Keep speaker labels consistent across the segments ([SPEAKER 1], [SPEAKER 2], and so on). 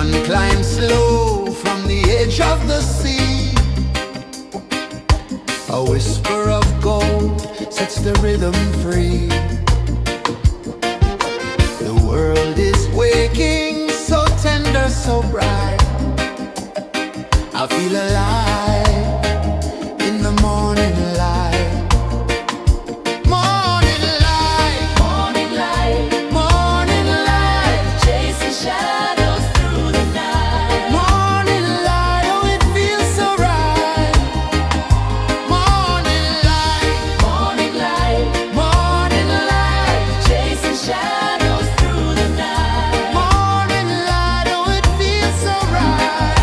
[SPEAKER 1] One climbs slow from the edge of the sea. A whisper of gold sets the rhythm free. The world is waking, so tender, so bright. I feel alive in the morning light. Morning light, morning light, morning light, chasing shadows through the night. Morning light, oh it feels so right. Morning light, morning light, morning light, chasing shadows through the night. Morning light, oh it feels so right.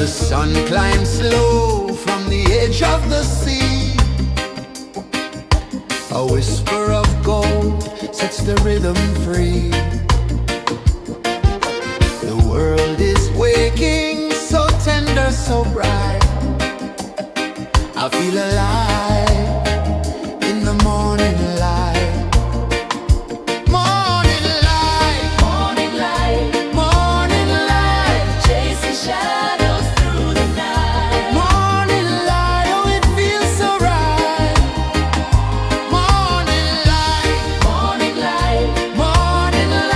[SPEAKER 1] The sun climbs slow from the edge of the sea. A whisper of gold sets the rhythm free. The world is waking, so tender, so bright. I feel alive in the morning light. Morning light, morning light, morning light, chasing shadows through the night. Morning light, oh it feels so right. Morning light, morning light, morning light.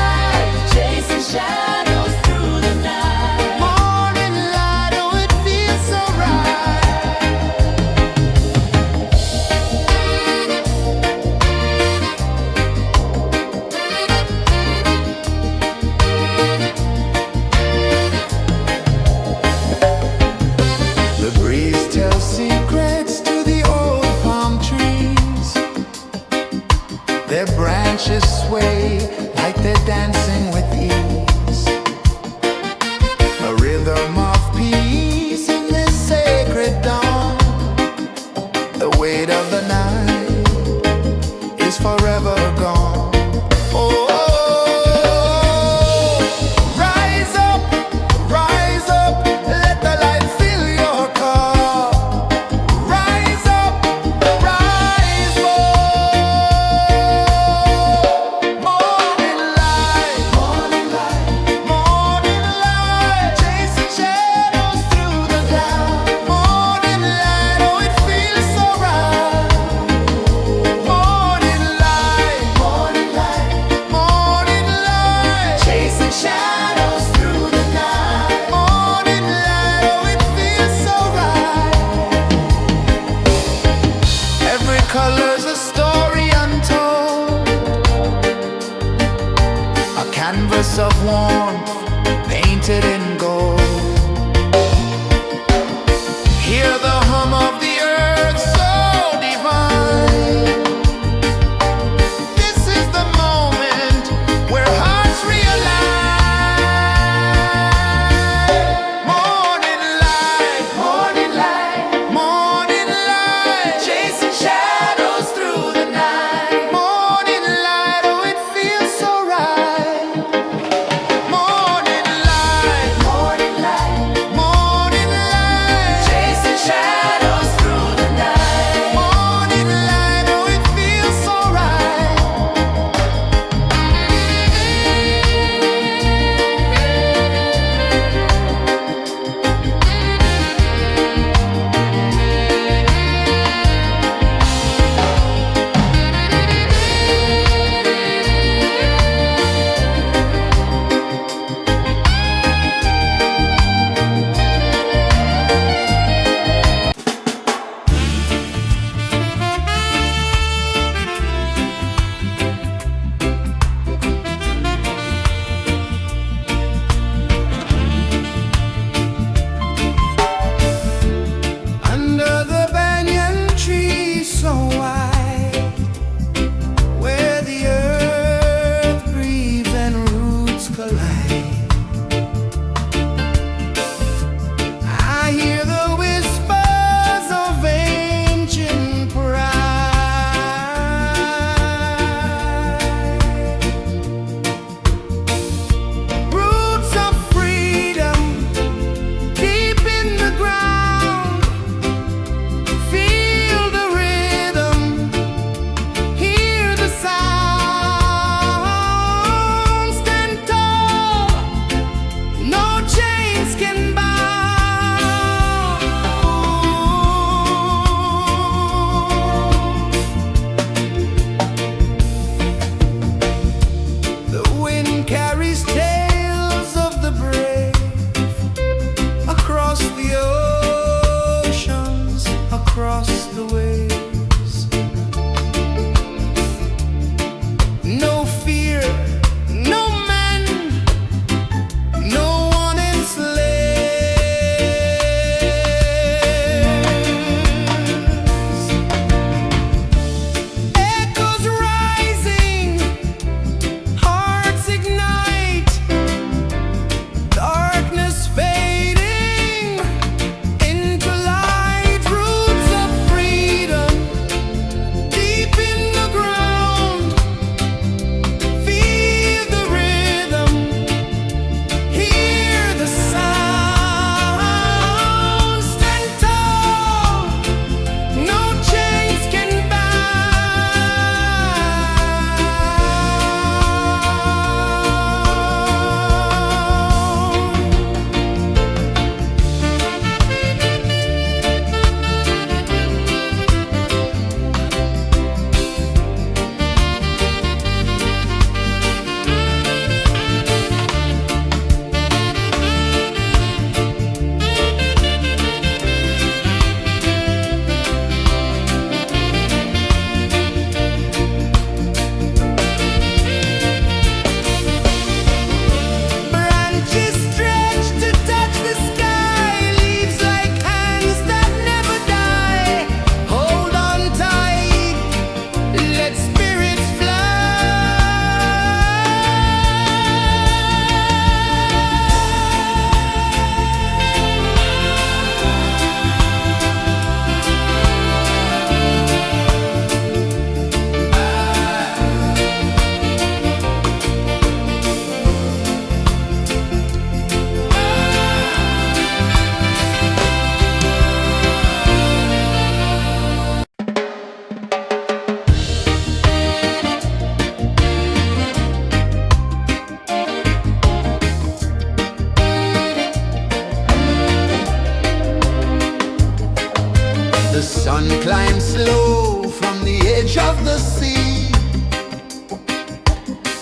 [SPEAKER 1] Sun climbs slow from the edge of the sea.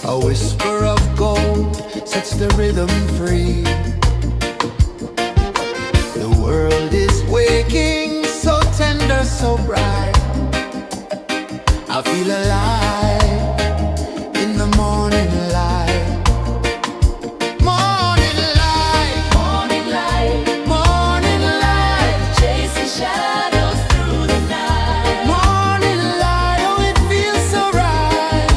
[SPEAKER 1] A whisper of gold sets the rhythm free. The world is waking, so tender, so bright. I feel alive in the morning light. Morning light, morning light, morning light, chasing shadows through the night. Morning light, oh it feels so right.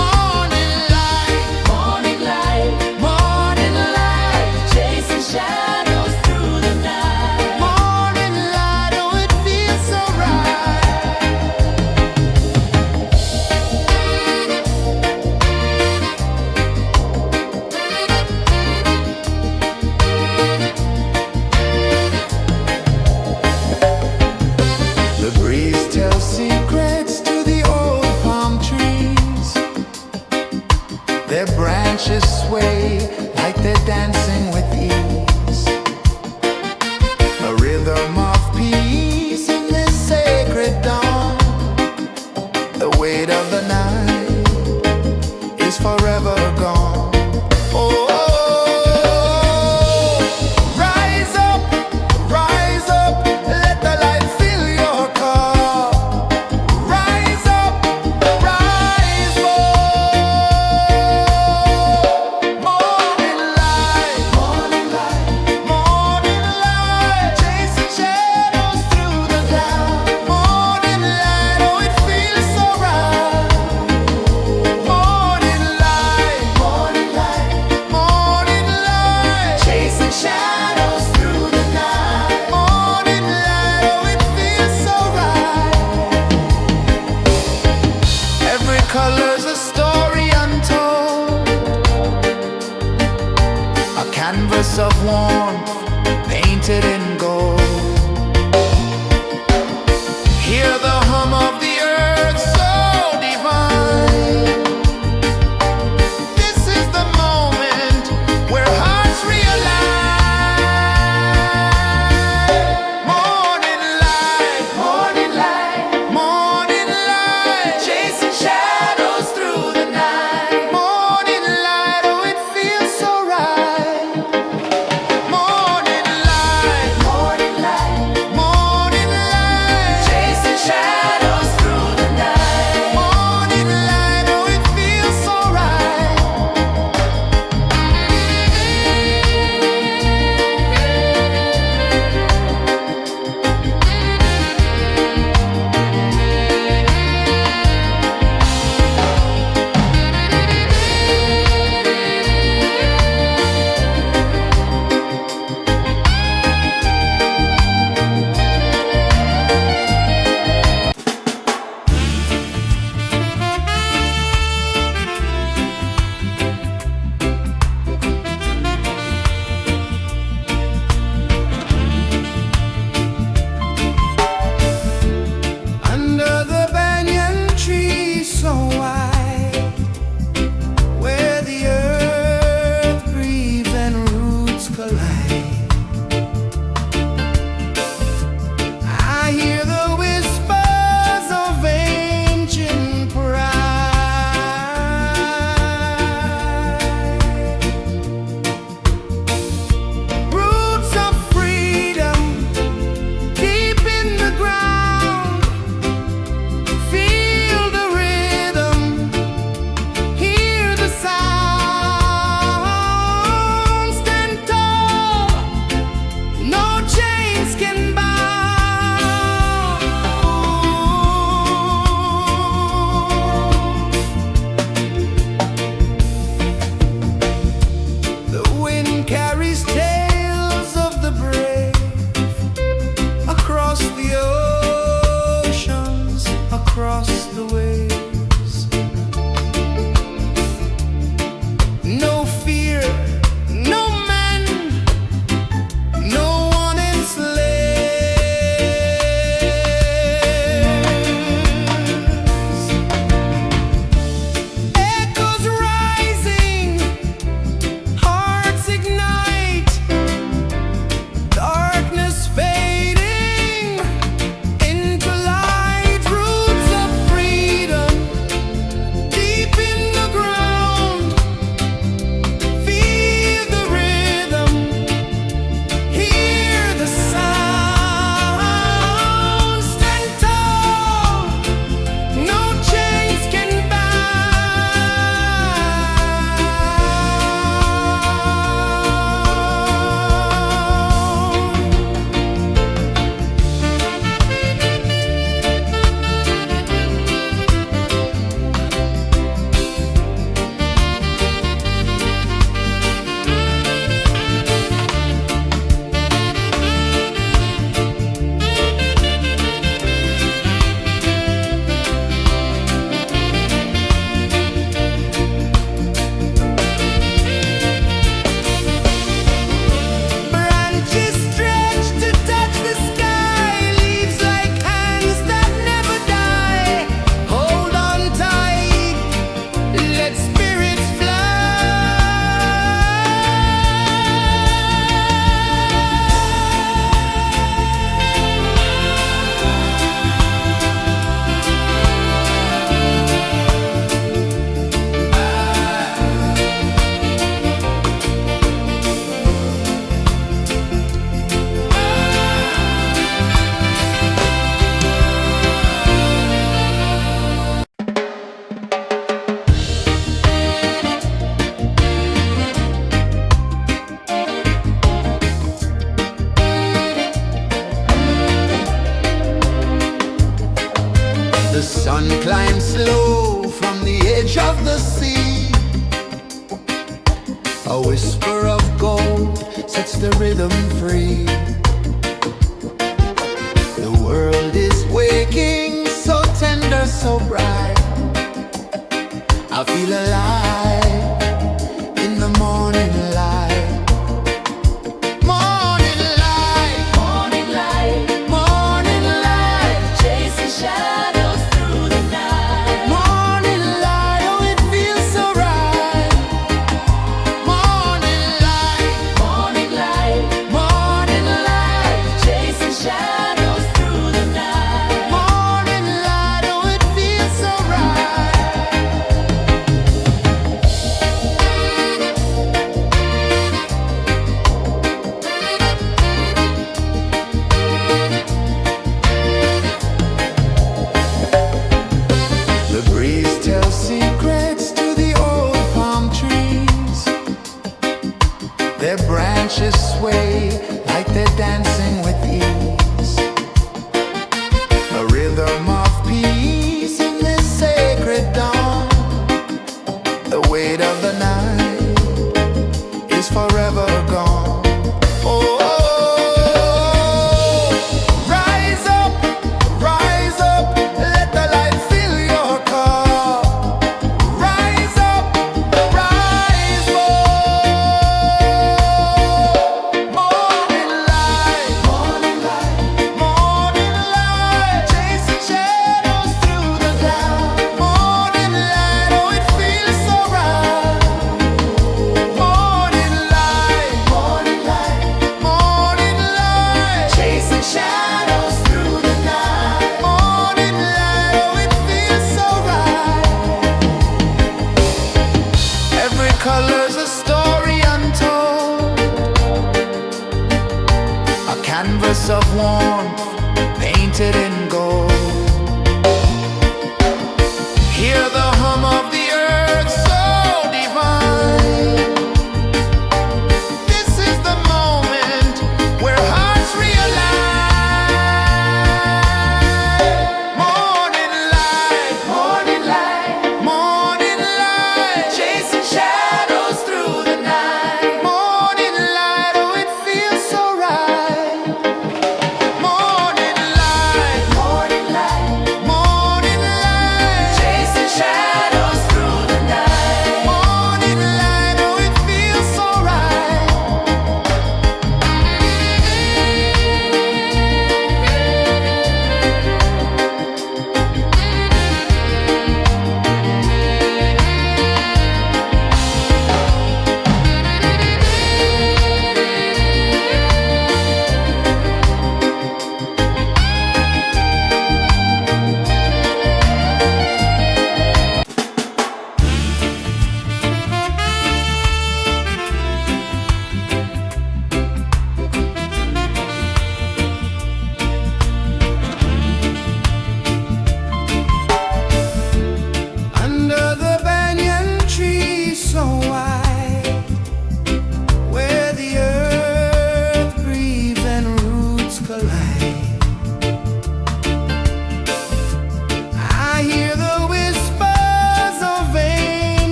[SPEAKER 1] Morning light, morning light, morning light, chasing shadows through the night. Morning light, oh it feels so right. The breeze tells secrets to the old palm trees. Their branches sway like they're dancing with ease. A rhythm of peace in this sacred dawn. The weight of the night is forever gone. Oh, rise up, let the light fill your cup. Rise up, rise up. Morning light, morning light, morning light, chasing shadows through the cloud. Morning light, oh it feels so right. Morning light, morning light, morning light, chasing shadows through the night. Morning light, oh it feels so right. Every color's a story untold, a canvas of warmth painted in gold. Hear the hum of the earth so divine. This is the moment where hearts realign. Morning light, morning light, morning light, chasing shadows through the night. Morning light, oh it feels so right. Morning light, morning sun climbs slow from the edge of the sea. A whisper of gold sets the rhythm free. The world is waking, so tender, so bright. I feel alive in the morning light. Morning light, morning light, morning light, chasing shadows through the night. Morning light, oh it feels so right. Morning light, morning light, morning light, chasing shadows through the night. Morning light, oh it feels so right. The breeze tells secrets to the old palm trees. Their branches sway like they're dancing with ease. A rhythm of peace in this sacred dawn. The weight of the night is forever gone. Oh, rise up, let the light fill your car. Rise up, rise up. Morning light, morning light, morning light, chasing shadows through the cloud. Morning light, oh it feels so right. Morning light, morning light, morning light, chasing shadows through the night. Morning light, oh it feels so right. Every color's a story untold, a canvas of warmth painted in gold. Hear the hum of the earth so divine. This is the moment where hearts realign. Morning light, morning light, morning light, chasing shadows through the night. Morning light, oh it feels so right. Morning light,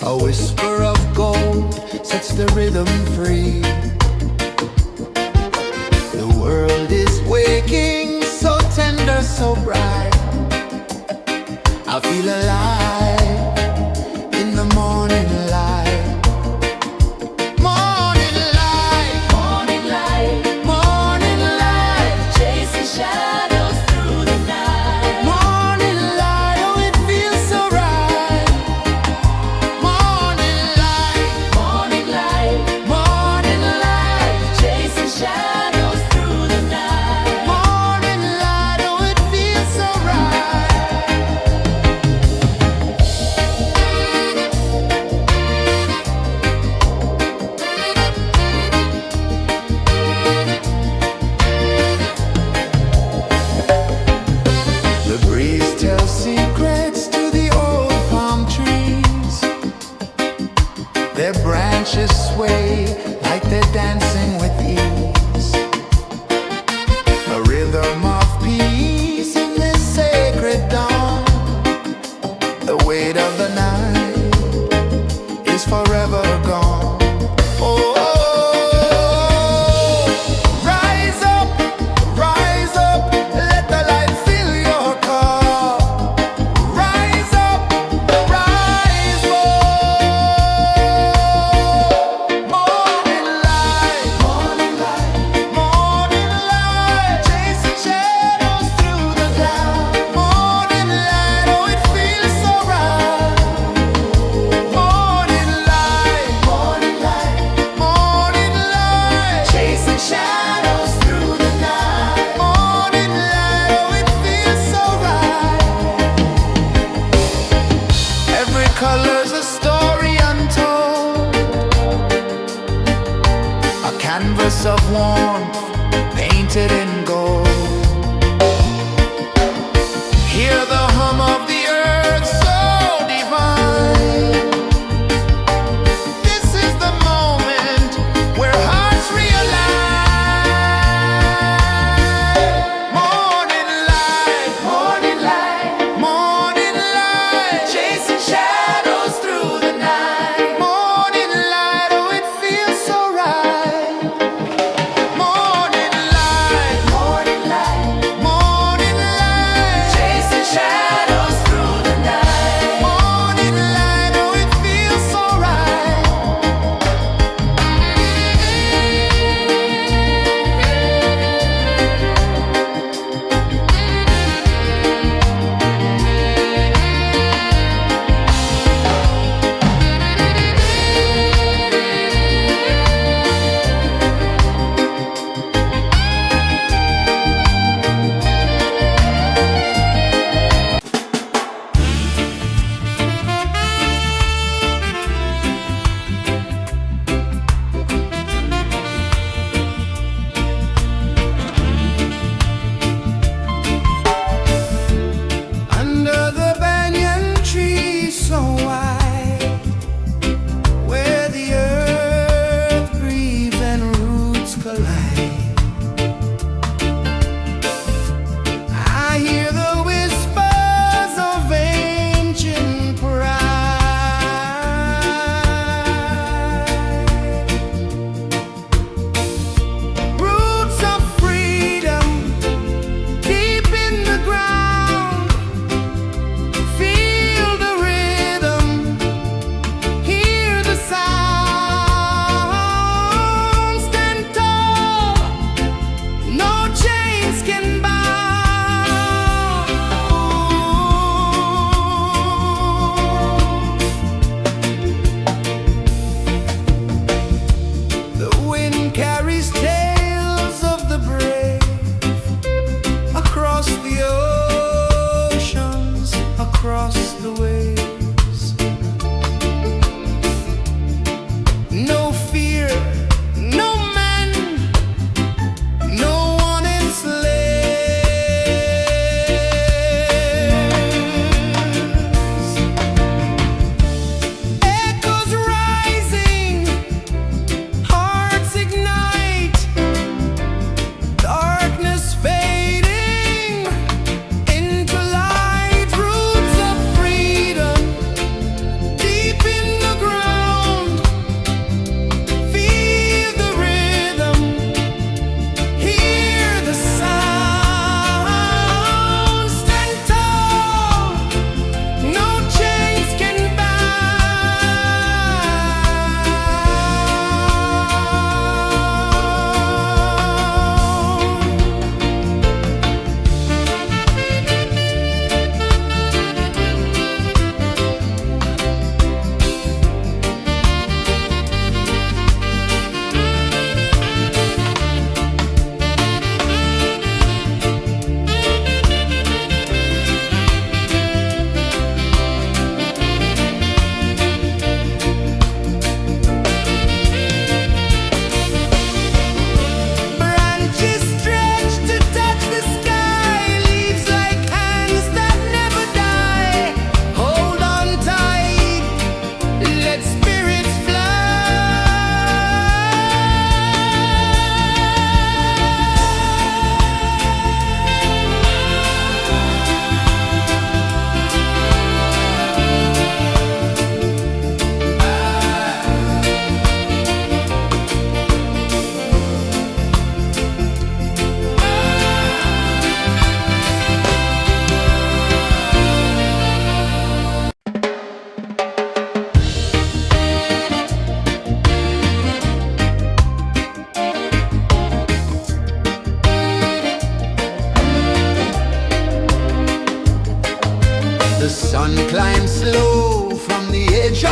[SPEAKER 1] A whisper of gold sets the rhythm free. The world is waking, so tender, so bright. I feel alive in the morning light. Morning light, morning light, morning light, chasing shadows through the night. Morning light, oh it feels so right. Morning light, morning light, morning light, chasing shadows through the night. Morning light, oh it feels so right. The breeze tells secrets to the old palm trees. Their branches sway like they're dancing with ease. A rhythm of peace in this sacred dawn. The weight of the night is forever gone. Oh, rise up, let the light fill your cup. Rise up, rise up. Morning light, morning light, morning light, chasing shadows through the cloud. Morning light, oh it feels so right. Morning light, morning light, morning light, chasing shadows through the night. Morning light, oh it feels so right. Every color's a story untold, a canvas of warmth painted in gold. Hear the hum of the earth so divine. This is the moment where hearts realign. Morning light, morning light, morning light, chasing shadows through the night. Morning light, oh it feels so right. Morning light,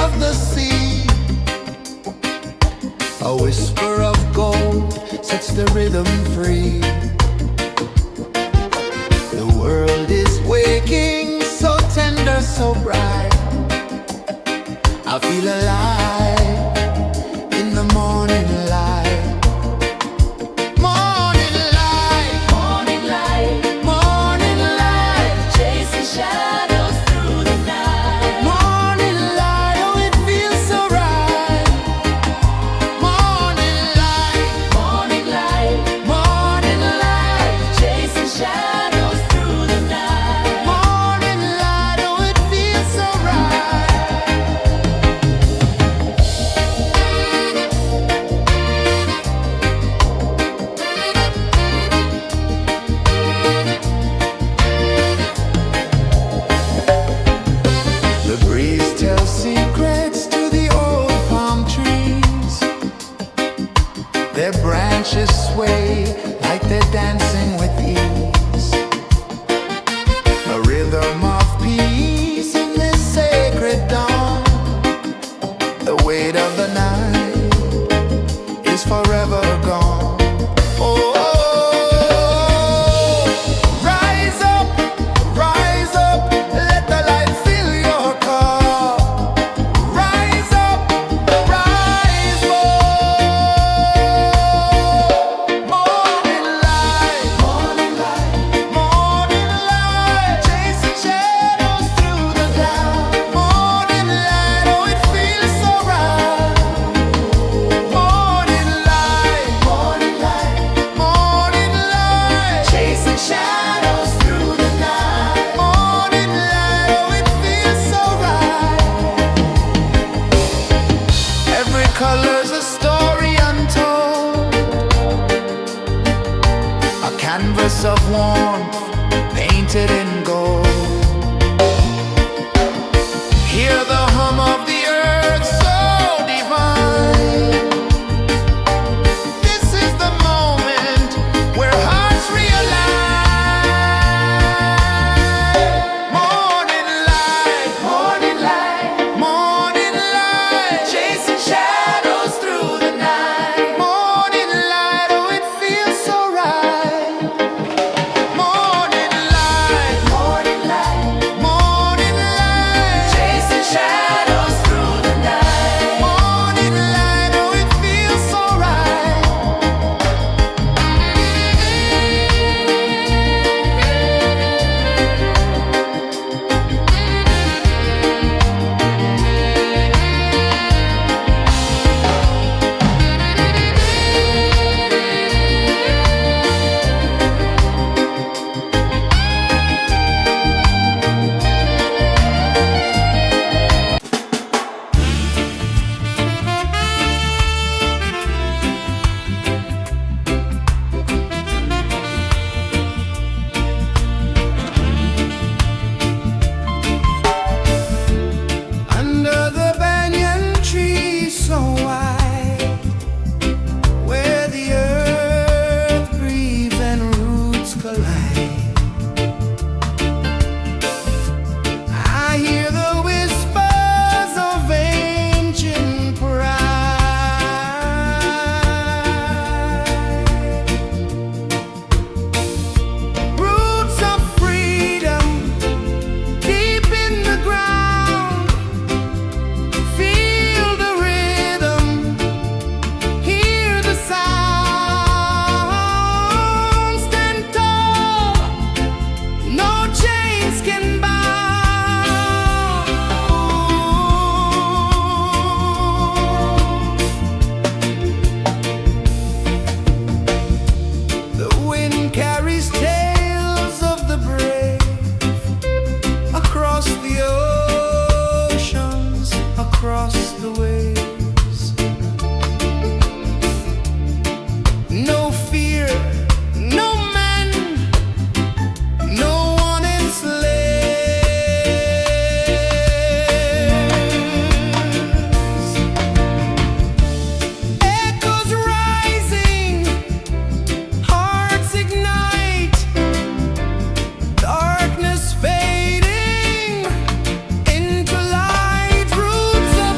[SPEAKER 1] of the sea. A whisper of gold sets the rhythm free. The world is waking, so tender, so bright. I feel alive in the morning light. Morning light, morning light, morning light, chasing shadows through the night. Morning light, oh it feels so right. Morning light, morning light, morning light, chasing shadows through the night. Morning light, oh it feels so right. The breeze tells secrets to the old palm trees. Their branches sway like they're dancing with ease. A rhythm of peace in this sacred dawn. The weight of the night is forever gone. Oh, rise up, let the light fill your car. Rise up, rise more. Morning light, morning light, morning light, chasing shadows through the cloud. Morning light, oh it feels so right. Morning light, morning light, morning light, chasing shadows through the night. Morning light, oh it feels so right. Every color's a story untold, a canvas of warmth painted in gold. Hear the hum of the earth so divine. This is the moment where hearts realign. Morning light, morning light, morning light, chasing shadows through the night. Morning light, oh it feels so right. Morning light, morning light, morning light, chasing shadows through the night. Morning light, oh it feels so right. Under the banyan tree so wide, where the earth breathes and roots collide, I hear the whispers of ancient pride. Roots of freedom deep in the ground. Feel the rhythm, hear the sound. Stand tall, no chains can bound. The wind carries tales of the brave across the oceans, across the waves. No fear, no man, no one enslaves. Echoes rising, hearts ignite, darkness fading into light. Roots of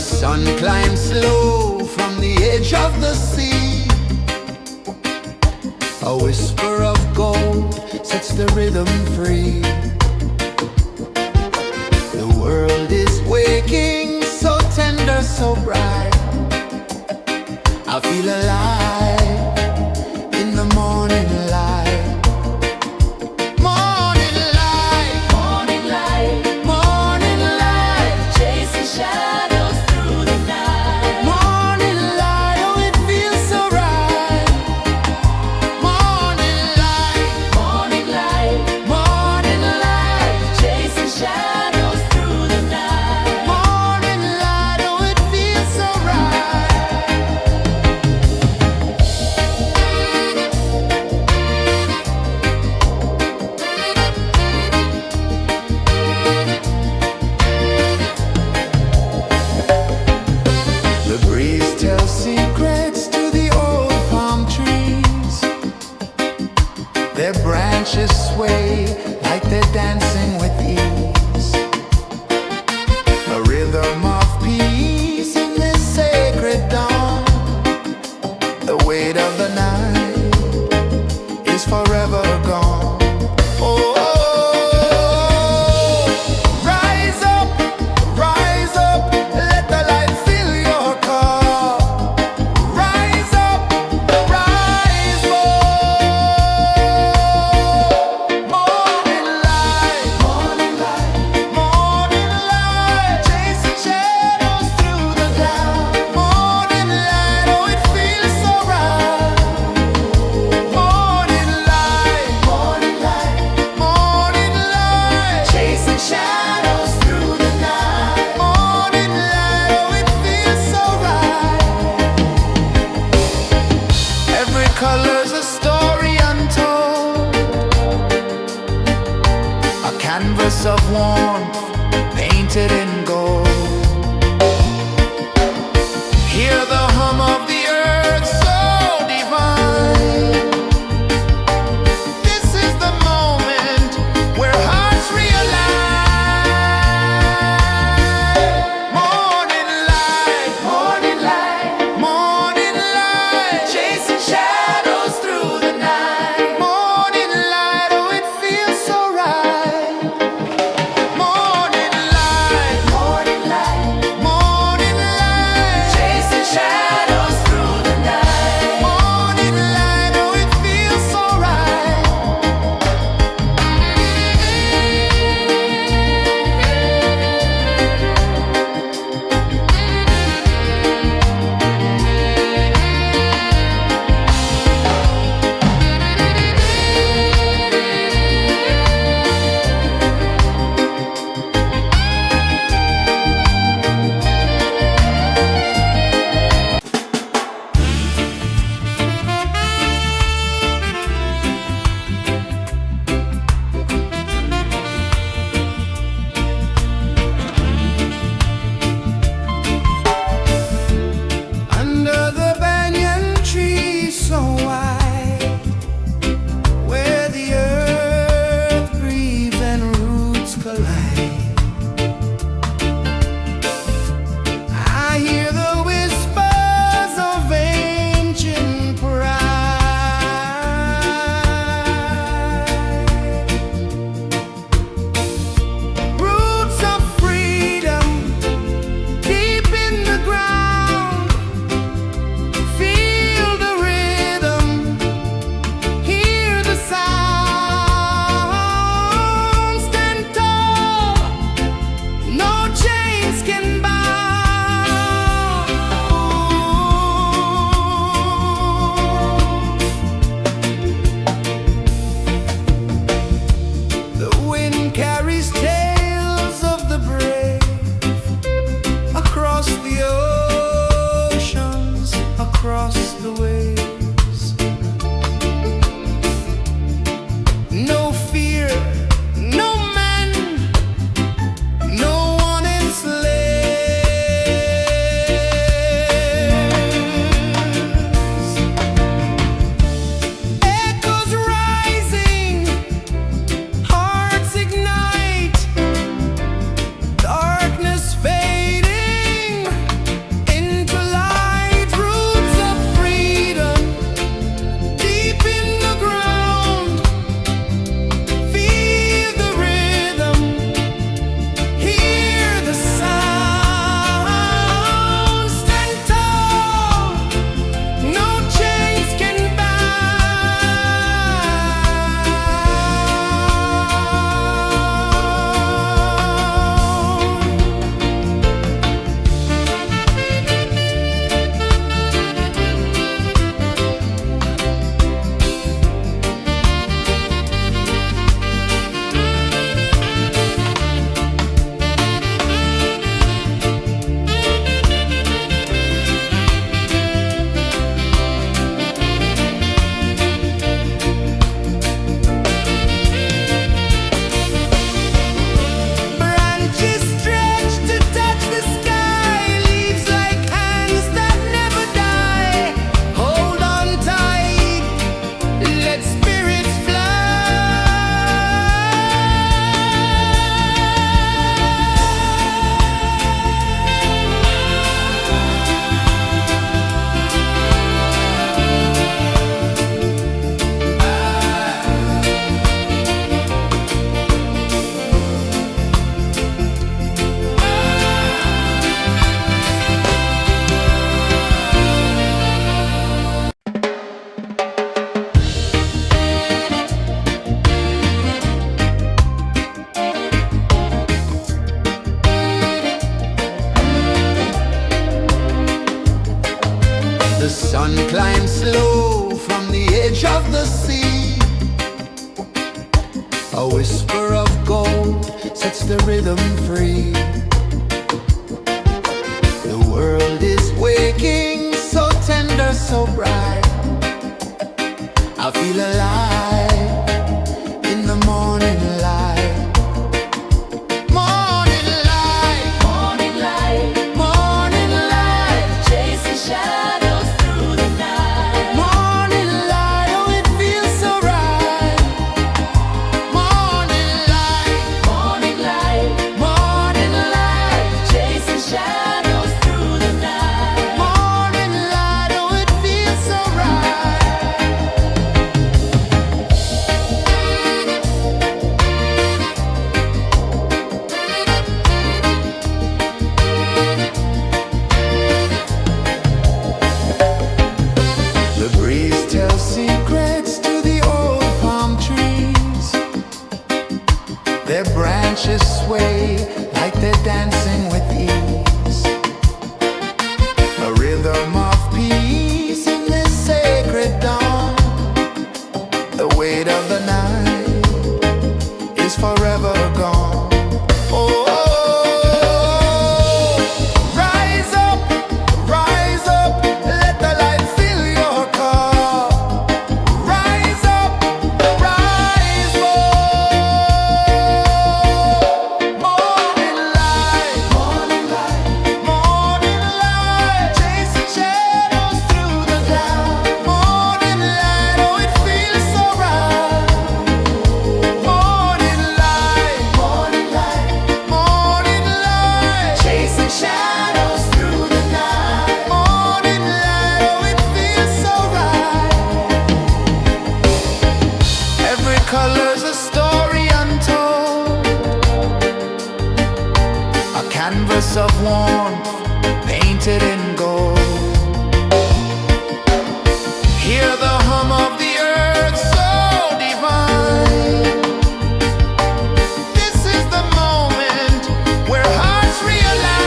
[SPEAKER 1] sun climbs slow from the edge of the sea. A whisper of gold sets the rhythm free. The world is waking, so tender, so bright. I feel alive in the morning light. Morning light, morning light, morning light, chasing shadows through the night. Morning light, oh it feels so right. Morning light, morning light, morning light, chasing shadows through the night. Morning light, oh it feels so right. The sun climbs slow from the edge of the sea. A whisper of gold sets the rhythm free. The world is waking, so tender, so bright. I feel alive in the morning light. Morning light,
[SPEAKER 2] Morning light,
[SPEAKER 1] morning light,
[SPEAKER 2] chasing shadows through the night.
[SPEAKER 1] morning light, oh it feels so right. Morning light,
[SPEAKER 2] Morning light,
[SPEAKER 1] morning light,
[SPEAKER 2] chasing shadows through the night.
[SPEAKER 1] morning light, oh it feels so right. The breeze tells secrets to the old palm trees. Their branches sway like they're dancing with ease. A rhythm of peace in this sacred dawn. The weight of the night is forever gone. Oh, rise up, let the light fill your cup. Rise up, rise up. Morning light,
[SPEAKER 2] Morning light,
[SPEAKER 1] morning light, chasing shadows through the cloud. Morning light, oh it feels so right. Morning light,
[SPEAKER 2] morning light,
[SPEAKER 1] morning light,
[SPEAKER 2] chasing shadows through the night.
[SPEAKER 1] morning light, oh it feels so right. Every color's a story untold, a canvas of warmth painted in gold. Hear the hum of the earth so divine. This is the moment where hearts realign.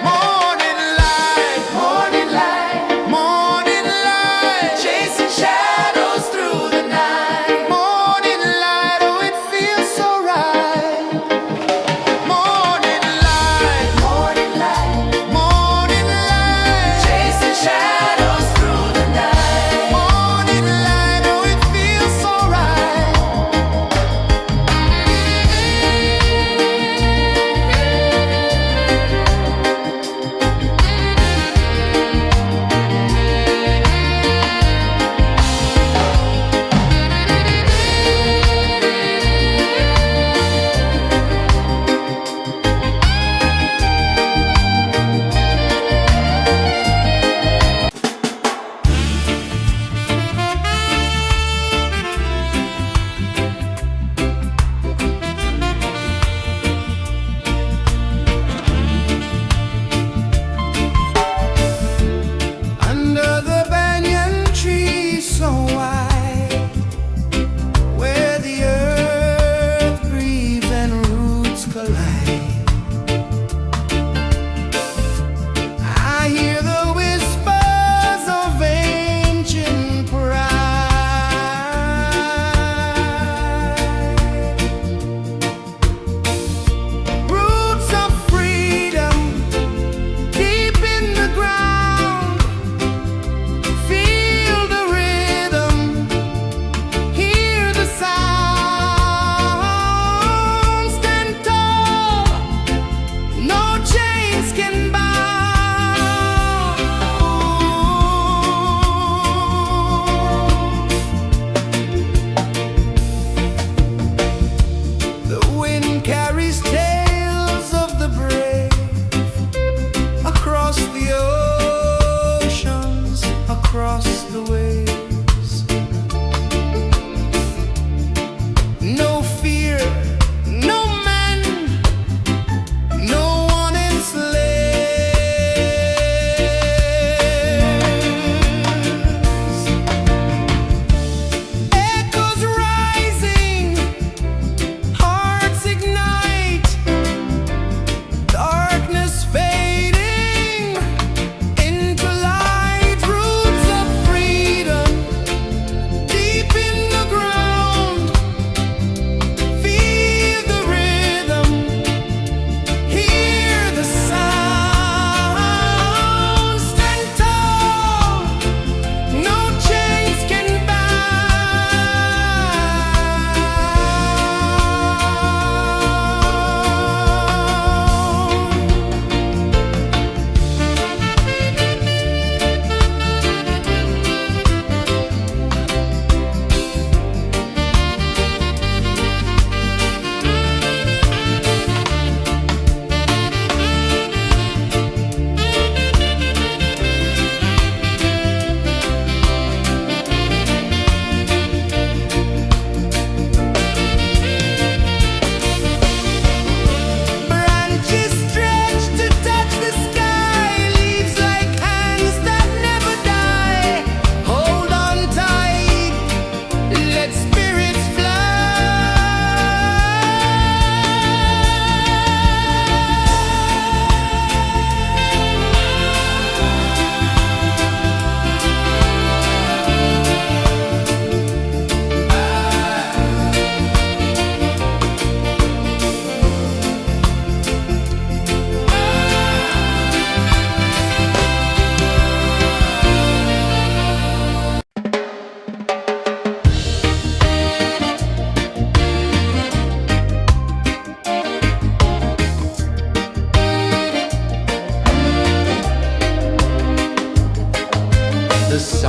[SPEAKER 1] Morning light,
[SPEAKER 2] Morning light,
[SPEAKER 1] morning light,
[SPEAKER 2] chasing shadows through the night.
[SPEAKER 1] morning light, oh it feels so right. Morning light,
[SPEAKER 2] Morning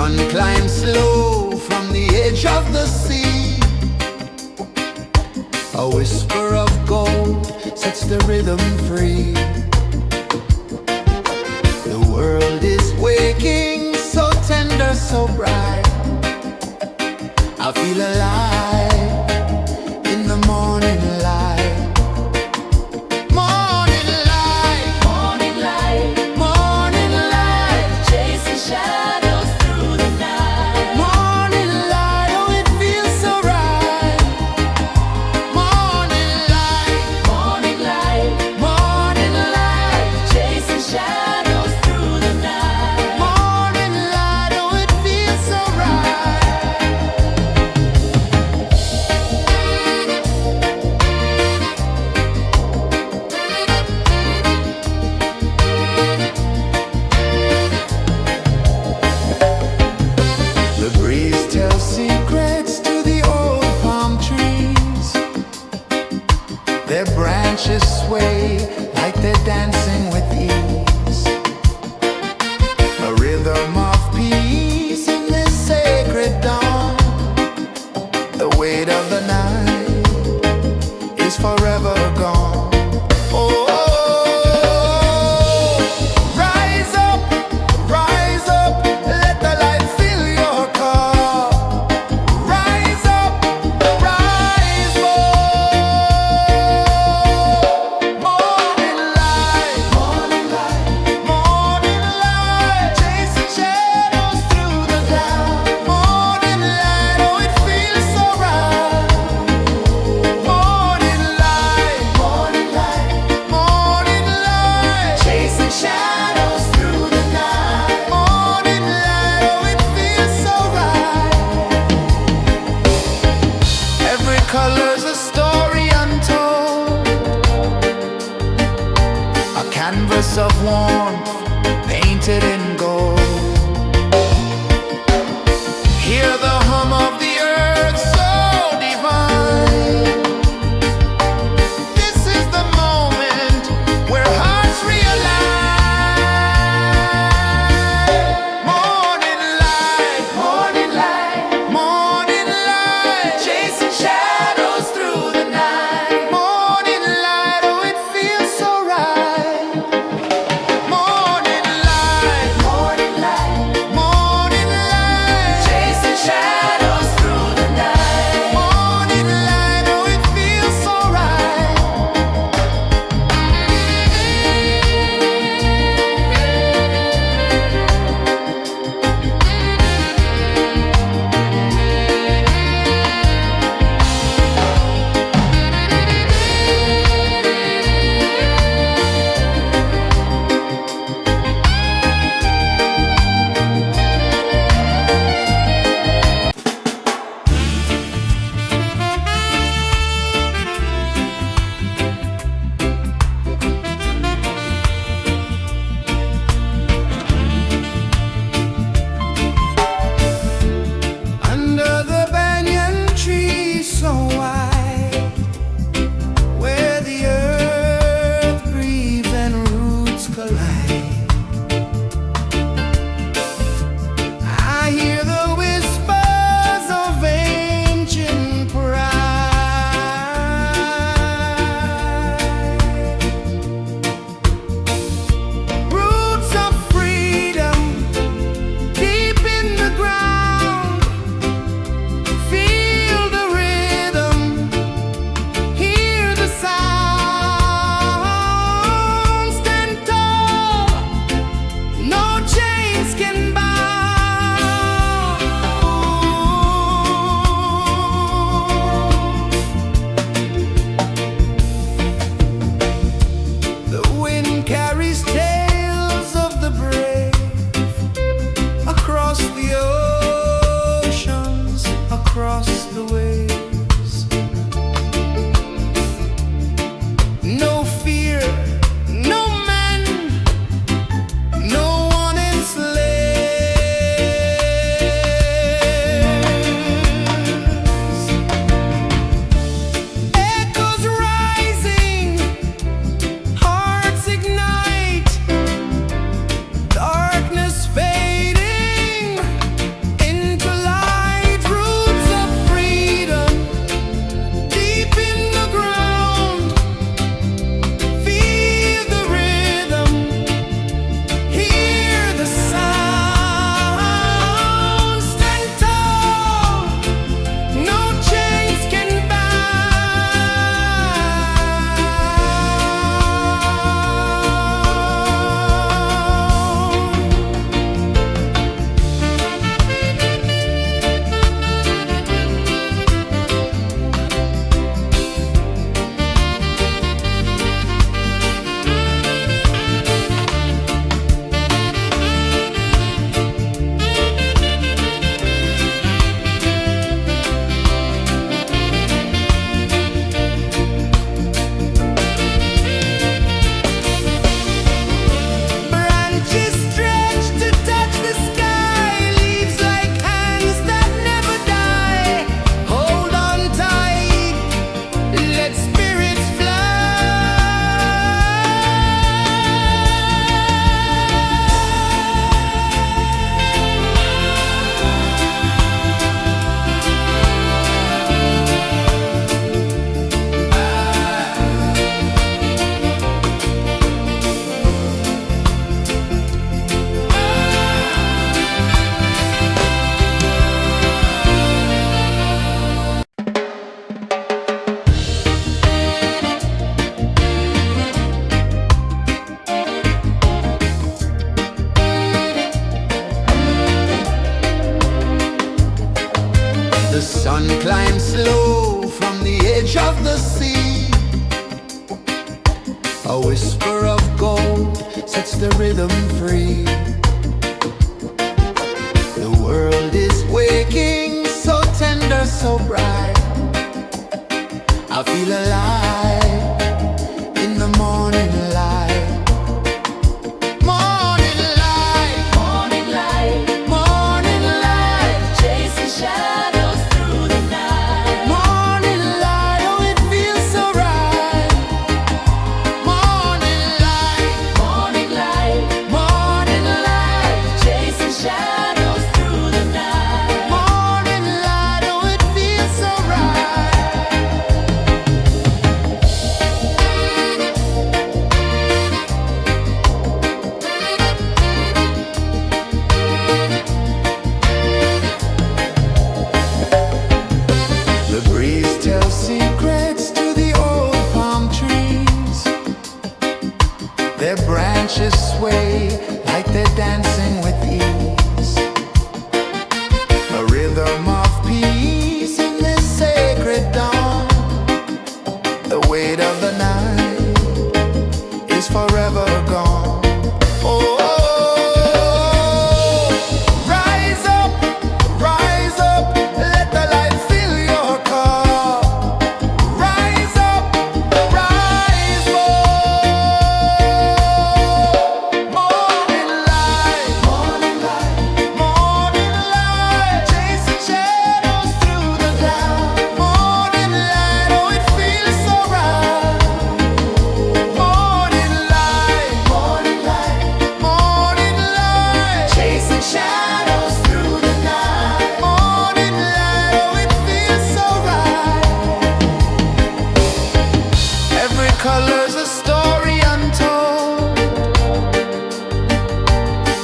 [SPEAKER 1] Sun climbs slow from the edge of the sea. A whisper of gold sets the rhythm free. The world is waking, so tender, so bright. I feel alive in the morning light. Morning light,
[SPEAKER 2] Morning light,
[SPEAKER 1] morning light,
[SPEAKER 2] chasing shadows through the night.
[SPEAKER 1] morning light, oh it feels so right. Morning light,
[SPEAKER 2] Morning light,
[SPEAKER 1] morning light,
[SPEAKER 2] chasing shadows through the night.
[SPEAKER 1] morning light, oh it feels so right. The breeze tells secrets to the old palm trees. Their branches sway like they're dancing with ease. A rhythm of peace in this sacred dawn. The weight of the night is forever gone. Oh, rise up, let the light fill your cup. Rise up, rise more. Morning light, morning light, morning light, chasing shadows through the cloud. Morning light, oh it feels so right. Morning light, morning light, morning light, chasing shadows through the night. Morning light, oh it feels so right. Every color's a story untold, a canvas of warmth painted in gold. Hear the hum of the earth so divine. This is the moment where hearts realign. Morning light, morning light, morning light, chasing shadows through the night. Morning light, oh it feels so right. Morning light, morning light, morning light, chasing shadows through the night. Morning light, oh it feels so right. Under the banyan tree so wide, where the earth breathes and roots collide, I hear the whispers of ancient pride. Roots of freedom deep in the ground. Feel the rhythm, hear the sound. Stand tall, no chains can bound. The wind carries tales of the brave across the oceans, across the waves. No fear, no man, no one enslaves. Echoes rising, hearts ignite. sets the rhythm free. The world is waking, so tender, so bright. I feel alive in the morning light. Morning light,
[SPEAKER 2] Morning light,
[SPEAKER 1] morning light,
[SPEAKER 2] chasing shadows through the night.
[SPEAKER 1] morning light, oh it feels so right. Morning light,
[SPEAKER 2] Morning light,
[SPEAKER 1] morning light,
[SPEAKER 2] chasing shadows through the night.
[SPEAKER 1] morning light, oh it feels so right. The breeze tells secrets to the old palm trees. Their branches sway like they're dancing with ease. A rhythm of peace in this sacred dawn. The weight of the night is forever gone. Oh, rise up, let the light fill your cup. Rise up, rise more. Morning light, morning light, chasing shadows through the cloud. Morning light, oh it feels so right. Morning light, morning light, chasing shadows through the night. Morning light, oh it feels so right. Every color's a story untold,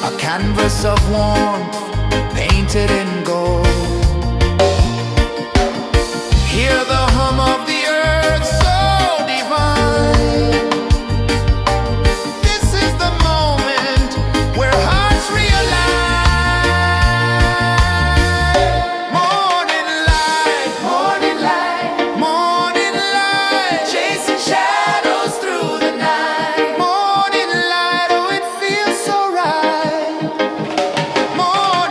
[SPEAKER 1] a canvas of warmth painted in gold. Hear the hum of the earth so divine. This is the moment where hearts realign. Morning light, morning light, chasing shadows through the night. Morning light, oh it feels so right. Morning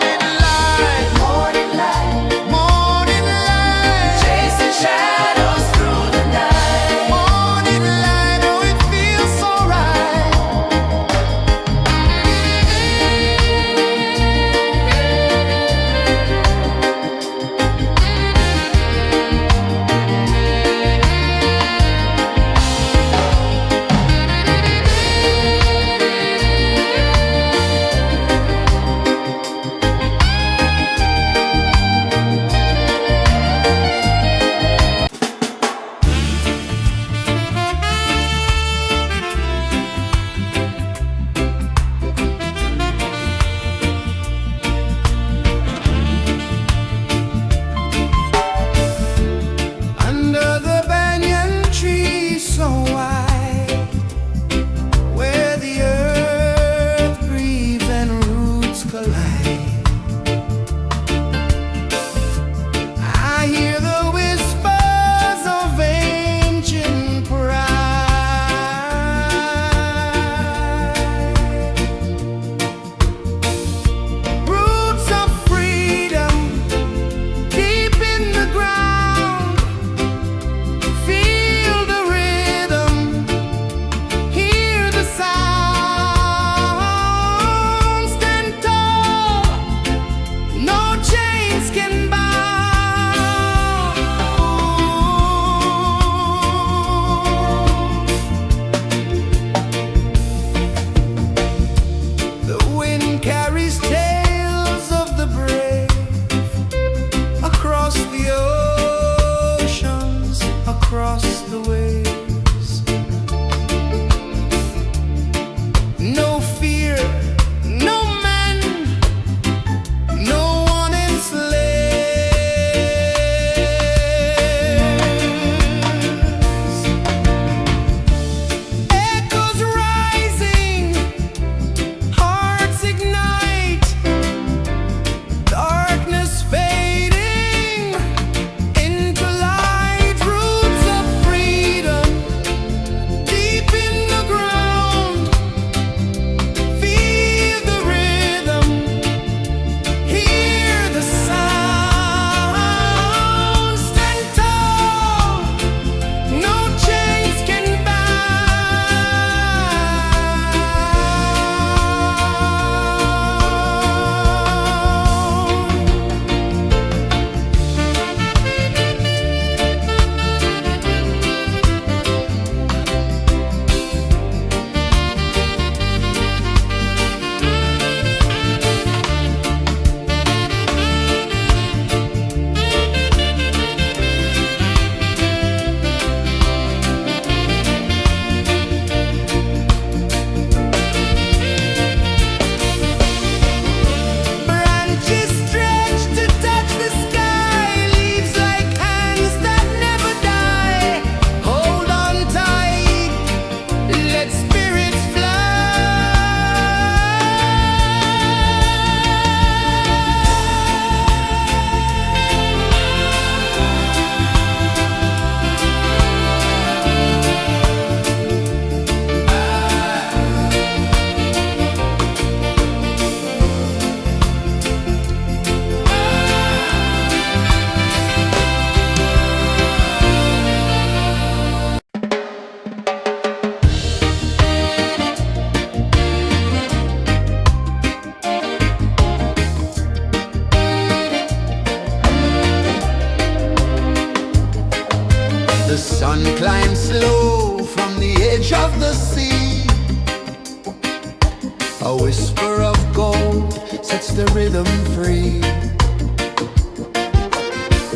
[SPEAKER 1] A whisper of gold sets the rhythm free.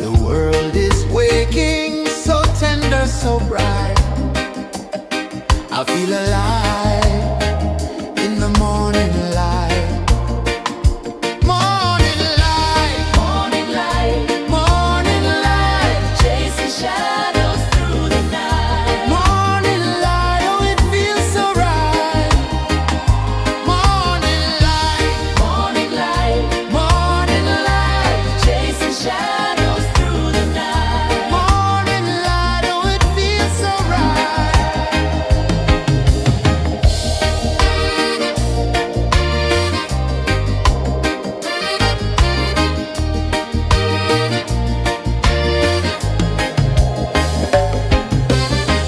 [SPEAKER 1] The world is waking, so tender, so bright. I feel alive in the morning light. Morning light,
[SPEAKER 2] Morning light,
[SPEAKER 1] morning light,
[SPEAKER 2] chasing shadows through the night.
[SPEAKER 1] morning light. Oh, it feels so right. Morning light,
[SPEAKER 2] Morning light,
[SPEAKER 1] morning light,
[SPEAKER 2] chasing shadows through the night.
[SPEAKER 1] morning light. Oh, it feels so right.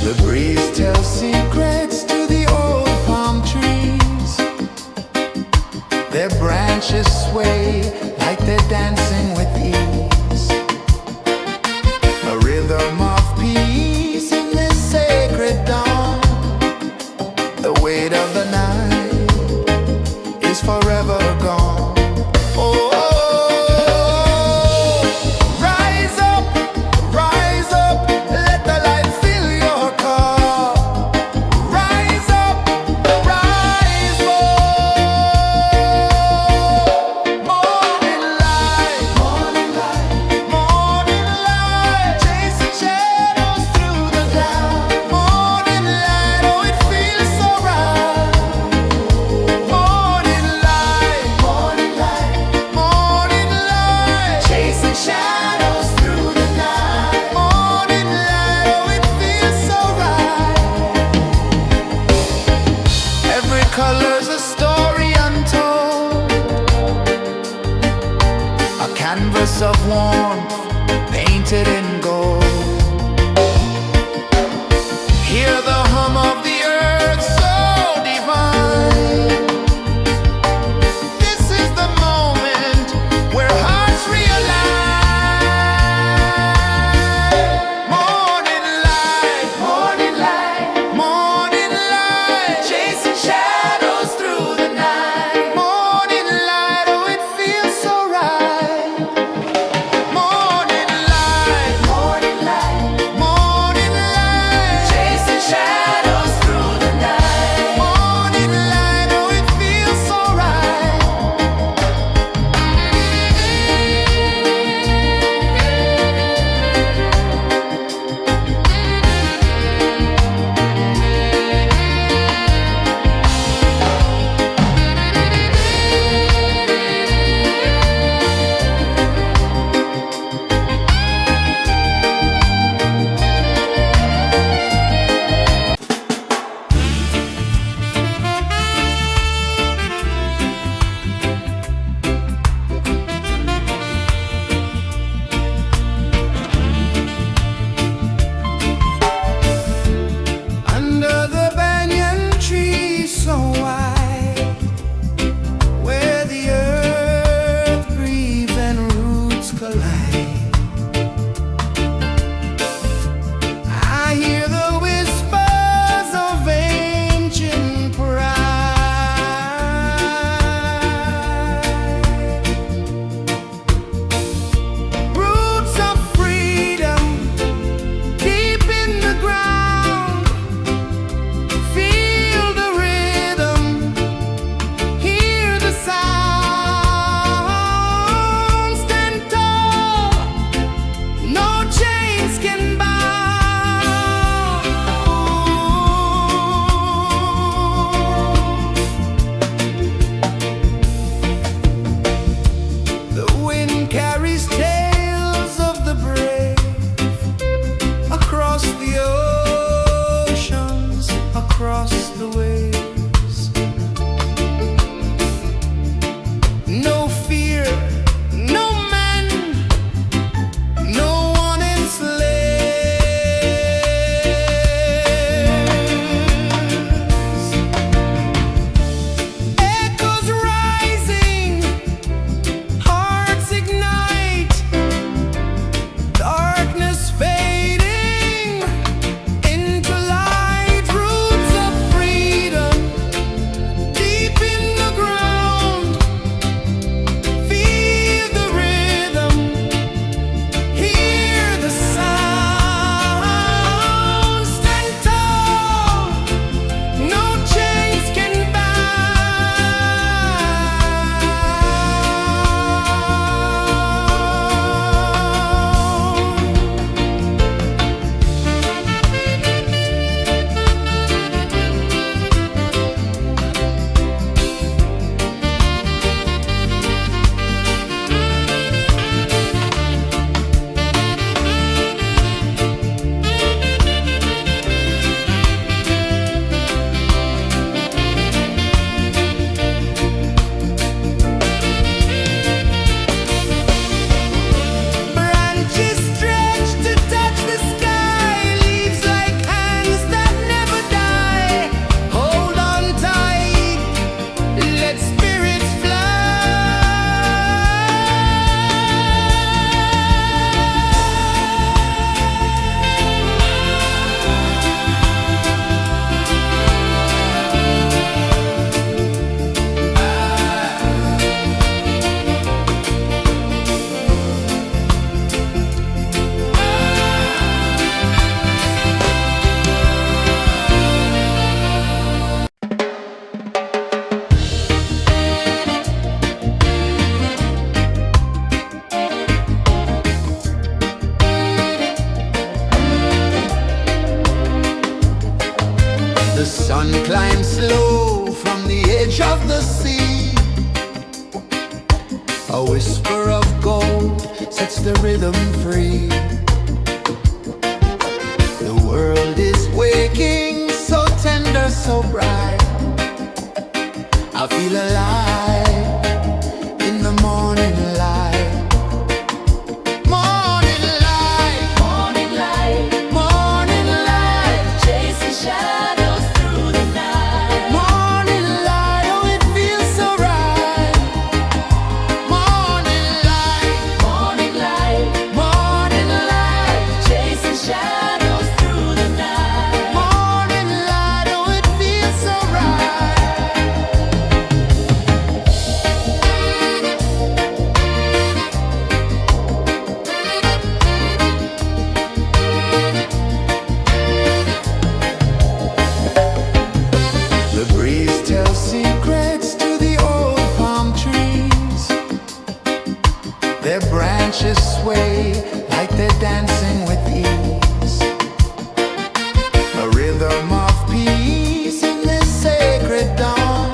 [SPEAKER 1] The breeze tells secrets to the old palm trees. Their branches sway like they're dancing with ease. A rhythm of peace in this sacred dawn. The weight of the night is forever gone. Oh, rise up, let the light fill your cup. Rise up, rise up. Morning light, morning light, chasing shadows through the cloud. Morning light, oh, it feels so right. Morning light, morning light, chasing shadows through the night. Morning light, oh, it feels so right. Every color's a story untold, a canvas of warmth painted in gold. Hear the hum of the earth so divine. This is the moment where hearts realign. Morning light, morning light, chasing shadows through the night. Morning light, oh, it feels so right. Morning light, edge of the sea. A whisper of gold sets the rhythm free. The world is waking, so tender, so bright. I feel alive in the morning light. Morning light,
[SPEAKER 2] Morning light,
[SPEAKER 1] morning light,
[SPEAKER 2] chasing shadows through the night.
[SPEAKER 1] morning light, oh it feels so right. Morning light,
[SPEAKER 2] Morning light,
[SPEAKER 1] morning light,
[SPEAKER 2] chasing shadows through the night.
[SPEAKER 1] morning light, oh it feels so right. The breeze tells secrets to the old palm trees. Their branches sway like they're dancing with ease. A rhythm of peace in this sacred dawn.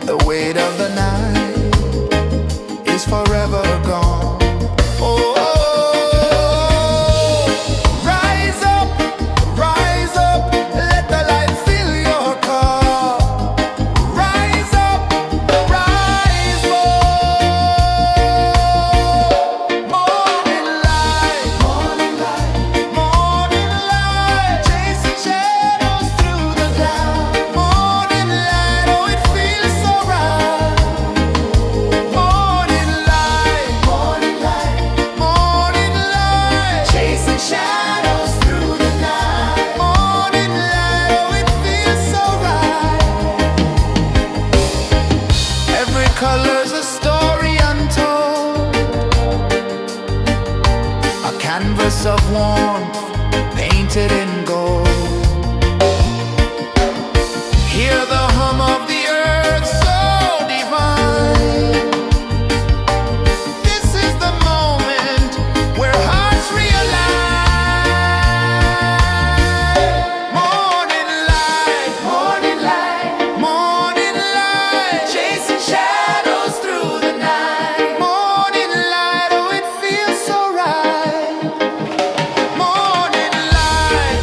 [SPEAKER 1] The weight of the night is forever gone. Oh, rise up, let the light fill your cup. Rise up, rise up. Morning light, morning light, chasing shadows through the cloud. Morning light, oh it feels so right. Morning light, morning light, chasing shadows through the night. Morning light, oh it feels so right. Every color's a story untold, a canvas of warmth painted in gold. Hear the hum of the earth so divine. This is the moment where hearts realign. Morning light, morning light, chasing shadows through the night. Morning light, oh it feels so right. Morning light,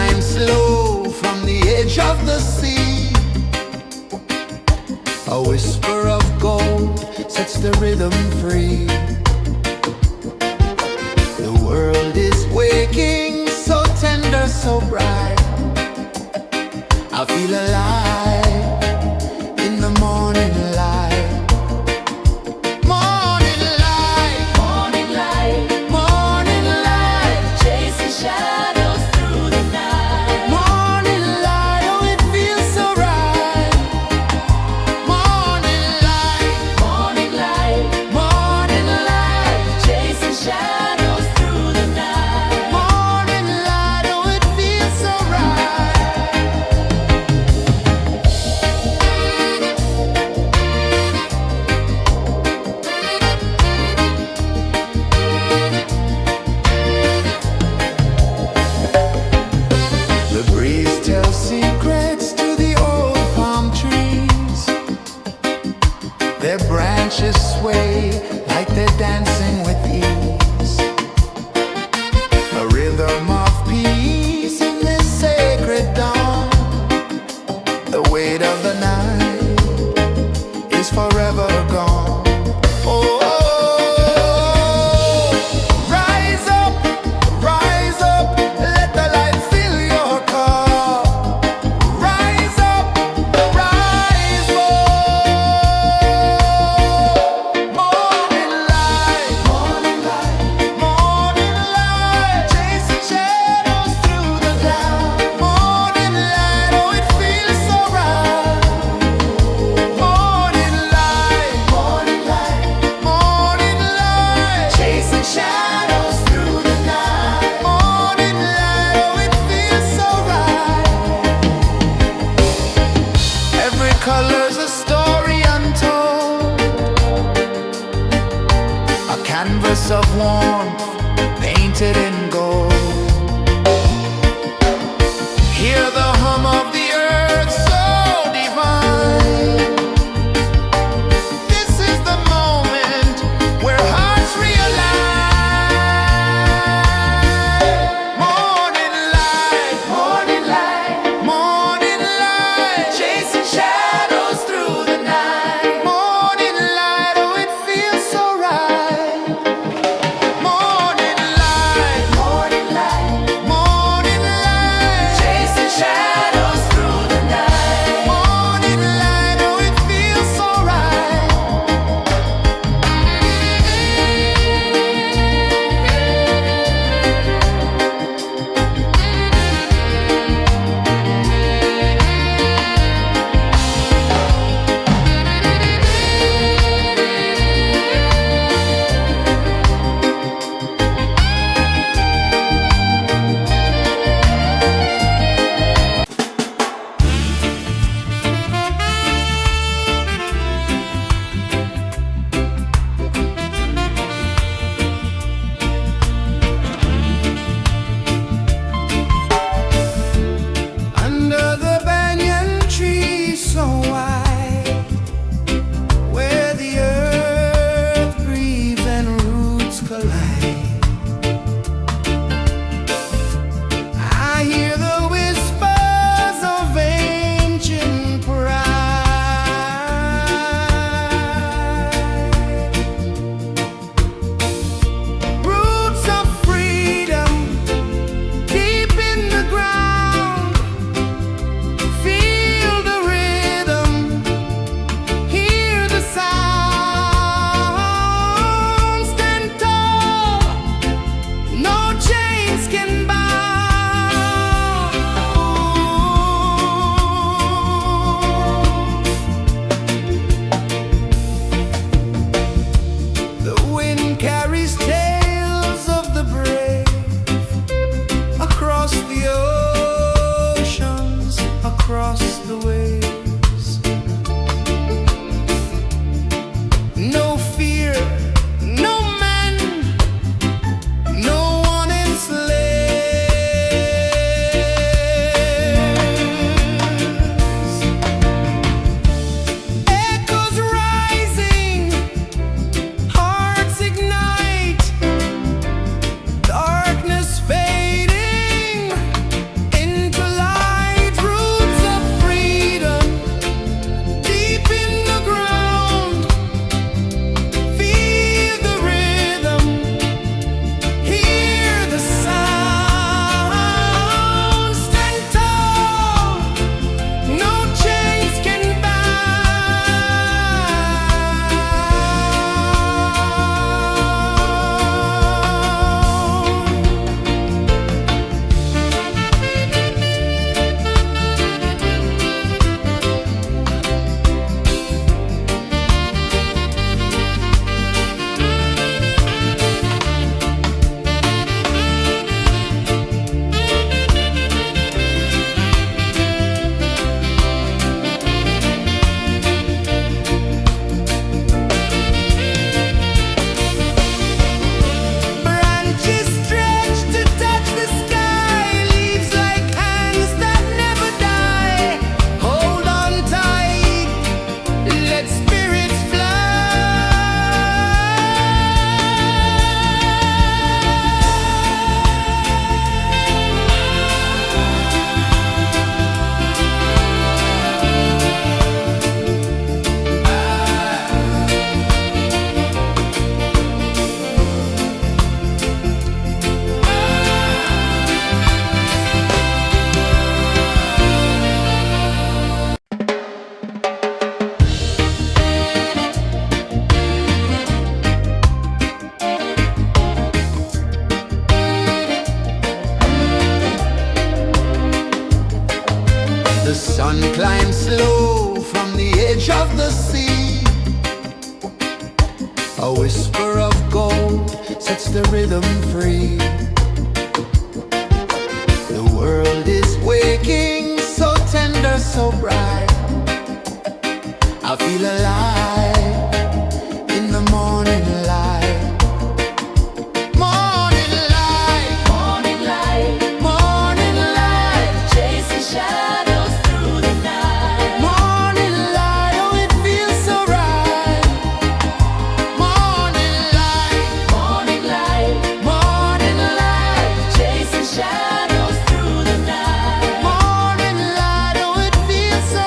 [SPEAKER 1] climb slow from the edge of the sea. A whisper of gold sets the rhythm free. The world is waking, so tender, so bright. I feel alive in the morning light. Morning light,
[SPEAKER 2] Morning light,
[SPEAKER 1] morning light,
[SPEAKER 2] chasing shadows through the night.
[SPEAKER 1] morning light, oh it feels so right. Morning light,
[SPEAKER 2] Morning light,
[SPEAKER 1] morning light,
[SPEAKER 2] chasing shadows through the night.
[SPEAKER 1] morning light, oh it feels so right. The sun climbs slow from the edge of the sea. A whisper of gold sets the rhythm free. The world is waking, so tender, so bright. I feel alive in the morning light. Morning light,
[SPEAKER 2] Morning light,
[SPEAKER 1] morning light,
[SPEAKER 2] chasing shadows through the night.
[SPEAKER 1] morning light, oh it feels so right. Morning light,
[SPEAKER 2] Morning light,
[SPEAKER 1] morning light,
[SPEAKER 2] chasing shadows through the night.
[SPEAKER 1] morning light, oh it feels so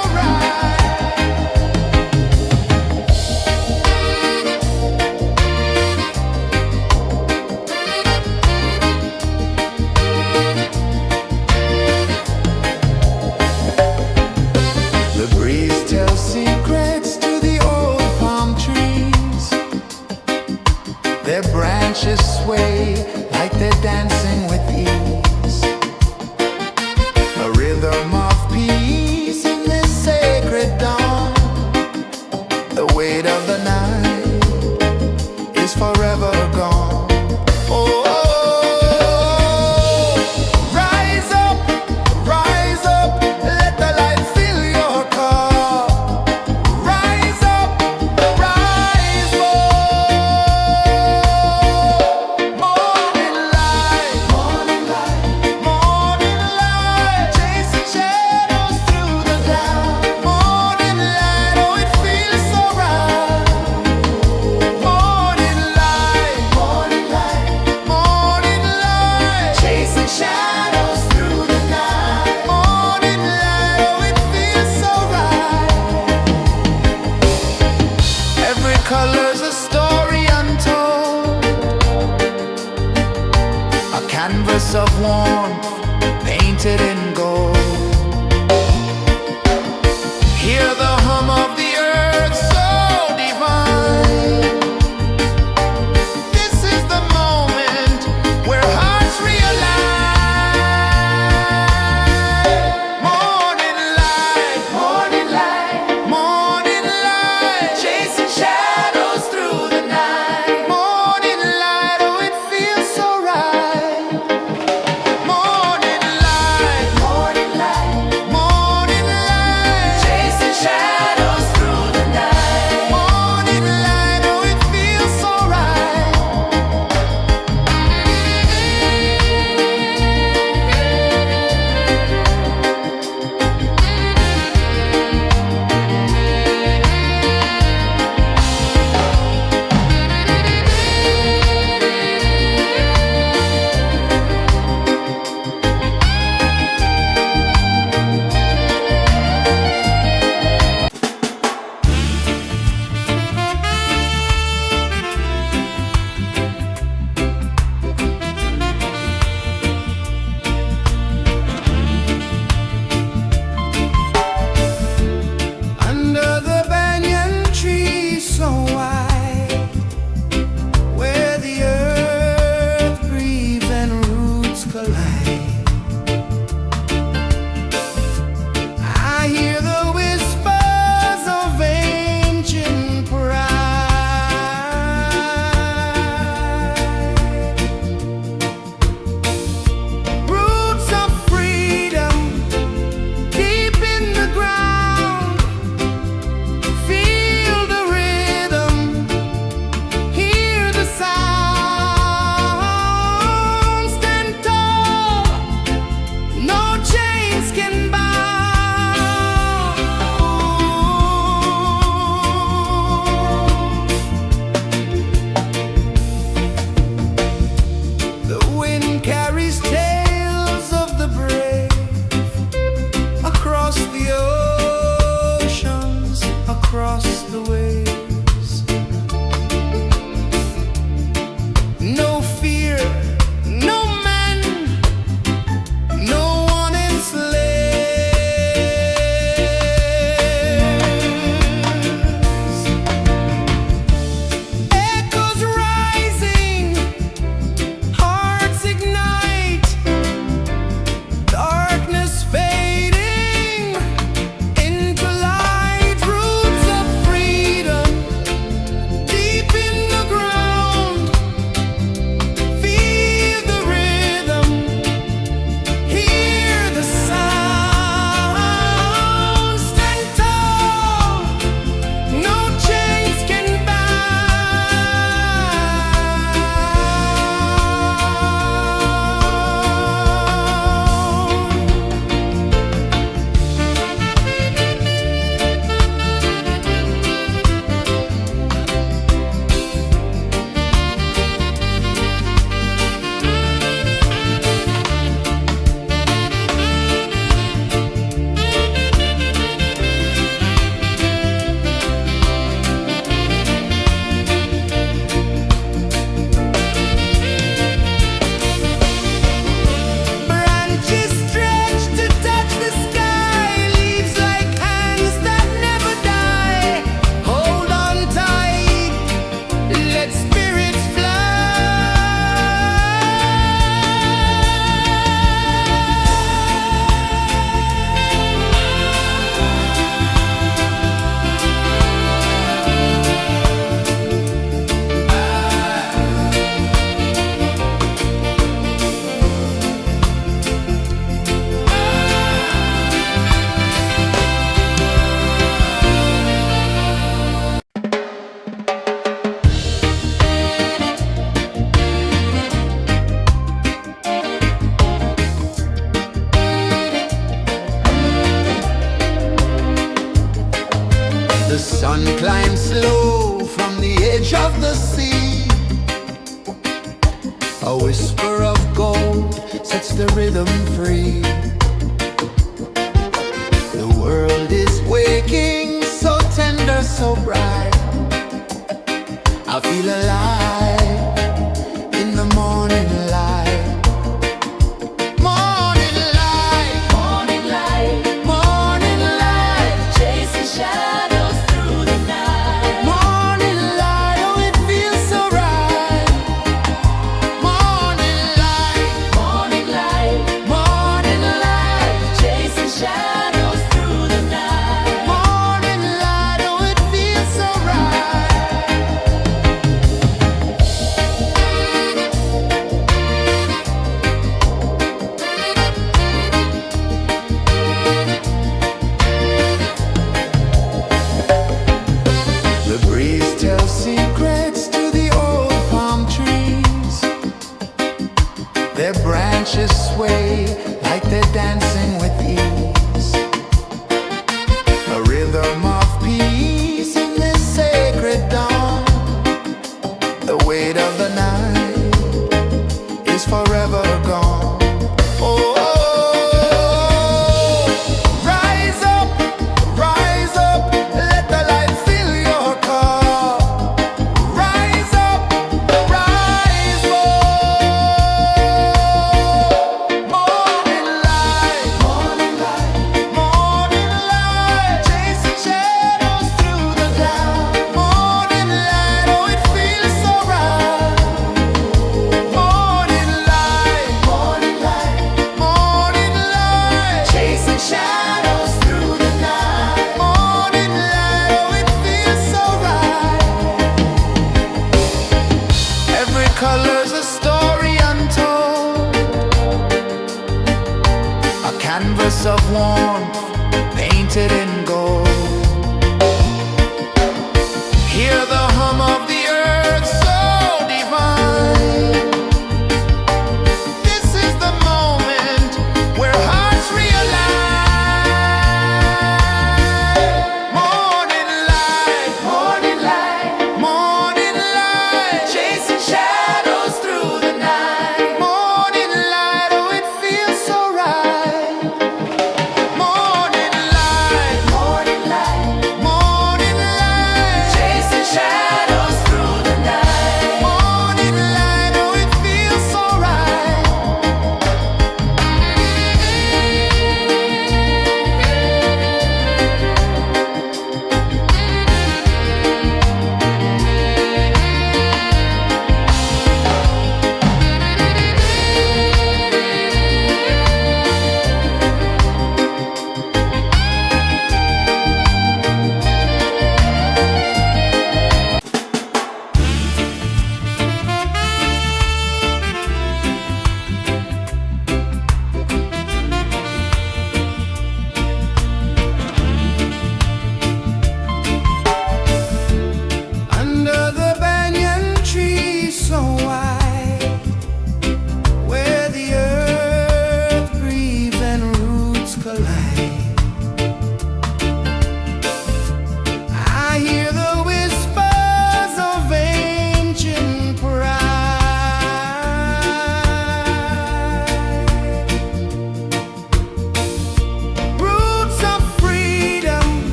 [SPEAKER 1] The sun climbs slow from the edge of the sea. A whisper of gold sets the rhythm free. The world is waking, so tender, so bright. I feel alive in the morning light. Morning light,
[SPEAKER 2] Morning light,
[SPEAKER 1] morning light,
[SPEAKER 2] chasing shadows through the night.
[SPEAKER 1] morning light, oh it feels so right. Morning light,
[SPEAKER 2] Morning light,
[SPEAKER 1] morning light,
[SPEAKER 2] chasing shadows through the night.
[SPEAKER 1] morning light, oh it feels so right. The breeze tells secrets to the old palm trees. Their branches sway like they're dancing with ease. A rhythm of peace in this sacred dawn. The weight of the night is forever gone. Oh, rise up, let the light fill your car. Rise up, rise up. Morning light, morning light, morning light, chasing shadows through the cloud. Morning light, oh it feels so right. Morning light, morning light, morning light, chasing shadows through the night. Morning light, oh it feels so right. Every color's a story untold, a canvas of warmth painted in gold. Hear the hum of the earth so divine. This is the moment where hearts realign. Morning light, morning light, morning light, chasing shadows through the night. Morning light, oh it feels so right. Morning light, morning light, morning light, chasing shadows through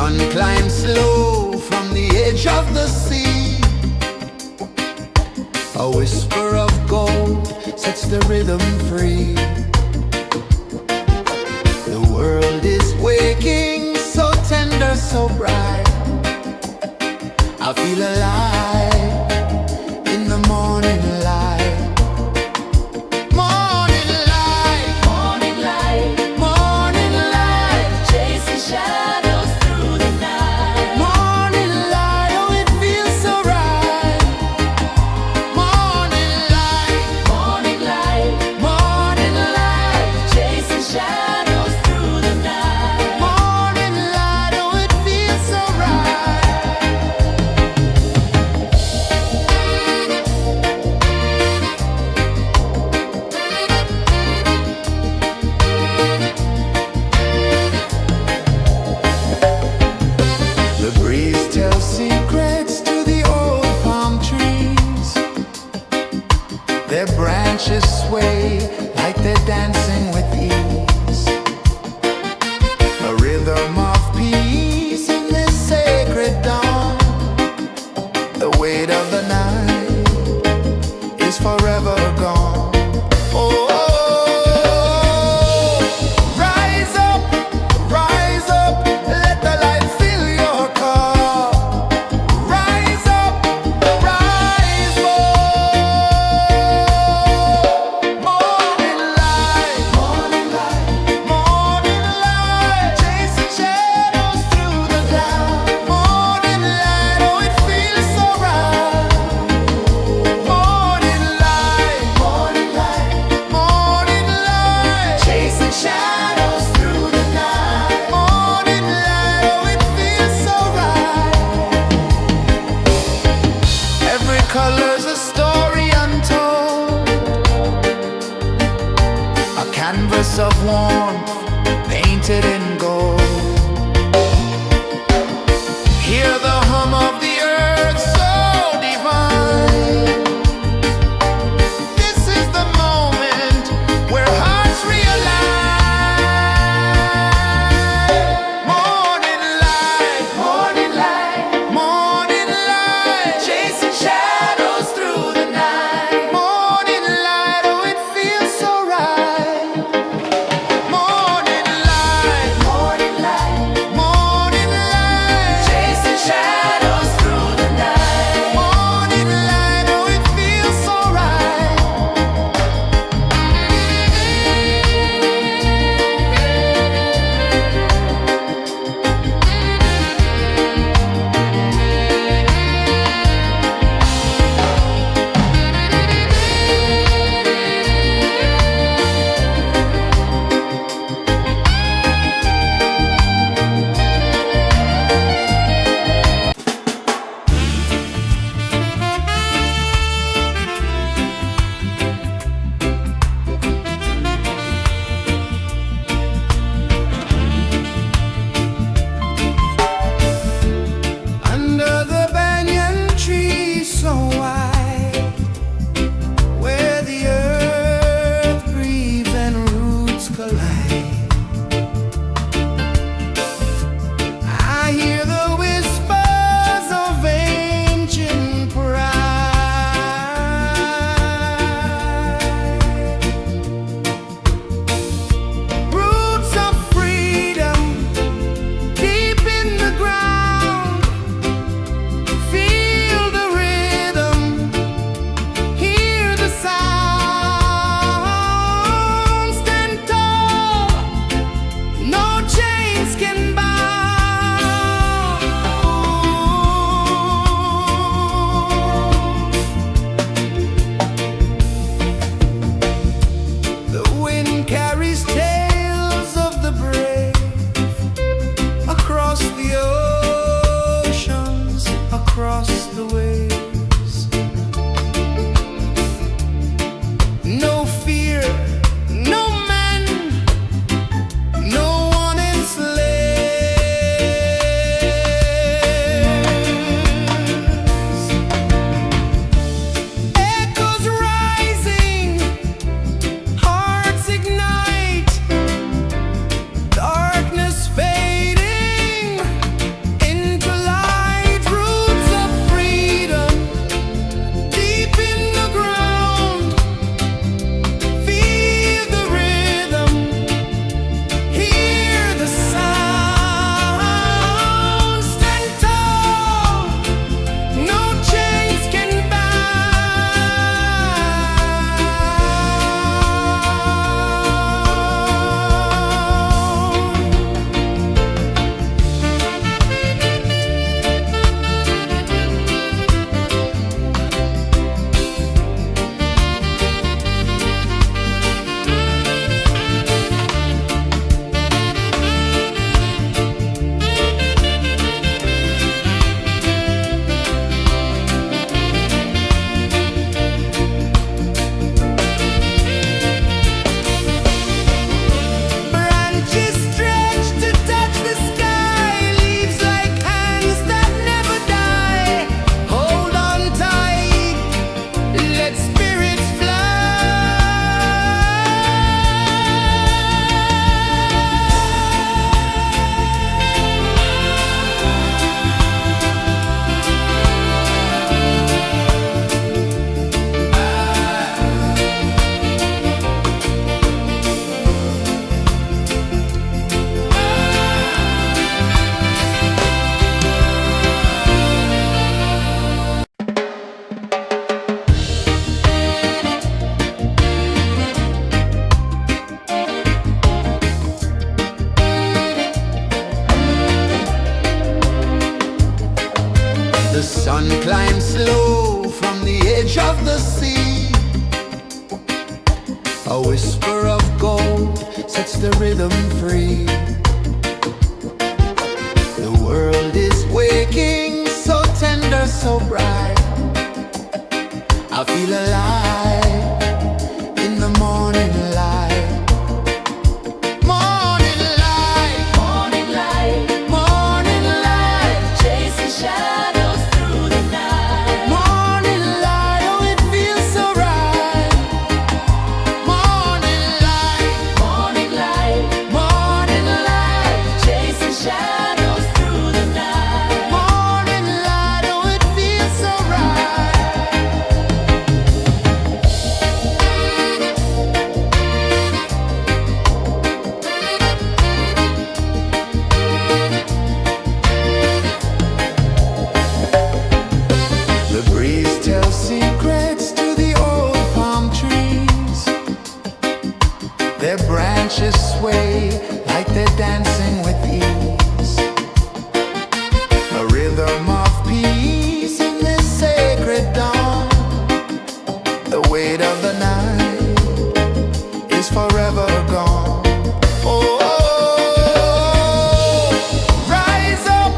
[SPEAKER 1] sun climbs slow from the edge of the sea. A whisper of gold sets the rhythm free. The world is waking, so tender, so bright. I feel alive in the morning light. Morning light,
[SPEAKER 2] Morning light,
[SPEAKER 1] morning light,
[SPEAKER 2] chasing shadows through the night.
[SPEAKER 1] morning light, oh it feels so right. Morning light,
[SPEAKER 2] Morning light,
[SPEAKER 1] morning light,
[SPEAKER 2] chasing shadows through the night.
[SPEAKER 1] morning light, oh it feels so right. The breeze tells secrets to the old palm trees. Their branches sway like they're dancing with ease. A rhythm of peace in this sacred dawn. The weight of the night is forever gone. Oh, rise up, let the light fill your car. Rise up, rise more. Morning light, morning light, morning light, chasing shadows through the cloud. Morning light, oh it feels so right. Morning light, morning light, morning light, chasing shadows through the night. Morning light, oh it feels so right. Every color's a story untold, a canvas of warmth painted in gold. Hear the hum of the earth so divine. This is the moment where hearts realign. Morning light, morning light, morning light, chasing shadows through the night. Morning light, oh it feels so right. Morning light, A whisper of gold sets the rhythm free. The world is waking, so tender, so bright. I feel alive in the morning light. Morning light,
[SPEAKER 2] Morning light,
[SPEAKER 1] morning light,
[SPEAKER 2] chasing shadows through the night.
[SPEAKER 1] morning light, oh it feels so right. Morning light,
[SPEAKER 2] Morning light,
[SPEAKER 1] morning light,
[SPEAKER 2] chasing shadows through the night.
[SPEAKER 1] morning light, oh it feels so right. The breeze tells secrets to the old palm trees. Their branches sway like they're dancing with ease. A rhythm of peace in this sacred dawn. The weight of the night is forever gone. Oh, rise up,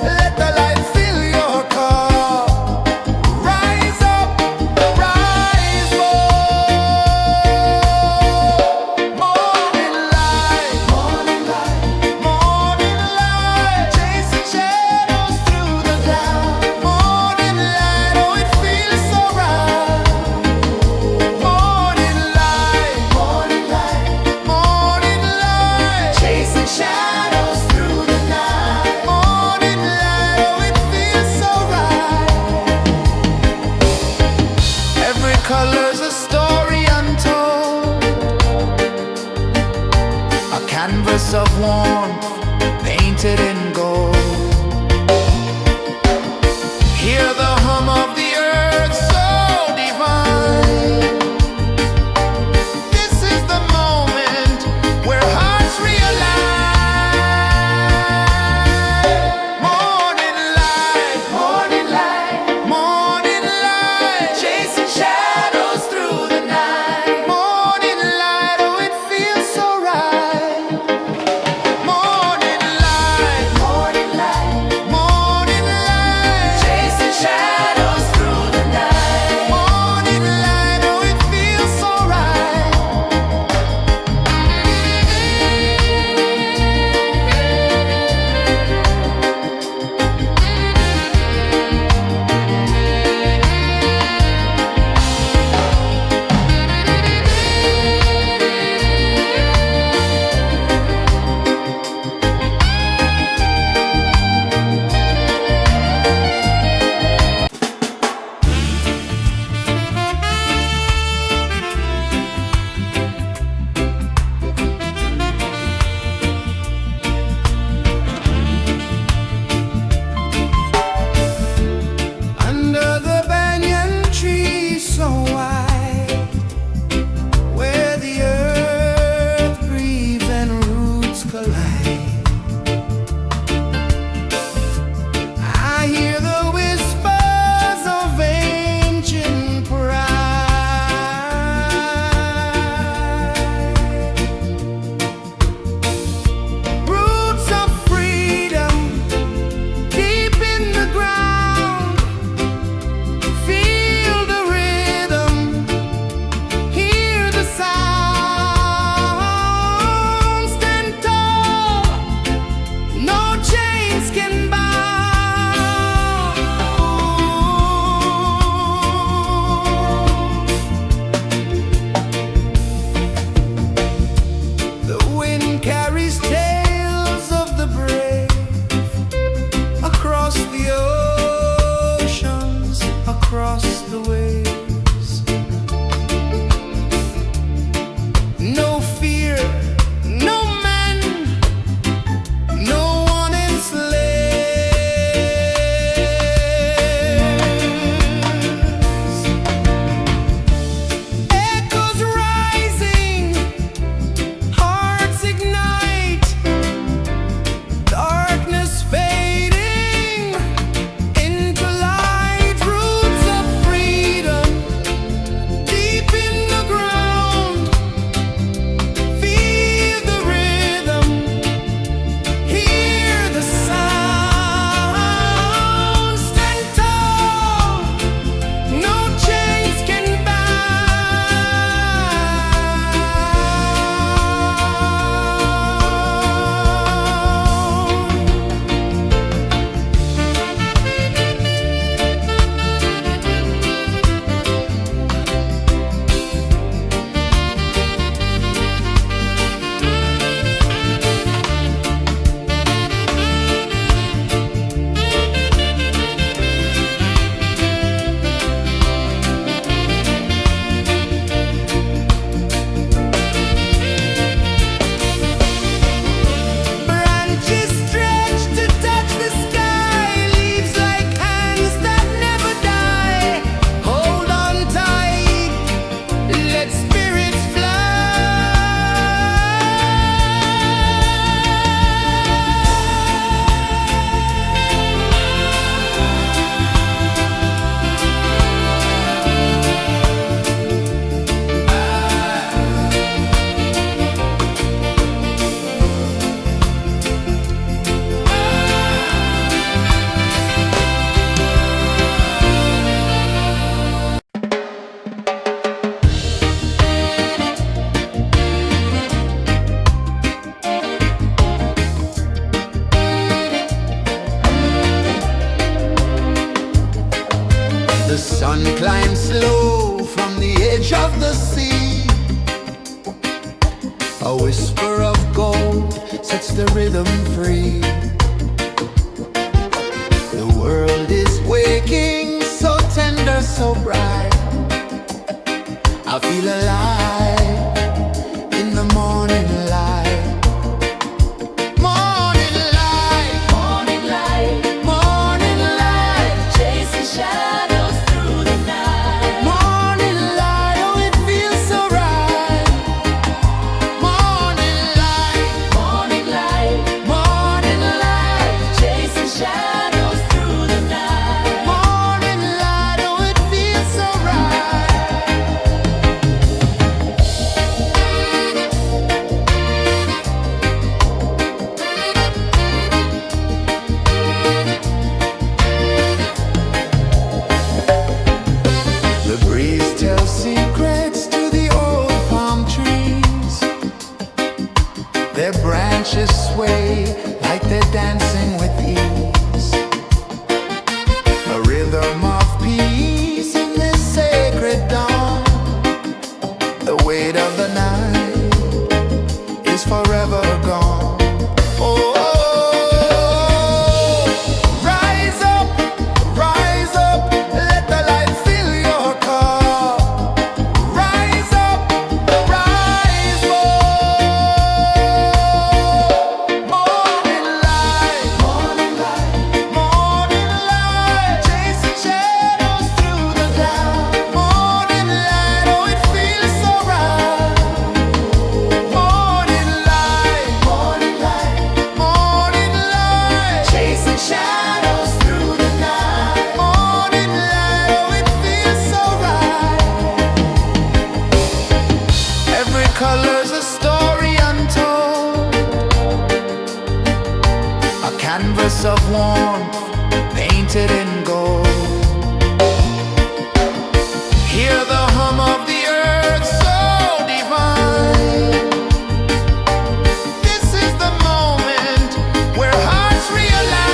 [SPEAKER 1] let the light fill your cup. Rise up, rise up. Morning light, morning light, morning light, chasing shadows through the cloud. Morning light, oh it feels so right. Morning light, morning light, morning light, chasing shadows through the night. Morning light, oh it feels so right. Every color's a story untold, a canvas of warmth painted in gold. Hear the hum of the earth so divine. This is the moment where hearts realign. Morning light, morning light, morning light, chasing shadows through the night. Morning light, oh it feels so right. Morning light, of the sea. A whisper of gold sets the rhythm free. The world is waking, so tender, so bright. I feel alive in the morning light. Morning light,
[SPEAKER 2] Morning light,
[SPEAKER 1] morning light,
[SPEAKER 2] chasing shadows through the night.
[SPEAKER 1] morning light, oh it feels so right. Morning light,
[SPEAKER 2] Morning light,
[SPEAKER 1] morning light,
[SPEAKER 2] chasing shadows through the night.
[SPEAKER 1] morning light, oh it feels so right. The breeze tells secrets to the old palm trees. Their branches sway like they're dancing with ease. A rhythm of peace in this sacred dawn. The weight of the night is forever gone. Oh, rise up, let the light fill your cup. Rise up, rise up. Morning light, morning light, morning light, chasing shadows through the cloud. Morning light, oh it feels so right. Morning light, morning light, morning light, chasing shadows through the night. Morning light, oh it feels so right. Every color's a story untold, a canvas of warmth painted in gold. Hear the hum of the earth so divine. This is the moment where hearts realign.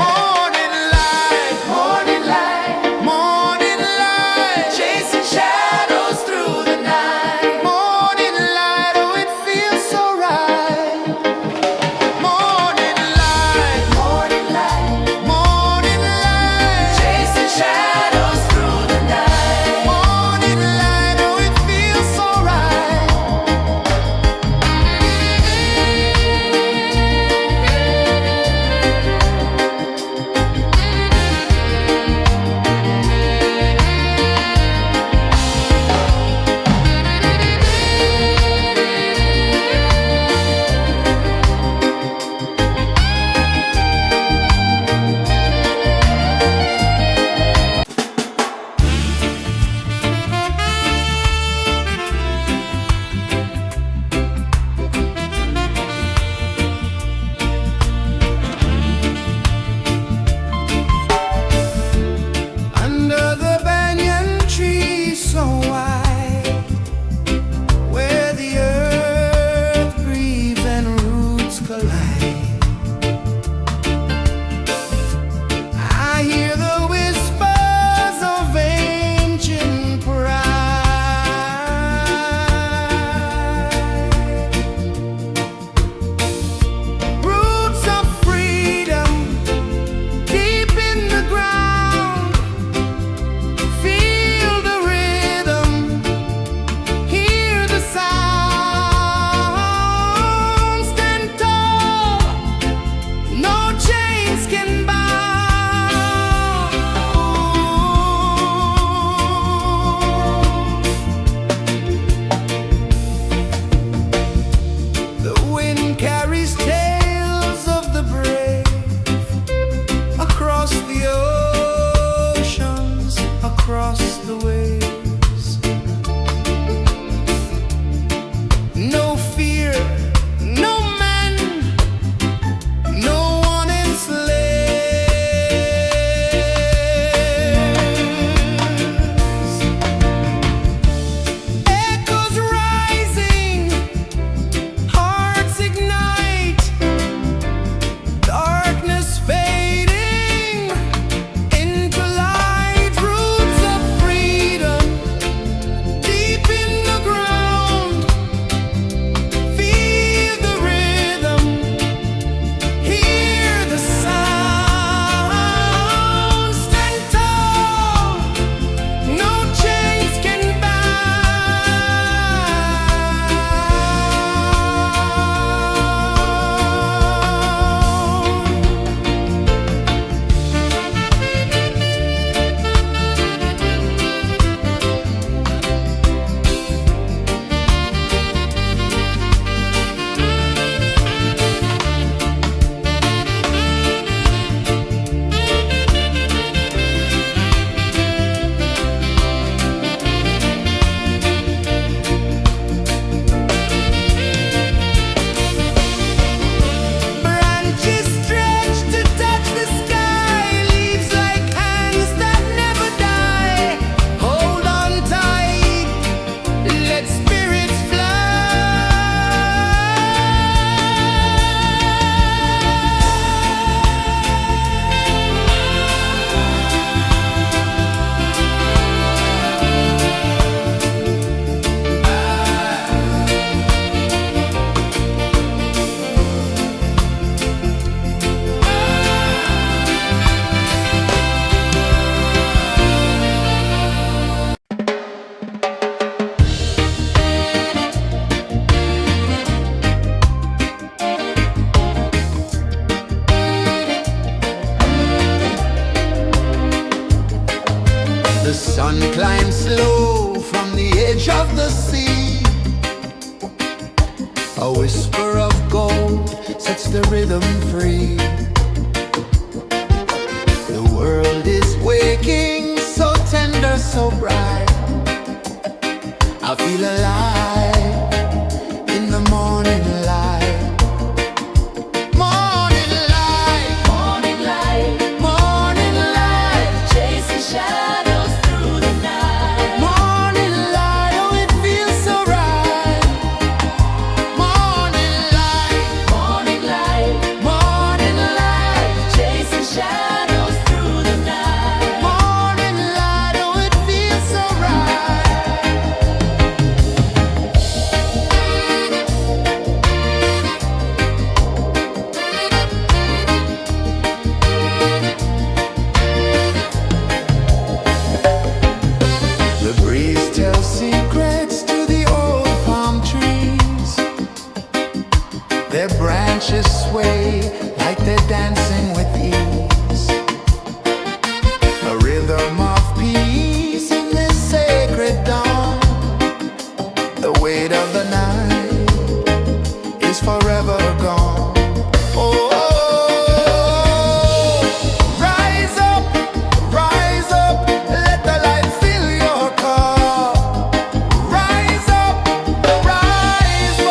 [SPEAKER 1] Morning light, morning light, morning light, chasing shadows through the night. Morning light, oh it feels so right. Morning light, morning light, morning light, chasing shadows through the night. Morning light, oh it feels so right. Under the banyan tree so wide, where the earth breathes and roots collide, I hear the whispers of ancient pride. Roots of freedom deep in the ground. Feel the rhythm, hear the sound. Stand tall, no chains can bound. The wind carries tales of the brave across the oceans, across the waves. No fear, no man, no one enslaves. Echoes rising, hearts ignite, darkness fading into light. Roots of climb slow from the edge of the sea. A whisper of gold sets the rhythm free. The world is waking, so tender, so bright. I feel alive in the morning light. Morning light,
[SPEAKER 2] Morning light,
[SPEAKER 1] morning light,
[SPEAKER 2] chasing shadows through the night.
[SPEAKER 1] morning light, oh it feels so right. Morning light,
[SPEAKER 2] Morning light,
[SPEAKER 1] morning light,
[SPEAKER 2] chasing shadows through the night.
[SPEAKER 1] morning light, oh it feels so right. The breeze tells secrets to the old palm trees. Their branches sway like they're dancing with ease. A rhythm of peace in this sacred dawn. The weight of the night is forever gone. Oh, rise up, let the light fill your cup. Rise up, rise up.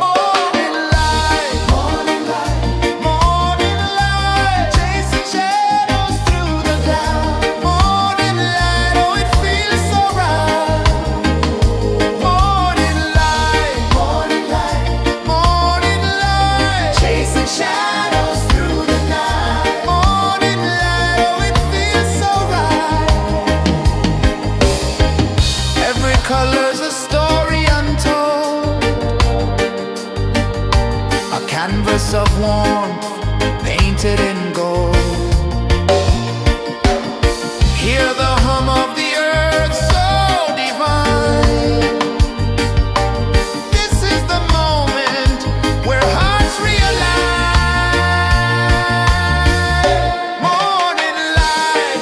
[SPEAKER 1] Morning light, morning light, chasing shadows through the cloud. Morning light, oh it feels so right. Morning light, chasing shadows through the night. Morning light, oh it feels so right. Every color's a story untold, a canvas of warmth painted in gold. Hear the hum of the earth so divine. This is the moment where hearts realign. Morning light,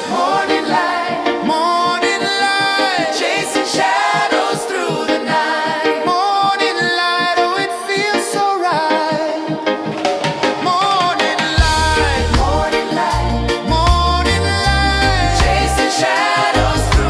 [SPEAKER 1] morning light, chasing shadows through the night. Morning light, oh it feels so right. Morning light, chasing shadows through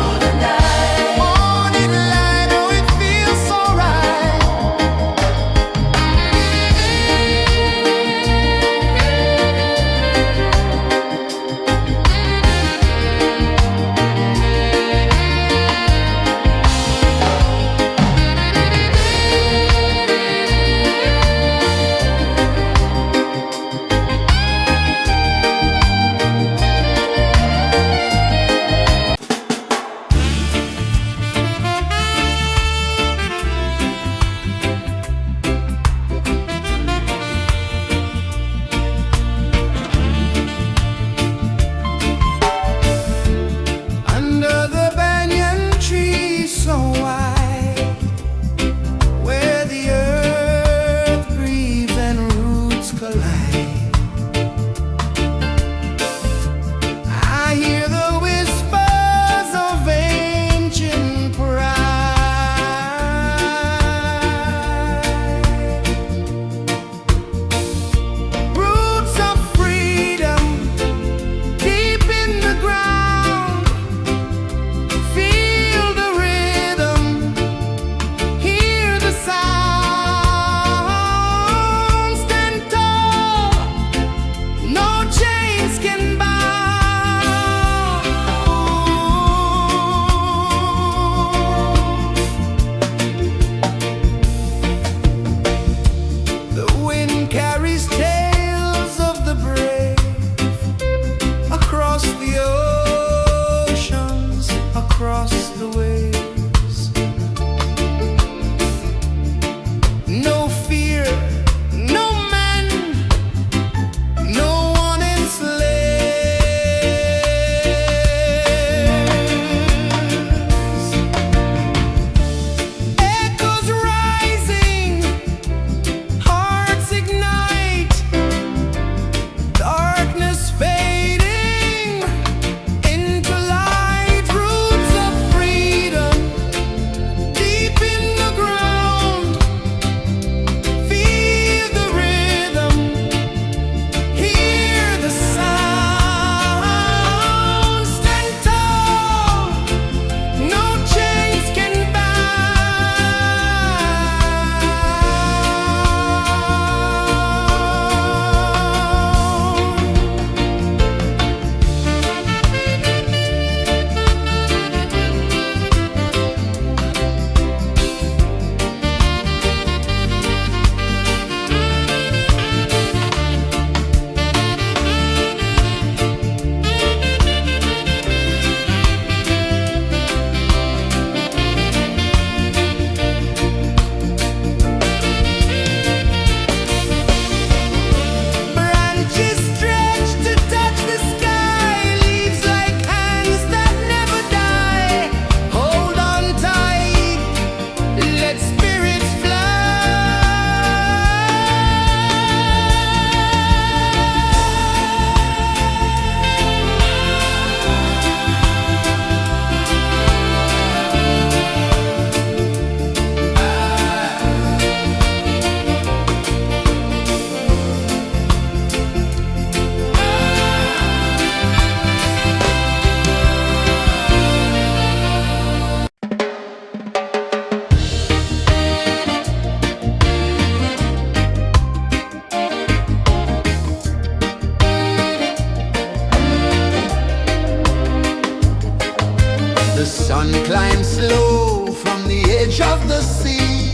[SPEAKER 1] The sun climbs slow from the edge of the sea.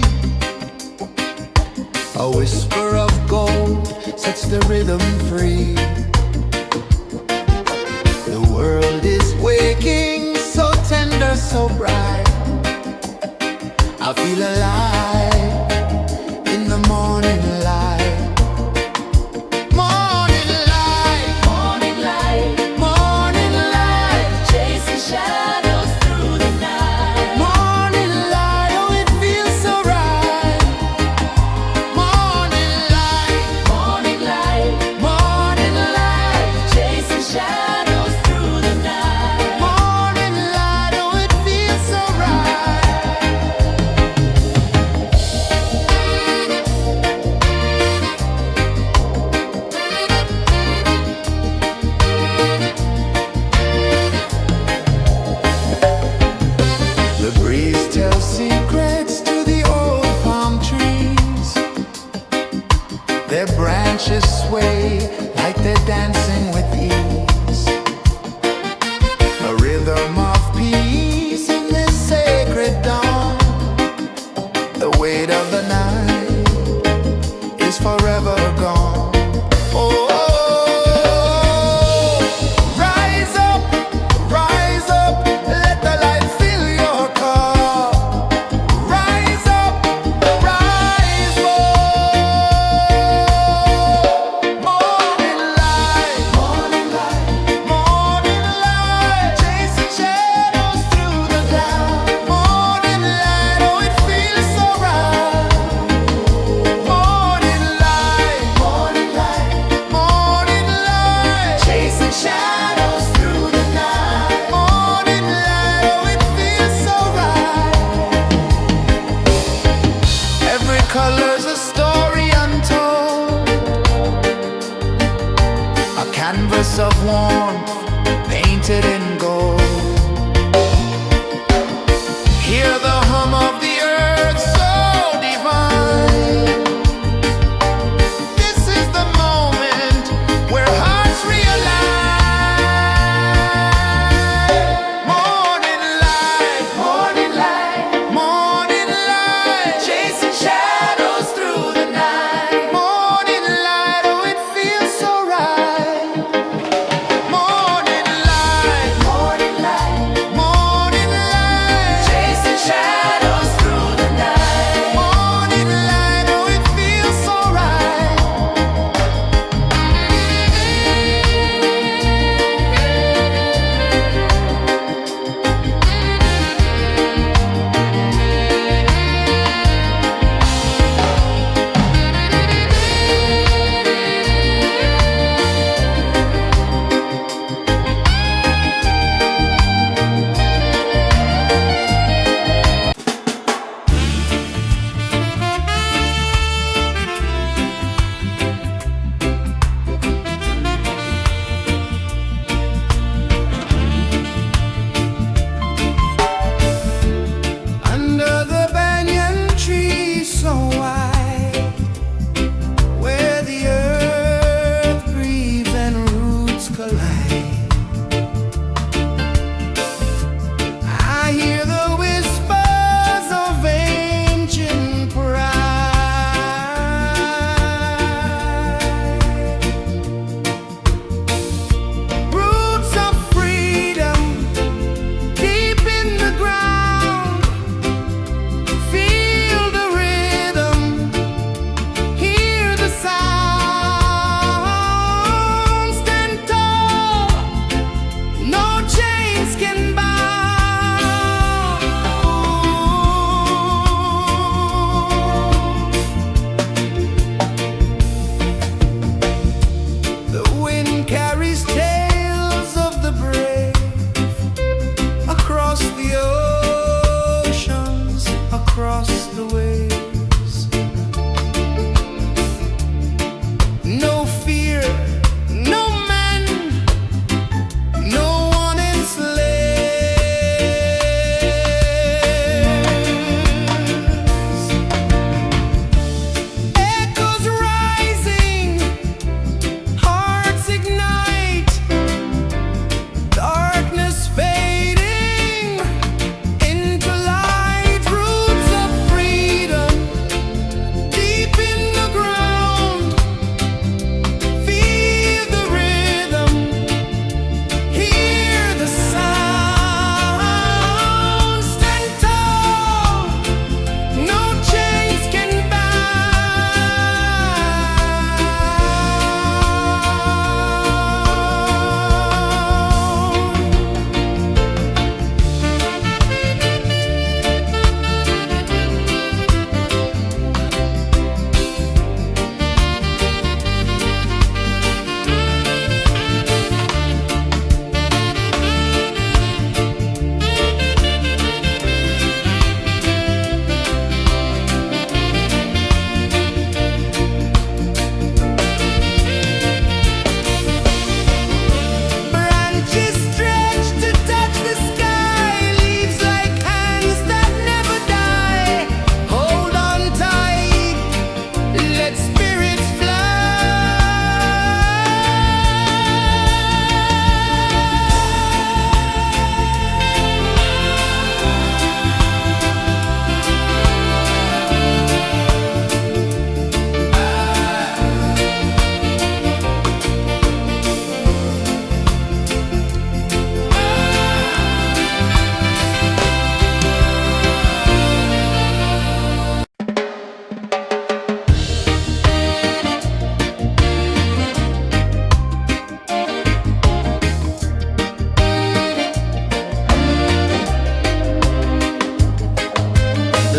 [SPEAKER 1] A whisper of gold sets the rhythm free. The world is waking, so tender, so bright. I feel alive in the morning light. Morning light,
[SPEAKER 2] Morning light,
[SPEAKER 1] morning light,
[SPEAKER 2] chasing shadows through the night.
[SPEAKER 1] morning light, oh it feels so right. Morning light,
[SPEAKER 2] Morning light,
[SPEAKER 1] morning light,
[SPEAKER 2] chasing shadows through the night.
[SPEAKER 1] morning light, oh it feels so right.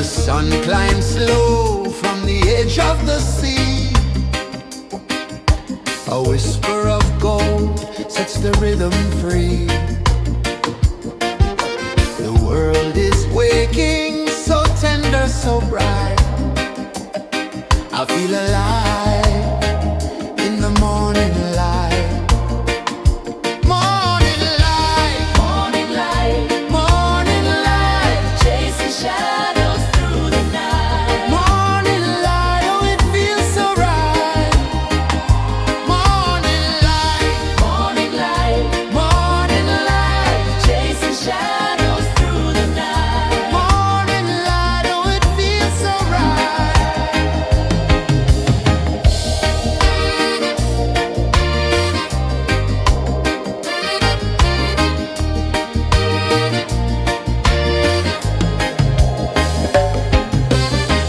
[SPEAKER 1] The sun climbs slow from the edge of the sea. A whisper of gold sets the rhythm free. The world is waking, so tender, so bright. I feel alive in the morning light. Morning light,
[SPEAKER 2] Morning light,
[SPEAKER 1] morning light,
[SPEAKER 2] chasing shadows through the night.
[SPEAKER 1] morning light, oh it feels so right. Morning light,
[SPEAKER 2] Morning light,
[SPEAKER 1] morning light,
[SPEAKER 2] chasing shadows through the night.
[SPEAKER 1] morning light, oh it feels so right.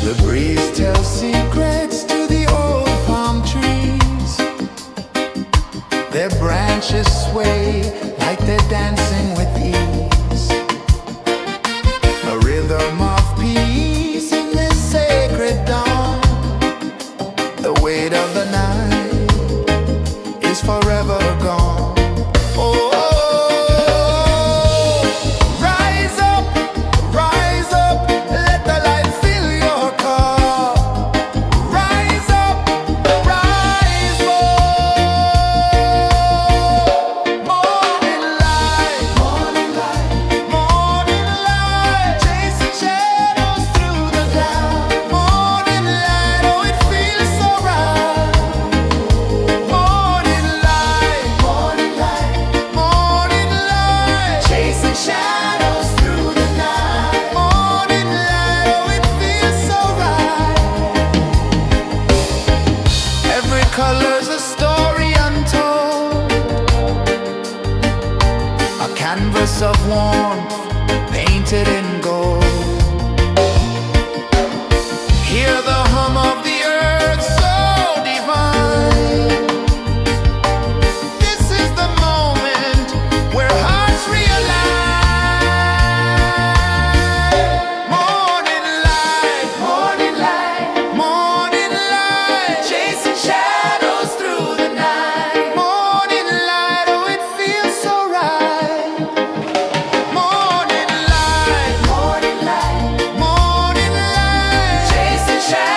[SPEAKER 1] The breeze tells secrets to the old palm trees. Their branches sway like they're dancing with ease. A rhythm of peace in this sacred dawn. The weight of the night is forever gone. Oh, rise up, let the light fill your cup. Rise up, rise more. Morning light, morning light, chasing shadows through the cloud. Morning light, oh it feels so right. Morning light, morning light, chasing shadows through the night. Morning light, oh it feels so right. Every color's a story untold, a canvas of warmth painted in gold. Hear the hum of the earth so divine. This is the moment where hearts realign. Morning light, morning light, chasing shadows through the night. Morning light, oh it feels so right. Morning light, chasing shadows.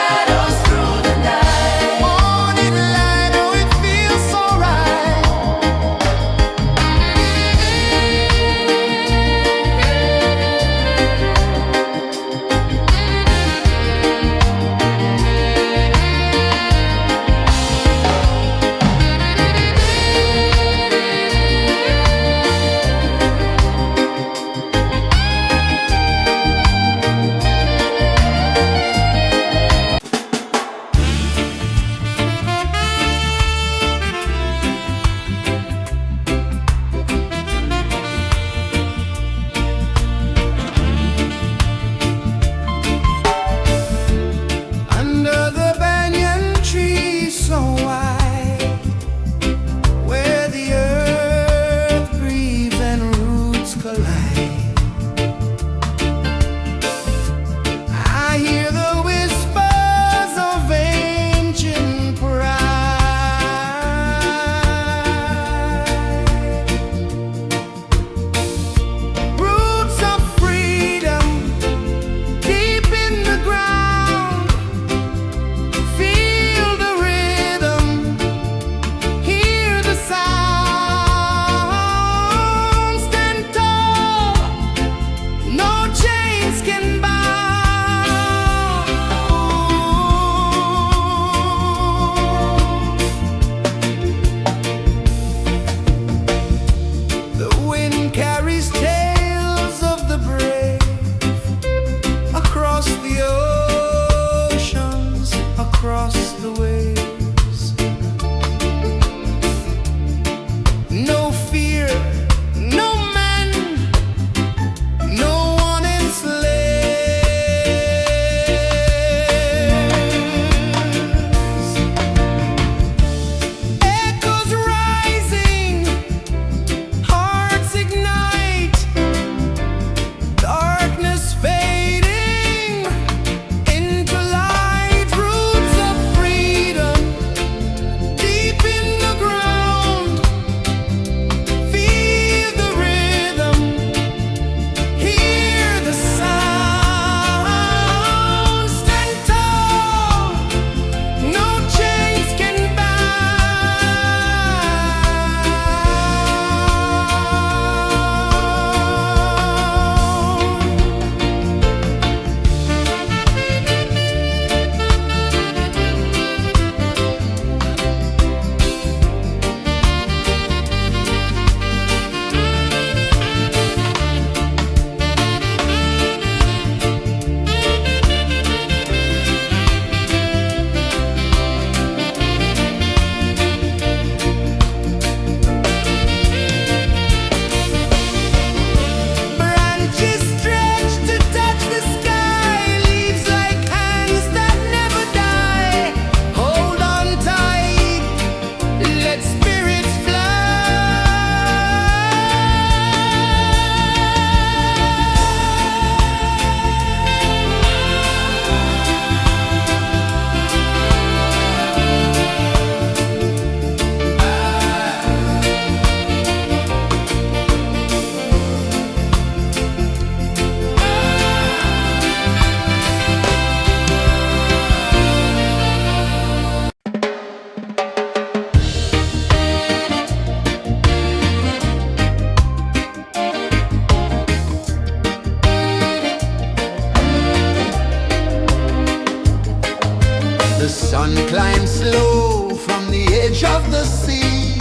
[SPEAKER 1] sun climbs slow from the edge of the sea.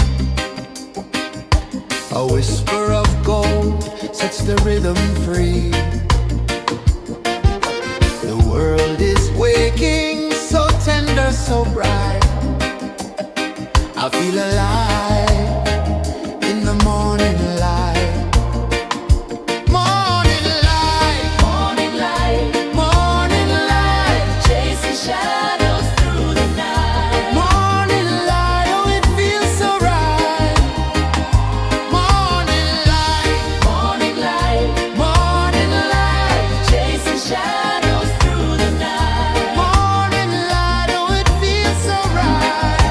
[SPEAKER 1] A whisper of gold sets the rhythm free. The world is waking, so tender, so bright. I feel alive in the morning light. Morning light,
[SPEAKER 2] Morning light,
[SPEAKER 1] morning light,
[SPEAKER 2] chasing shadows through the night.
[SPEAKER 1] morning light, oh it feels so right. Morning light,
[SPEAKER 2] Morning light,
[SPEAKER 1] morning light,
[SPEAKER 2] chasing shadows through the night.
[SPEAKER 1] morning light, oh it feels so right.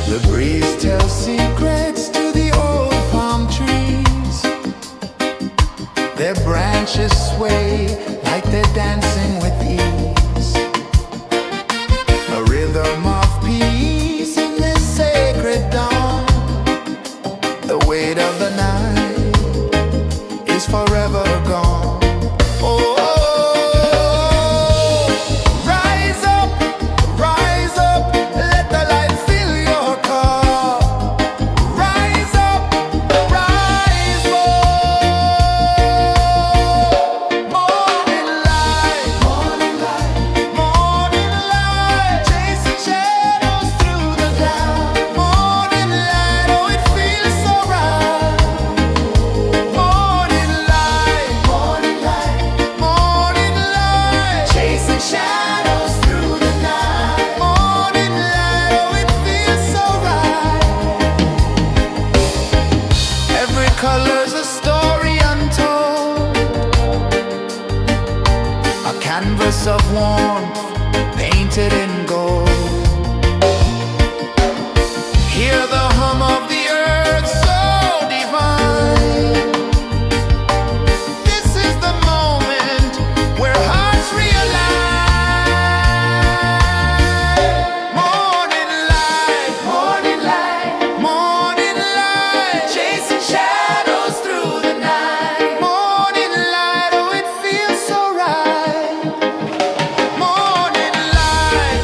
[SPEAKER 1] The breeze tells secrets to the old palm trees. Their branches sway like they're dancing with ease. A rhythm of peace in this sacred dawn. The weight of the night is forever gone. Oh, rise up, let the light fill your cup. Rise up, rise more. Morning light, morning light, chasing shadows through the cloud. Morning light, oh it feels so right. Morning light, chasing shadows through the night. Morning light, oh it feels so right. Every color's a story untold, a canvas of warmth painted in gold. Hear the hum of the earth so divine. This is the moment where hearts realign. Morning light, morning light, chasing shadows through the night. Morning light, oh it feels so right. Morning light,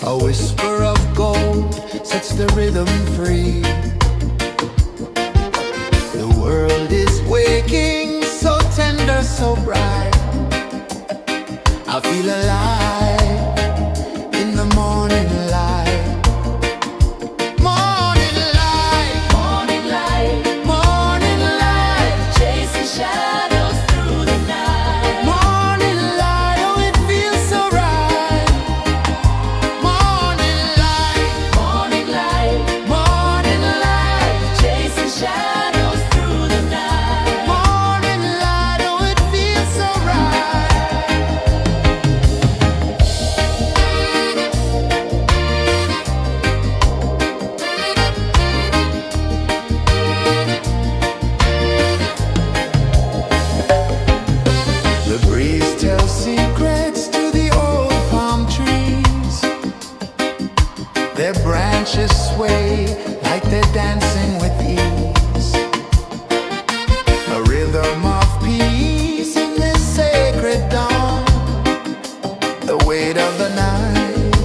[SPEAKER 1] A whisper of gold sets the rhythm free. The world is waking, so tender, so bright. I feel alive in the morning light. Morning light,
[SPEAKER 2] Morning light,
[SPEAKER 1] morning light,
[SPEAKER 2] chasing shadows through the night.
[SPEAKER 1] morning light, oh it feels so right. Morning light,
[SPEAKER 2] Morning light,
[SPEAKER 1] morning light,
[SPEAKER 2] chasing shadows through the night.
[SPEAKER 1] morning light, oh it feels so right. The breeze tells secrets to the old palm trees. Their branches sway like they're dancing with ease. A rhythm of peace in this sacred dawn. The weight of the night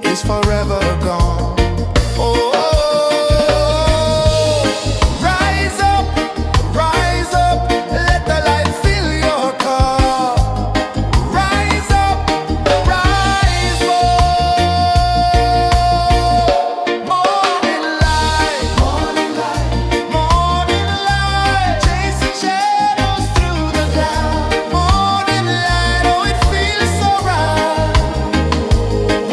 [SPEAKER 1] is forever gone. Oh, rise up, let the light fill your cup. Rise up, rise up. Morning light, morning light, morning light, chasing shadows through the cloud. Morning light, oh it feels so right.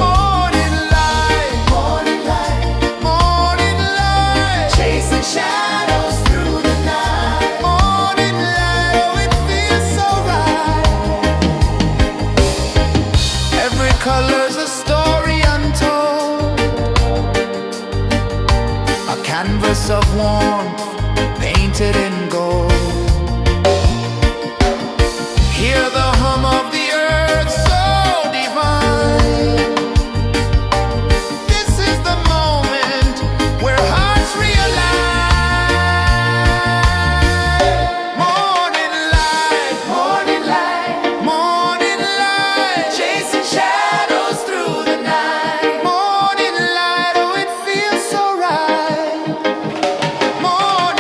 [SPEAKER 1] Morning light, morning light, morning light, chasing shadows through the night. Morning light, oh it feels so right. Every color's a story untold, a canvas of warmth painted in gold. Hear the hum of the earth so divine. This is the moment where hearts realign. Morning light, morning light, morning light, chasing shadows through the night. Morning light, oh it feels so right. Morning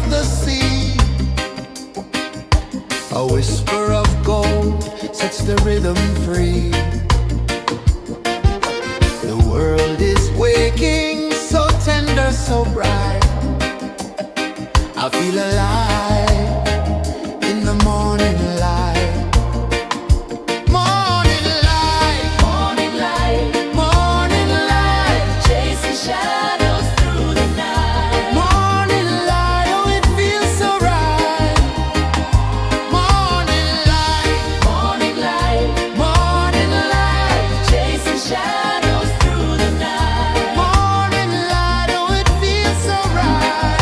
[SPEAKER 1] of the sea. A whisper of gold sets the rhythm free. The world is waking, so tender, so bright. I feel alive in the morning light. Morning light,
[SPEAKER 2] Morning light,
[SPEAKER 1] morning light,
[SPEAKER 2] chasing shadows through the night.
[SPEAKER 1] morning light, oh it feels so right. Morning light,
[SPEAKER 2] Morning light,
[SPEAKER 1] morning light,
[SPEAKER 2] chasing shadows through the night.
[SPEAKER 1] morning light, oh it feels so right.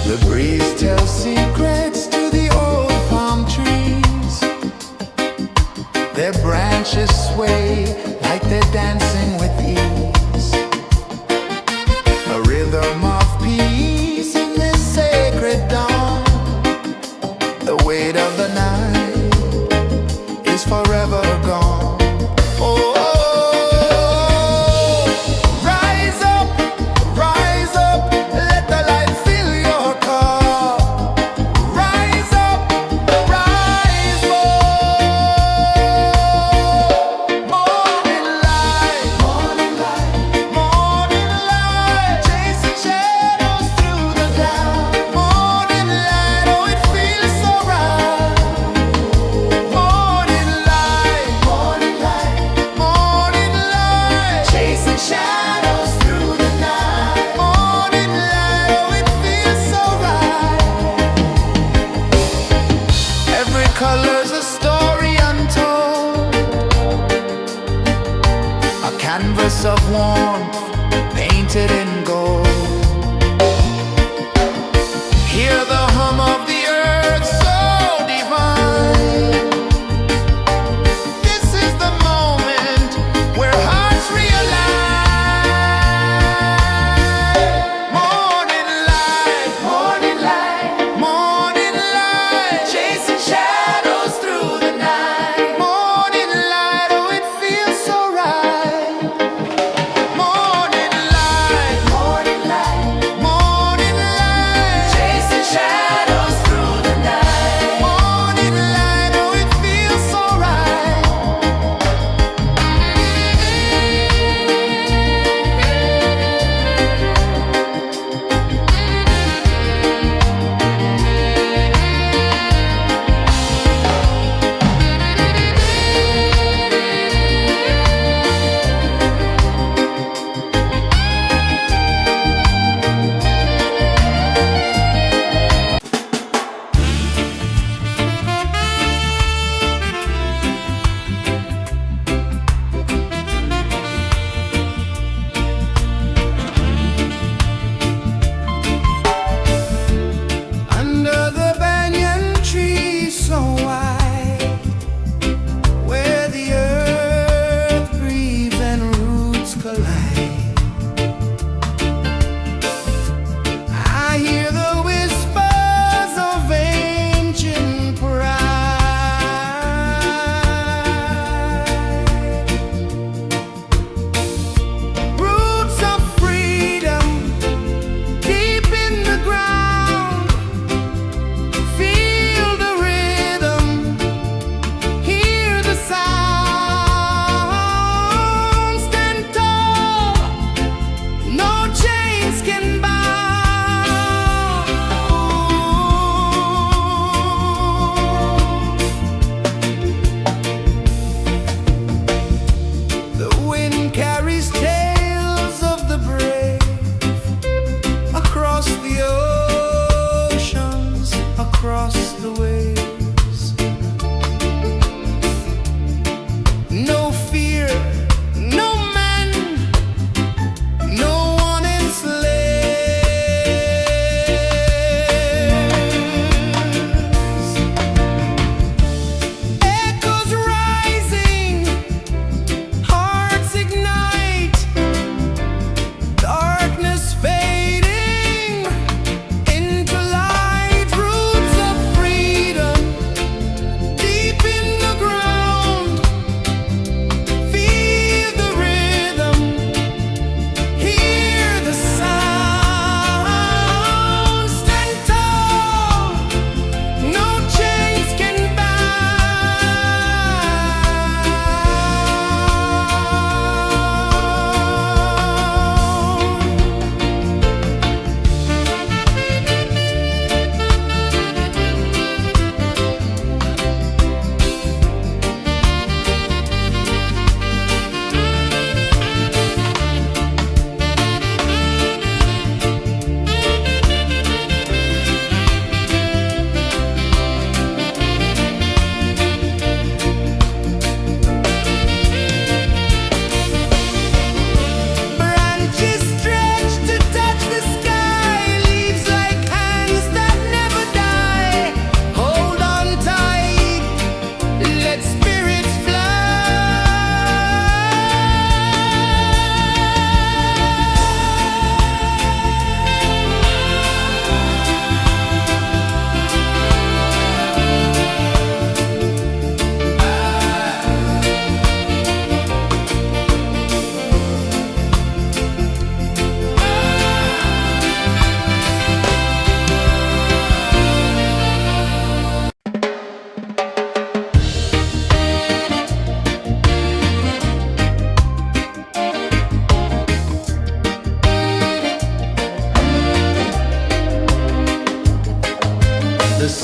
[SPEAKER 1] The breeze tells secrets to the old palm trees. Their branches sway like they're dancing with ease. A rhythm of peace in this sacred dawn. The weight of the night is forever gone. Oh, rise up, let the light fill your cup. Rise up, rise up. Morning light, morning light, morning light, chasing shadows through the cloud. Morning light, oh it feels so right. Morning light, morning light, morning light, chasing shadows through the night. Morning light, oh it feels so right. Every color's a story untold, a canvas of warmth painted in gold. Hear the hum of the earth so divine. This is the moment where hearts realign. Morning light, morning light, morning light, chasing shadows through the night. Morning light, oh it feels so right. Morning light, morning light, morning light, chasing shadows through the night. Morning light, oh it feels so right. Under the banyan tree so wide, where the earth breathes and roots collide, I hear the whispers of ancient pride. Roots of freedom deep in the ground. Feel the rhythm, hear the sound. Stand tall, no chains can bound. The wind carries tales of the brave across the oceans, across the waves. No fear, no man, no one enslaves. Echoes rising, hearts ignite, darkness fading into light. Roots of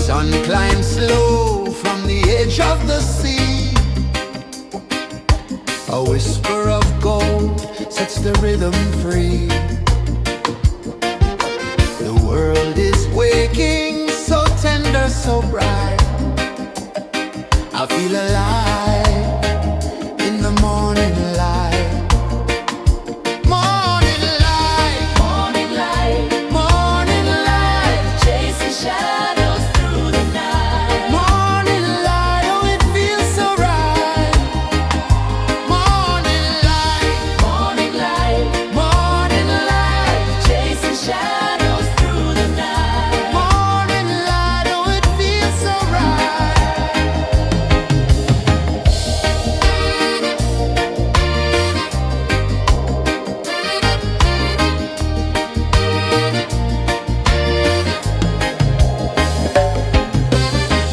[SPEAKER 1] sun climbs slow from the edge of the sea. A whisper of gold sets the rhythm free. The world is waking, so tender, so bright. I feel alive in the morning light. Morning light,
[SPEAKER 2] Morning light,
[SPEAKER 1] morning light,
[SPEAKER 2] chasing shadows through the night.
[SPEAKER 1] morning light, oh it feels so right. Morning light,
[SPEAKER 2] Morning light,
[SPEAKER 1] morning light,
[SPEAKER 2] chasing shadows through the night.
[SPEAKER 1] morning light, oh it feels so right.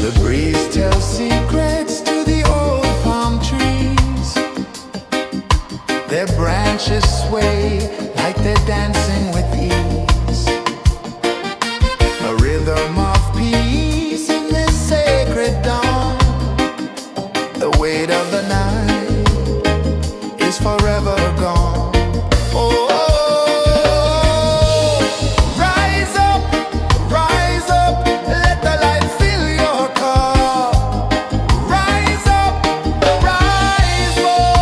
[SPEAKER 1] The breeze tells secrets to the old palm trees. Their branches sway like they're dancing with ease. A rhythm of peace in this sacred dawn. The weight of the night is forever gone. Oh, rise up, let the light fill your cup. Rise up, rise up.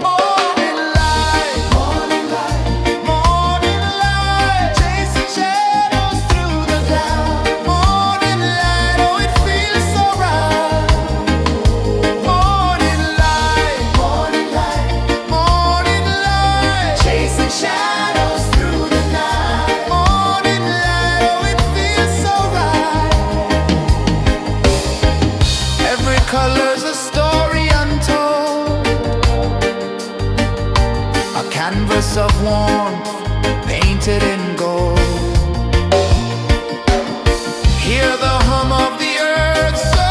[SPEAKER 1] Morning light, morning light, morning light, chasing shadows through the cloud. Morning light, oh it feels so right. Morning light, morning light, morning light, chasing shadows through the night. Morning light, oh it feels so right. Every color's a story untold, a canvas of warmth painted in gold. Hear the hum of the earth so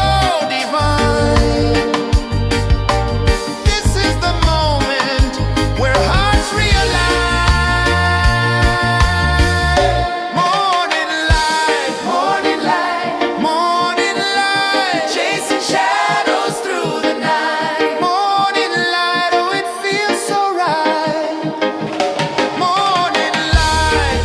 [SPEAKER 1] divine. This is the moment where hearts realign. Morning light, morning light, morning light, chasing shadows through the night. Morning light, oh it feels so right. Morning light,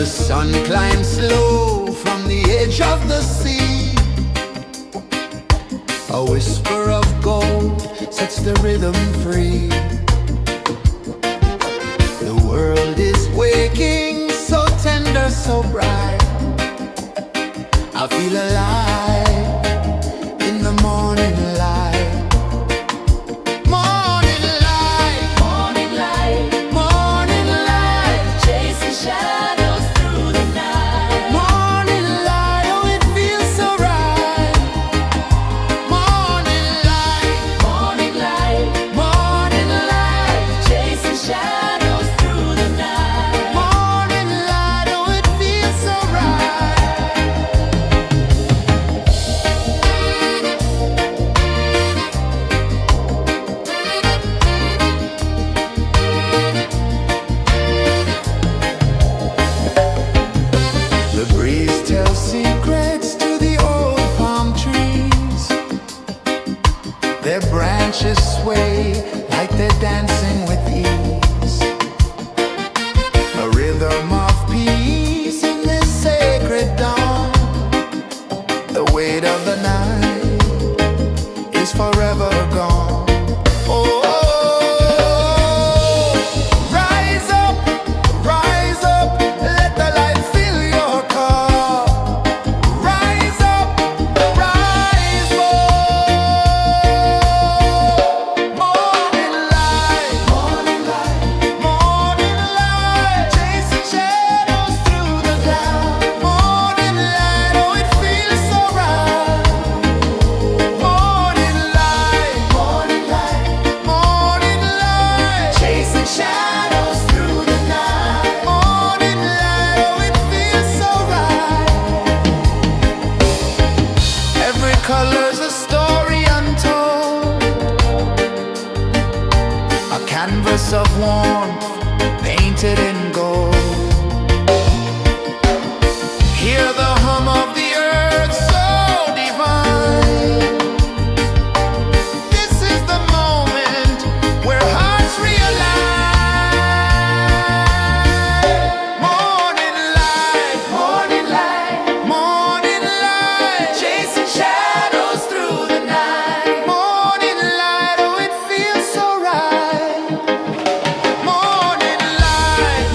[SPEAKER 1] sun climbs slow from the edge of the sea. A whisper of gold sets the rhythm free. The world is waking, so tender, so bright. I feel alive in the morning light. Morning light,
[SPEAKER 2] Morning light,
[SPEAKER 1] morning light,
[SPEAKER 2] chasing shadows through the night.
[SPEAKER 1] morning light, oh it feels so right. Morning light,
[SPEAKER 2] Morning light,
[SPEAKER 1] morning light,
[SPEAKER 2] chasing shadows through the night.
[SPEAKER 1] morning light, oh it feels so right. The breeze tells secrets to the old palm trees. Their branches sway like they're dancing with ease. A rhythm of peace in this sacred dawn. The weight of the night is forever gone. Oh, rise up, let the light fill your cup. Rise up, rise up. Morning light, morning light, morning light, chasing shadows through the cloud. Morning light, oh it feels so right. Morning light, morning light, morning light, chasing shadows through the night. Morning light, oh it feels so right. Every color's a story untold, a canvas of warmth painted in gold. Hear the hum of the earth so divine. This is the moment where hearts realign. Morning light, morning light, morning light, chasing shadows through the night. Morning light, oh it feels so right. Morning light,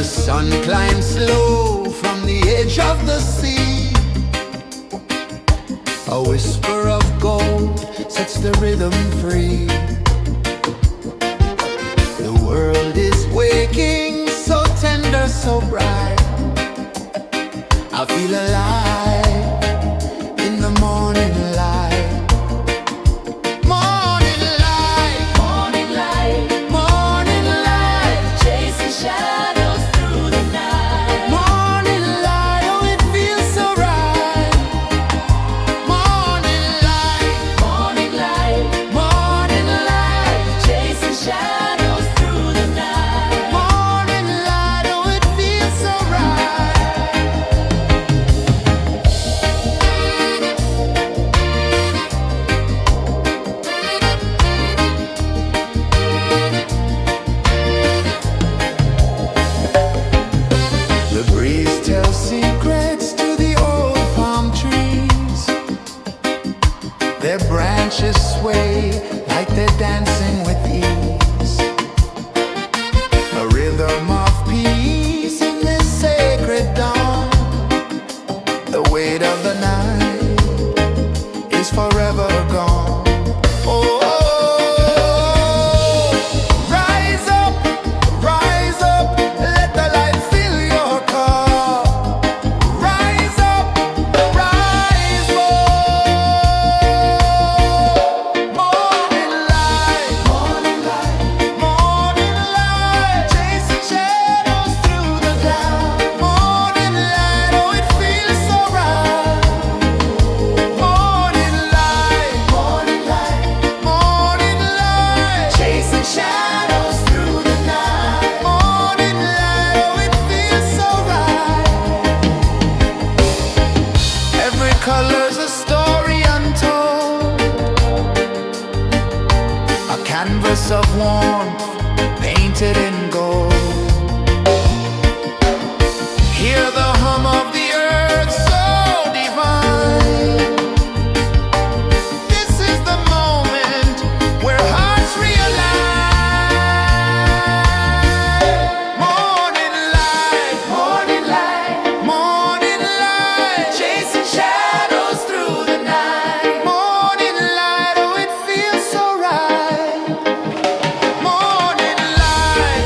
[SPEAKER 1] sun climbs slow from the edge of the sea. A whisper of gold sets the rhythm free. The world is waking, so tender, so bright. I feel alive in the morning light. Morning light,
[SPEAKER 2] Morning light,
[SPEAKER 1] morning light,
[SPEAKER 2] chasing shadows through the night.
[SPEAKER 1] morning light, oh it feels so right. Morning light,
[SPEAKER 2] Morning light,
[SPEAKER 1] morning light,
[SPEAKER 2] chasing shadows through the night.
[SPEAKER 1] morning light, oh it feels so right. The breeze tells secrets to the old palm trees. Their branches sway like they're dancing with ease. A rhythm of peace in this sacred dawn. The weight of the night is forever gone. Oh, rise up, let the light fill your cup. Rise up, rise up. Morning light, morning light, morning light, chasing shadows through the cloud. Morning light, oh it feels so right. Morning light, morning light, morning light, chasing shadows through the night. Morning light, oh it feels so right. Every color's a story untold, a canvas of warmth painted in gold. Hear the hum of the earth so divine. This is the moment where hearts realign. Morning light, morning light, morning light, chasing shadows through the night. Morning light, oh it feels so right. Morning light,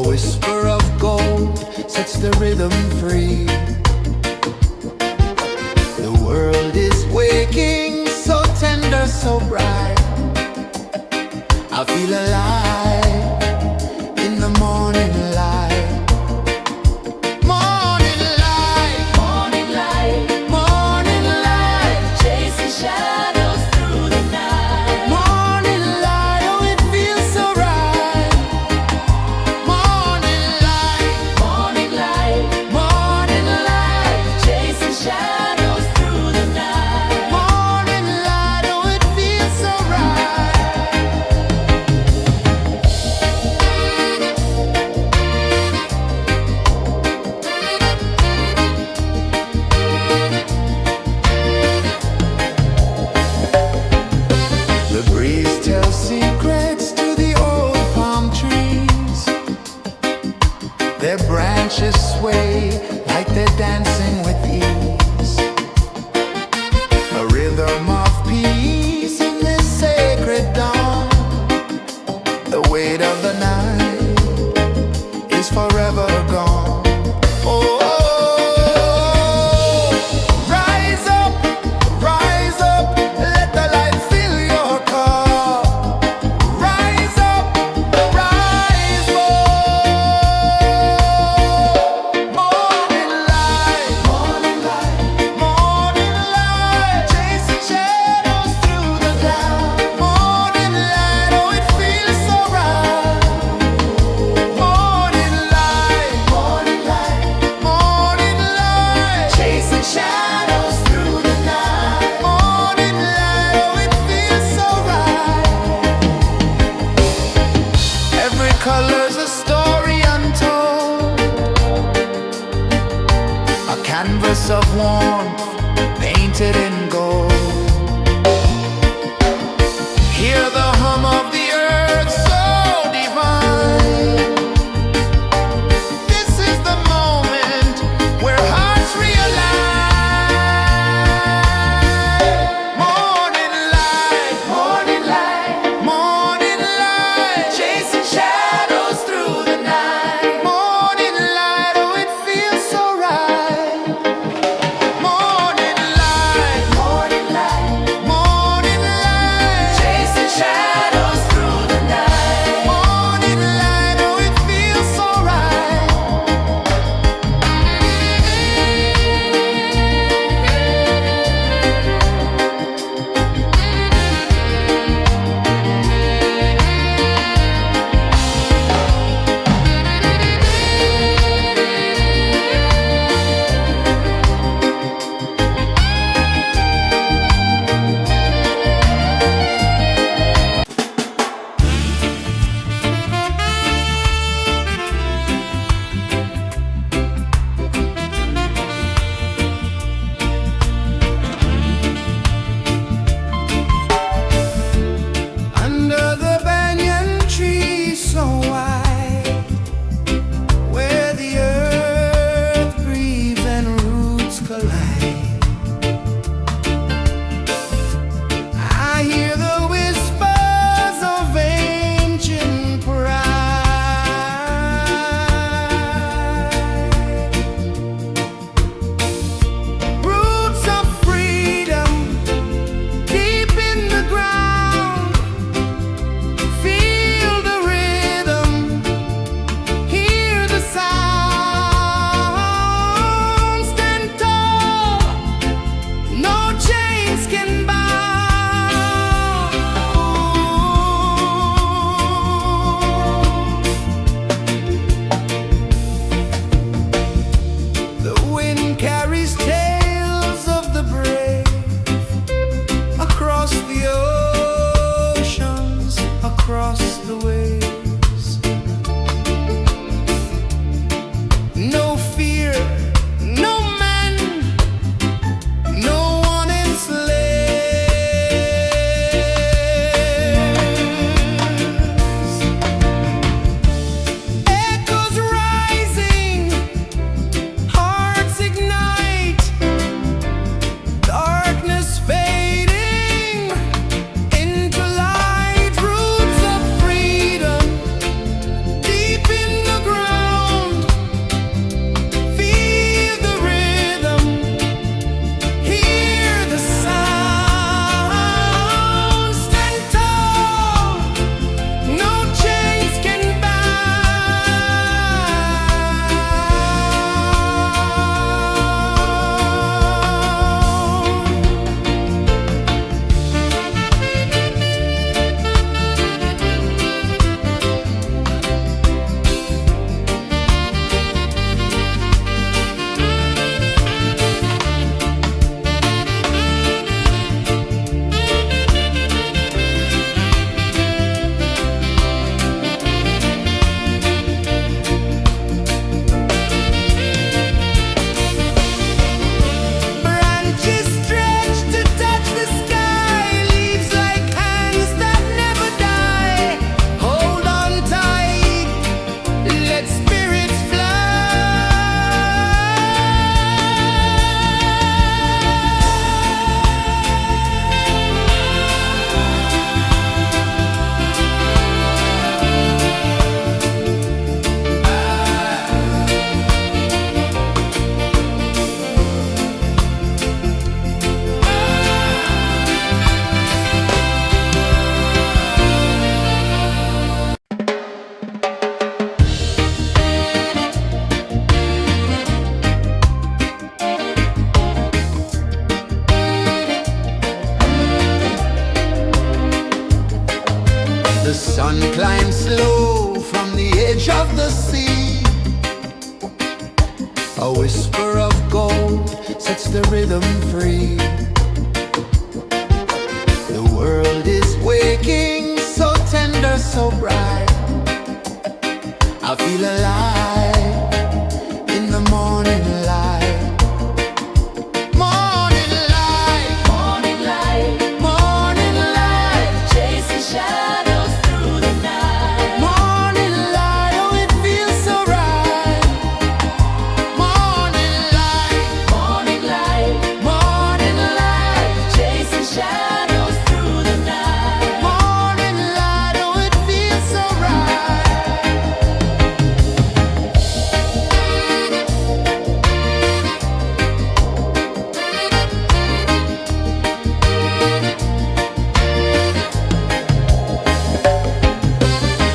[SPEAKER 1] A whisper of gold sets the rhythm free. The world is waking, so tender, so bright. I feel alive in the morning light. Morning light,
[SPEAKER 2] Morning light,
[SPEAKER 1] morning light,
[SPEAKER 2] chasing shadows through the night.
[SPEAKER 1] morning light, oh it feels so right. Morning light,
[SPEAKER 2] Morning light,
[SPEAKER 1] morning light,
[SPEAKER 2] chasing shadows through the night.
[SPEAKER 1] morning light, oh it feels so right. The breeze tells secrets to the old palm trees. Their branches sway like they're dancing with ease. A rhythm of peace in this sacred dawn. The weight of the night is forever gone. Oh, rise up, let the light fill your cup. Rise up, rise more. Morning light, morning light, chasing shadows through the cloud. Morning light, oh it feels so right. Morning light, morning light, chasing shadows through the night. Morning light, oh it feels so right. Every color's a story untold, a canvas of warmth painted in gold. Hear the hum of the earth so divine. This is the moment where hearts realign. Morning light, morning light, chasing shadows through the night. Morning light, oh it feels so right. Morning light, Sun climbs slow from the edge of the sea. A whisper of gold sets the rhythm free. The world is waking, so tender, so bright. I feel alive in the morning light. Morning light,
[SPEAKER 2] Morning light,
[SPEAKER 1] morning light,
[SPEAKER 2] chasing shadows through the night.
[SPEAKER 1] morning light, oh it feels so right. Morning light,
[SPEAKER 2] Morning light,
[SPEAKER 1] morning light,
[SPEAKER 2] chasing shadows through the night.
[SPEAKER 1] morning light, oh it feels so right.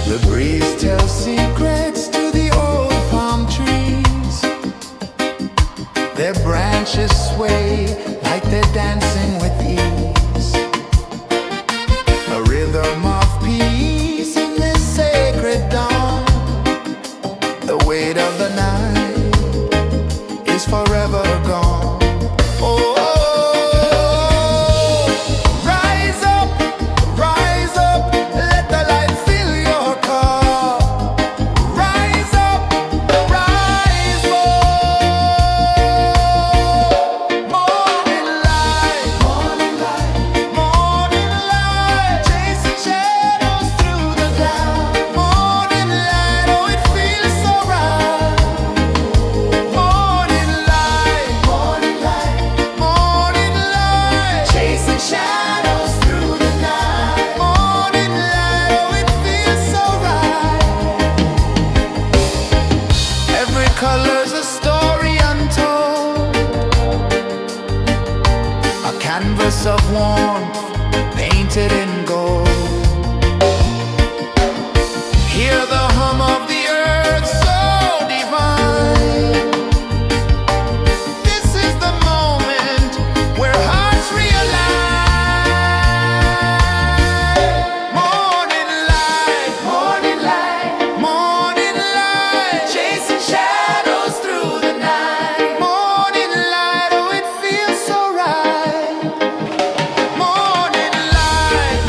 [SPEAKER 1] The breeze tells secrets to the old palm trees. Their branches sway like they're dancing with ease. A rhythm of peace in this sacred dawn. The weight of the night is forever gone. Oh, rise up, let the light fill your cup. Rise up, rise up. Morning light, morning light, morning light, chasing shadows through the cloud. Morning light, oh it feels so right. Morning light, morning light, morning light, chasing shadows through the night. Morning light, oh it feels so right. Every color's a story untold, a canvas of warmth painted in gold. Hear the hum of the earth so divine. This is the moment where hearts realign. Morning light, morning light, morning light, chasing shadows through the night. Morning light, oh it feels so right. Morning light,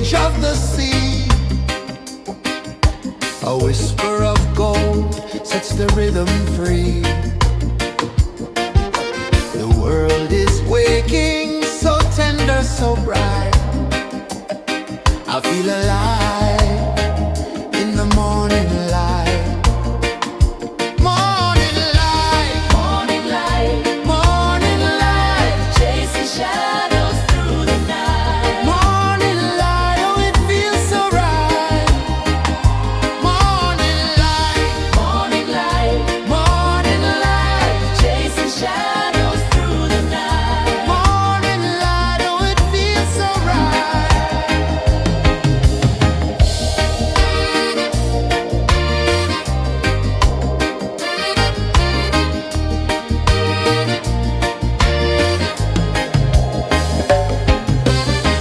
[SPEAKER 1] change of the sea. A whisper of gold sets the rhythm free. The world is waking, so tender, so bright. I feel alive in the morning light. Morning light,
[SPEAKER 2] Morning light,
[SPEAKER 1] morning light,
[SPEAKER 2] chasing shadows through the night.
[SPEAKER 1] morning light, oh it feels so right. Morning light,
[SPEAKER 2] Morning light,
[SPEAKER 1] morning light,
[SPEAKER 2] chasing shadows through the night.
[SPEAKER 1] morning light, oh it feels so right.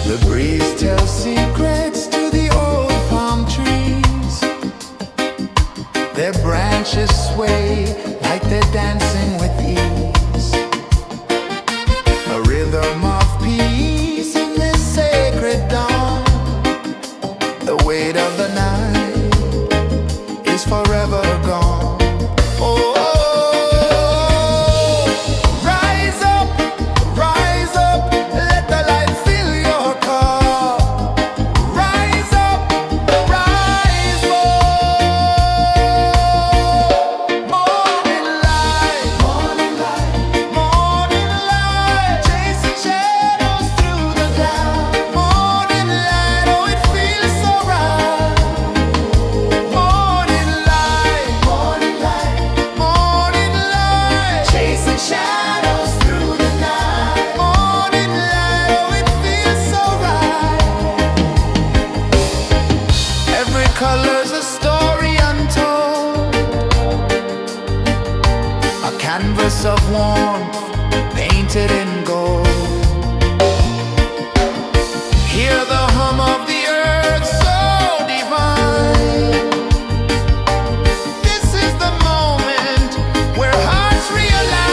[SPEAKER 1] The breeze tells secrets to the old palm trees. Their branches sway like they're dancing with ease. A rhythm of peace in this sacred dawn. The weight of the night is forever gone. Oh, rise up, let the light fill your cup. Rise up, rise up. Morning light, morning light, morning light, chasing shadows through the cloud. Morning light, oh it feels so right. Morning light, morning light, morning light, chasing shadows through the night. Morning light, oh it feels so right. Every color's a story untold, a canvas of warmth painted in gold. Hear the hum of the earth so divine. This is the moment where hearts realign.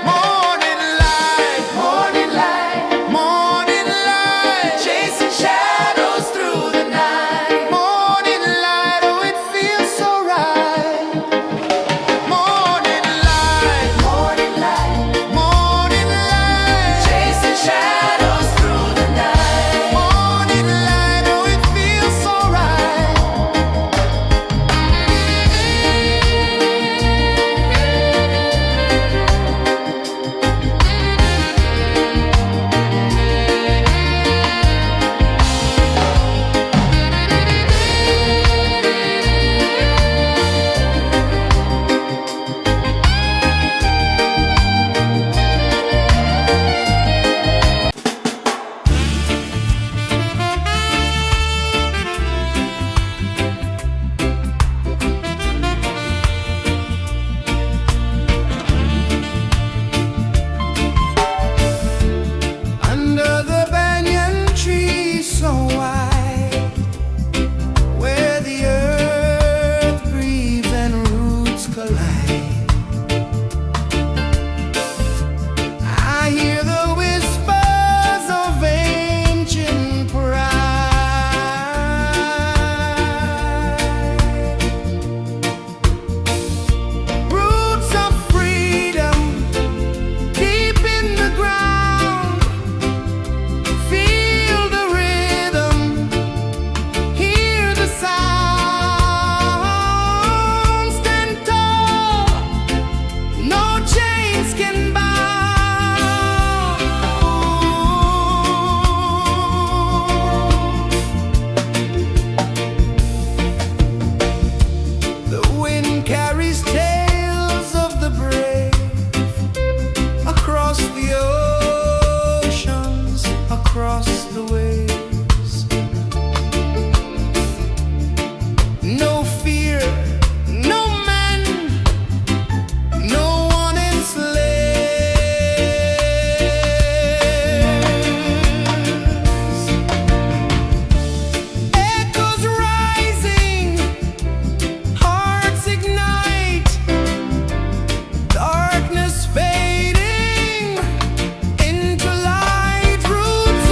[SPEAKER 1] Morning light, morning light, morning light, chasing shadows through the night. Morning light, oh it feels so right. Morning light, morning light, morning light, chasing shadows through the night. Morning light, oh it feels so right. Under the banyan tree so wide, where the earth breathes and roots collide, I hear the whispers of ancient pride. Roots of freedom deep in the ground. Feel the rhythm, hear the sound. Stand tall, no chains can bound. The wind carries tales of the brave across the oceans, across the waves. No fear, no man, no one enslaves. Echoes rising, hearts ignite, darkness fading into light. Roots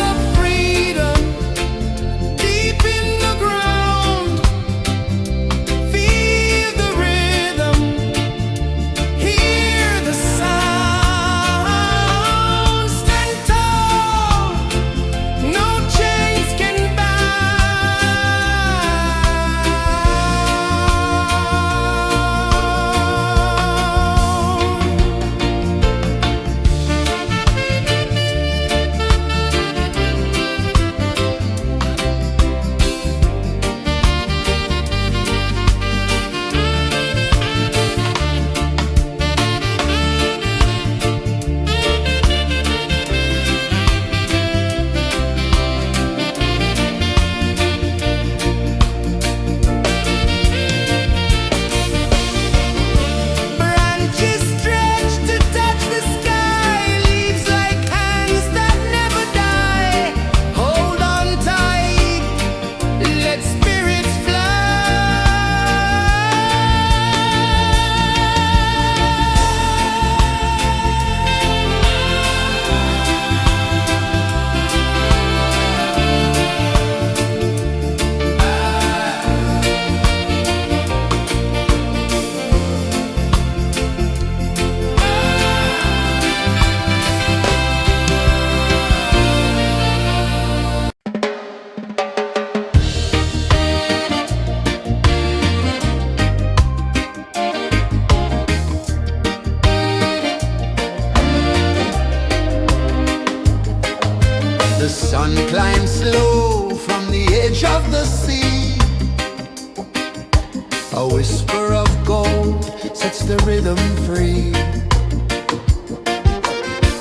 [SPEAKER 1] The sun climbs slow from the edge of the sea. A whisper of gold sets the rhythm free.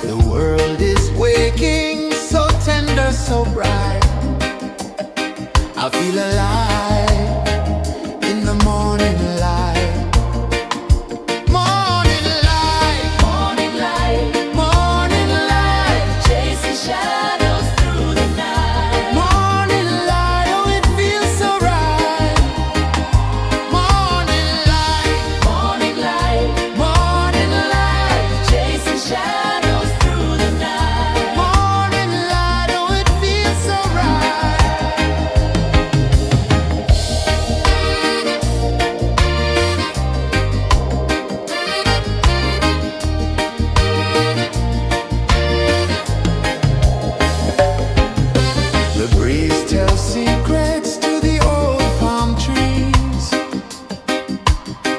[SPEAKER 1] The world is waking, so tender, so bright. I feel alive in the morning light. Morning light,
[SPEAKER 2] Morning light,
[SPEAKER 1] morning light,
[SPEAKER 2] chasing shadows through the night.
[SPEAKER 1] morning light, oh it feels so right. Morning light,
[SPEAKER 2] Morning light,
[SPEAKER 1] morning light,
[SPEAKER 2] chasing shadows through the night.
[SPEAKER 1] morning light, oh it feels so right. The breeze tells secrets to the old palm trees.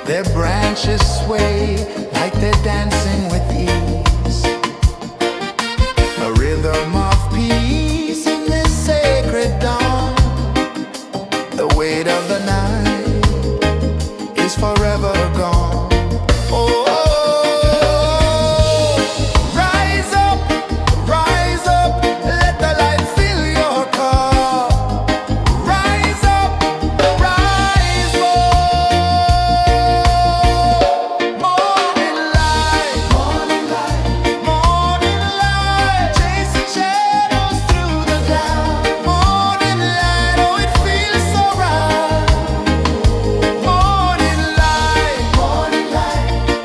[SPEAKER 1] Their branches sway like they're dancing with ease. A rhythm of peace in this sacred dawn. The weight of the night is forever gone. Oh, rise up, let the light fill your cup. Rise up, rise more. Morning light, morning light, chasing shadows through the cloud. Morning light, oh it feels so right. Morning light,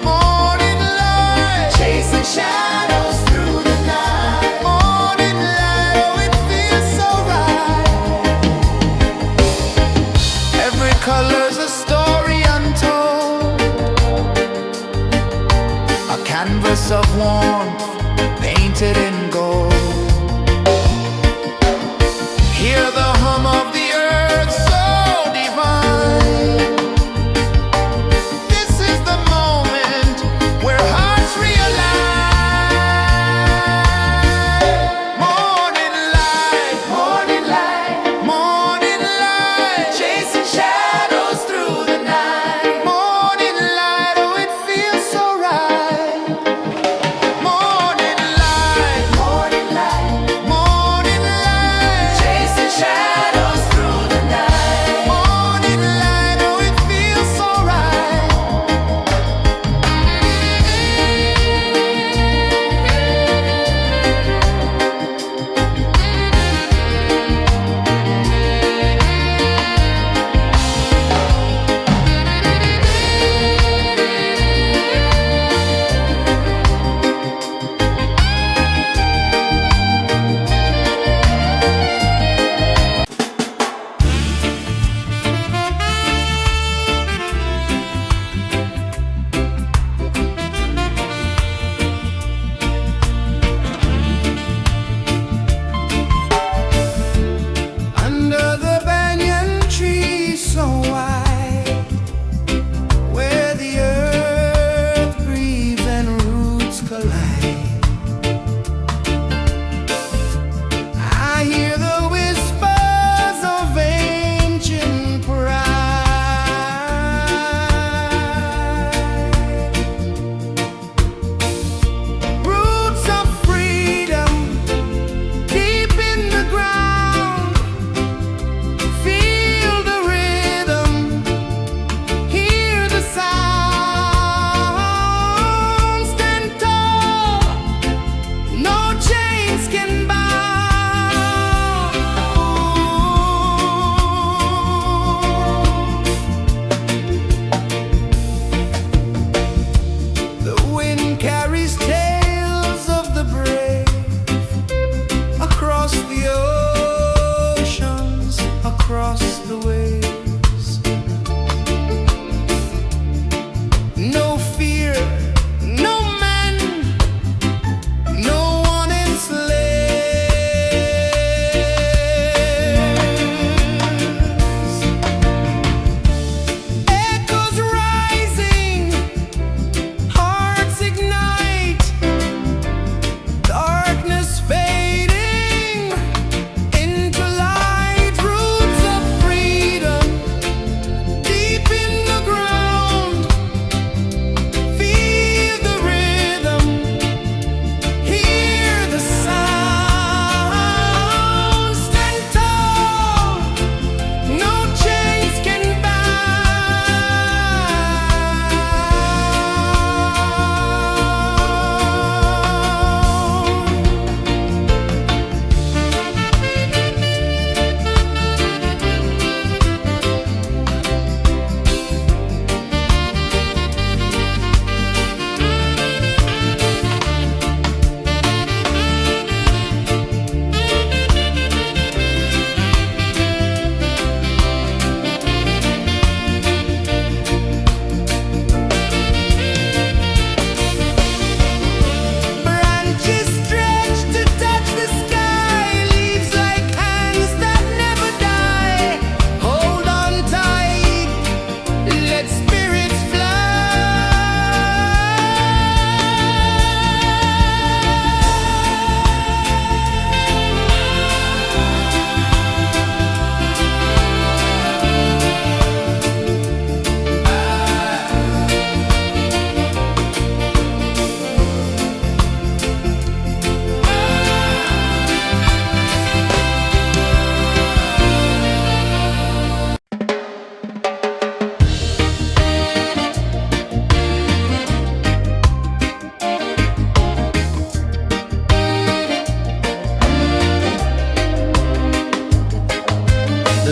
[SPEAKER 1] morning light, chasing shadows through the night. Morning light, oh it feels so right. Every color's a story untold, a canvas of warmth painted in gold. Hear the hum of the earth so divine. This is the moment where hearts realign. Morning light, morning light, chasing shadows through the night. Morning light, oh it feels so right. Morning light,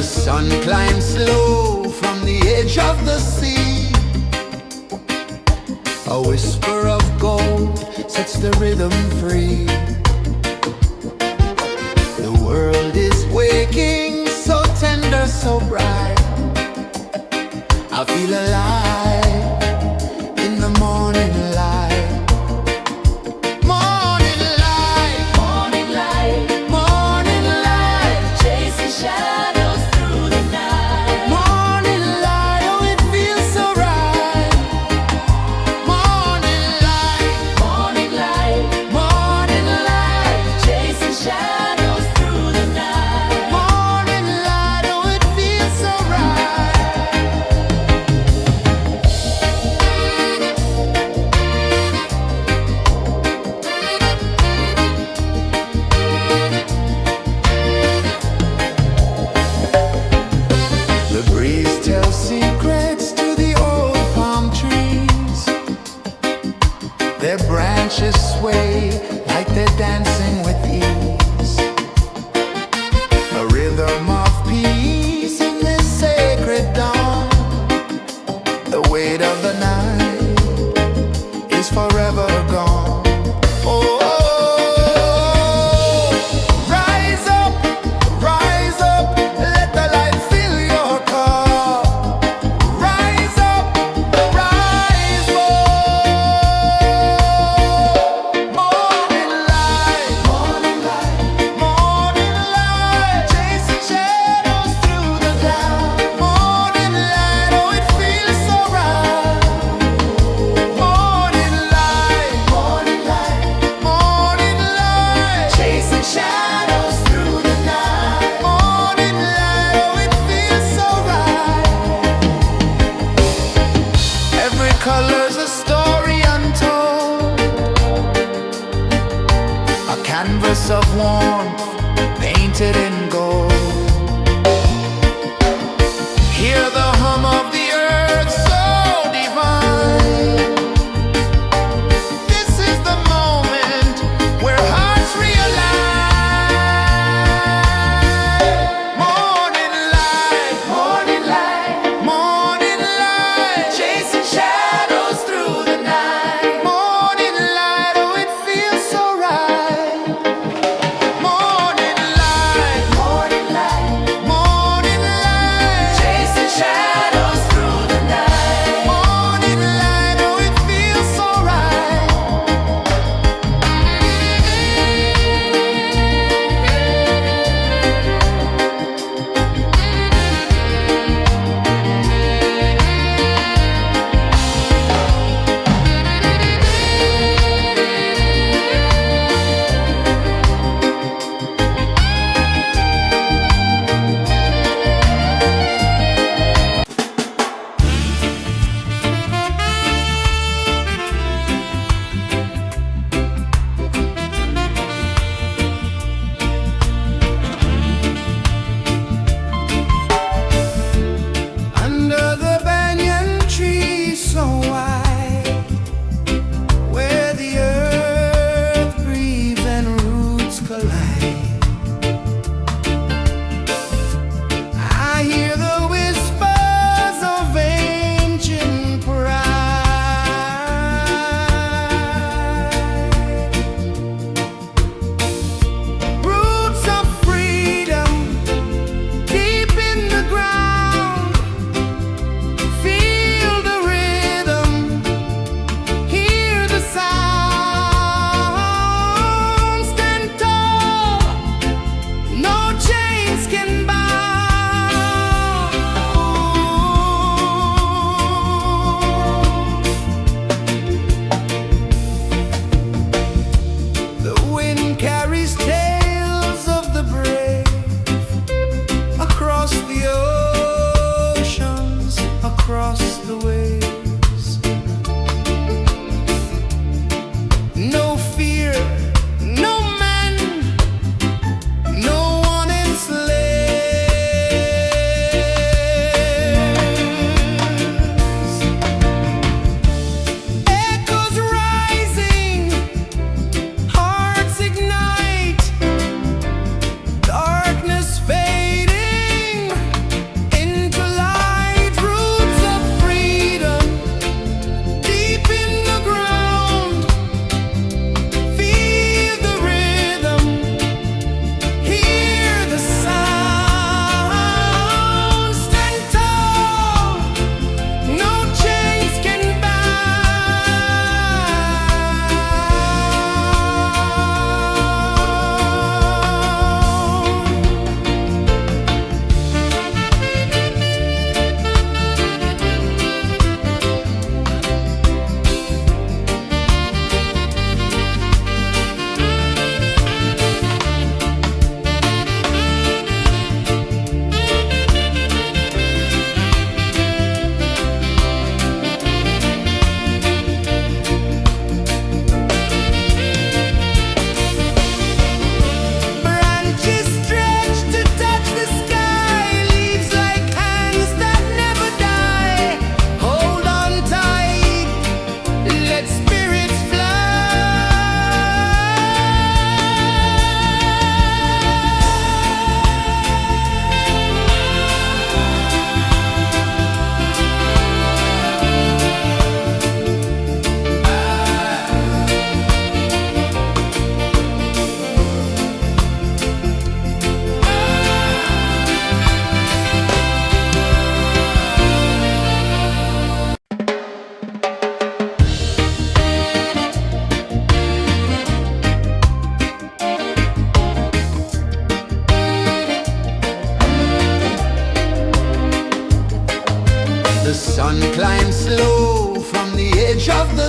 [SPEAKER 1] The sun climbs slow from the edge of the sea. A whisper of gold sets the rhythm free. The world is waking, so tender, so bright. I feel alive in the morning light. Morning light,
[SPEAKER 2] Morning light,
[SPEAKER 1] morning light,
[SPEAKER 2] chasing shadows through the night.
[SPEAKER 1] morning light, oh it feels so right. Morning light,
[SPEAKER 2] Morning light,
[SPEAKER 1] morning light,
[SPEAKER 2] chasing shadows through the night.
[SPEAKER 1] morning light, oh it feels so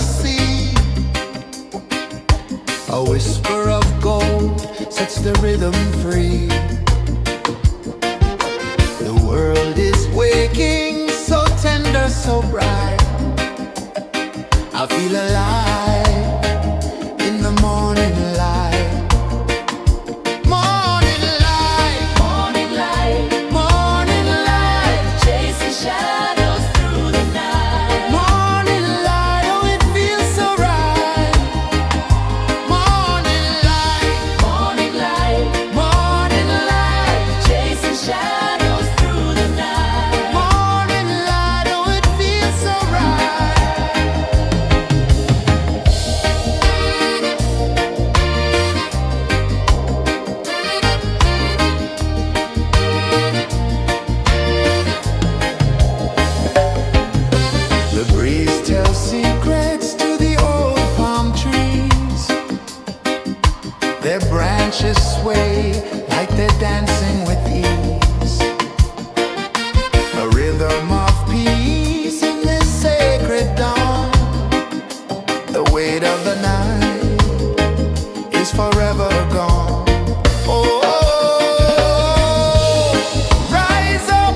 [SPEAKER 1] sea. A whisper of gold sets the rhythm free. The world is waking, so tender, so bright. I feel alive in the morning light. Morning light,
[SPEAKER 2] Morning light,
[SPEAKER 1] morning light,
[SPEAKER 2] chasing shadows through the night.
[SPEAKER 1] morning light, oh it feels so right. Morning light,
[SPEAKER 2] Morning light,
[SPEAKER 1] morning light,
[SPEAKER 2] chasing shadows through the night.
[SPEAKER 1] morning light, oh it feels so right. The breeze tells secrets to the old palm trees. Their branches sway like they're dancing with ease. A rhythm of peace in this sacred dawn. The weight of the night is forever gone. Oh, rise up,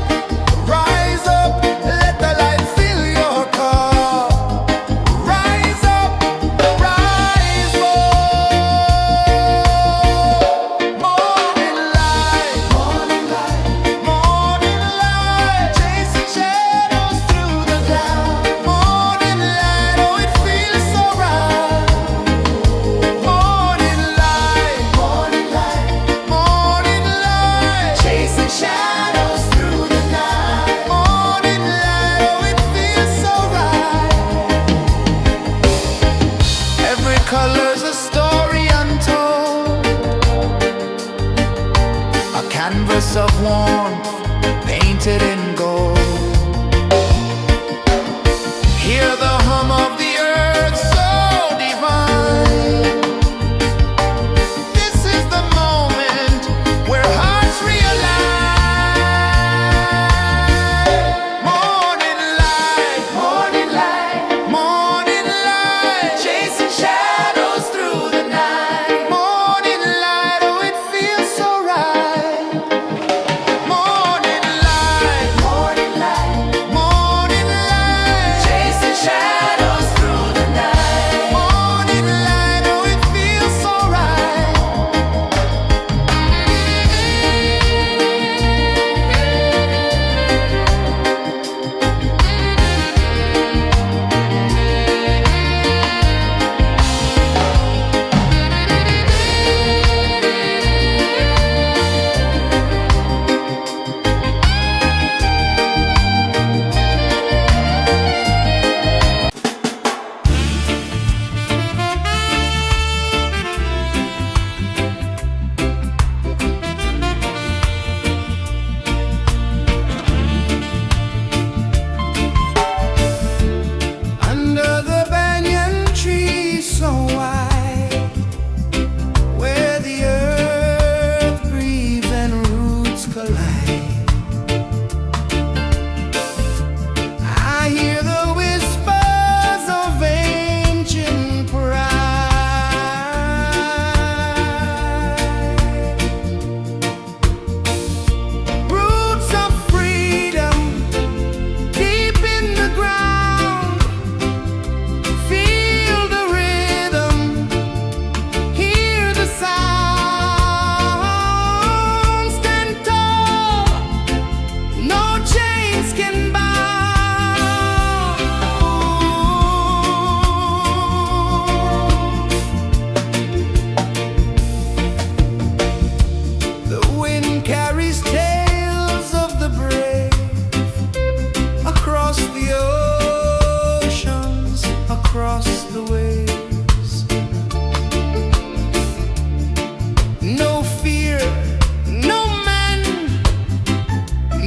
[SPEAKER 1] let the light fill your car. Rise up, rise up. Morning light, morning light, morning light, chasing shadows through the cloud. Morning light, oh it feels so right. Morning light, morning light, morning light, chasing shadows through the night. Morning light, oh it feels so right. Every color's a story untold, a canvas of warmth painted in gold. Hear the hum of the earth so divine. This is the moment where hearts realign. Morning light, morning light, morning light, chasing shadows through the night. Morning light, oh it feels so right. Morning light, morning light, morning light, chasing shadows through the night. Morning light, oh it feels so right. Under the banyan tree so wide, where the earth breathes and roots collide, I hear the whispers of ancient pride. Roots of freedom deep in the ground. Feel the rhythm, hear the sound. Stand tall, no chains can bound. The wind carries tales of the brave across the oceans, across the waves. No fear, no man,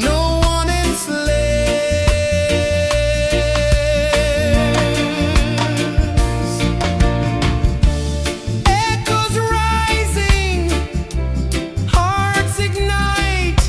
[SPEAKER 1] no one enslaves. Echoes rising, hearts ignite.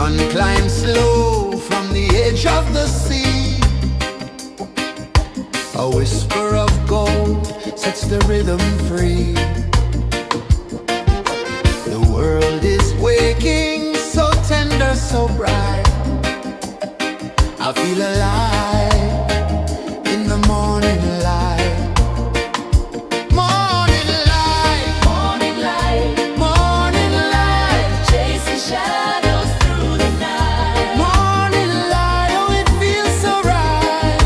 [SPEAKER 1] sun climbs slow from the edge of the sea. A whisper of gold sets the rhythm free. The world is waking, so tender, so bright. I feel alive in the morning light. Morning light,
[SPEAKER 2] Morning light,
[SPEAKER 1] morning light,
[SPEAKER 2] chasing shadows through the night.
[SPEAKER 1] morning light, oh it feels so right.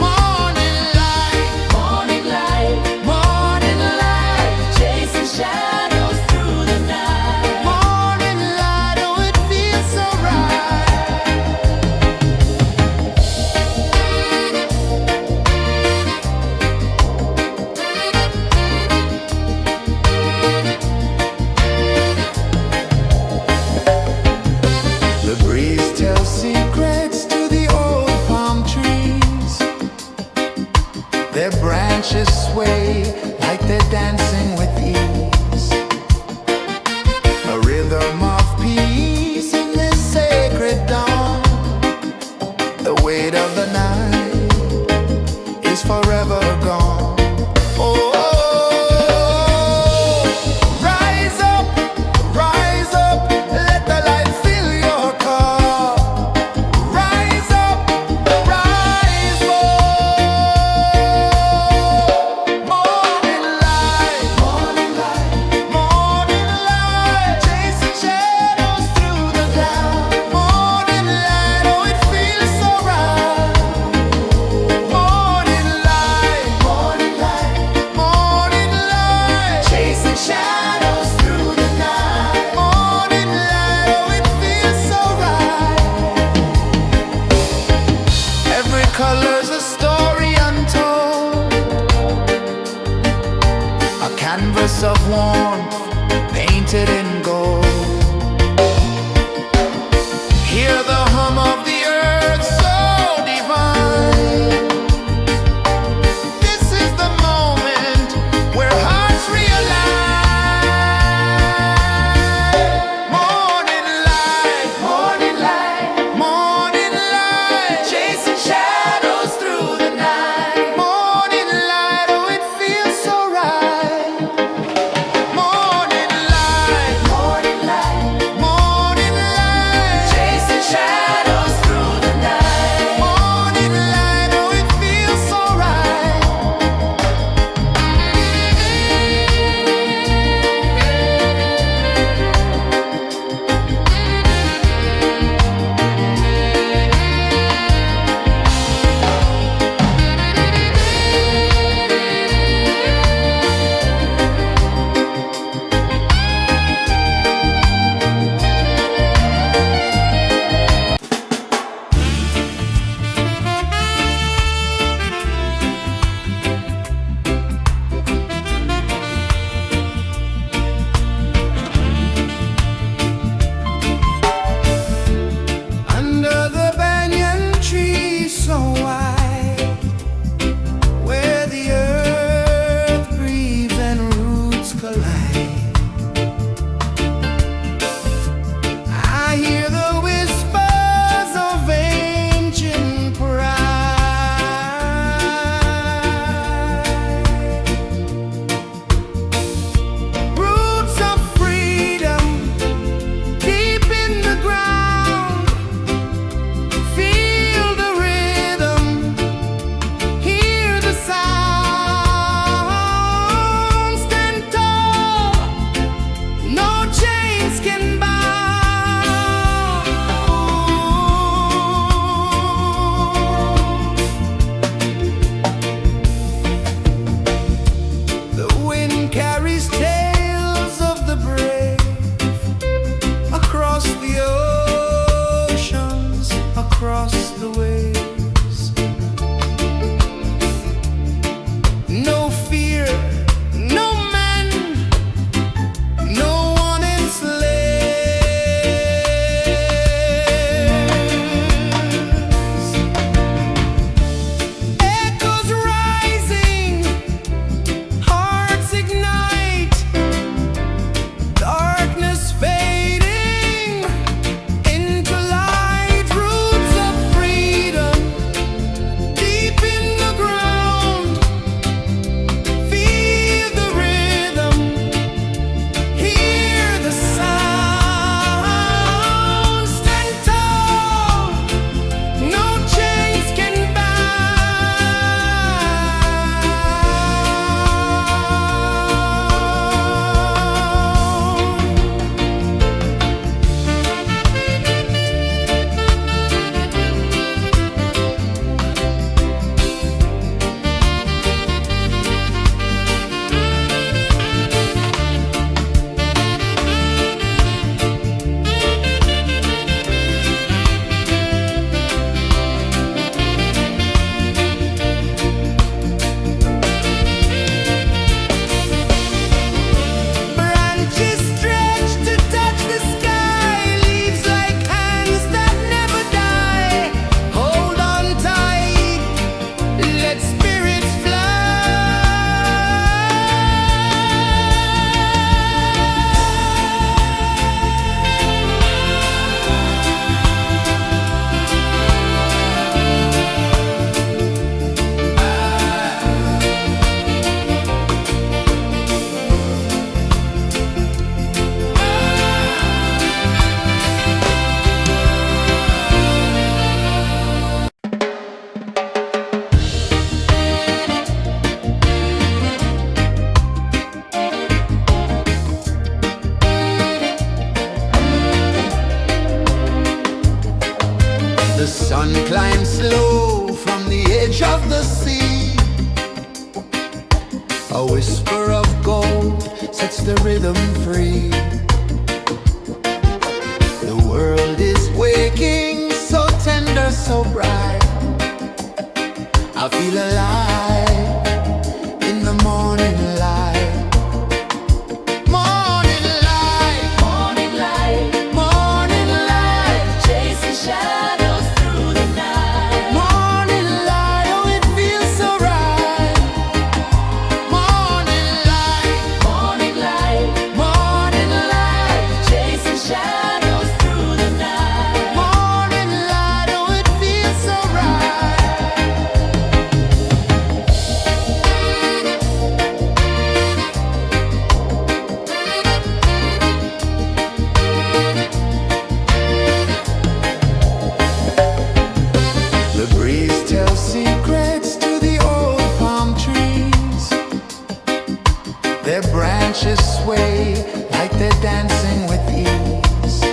[SPEAKER 1] Morning light,
[SPEAKER 2] Morning light,
[SPEAKER 1] morning light,
[SPEAKER 2] chasing shadows through the night.
[SPEAKER 1] morning light, oh it feels so right. The breeze tells secrets to the old palm trees. Their branches sway like they're dancing with ease. A rhythm of peace in this sacred dawn. The weight of the night is forever gone. Oh, rise up, let the light fill your cup. Rise up, rise up. Morning light, morning light, morning light, chasing shadows through the cloud. Morning light, oh it feels so right. Morning light, morning light, morning light, chasing shadows through the night. Morning light, oh it feels so right. Every color's a story untold, a canvas of warmth painted in gold. Hear the hum of the earth so divine. This is the moment where hearts realign. Morning light, morning light, morning light, chasing shadows through the night. Morning light, oh it feels so right. Morning light, morning A whisper of gold sets the rhythm free. The world is waking, so tender, so bright. I feel alive in the morning light. Morning light,
[SPEAKER 2] Morning light,
[SPEAKER 1] morning light,
[SPEAKER 2] chasing shadows through the night.
[SPEAKER 1] morning light, oh it feels so right. Morning light,
[SPEAKER 2] Morning light,
[SPEAKER 1] morning light,
[SPEAKER 2] chasing shadows through the night.
[SPEAKER 1] morning light, oh it feels so right. The breeze tells secrets to the old palm trees. Their branches sway like they're dancing with ease.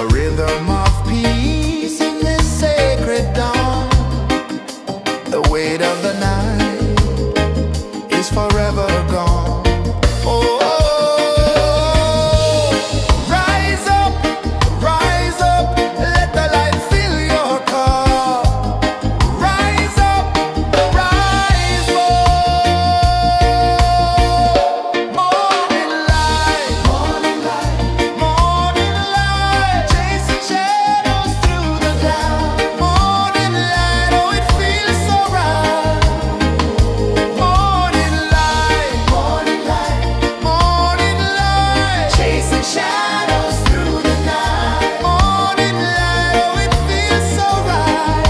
[SPEAKER 1] A rhythm of peace in this sacred dawn. The weight of the night is forever gone. Oh, rise up, let the light fill your car. Rise up, rise up. Morning light, morning light, morning light, chasing shadows through the cloud. Morning light, oh it feels so right. Morning light, morning light, morning light, chasing shadows through the night. Morning light, oh it feels so right.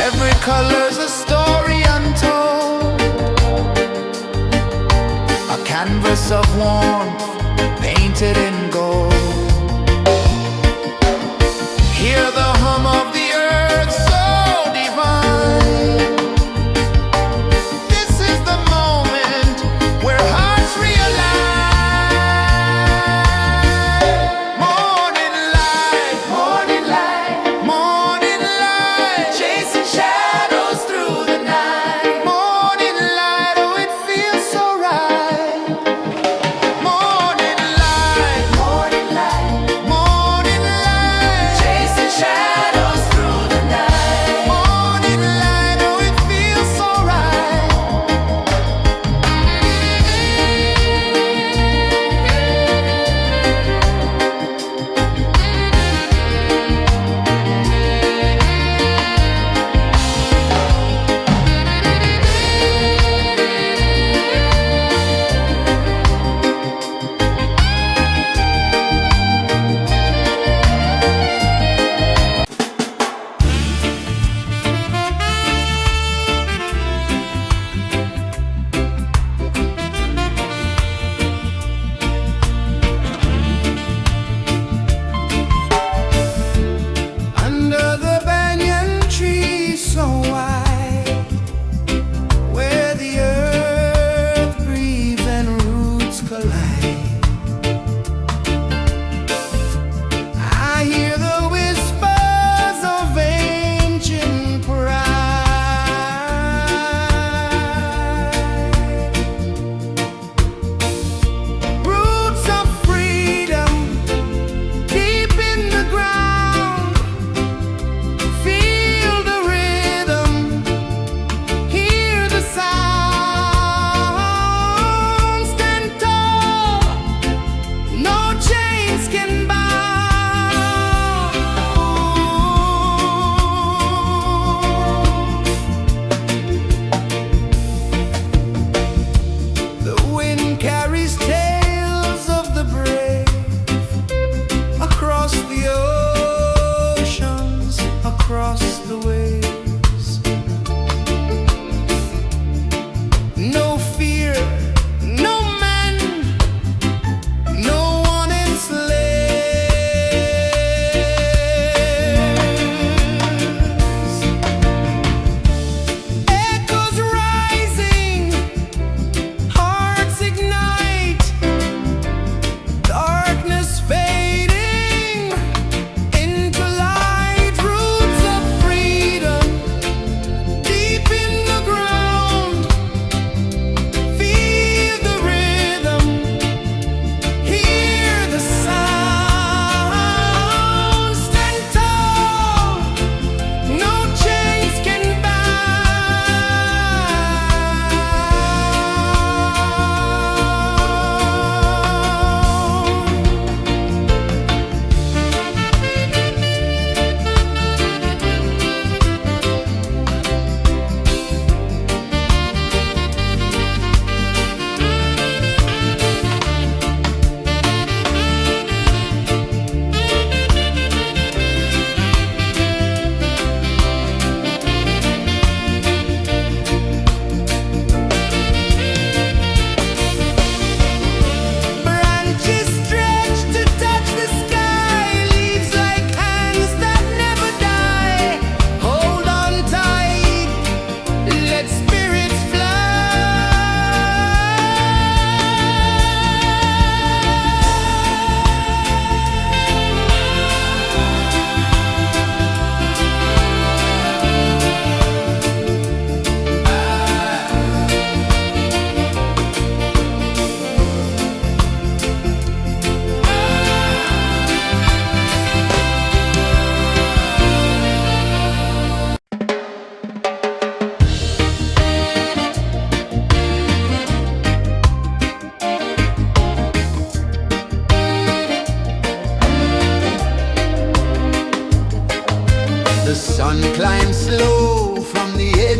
[SPEAKER 1] Every color's a story untold, a canvas of warmth painted in gold. Hear the hum of the earth so divine. This is the moment where hearts realign. Morning light, morning light, morning light, chasing shadows through the night. Morning light, oh it feels so right. Morning light, morning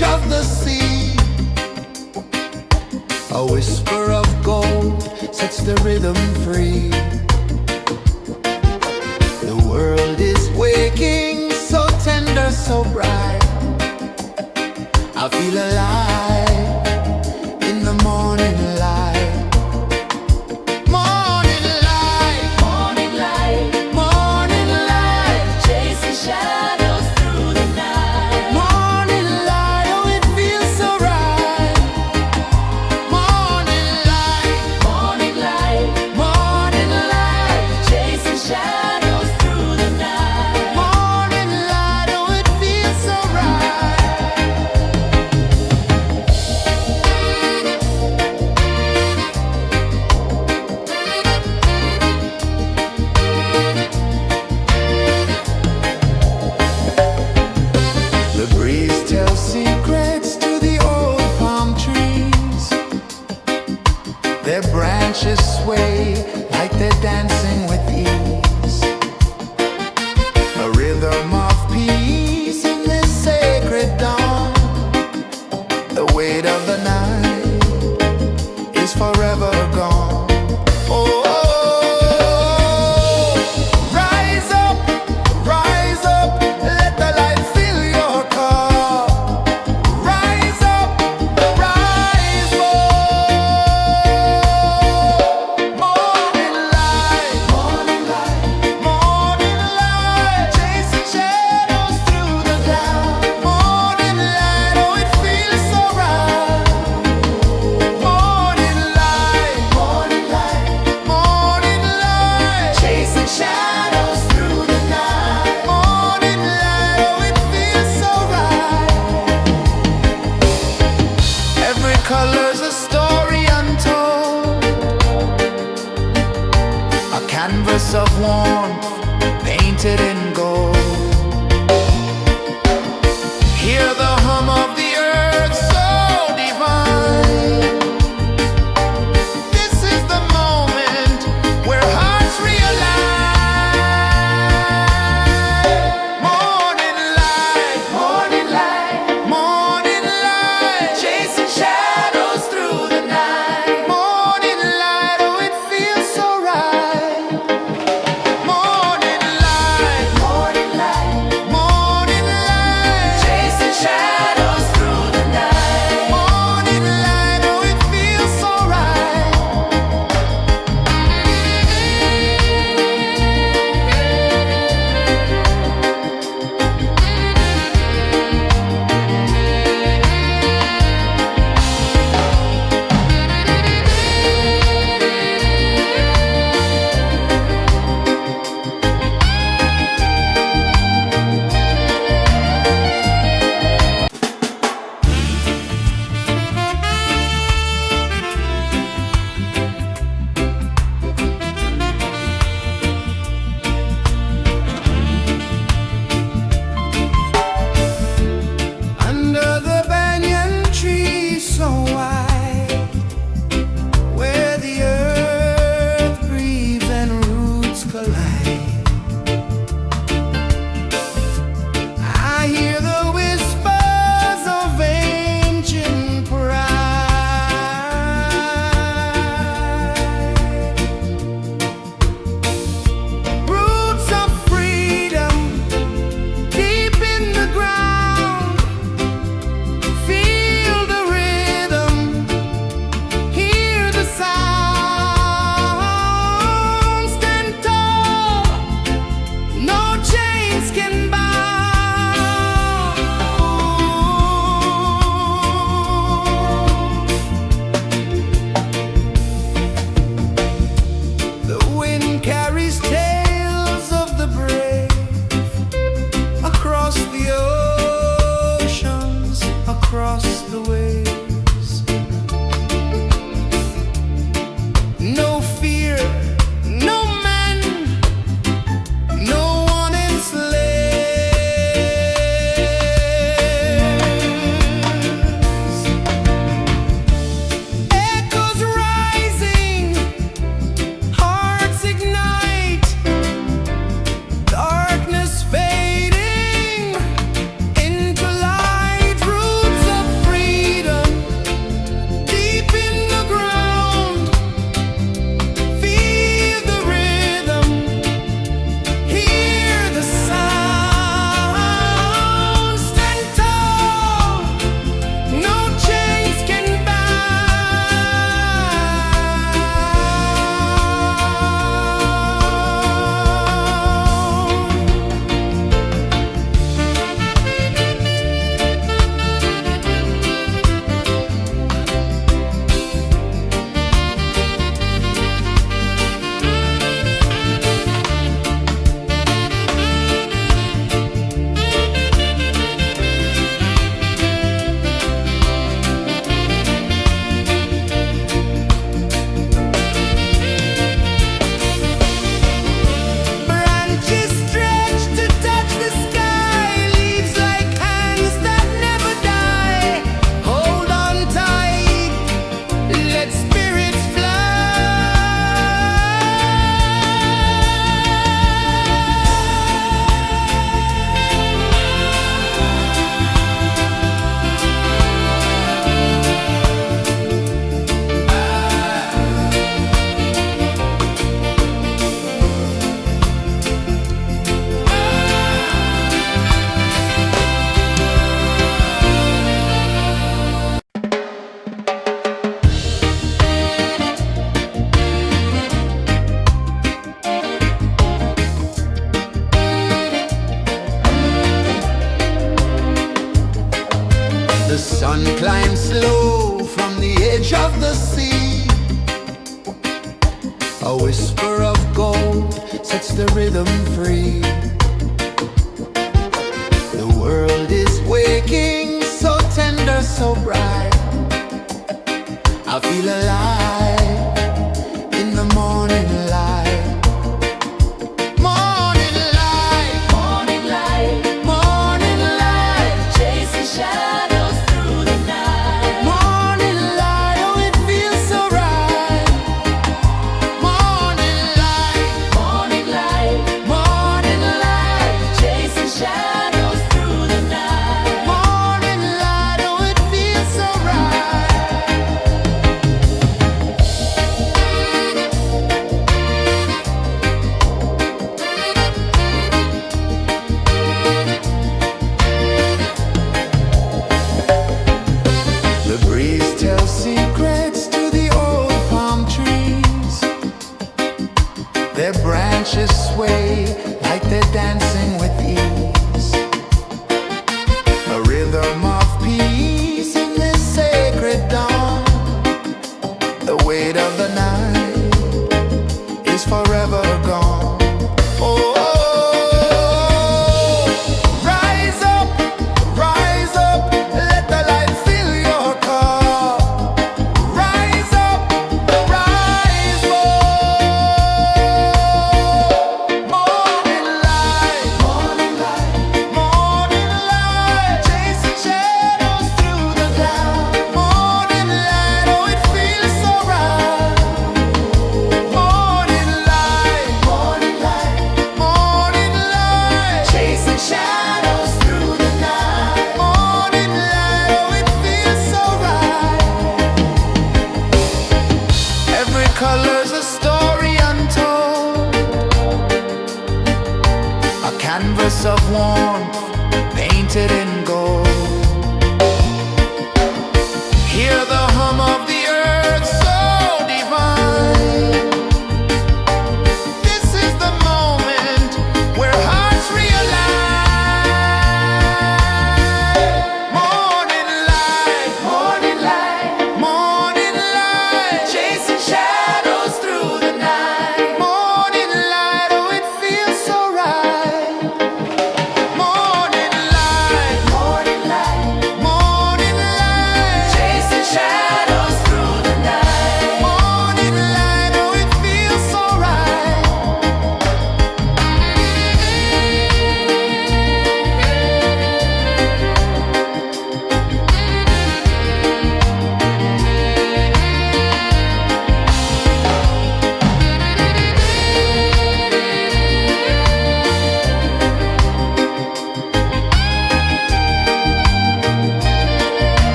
[SPEAKER 1] edge of the sea. A whisper of gold sets the rhythm free. The world is waking, so tender, so bright. I feel alive in the morning light. Morning light,
[SPEAKER 2] Morning light,
[SPEAKER 1] morning light,
[SPEAKER 2] chasing shadows through the night.
[SPEAKER 1] morning light, oh it feels so right. Morning light,
[SPEAKER 2] Morning light,
[SPEAKER 1] morning light,
[SPEAKER 2] chasing shadows through the night.
[SPEAKER 1] morning light, oh it feels so right. The breeze tells secrets to the old palm trees. Their branches sway like they're dancing with ease. A rhythm of peace in this sacred dawn. The weight of the night is forever gone. Oh, rise up, let the light fill your cup. Rise up, rise up. Morning light, morning light, morning light, chasing shadows through the cloud. Morning light, oh it feels so right. Morning light, morning light, morning light, chasing shadows through the night. Morning light, oh it feels so right. Every color's a story untold, a canvas of warmth painted in gold. Hear the hum of the earth so divine. This is the moment where hearts realign. Morning light, morning light, morning light, chasing shadows through the night. Morning light, oh it feels so right. Morning light, morning light, morning light, chasing shadows through the night. Morning light, oh it feels so right. Under the banyan tree so wide, where the earth breathes and roots collide, I hear the whispers of ancient pride. Roots of freedom deep in the ground. Feel the rhythm, hear the sound. Stand tall, no chains can bound. The wind carries tales of the brave across the oceans, across the waves. No fear, no man, no one enslaves. Echoes rising, hearts ignite, darkness fading into light. Roots of climb slow from the edge of the sea. A whisper of gold sets the rhythm free. The world is waking, so tender, so bright. I feel alive in the morning light. Morning light,
[SPEAKER 2] Morning light,
[SPEAKER 1] morning light,
[SPEAKER 2] chasing shadows through the night.
[SPEAKER 1] morning light, oh it feels so right. Morning light,
[SPEAKER 2] Morning light,
[SPEAKER 1] morning light,
[SPEAKER 2] chasing shadows through the night.
[SPEAKER 1] morning light, oh it feels so right.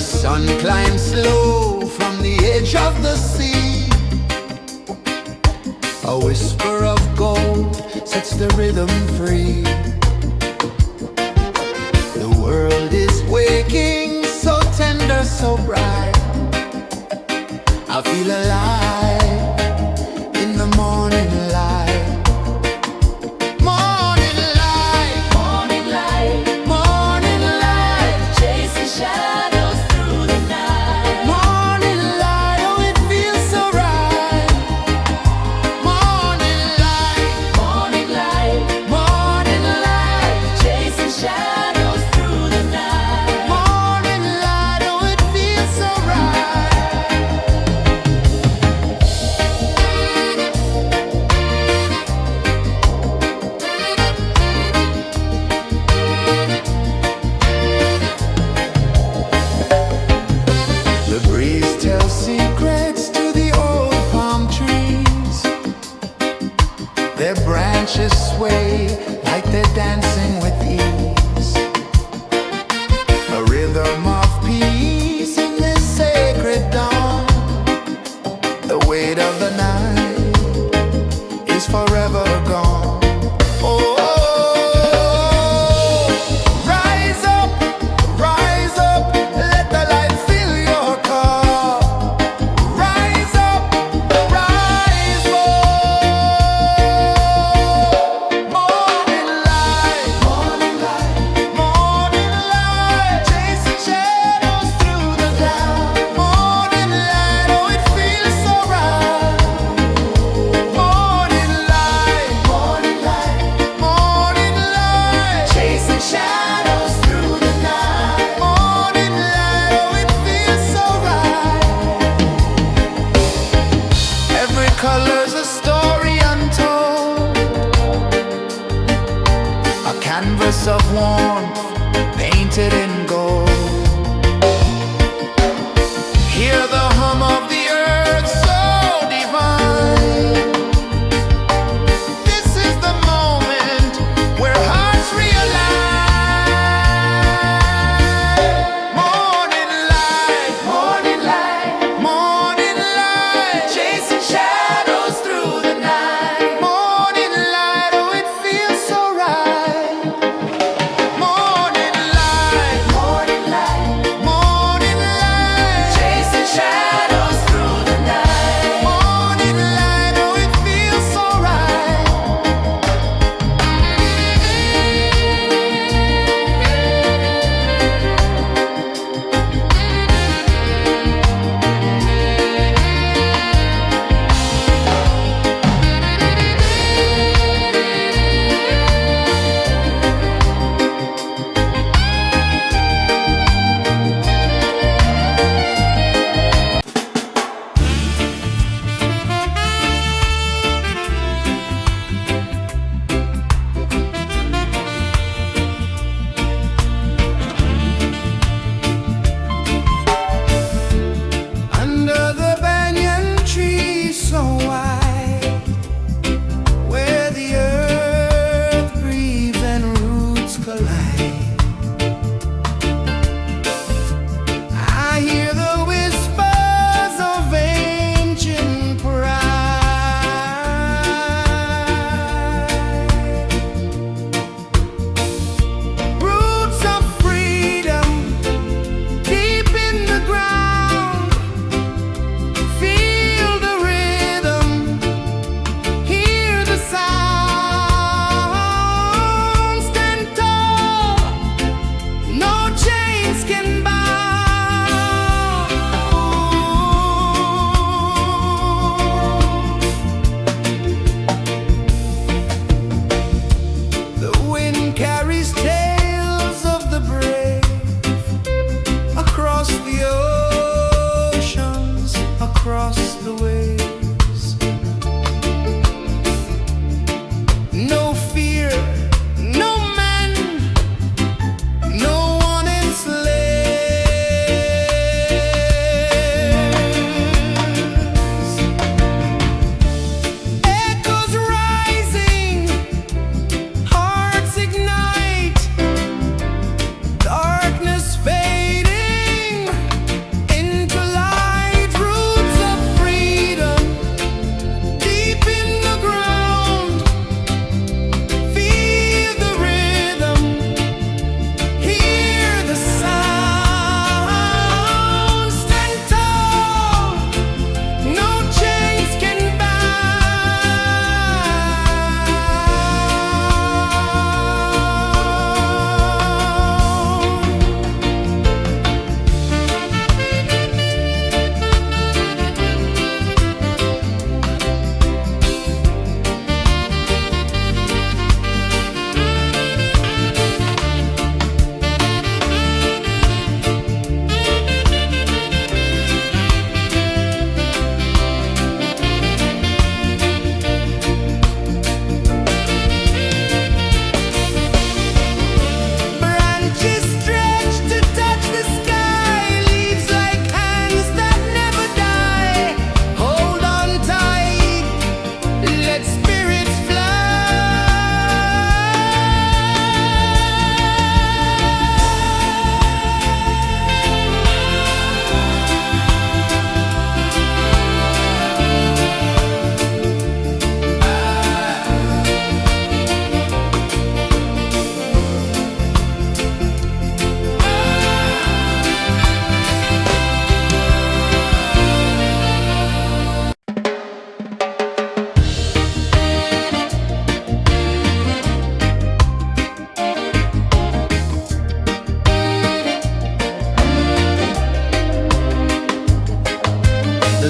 [SPEAKER 1] sun climbs slow from the edge of the sea. A whisper of gold sets the rhythm free. The world is waking, so tender, so bright. I feel alive in the morning light. Morning light,
[SPEAKER 2] Morning light,
[SPEAKER 1] morning light,
[SPEAKER 2] chasing shadows through the night.
[SPEAKER 1] morning light, oh it feels so right. Morning light,
[SPEAKER 2] Morning light,
[SPEAKER 1] morning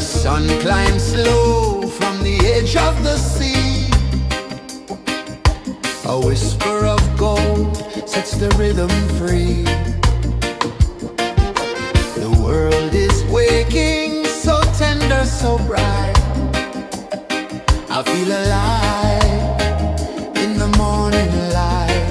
[SPEAKER 1] The sun climbs slow from the edge of the sea. A whisper of gold sets the rhythm free. The world is waking, so tender, so bright. I feel alive in the morning light.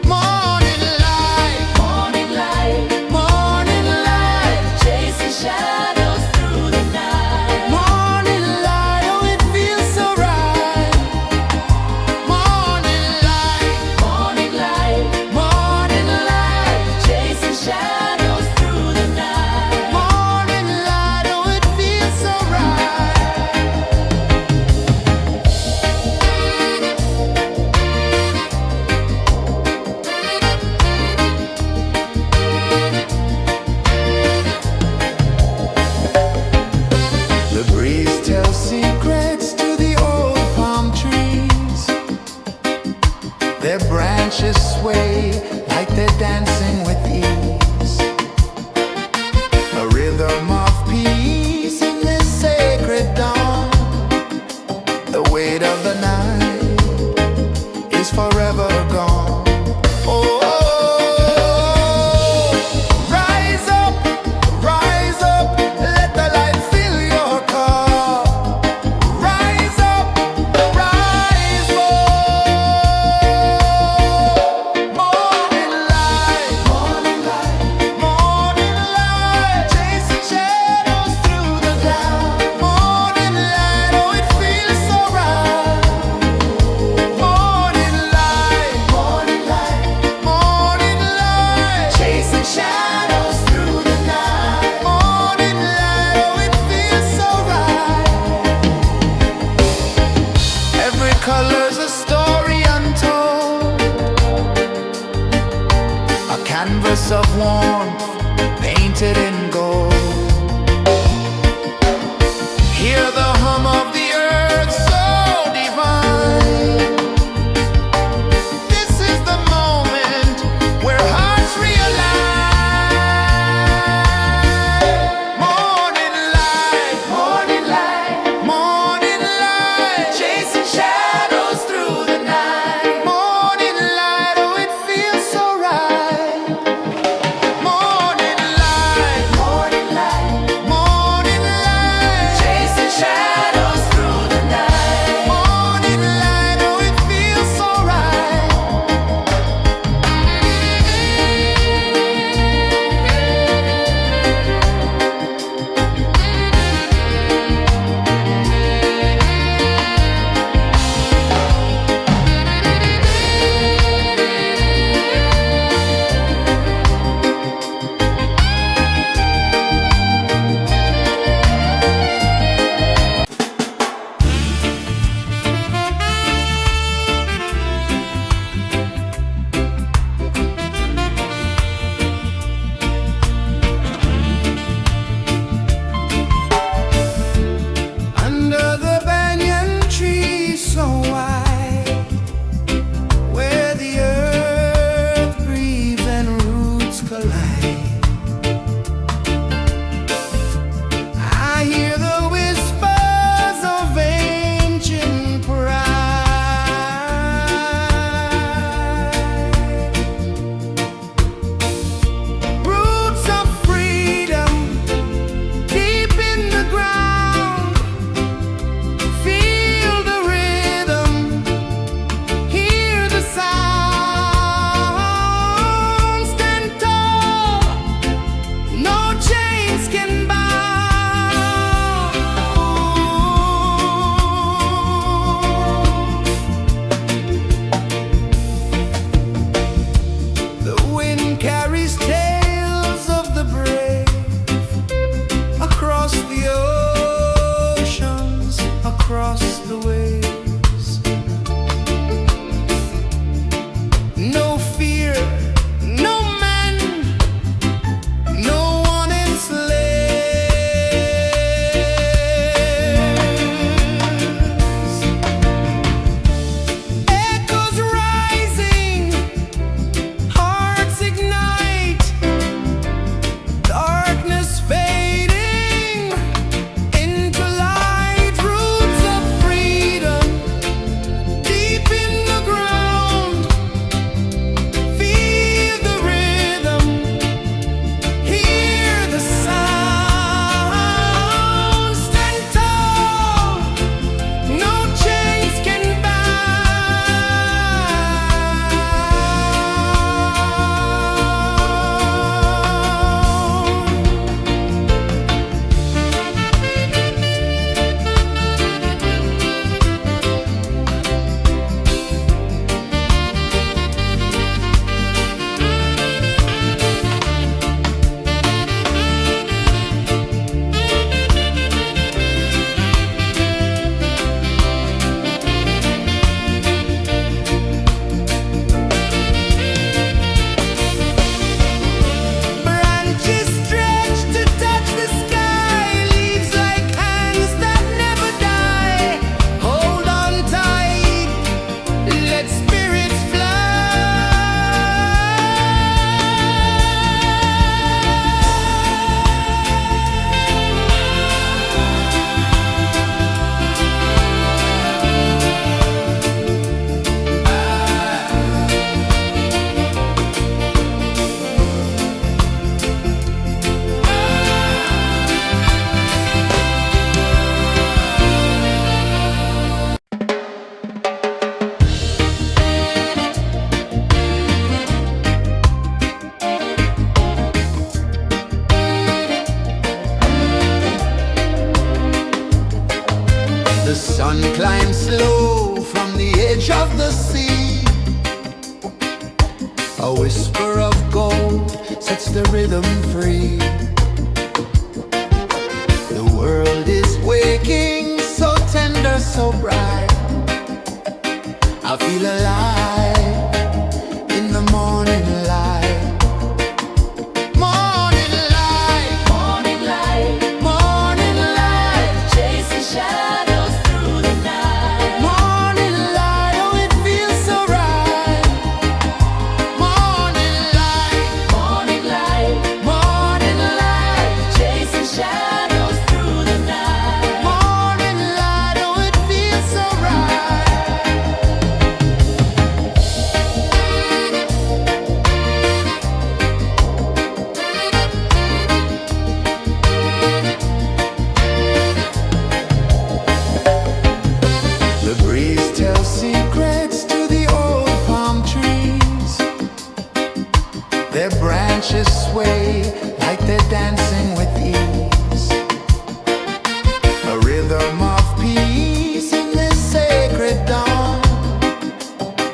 [SPEAKER 1] Morning light,
[SPEAKER 2] Morning light,
[SPEAKER 1] morning light,
[SPEAKER 2] chasing shadows through the night.
[SPEAKER 1] morning light, oh it feels so right. Morning light,
[SPEAKER 2] Morning light,
[SPEAKER 1] morning light,
[SPEAKER 2] chasing shadows through the night.
[SPEAKER 1] morning light, oh it feels so right. The breeze tells secrets to the old palm trees. Their branches sway like they're dancing with ease. A rhythm of peace in this sacred dawn. The weight of the night is forever gone. Oh, rise up, let the light fill your cup. Rise up, rise up. Morning light, morning light, morning light, chasing shadows through the cloud. Morning light, oh it feels so right. Morning light, morning light, morning light, chasing shadows through the night. Morning light, oh it feels so right. Every color's a story untold, a canvas of warmth painted in gold. Hear the hum of the earth so divine. This is the moment where hearts realign. Morning light, morning light, morning light, chasing shadows through the night. Morning light, oh it feels so right. Morning light, morning Sun climbs slow from the edge of the sea. A whisper of gold sets the rhythm free. The world is waking, so tender, so bright. I feel alive in the morning light. Morning light,
[SPEAKER 2] Morning light,
[SPEAKER 1] morning light,
[SPEAKER 2] chasing shadows through the night.
[SPEAKER 1] morning light, oh it feels so right. Morning light,
[SPEAKER 2] Morning light,
[SPEAKER 1] morning light,
[SPEAKER 2] chasing shadows through the night.
[SPEAKER 1] morning light, oh it feels so right. The breeze tells secrets to the old palm trees. Their branches sway like they're dancing with ease. A rhythm of peace in this sacred dawn.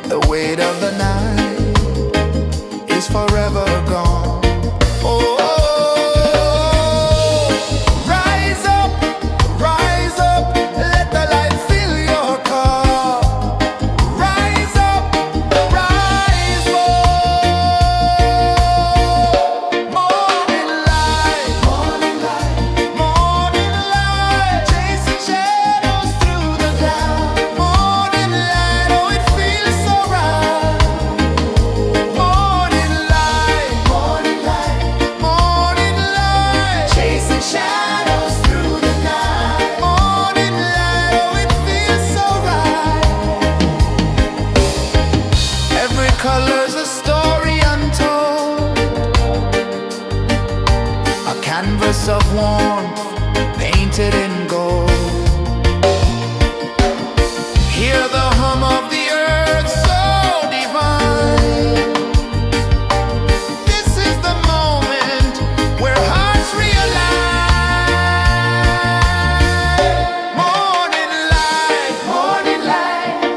[SPEAKER 1] The weight of the night is forever gone. Oh, rise up, let the light fill your cup. Rise up, rise up. Morning light, morning light, chasing shadows through the cloud. Morning light, oh it feels so right. Morning light, morning light, chasing shadows through the night. Morning light, oh it feels so right. Every color's a story untold, a canvas of warmth painted in gold. Hear the hum of the earth so divine. This is the moment where hearts realign. Morning light,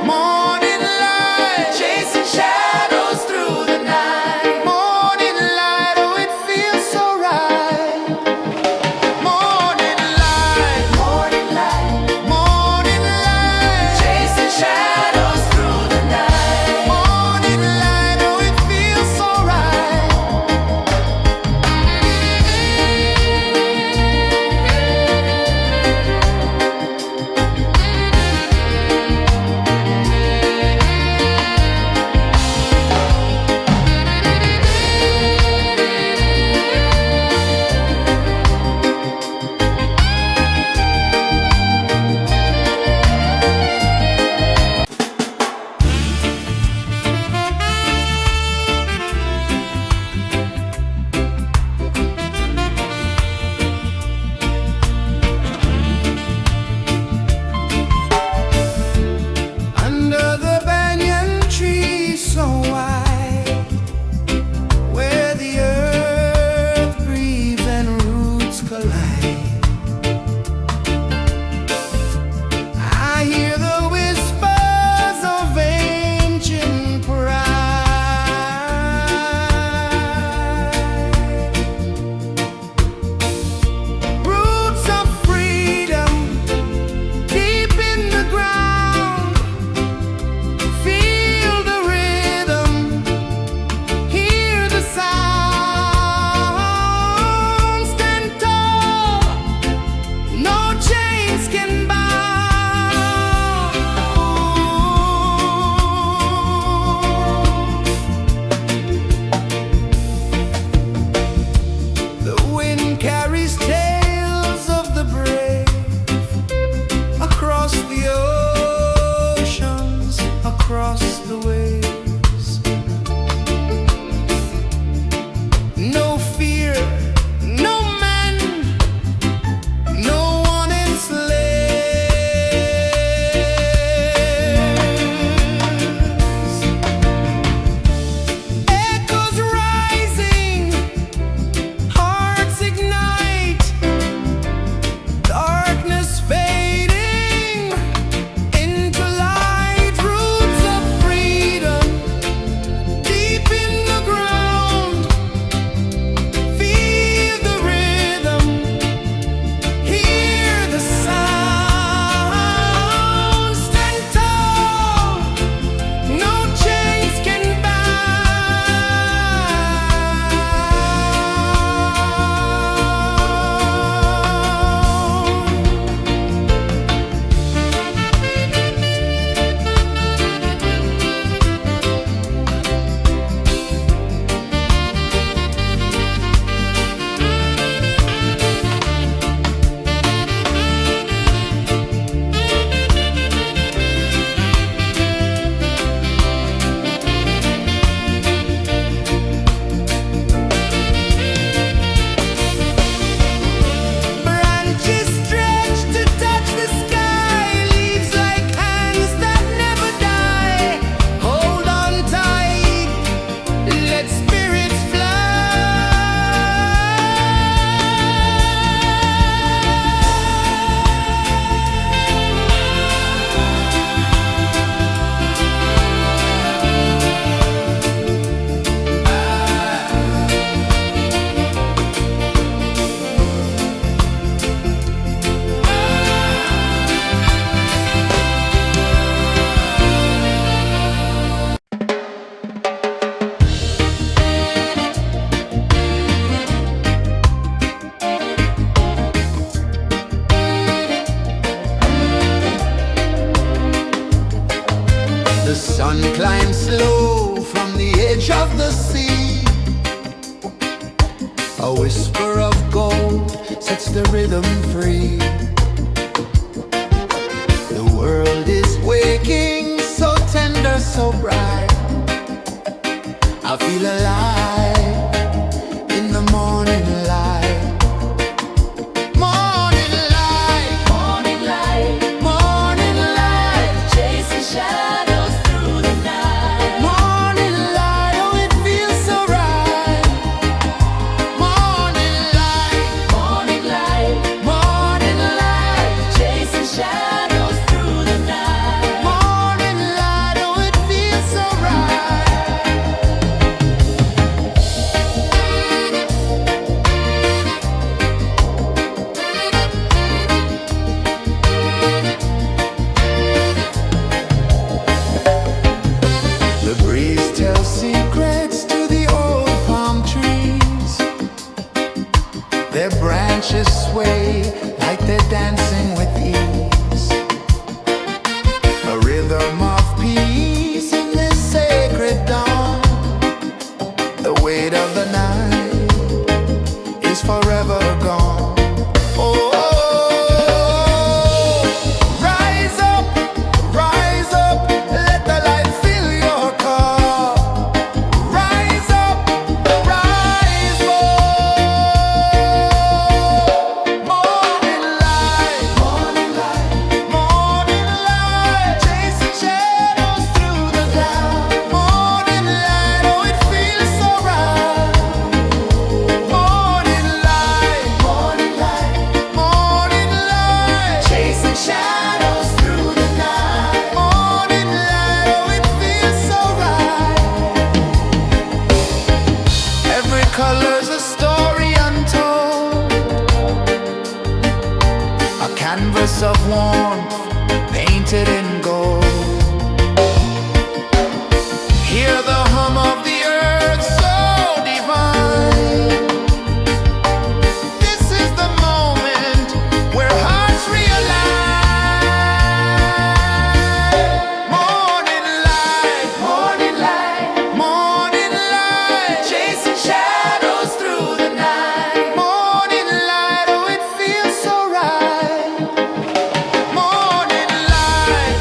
[SPEAKER 1] morning light, chasing shadows through the night. Morning light, oh it feels so right. Morning light, the sea. A whisper of gold sets the rhythm free. The world is waking, so tender, so bright. I feel alive in the morning light. Morning light,
[SPEAKER 2] Morning light,
[SPEAKER 1] morning light,
[SPEAKER 2] chasing shadows through the night.
[SPEAKER 1] morning light, oh it feels so right. Morning light,
[SPEAKER 2] Morning light,
[SPEAKER 1] morning light,
[SPEAKER 2] chasing shadows through the night.
[SPEAKER 1] morning light, oh it feels so right. The breeze tells secrets to the old palm trees. Their branches sway like they're dancing with ease. A rhythm of peace in this sacred dawn. The weight of the night is forever gone. Oh, rise up, let the light fill your cup. Rise up, rise up. Morning light, morning light, chasing shadows through the cloud. Morning light, oh it feels so right. Morning light, chasing shadows through the night. Morning light, oh it feels so right. Every color's a story untold, a canvas of warmth painted in gold. Hear the hum of the earth so divine. This is the moment where hearts realign. Morning light, morning light, chasing shadows through the night. Morning light, oh it feels so right. Morning light,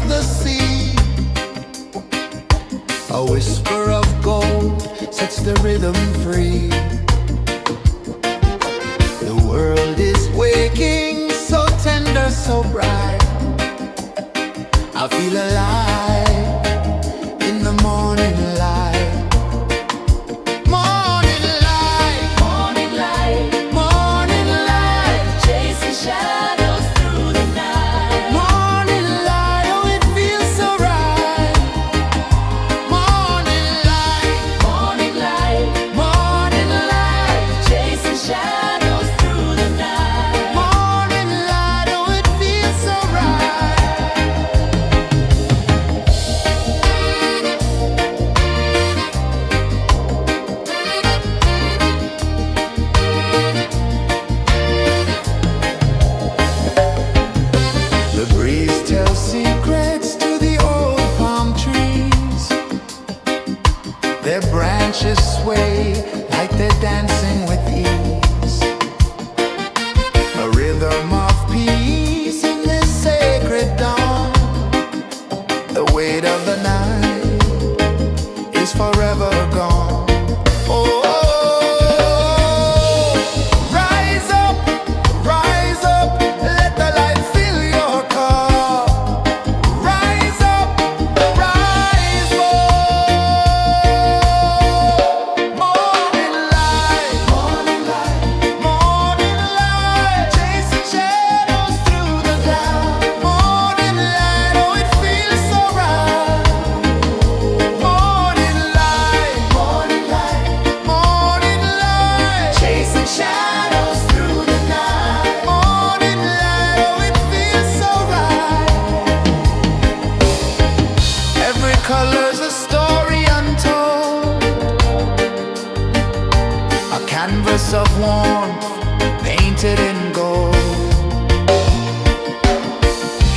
[SPEAKER 1] the sea. A whisper of gold sets the rhythm free. The world is waking, so tender, so bright. I feel alive in the morning light. Morning light,
[SPEAKER 2] Morning light,
[SPEAKER 1] morning light,
[SPEAKER 2] chasing shadows through the night.
[SPEAKER 1] morning light, oh it feels so right. Morning light,
[SPEAKER 2] Morning light,
[SPEAKER 1] morning light,
[SPEAKER 2] chasing shadows through the night.
[SPEAKER 1] morning light, oh it feels so right. The breeze tells secrets to the old palm trees. Their branches sway like they're dancing with ease. A rhythm of peace in this sacred dawn. The weight of the night is forever gone. Oh, rise up, let the light fill your cup. Rise up, rise up. Morning light, morning light, morning light, chasing shadows through the cloud. Morning light, oh it feels so right. Morning light, morning light, morning light, chasing shadows through the night. Morning light, oh it feels so right. Every color's a story untold, a canvas of warmth painted in gold.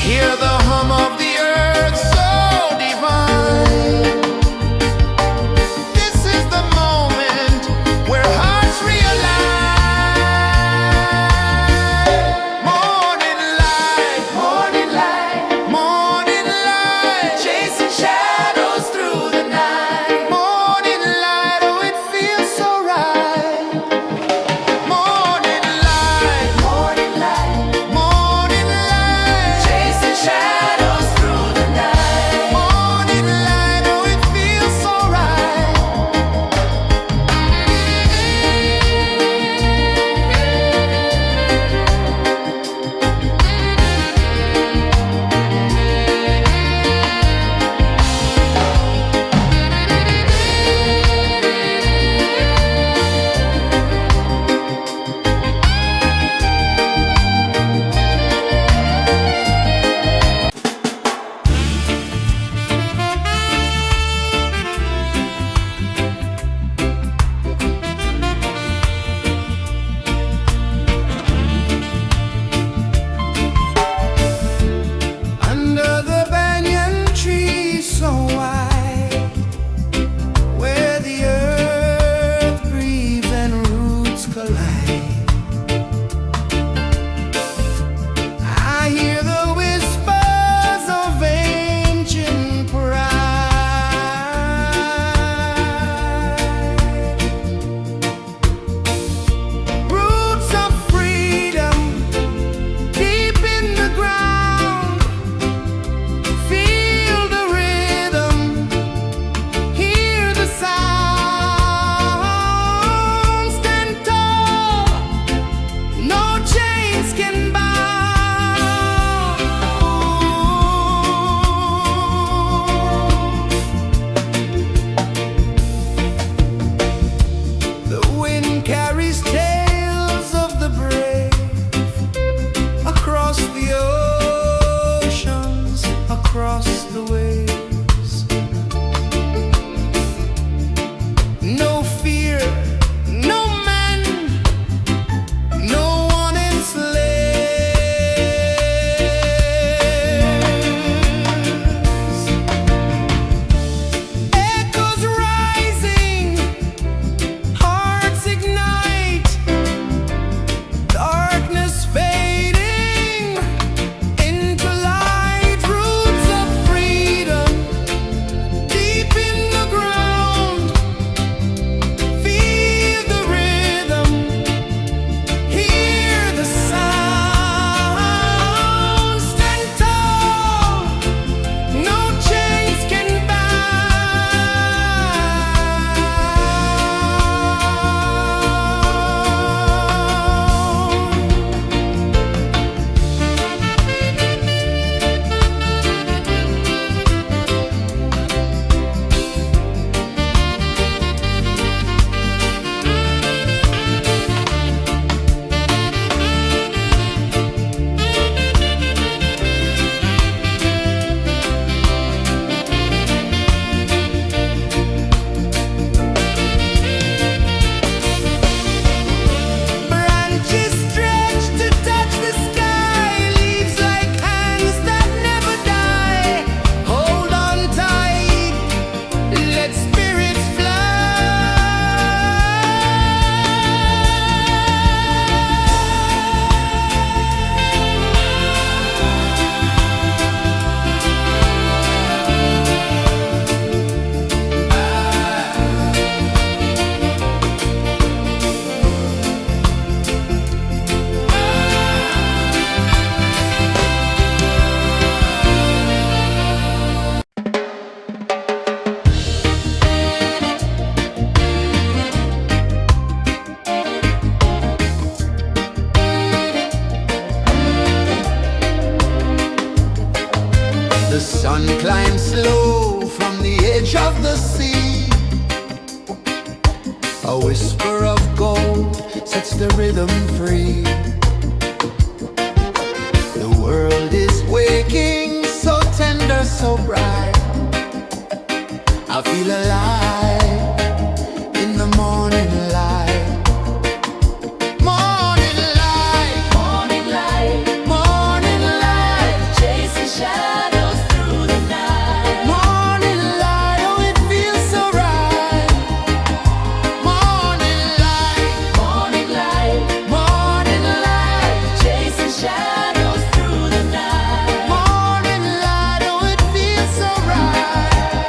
[SPEAKER 1] Hear the hum of the earth so divine. This is the moment where hearts realign. Morning light, morning light, morning light, chasing shadows through the night. Morning light, oh it feels so right. Morning light, morning light, morning light, chasing shadows through the night. Morning light, oh it feels so right. Under the banyan tree so wide, where the earth breathes and roots collide, I hear the whispers of ancient pride. Roots of freedom deep in the ground. Feel the rhythm, hear the sound. Stand tall, no chains can bound. The wind carries tales of the brave across the oceans, across the waves. No fear, no man, no one enslaves. Echoes rising, hearts ignite, darkness fading into light. Roots of sun climbs slow from the edge of the sea. A whisper of gold sets the rhythm free. The world is waking, so tender, so bright. I feel alive in the morning light. Morning light,
[SPEAKER 2] Morning light,
[SPEAKER 1] morning light,
[SPEAKER 2] chasing shadows through the night.
[SPEAKER 1] morning light, oh it feels so right. Morning light,
[SPEAKER 2] Morning light,
[SPEAKER 1] morning light,
[SPEAKER 2] chasing shadows through the night.
[SPEAKER 1] morning light, oh it feels so right.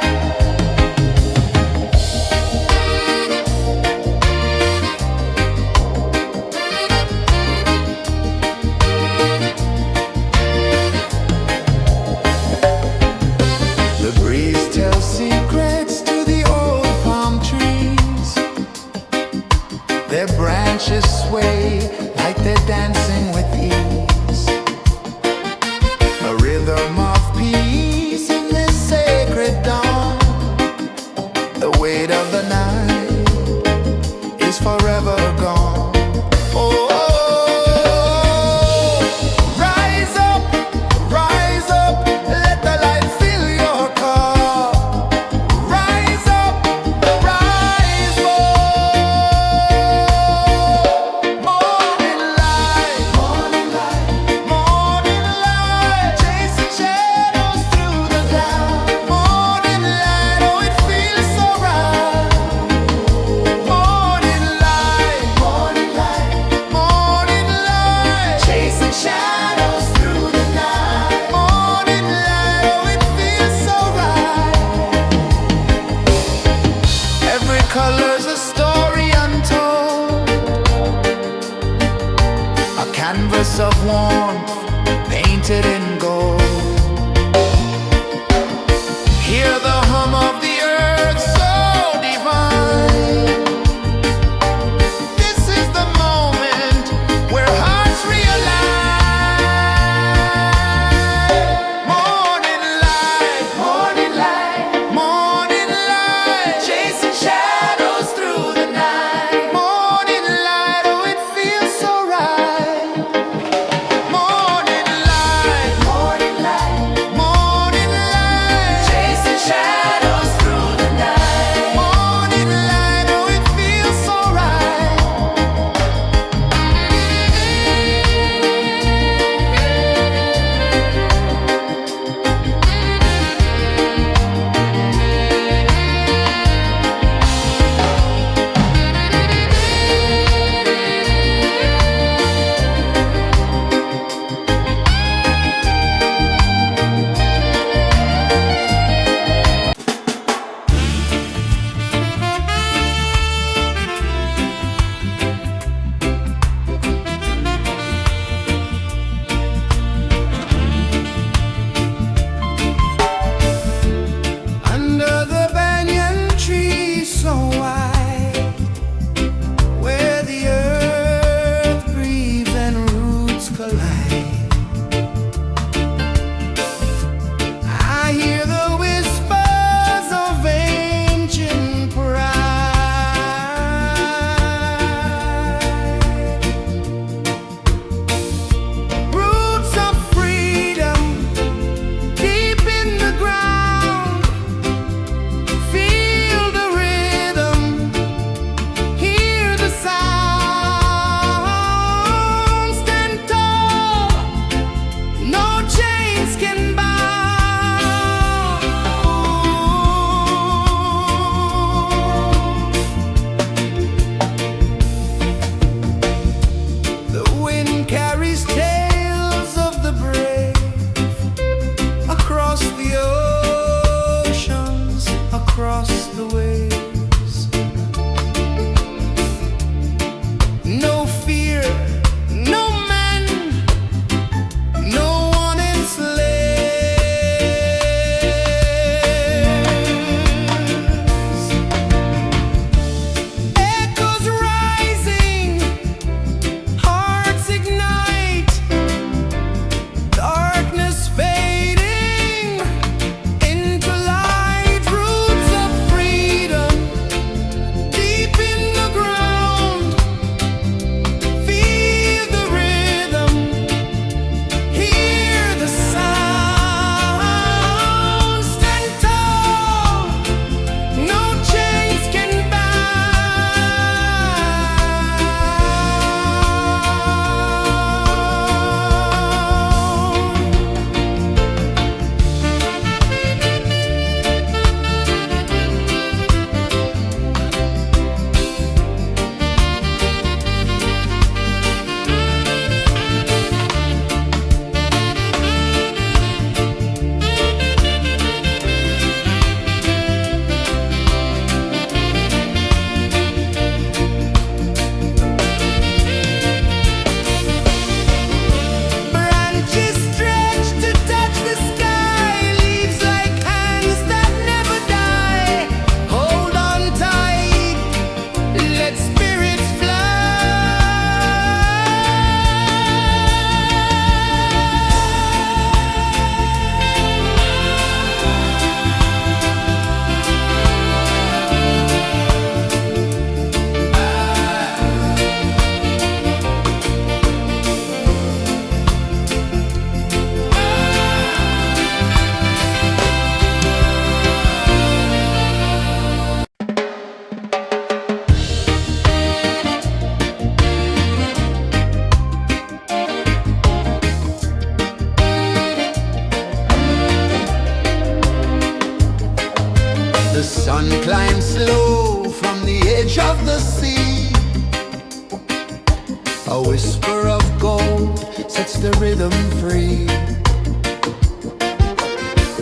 [SPEAKER 1] sun climbs slow from the edge of the sea. A whisper of gold sets the rhythm free.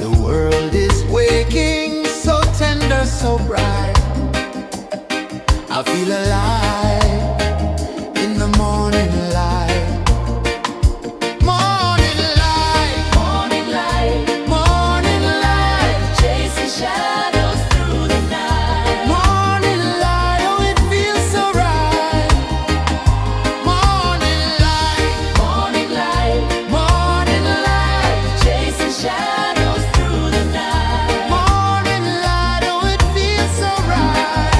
[SPEAKER 1] The world is waking, so tender, so bright. I feel alive in the morning light. Morning light,
[SPEAKER 2] Morning light,
[SPEAKER 1] morning light,
[SPEAKER 2] chasing shadows through the night.
[SPEAKER 1] morning light, oh it feels so right. Morning light,
[SPEAKER 2] Morning light,
[SPEAKER 1] morning light,
[SPEAKER 2] chasing shadows through the night.
[SPEAKER 1] morning light, oh it feels so right.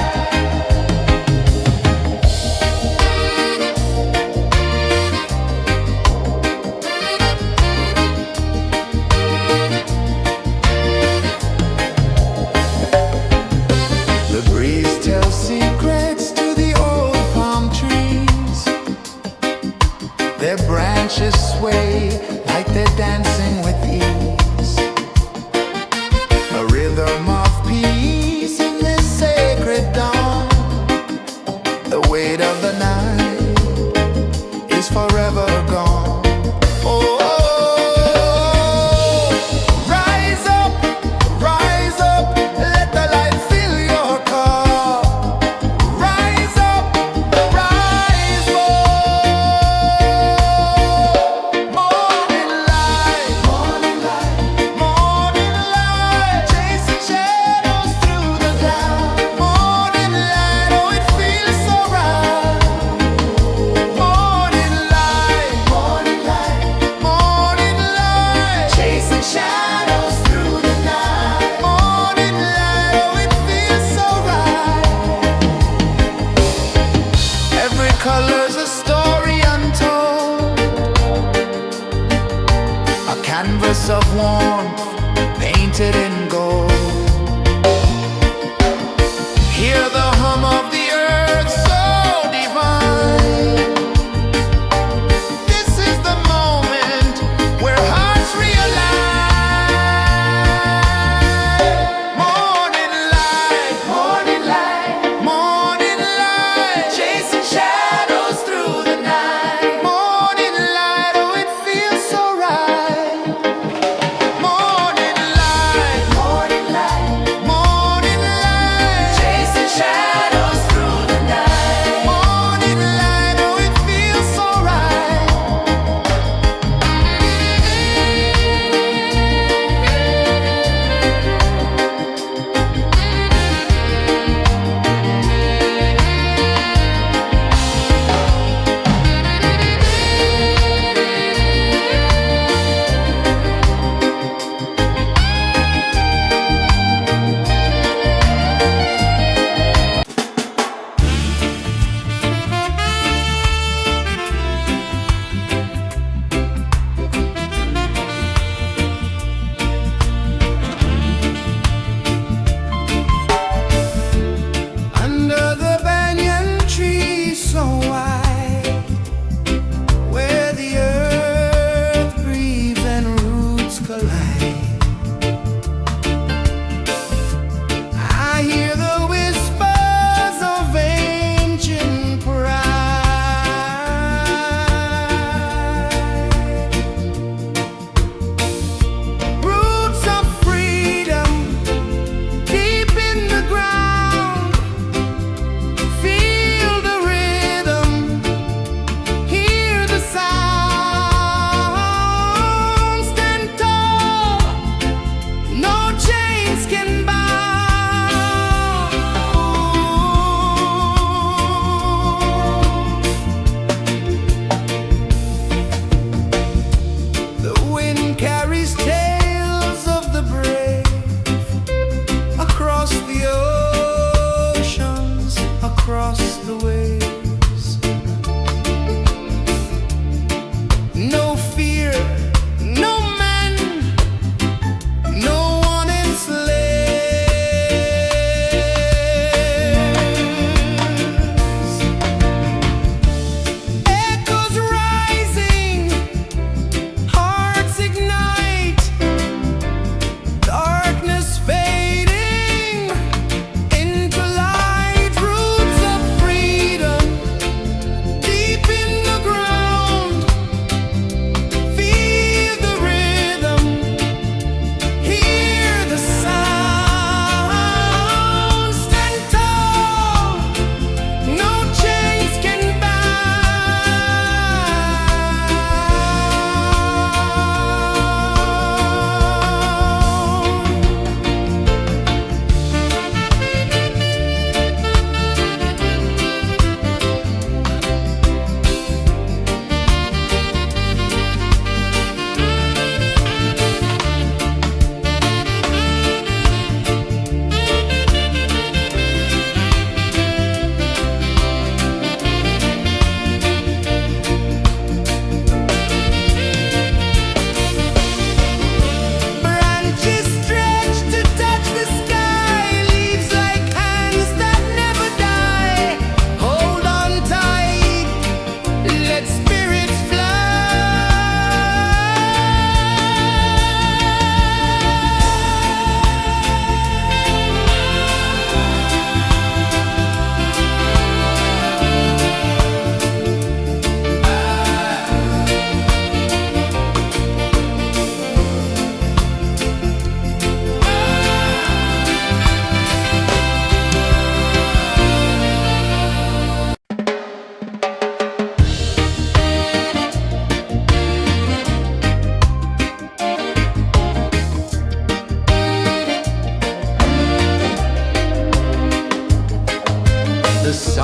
[SPEAKER 1] The breeze tells secrets to the old palm trees. Their branches sway like they're dancing with ease. A rhythm of peace in this sacred dawn. The weight of the night is forever gone. Oh, rise up, let the light fill your cup. Rise up, rise up. Morning light, morning light, morning light, chasing shadows through the cloud. Morning light, oh it feels so right. Morning light, morning light, morning light, chasing shadows through the night. Morning light, oh it feels so right. Every color's a story untold, a canvas of warmth painted in gold. Hear the hum of the earth so divine. This is the moment where hearts realign. Morning light, morning light, morning light, chasing shadows through the night. Morning light, oh it feels so right. Morning light, morning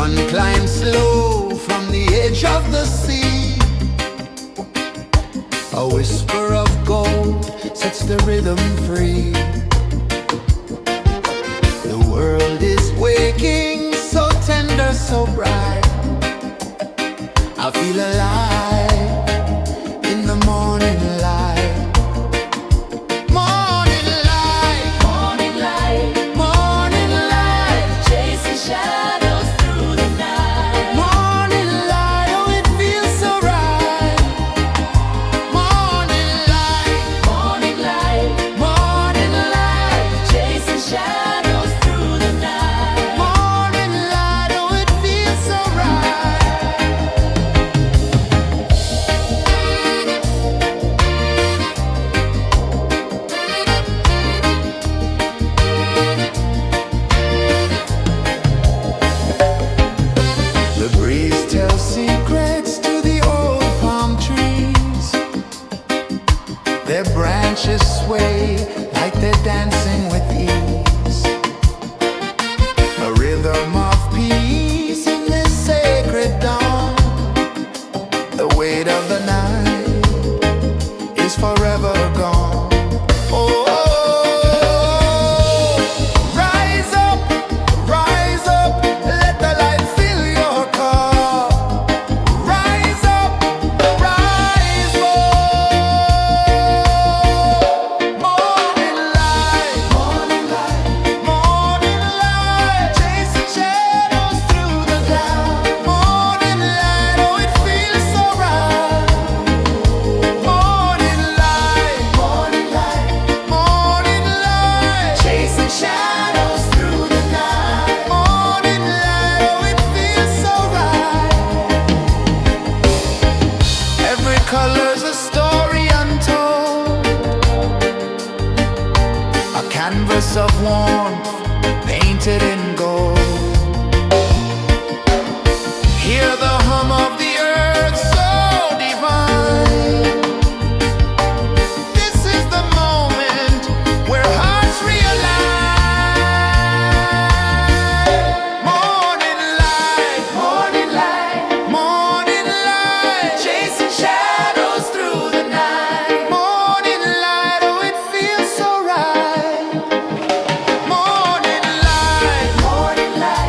[SPEAKER 1] sun climbs slow from the edge of the sea. A whisper of gold sets the rhythm free. The world is waking, so tender, so bright. I feel alive in the morning light. Morning light,
[SPEAKER 2] Morning light,
[SPEAKER 1] morning light,
[SPEAKER 2] chasing shadows through the night.
[SPEAKER 1] morning light, oh it feels so right. Morning light,
[SPEAKER 2] Morning light,
[SPEAKER 1] morning light,
[SPEAKER 2] chasing shadows through the night.
[SPEAKER 1] morning light, oh it feels so right. The breeze tells secrets to the old palm trees. Their branches sway like they're dancing with ease. A rhythm of peace in this sacred dawn. The weight of the night is forever gone. Oh, rise up, let the light fill your car. Rise up, rise up. Morning light, morning light, morning light, chasing shadows through the cloud. Morning light, oh it feels so right. Morning light, morning light, morning light, chasing shadows through the night. Morning light, oh it feels so right. Every color's a story untold, a canvas of warmth painted in gold. Hear the hum of the earth so divine. This is the moment where hearts realign. Morning light, morning light, morning light, chasing shadows through the night. Morning light, oh it feels so right. Morning light, morning light,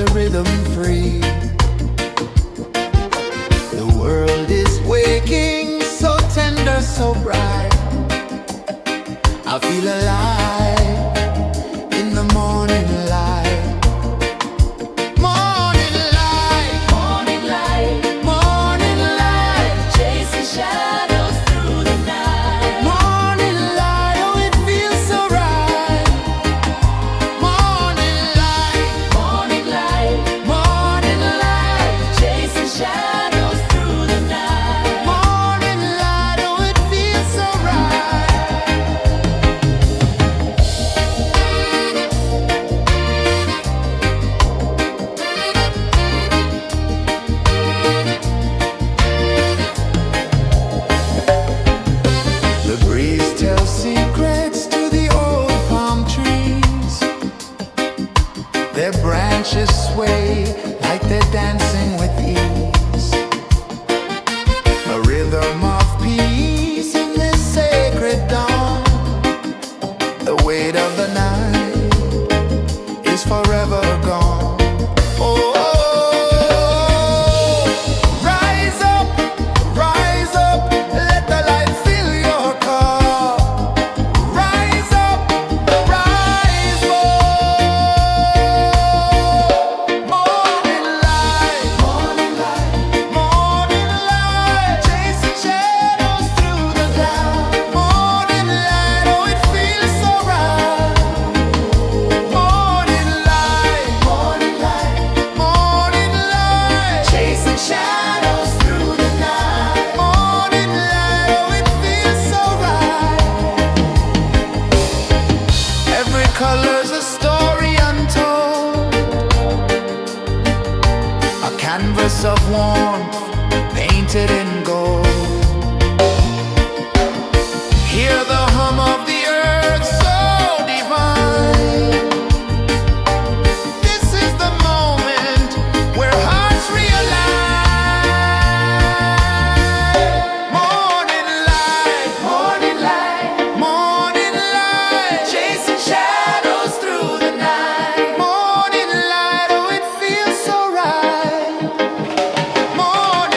[SPEAKER 1] the rhythm free. The world is waking, so tender, so bright. I feel alive in the morning light. Morning light,
[SPEAKER 2] Morning light,
[SPEAKER 1] morning light,
[SPEAKER 2] chasing shadows through the night.
[SPEAKER 1] morning light, oh it feels so right. Morning light,
[SPEAKER 2] Morning light,
[SPEAKER 1] morning light,
[SPEAKER 2] chasing shadows through the night.
[SPEAKER 1] morning light, oh it feels so right. The breeze tells secrets to the old palm trees. Their branches sway like they're dancing with ease. A rhythm of peace in this sacred dawn. The weight of the night is forever gone. Oh, rise up, let the light fill your cup. Rise up, rise up. Morning light, morning light, morning light, chasing shadows through the cloud. Morning light, oh it feels so right. Morning light, morning light, morning light, chasing shadows through the night. Morning light, oh it feels so right. Every color's a story untold, a canvas of warmth painted in gold. Hear the hum of the earth so divine. This is the moment where hearts realign. Morning light, morning light, morning light, chasing shadows through the night. Morning light, oh it feels so right. Morning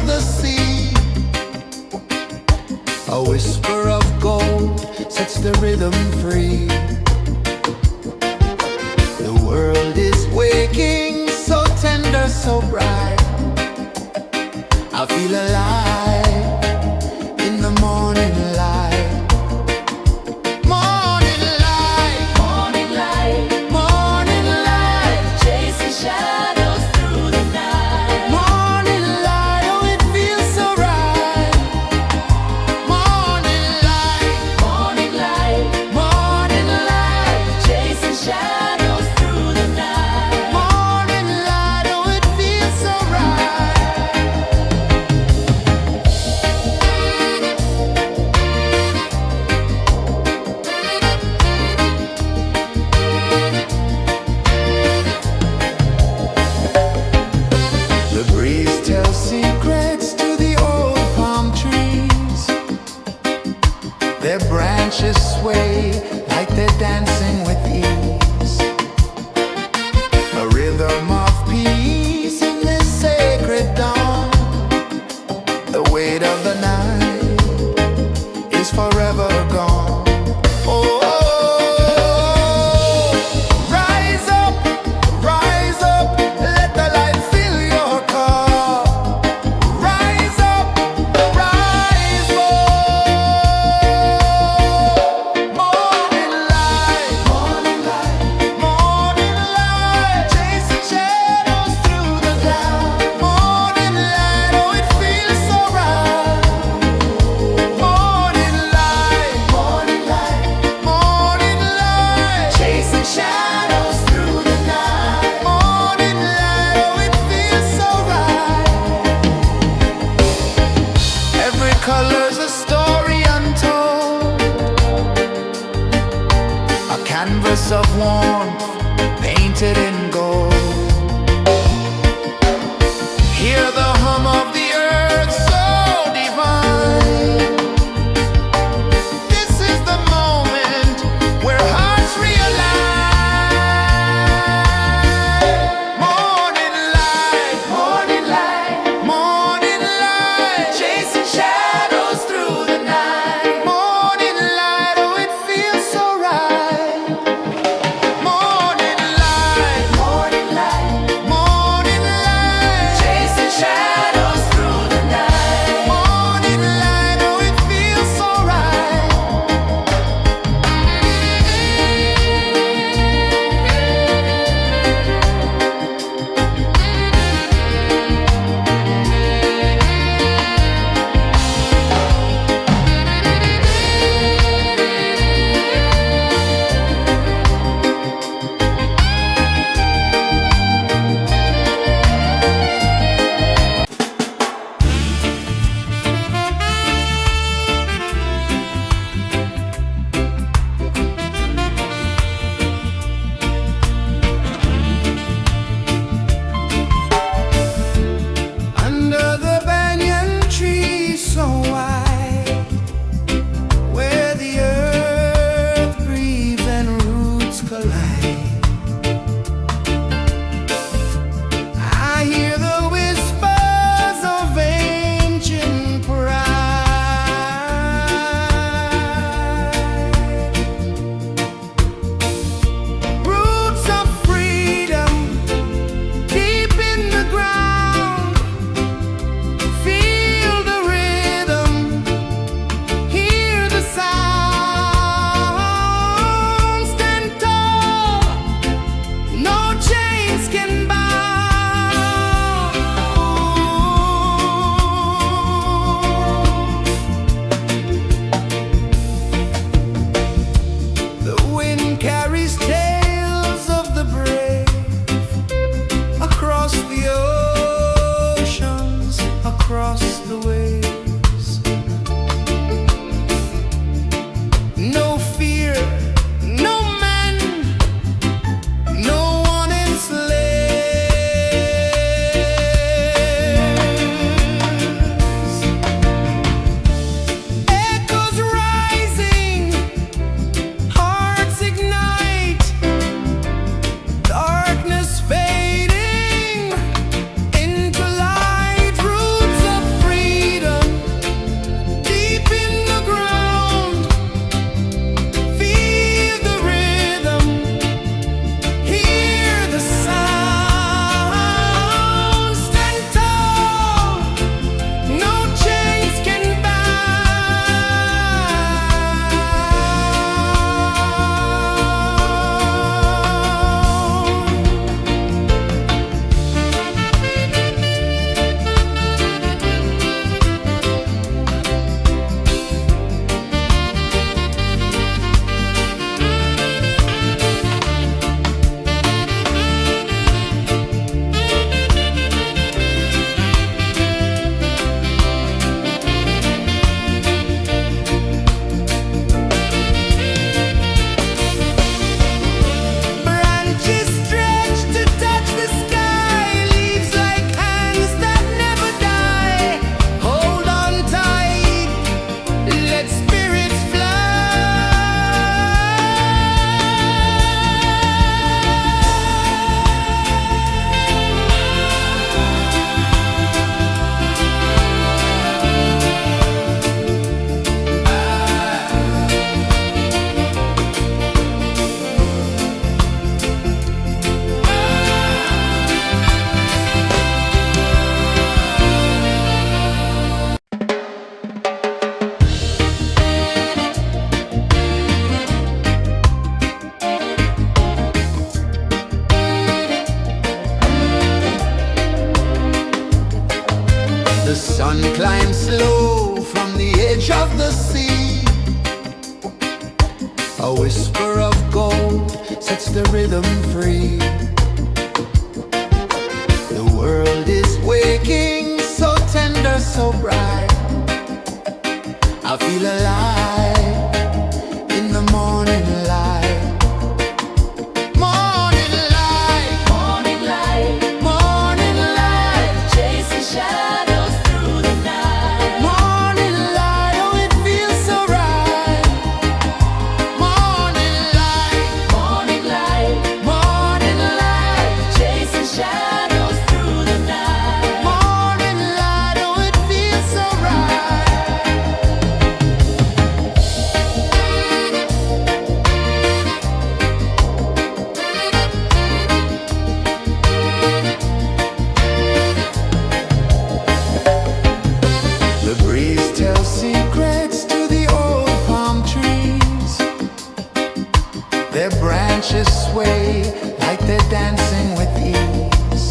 [SPEAKER 1] the sea. A whisper of gold sets the rhythm free. The world is waking, so tender, so bright. I feel alive in the morning light. Morning light,
[SPEAKER 2] Morning light,
[SPEAKER 1] morning light,
[SPEAKER 2] chasing shadows through the night.
[SPEAKER 1] morning light, oh it feels so right. Morning light,
[SPEAKER 2] Morning light,
[SPEAKER 1] morning light,
[SPEAKER 2] chasing shadows through the night.
[SPEAKER 1] morning light, oh it feels so right. The breeze tells secrets to the old palm trees. Their branches sway like they're dancing with ease. A rhythm of peace in this sacred dawn. The weight of the night is forever gone. Oh, rise up, let the light fill your cup. Rise up, rise up. Morning light, morning light, morning light, chasing shadows through the cloud. Morning light, oh it feels so right. Morning light, morning light, morning light, chasing shadows through the night. Morning light, oh it feels so right. Every color's a story untold, a canvas of warmth painted in gold. Hear the hum of the earth so divine. This is the moment where hearts realign. Morning light, morning light, morning light, chasing shadows through the night. Morning light, oh it feels so right. Morning light, morning light, edge of the sea. A whisper of gold sets the rhythm free. The world is waking, so tender, so bright. I feel alive in the morning light. Morning light,
[SPEAKER 2] Morning light,
[SPEAKER 1] morning light,
[SPEAKER 2] chasing shadows through the night.
[SPEAKER 1] morning light, oh it feels so right. Morning light,
[SPEAKER 2] Morning light,
[SPEAKER 1] morning light,
[SPEAKER 2] chasing shadows through the night.
[SPEAKER 1] morning light, oh it feels so right. The breeze tells secrets to the old palm trees. Their branches sway like they're dancing with ease.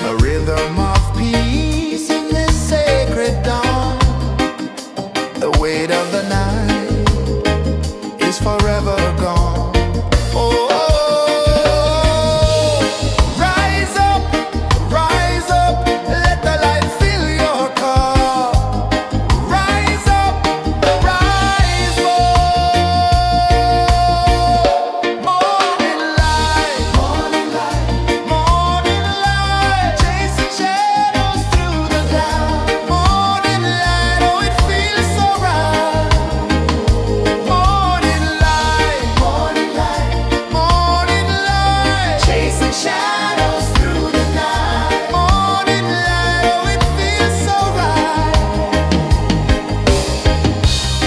[SPEAKER 1] A rhythm of peace in this sacred dawn. The weight of the night is forever gone. Oh, rise up, let the light fill your cup. Rise up, rise up. Morning light, morning light, morning light, chasing shadows through the cloud. Morning light, oh it feels so right. Morning light, morning light, morning light, chasing shadows through the night. Morning light, oh it feels so right.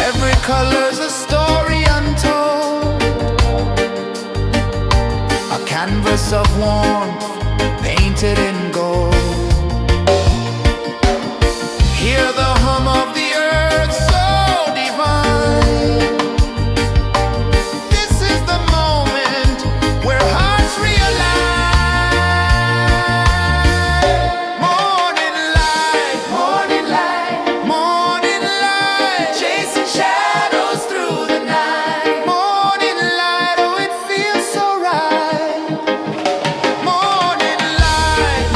[SPEAKER 1] Every color's a story untold, a canvas of warmth painted in gold. Hear the hum of the earth so divine. This is the moment where hearts realign. Morning light, morning light, morning light, chasing shadows through the night. Morning light, oh it feels so right. Morning light,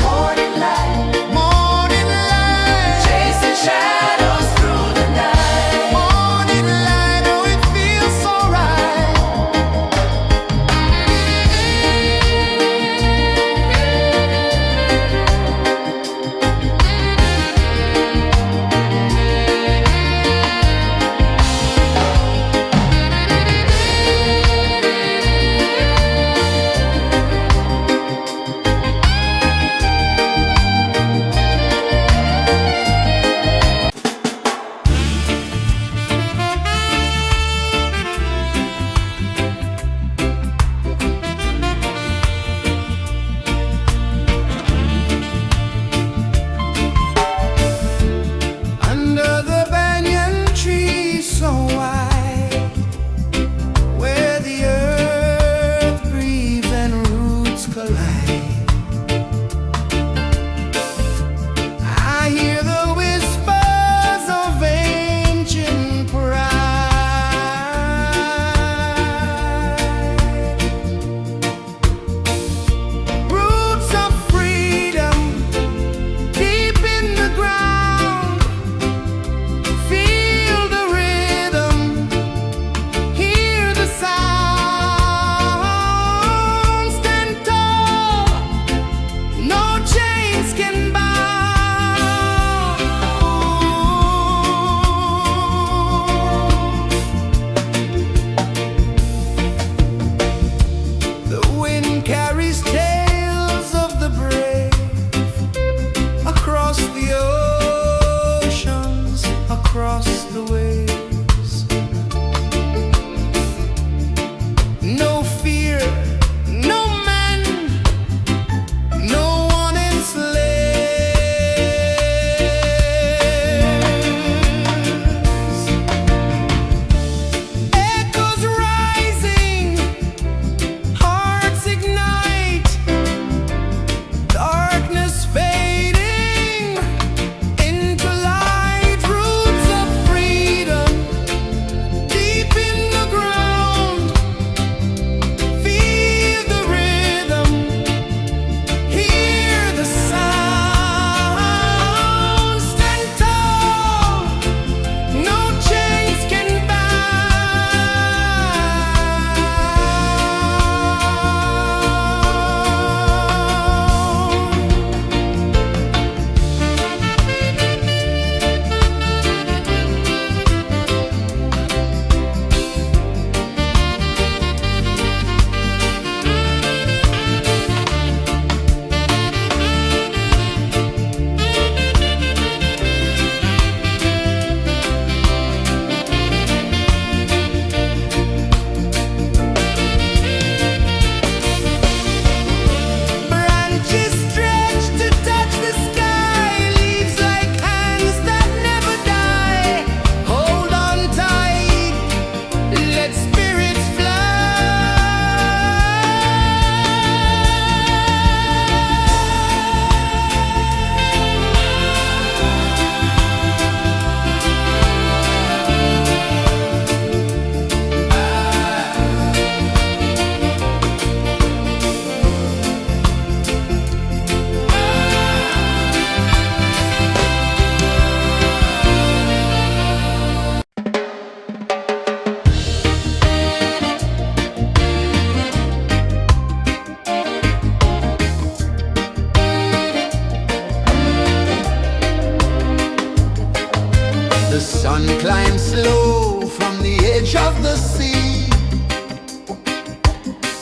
[SPEAKER 1] The sun climbs slow from the edge of the sea.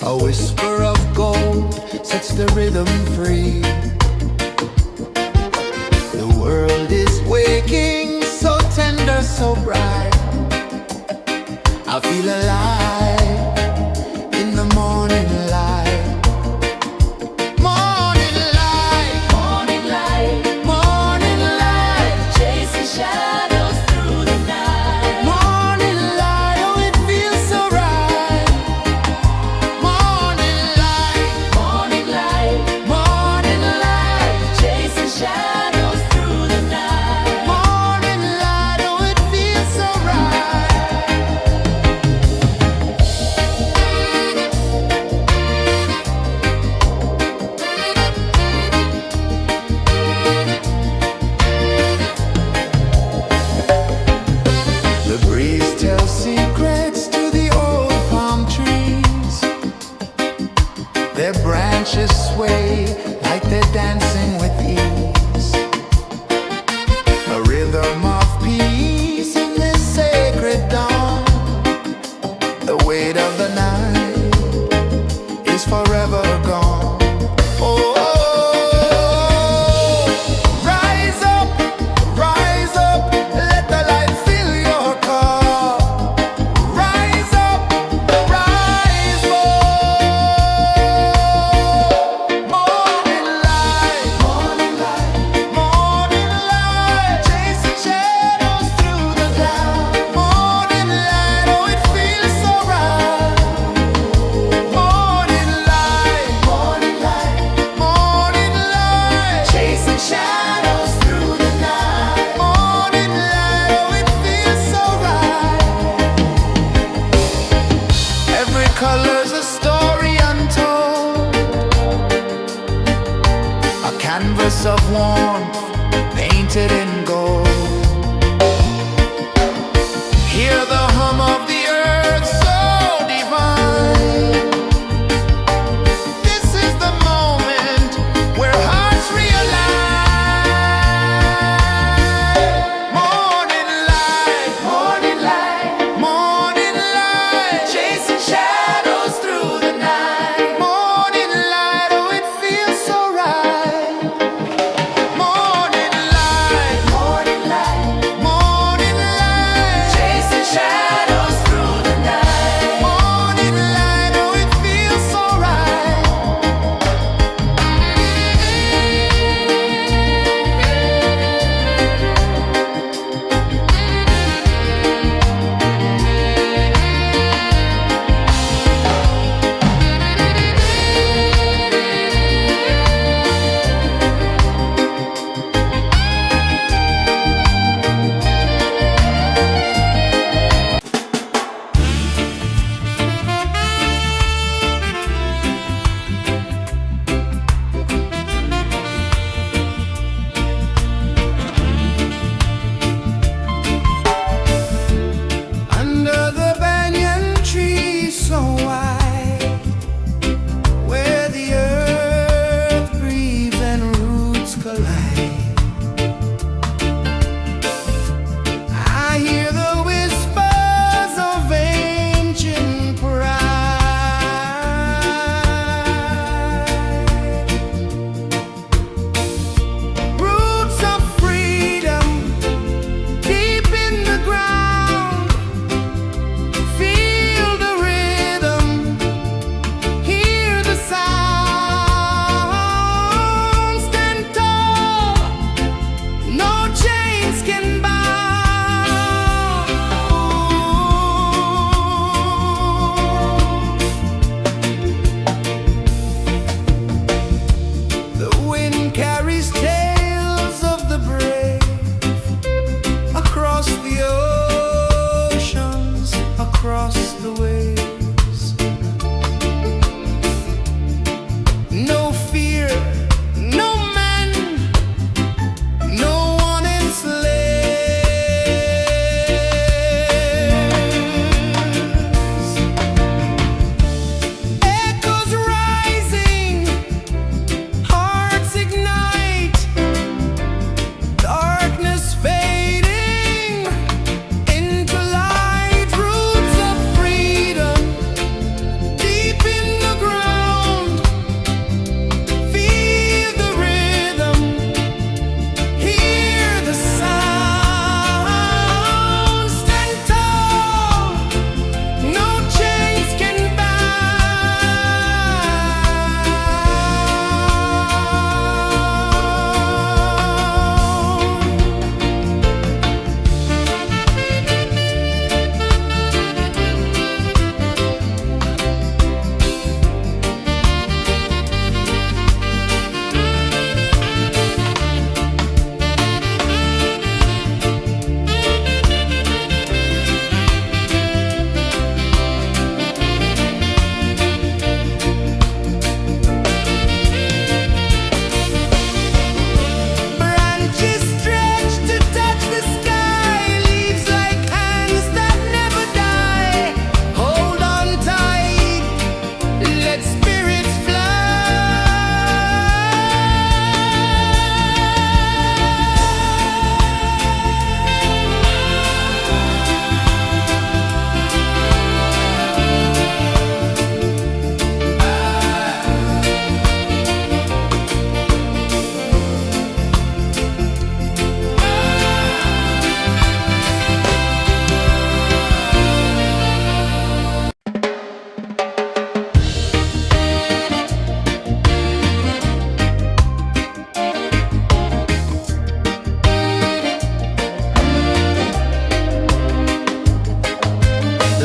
[SPEAKER 1] A whisper of gold sets the rhythm free. The world is waking, so tender, so bright. I feel alive in the morning light. Morning light,
[SPEAKER 2] Morning light,
[SPEAKER 1] morning light,
[SPEAKER 2] chasing shadows through the night.
[SPEAKER 1] morning light, oh it feels so right. Morning light,
[SPEAKER 2] Morning light,
[SPEAKER 1] morning light,
[SPEAKER 2] chasing shadows through the night.
[SPEAKER 1] morning light, oh it feels so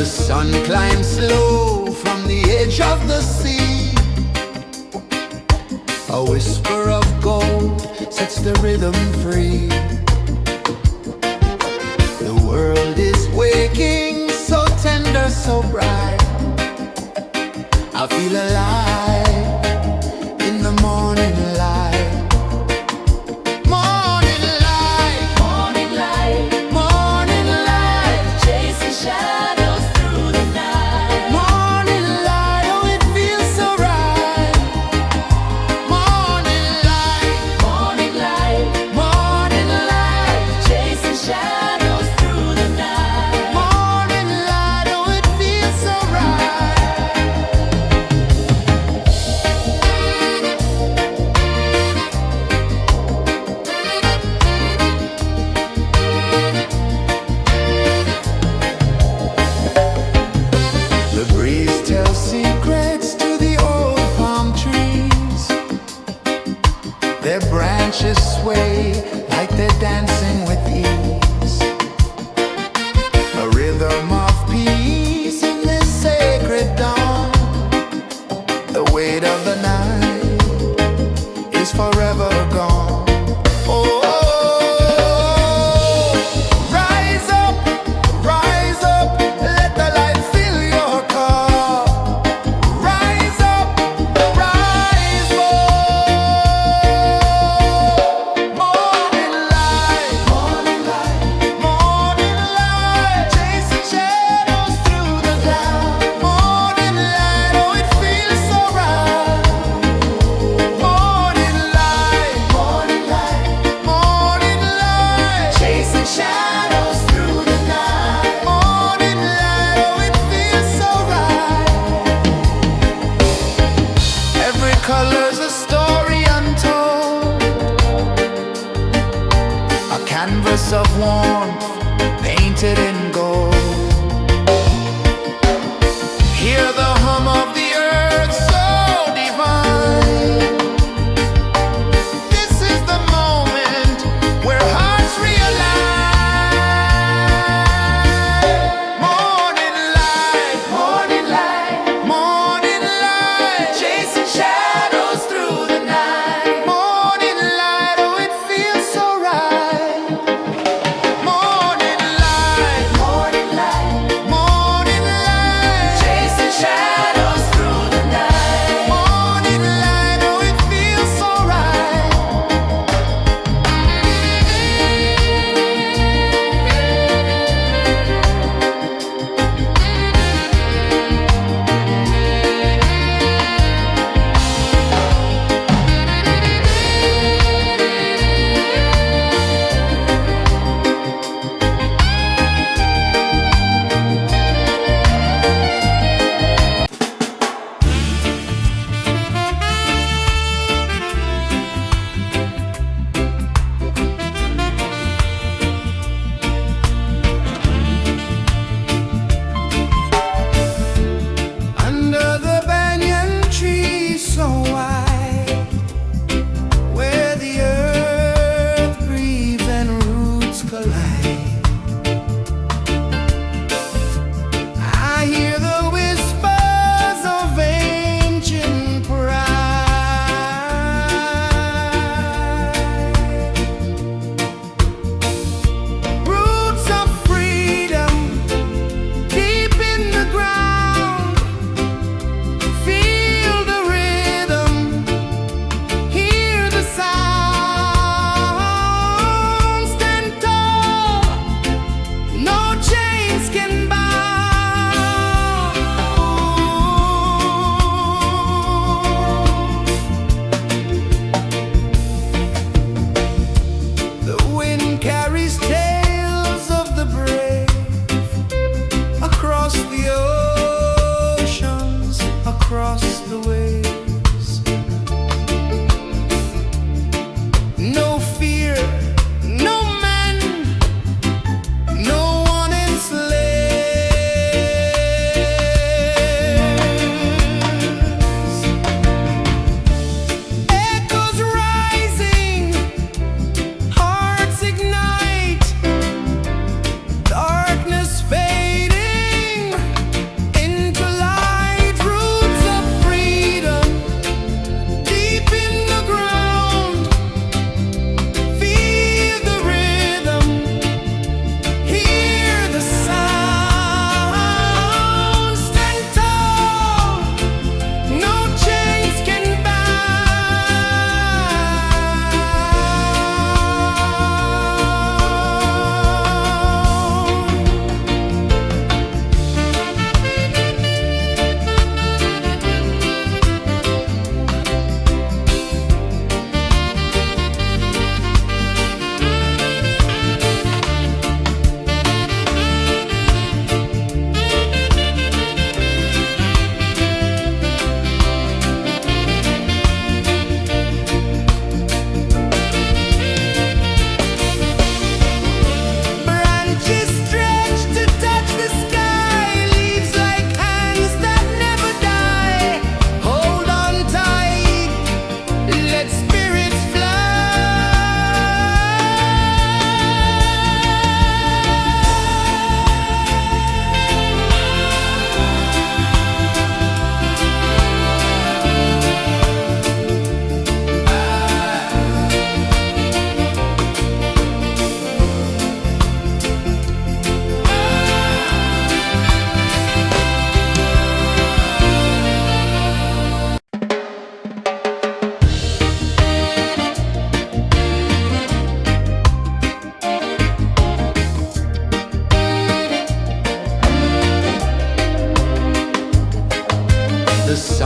[SPEAKER 1] The sun climbs slow from the edge of the sea. A whisper of gold sets the rhythm free. The world is waking, so tender, so bright. I feel alive in the morning light. Morning light,
[SPEAKER 2] Morning light,
[SPEAKER 1] morning light,
[SPEAKER 2] chasing shadows through the night.
[SPEAKER 1] morning light, oh it feels so right. Morning light,
[SPEAKER 2] Morning light,
[SPEAKER 1] morning light,
[SPEAKER 2] chasing shadows through the night.
[SPEAKER 1] morning light, oh it feels so right.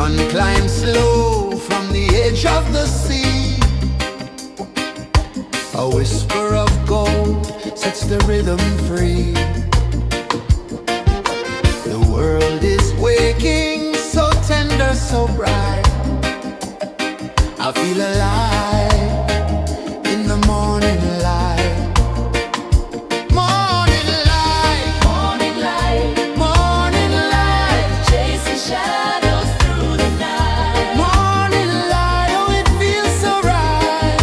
[SPEAKER 1] One climbs slow from the edge of the sea. A whisper of gold sets the rhythm free. The world is waking, so tender, so bright. I feel alive in the morning light. Morning light,
[SPEAKER 2] Morning light,
[SPEAKER 1] morning light,
[SPEAKER 2] chasing shadows through the night.
[SPEAKER 1] morning light, oh it feels so right.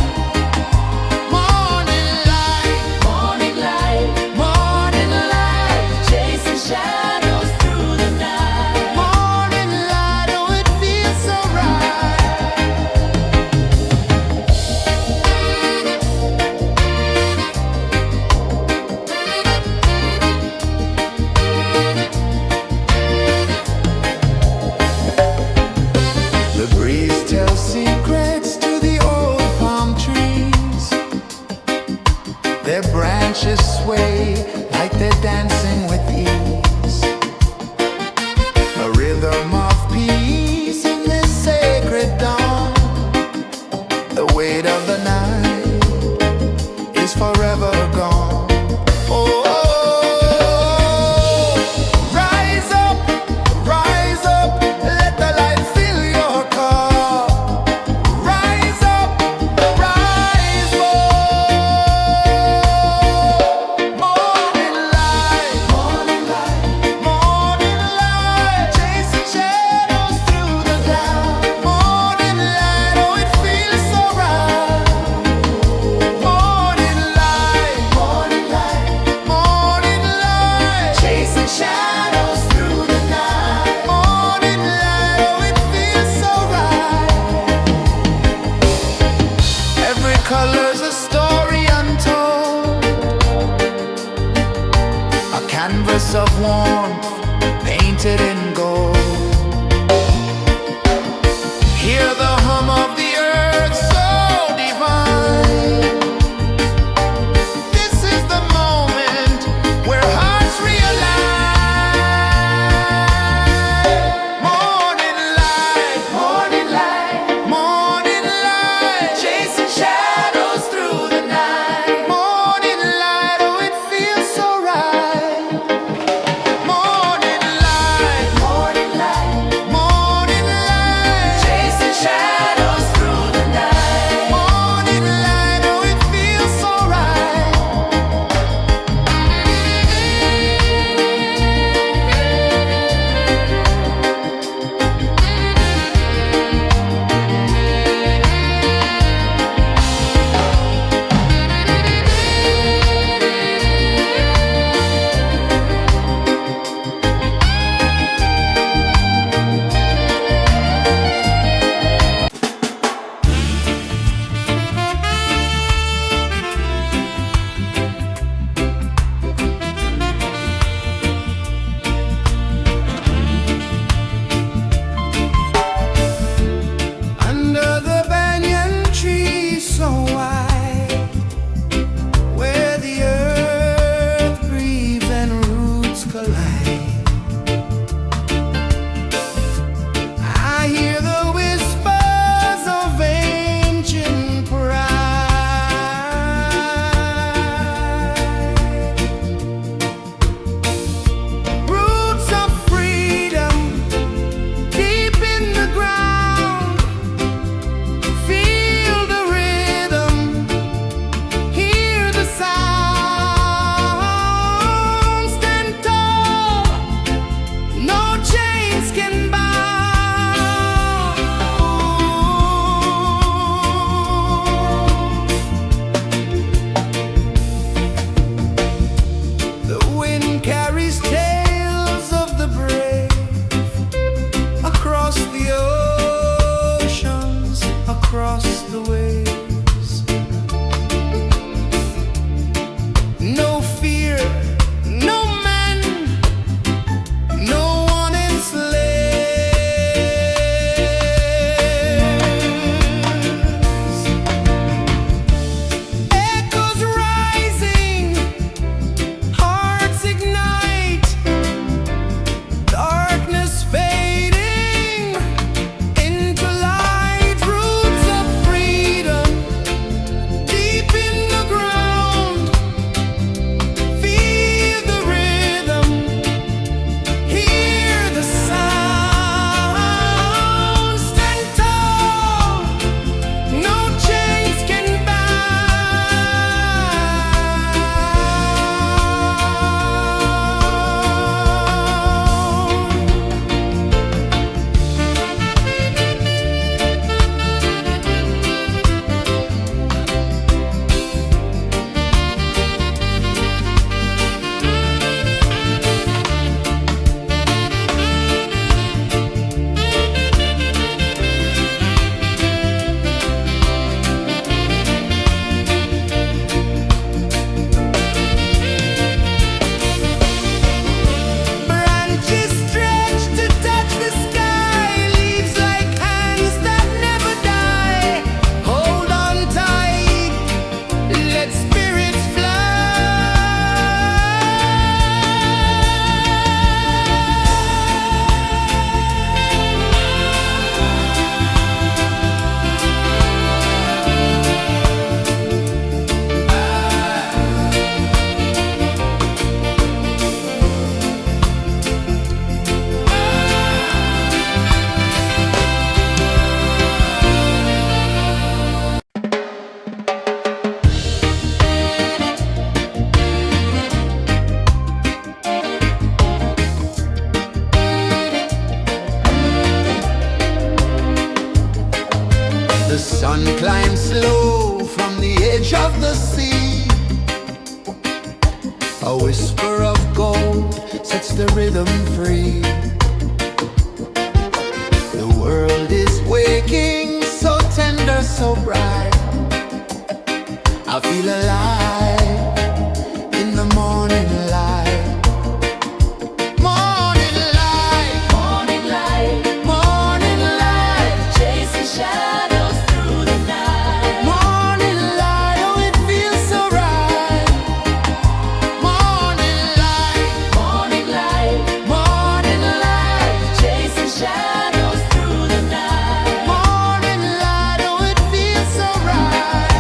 [SPEAKER 1] Morning light,
[SPEAKER 2] Morning light,
[SPEAKER 1] morning light,
[SPEAKER 2] chasing shadows through the night.
[SPEAKER 1] morning light, oh it feels so right. The breeze tells secrets to the old palm trees. Their branches sway like they're dancing with ease. A rhythm of peace in this sacred dawn. The weight of the night is forever gone. Oh, rise up, let the light fill your cup. Rise up, rise up. Morning light, morning light, chasing shadows through the cloud. Morning light, oh it feels so right. Morning light, morning light, chasing shadows through the night. Morning light, oh it feels so right. Every color's a story untold, a canvas of warmth painted in gold. Hear the hum of the earth so divine. This is the moment where hearts realign. Morning light, morning light, chasing shadows through the night. Morning light, oh it feels so right. Morning light, morning light,
[SPEAKER 2] Chasing shadows through the night.
[SPEAKER 1] morning light, oh it feels so right. sun climbs slow from the edge of the sea. A whisper of gold sets the rhythm free. The world is waking, so tender, so bright. I feel alive in the morning light. Morning light,
[SPEAKER 2] Morning light,
[SPEAKER 1] morning light,
[SPEAKER 2] chasing shadows through the night.
[SPEAKER 1] morning light, oh it feels so right. Morning light,
[SPEAKER 2] Morning light,
[SPEAKER 1] morning light,
[SPEAKER 2] chasing shadows through the night.
[SPEAKER 1] morning light, oh it feels so right.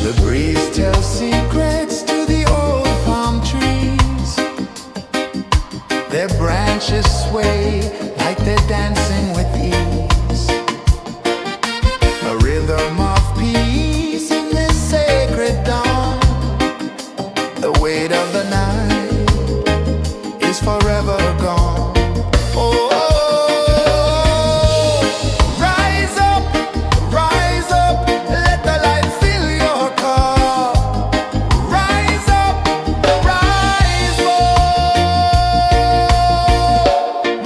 [SPEAKER 1] The breeze tells secrets to the old palm trees. Their branches sway like they're dancing with ease. A rhythm of peace in this sacred dawn. The weight of the night is forever gone. Oh, rise up, let the light fill your cup. Rise up, rise up.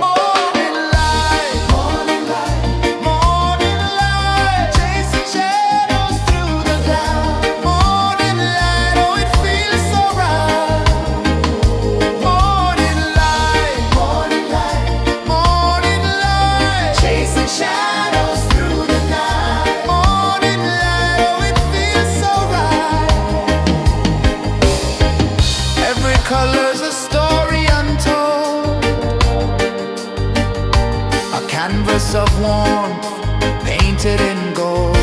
[SPEAKER 1] Morning light, morning light, morning light, chasing shadows through the cloud. Morning light, oh it feels so right. Morning light, morning light, morning light, chasing shadows through the night. Morning light, oh it feels so right. Every color's a story untold, a canvas of warmth painted in gold.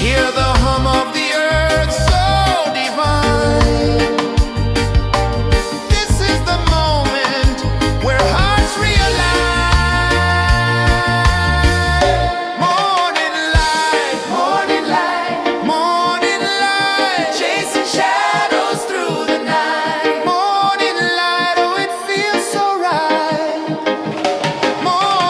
[SPEAKER 1] Hear the hum of the earth so divine. This is the moment where hearts realign. Morning light, morning light, morning light, chasing shadows through the night. Morning light, oh it feels so right. Morning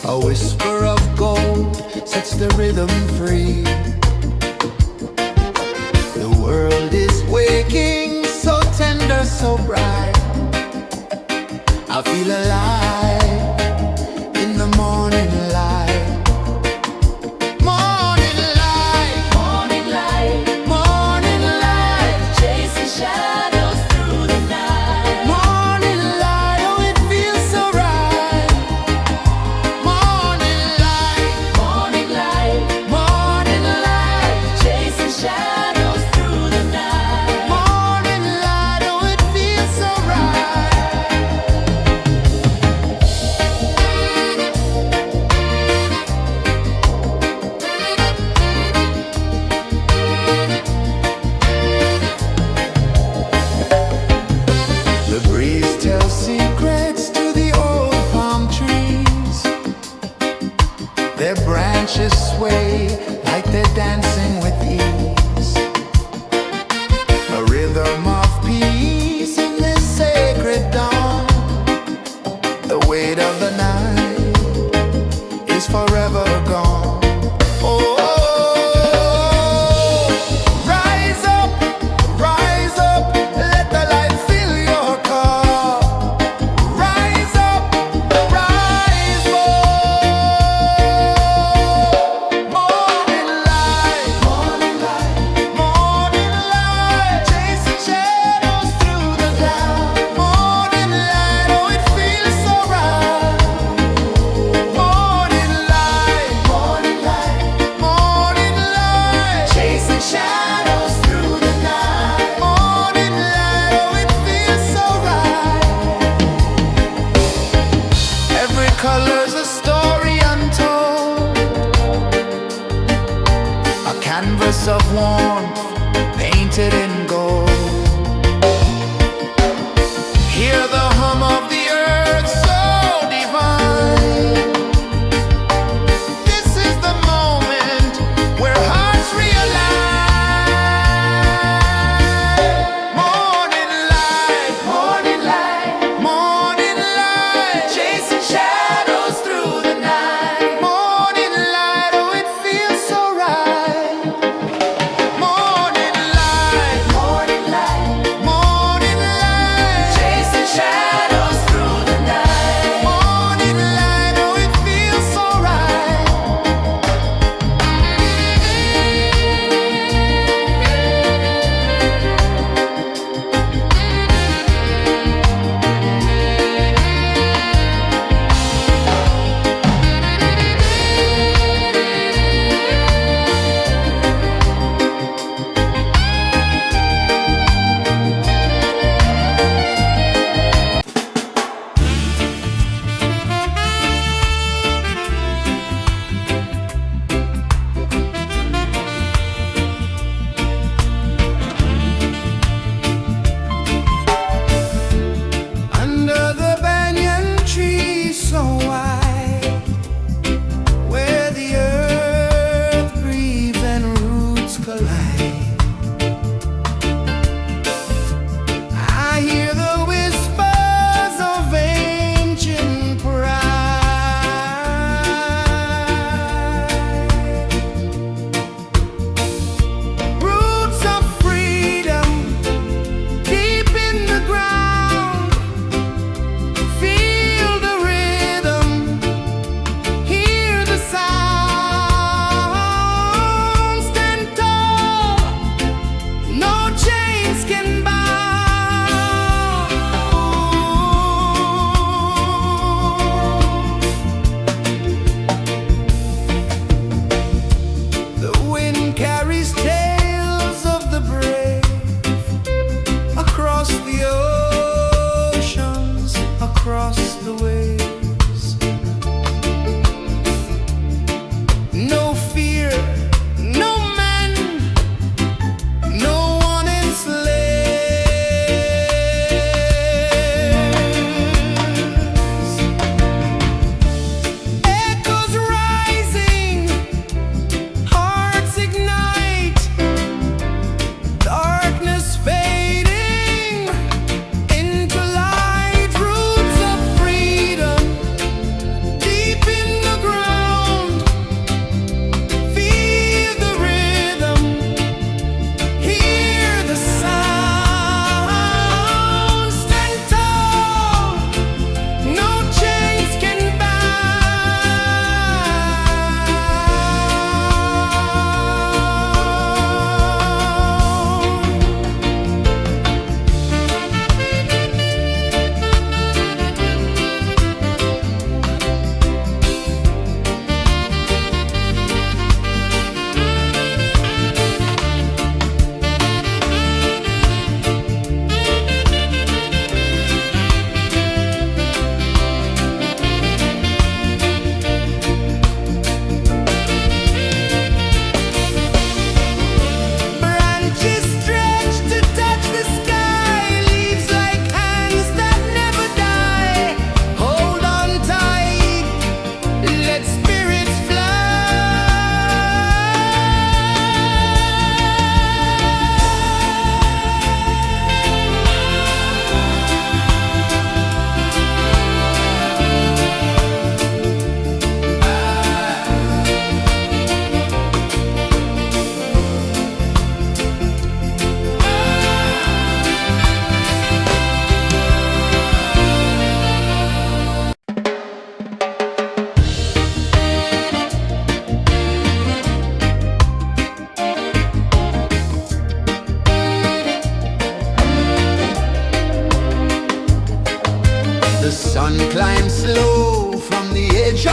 [SPEAKER 1] A whisper of gold sets the rhythm free. The world is waking, so tender, so bright. I feel alive in the morning light. Morning light,
[SPEAKER 2] Morning light,
[SPEAKER 1] morning light,
[SPEAKER 2] chasing shadows through the night.
[SPEAKER 1] morning light, oh it feels so right. Morning light,
[SPEAKER 2] Morning light,
[SPEAKER 1] morning light,
[SPEAKER 2] chasing shadows through the night.
[SPEAKER 1] morning light, oh it feels so right. The breeze tells secrets to the old palm trees. Their branches sway like they're dancing with ease. A rhythm of peace in this sacred dawn. The weight of the night is forever gone. Oh, rise up, let the light fill your car. Rise up, rise up. Morning light, morning light, morning light, chasing shadows through the cloud. Morning light, oh it feels so right. Morning light, morning light, morning light, chasing shadows through the night. Morning light, oh it feels so right. Every color's a story untold, a canvas of warmth painted in gold. Hear the hum of the earth so divine. This is the moment where hearts realign. Morning light, morning light, morning light, chasing shadows through the night. Morning light, oh it feels so right. Morning light,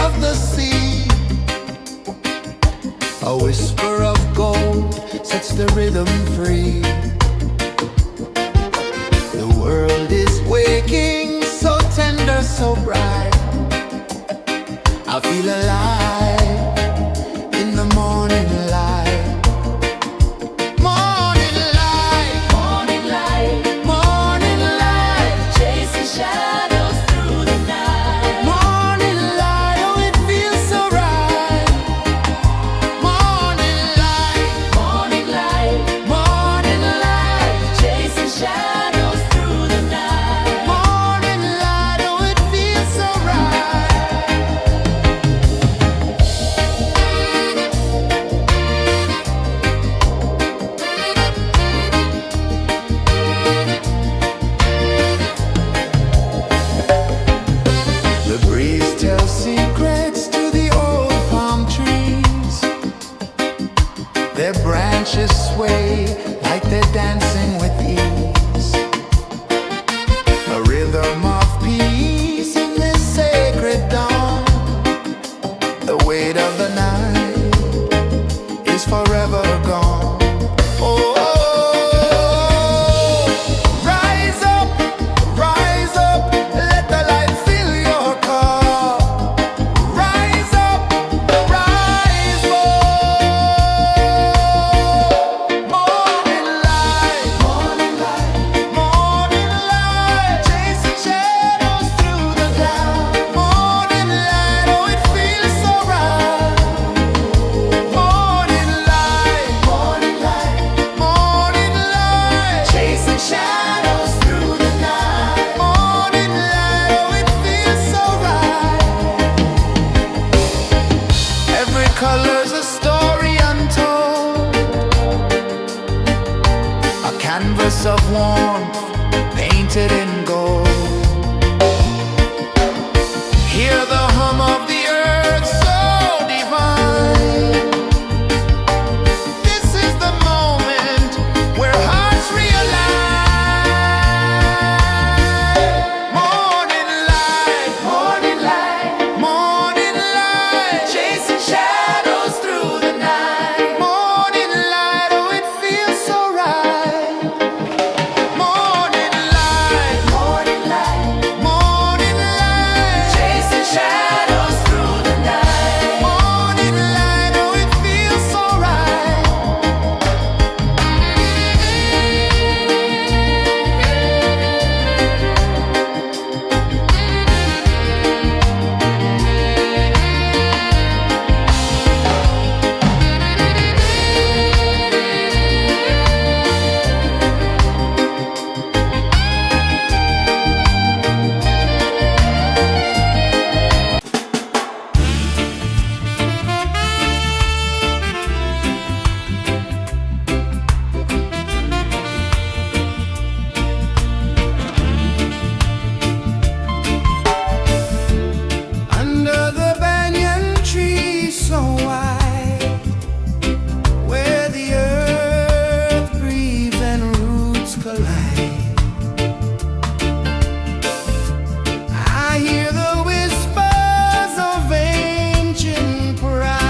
[SPEAKER 1] of the sea. A whisper of gold sets the rhythm free. The world is waking, so tender, so bright. I feel alive in the morning light. Morning light,
[SPEAKER 2] Morning light,
[SPEAKER 1] morning light,
[SPEAKER 2] chasing shadows through the night.
[SPEAKER 1] morning light, oh it feels so right. Morning light,
[SPEAKER 2] Morning light,
[SPEAKER 1] morning light,
[SPEAKER 2] chasing shadows through the night.
[SPEAKER 1] morning light, oh it feels so right. The breeze tells secrets to the old palm trees. Their branches sway like they're dancing with ease. A rhythm of peace in this sacred dawn. The weight of the night is forever gone. Oh, rise up, let the light fill your car. Rise up, rise up. Morning light, morning light, morning light, chasing shadows through the cloud. Morning light, oh it feels so right. Morning light, morning light, morning light, chasing shadows through the night. Morning light, oh it feels so right. Every color's a story untold, a canvas of warmth painted in gold. Hear the hum of the earth so divine. This is the moment where hearts realign. Morning light, morning light, morning light, chasing shadows through the night. Morning light, oh it feels so right. Morning light, morning light, morning light, chasing shadows through the night. Morning light, oh it feels so right. Under the banyan tree so wide, where the earth breathes and roots collide, I hear the whispers of ancient pride.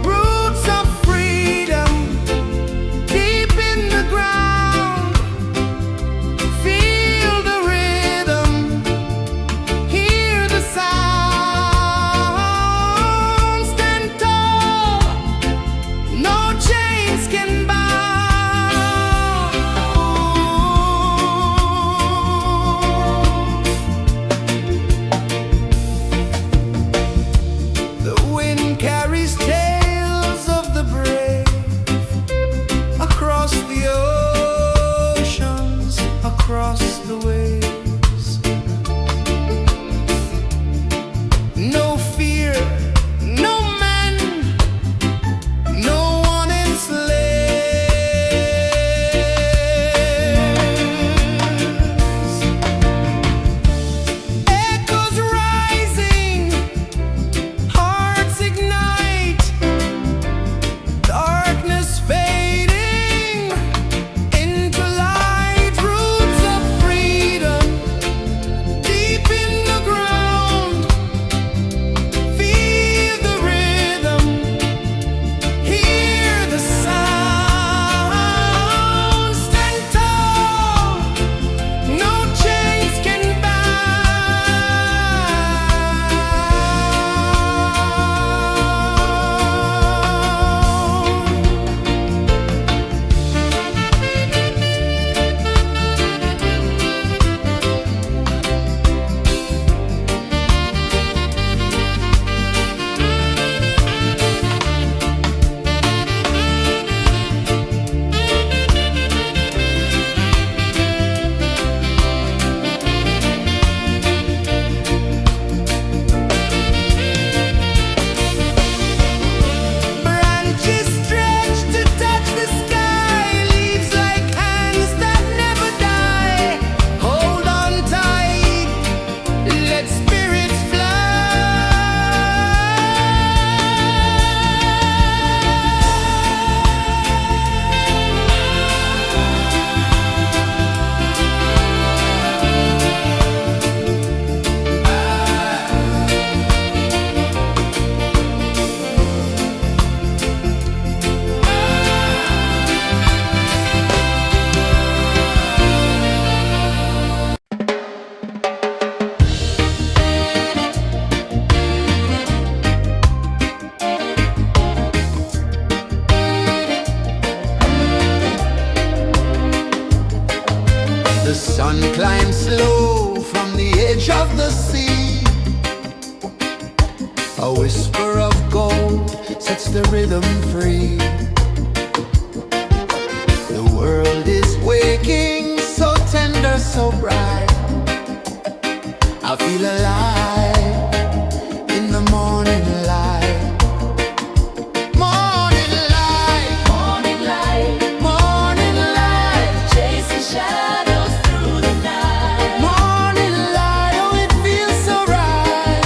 [SPEAKER 1] Roots of freedom deep in the ground. Feel the rhythm, hear the sound. Stand tall, no chains can bound. The wind carries tales of the brave across the oceans, across the waves. No fear, no man, no one enslaves. Echoes rising, hearts ignite, darkness fading into light. Roots of The sun climbs slow from the edge of the sea. A whisper of gold sets the rhythm free. The world is waking, so tender, so bright. I feel alive in the morning light. Morning light,
[SPEAKER 2] Morning light,
[SPEAKER 1] morning light,
[SPEAKER 2] chasing shadows through the night.
[SPEAKER 1] morning light, oh it feels so right.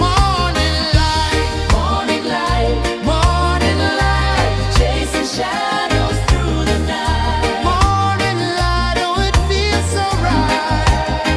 [SPEAKER 1] Morning light,
[SPEAKER 2] Morning light,
[SPEAKER 1] morning light,
[SPEAKER 2] chasing shadows through the night.
[SPEAKER 1] morning light, oh it feels so right.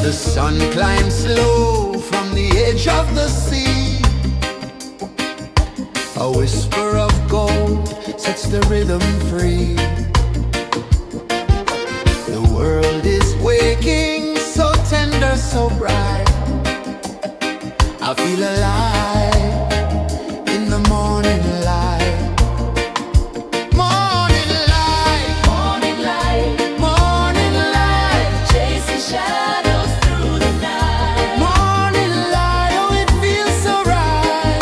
[SPEAKER 1] The sun climbs slow from the edge of the sea. A whisper of gold sets the rhythm free. The world is waking, so tender, so bright. I feel alive in the morning light. Morning light,
[SPEAKER 2] Morning light,
[SPEAKER 1] morning light,
[SPEAKER 2] chasing shadows through the night.
[SPEAKER 1] morning light, oh it feels so right.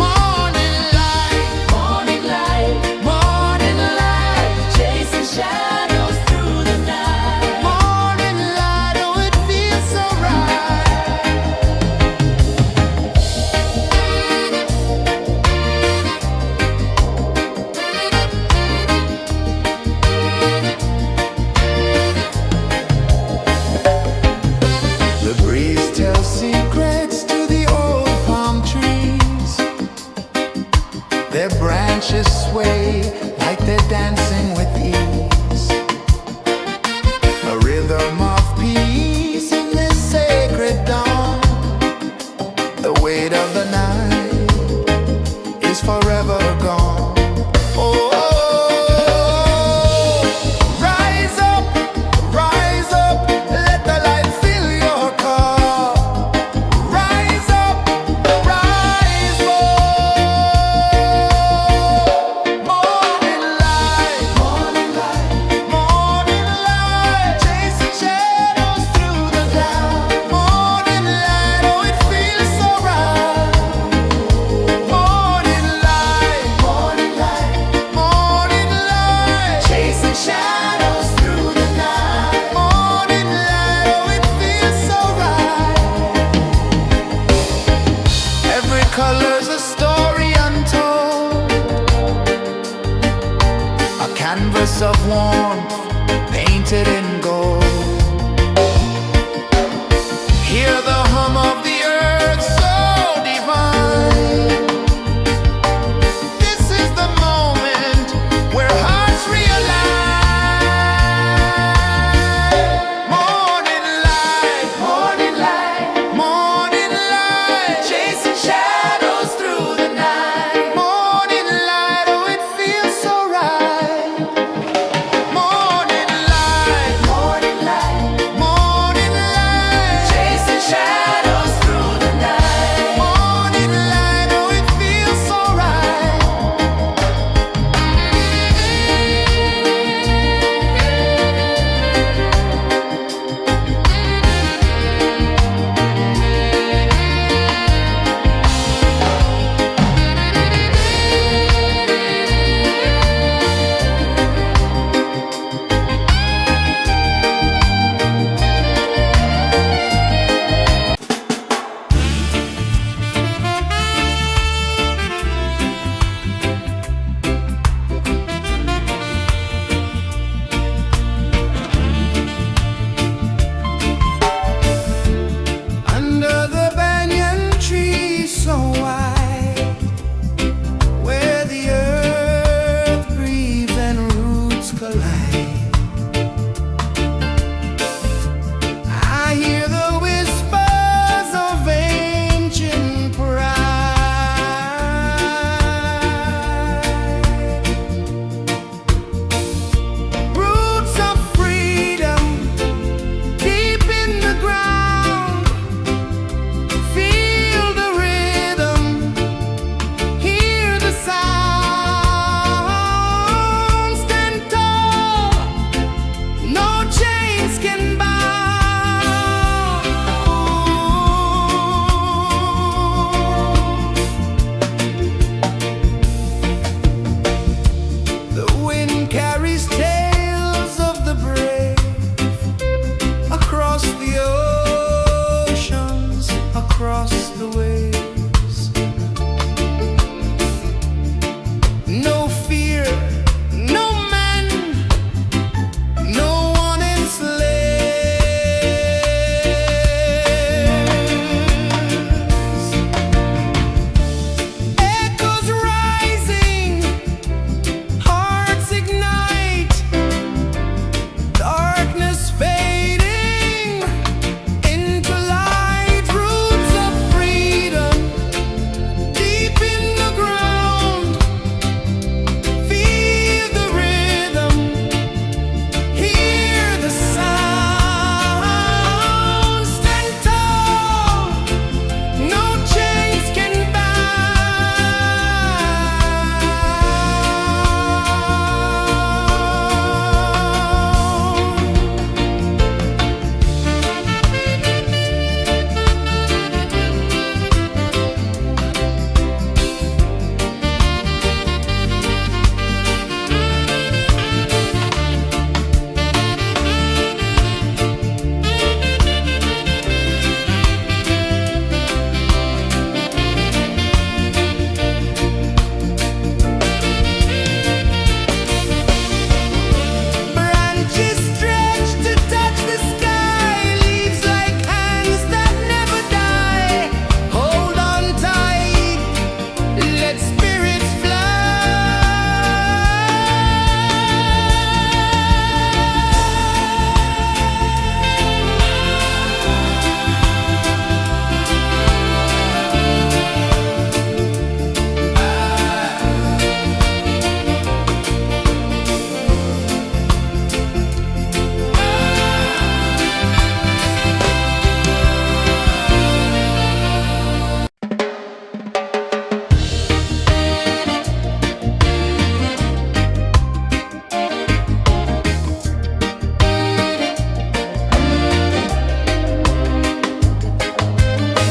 [SPEAKER 1] Morning light,
[SPEAKER 2] Morning light,
[SPEAKER 1] morning light,
[SPEAKER 2] chasing shadows through the night.
[SPEAKER 1] morning light, oh it feels so right.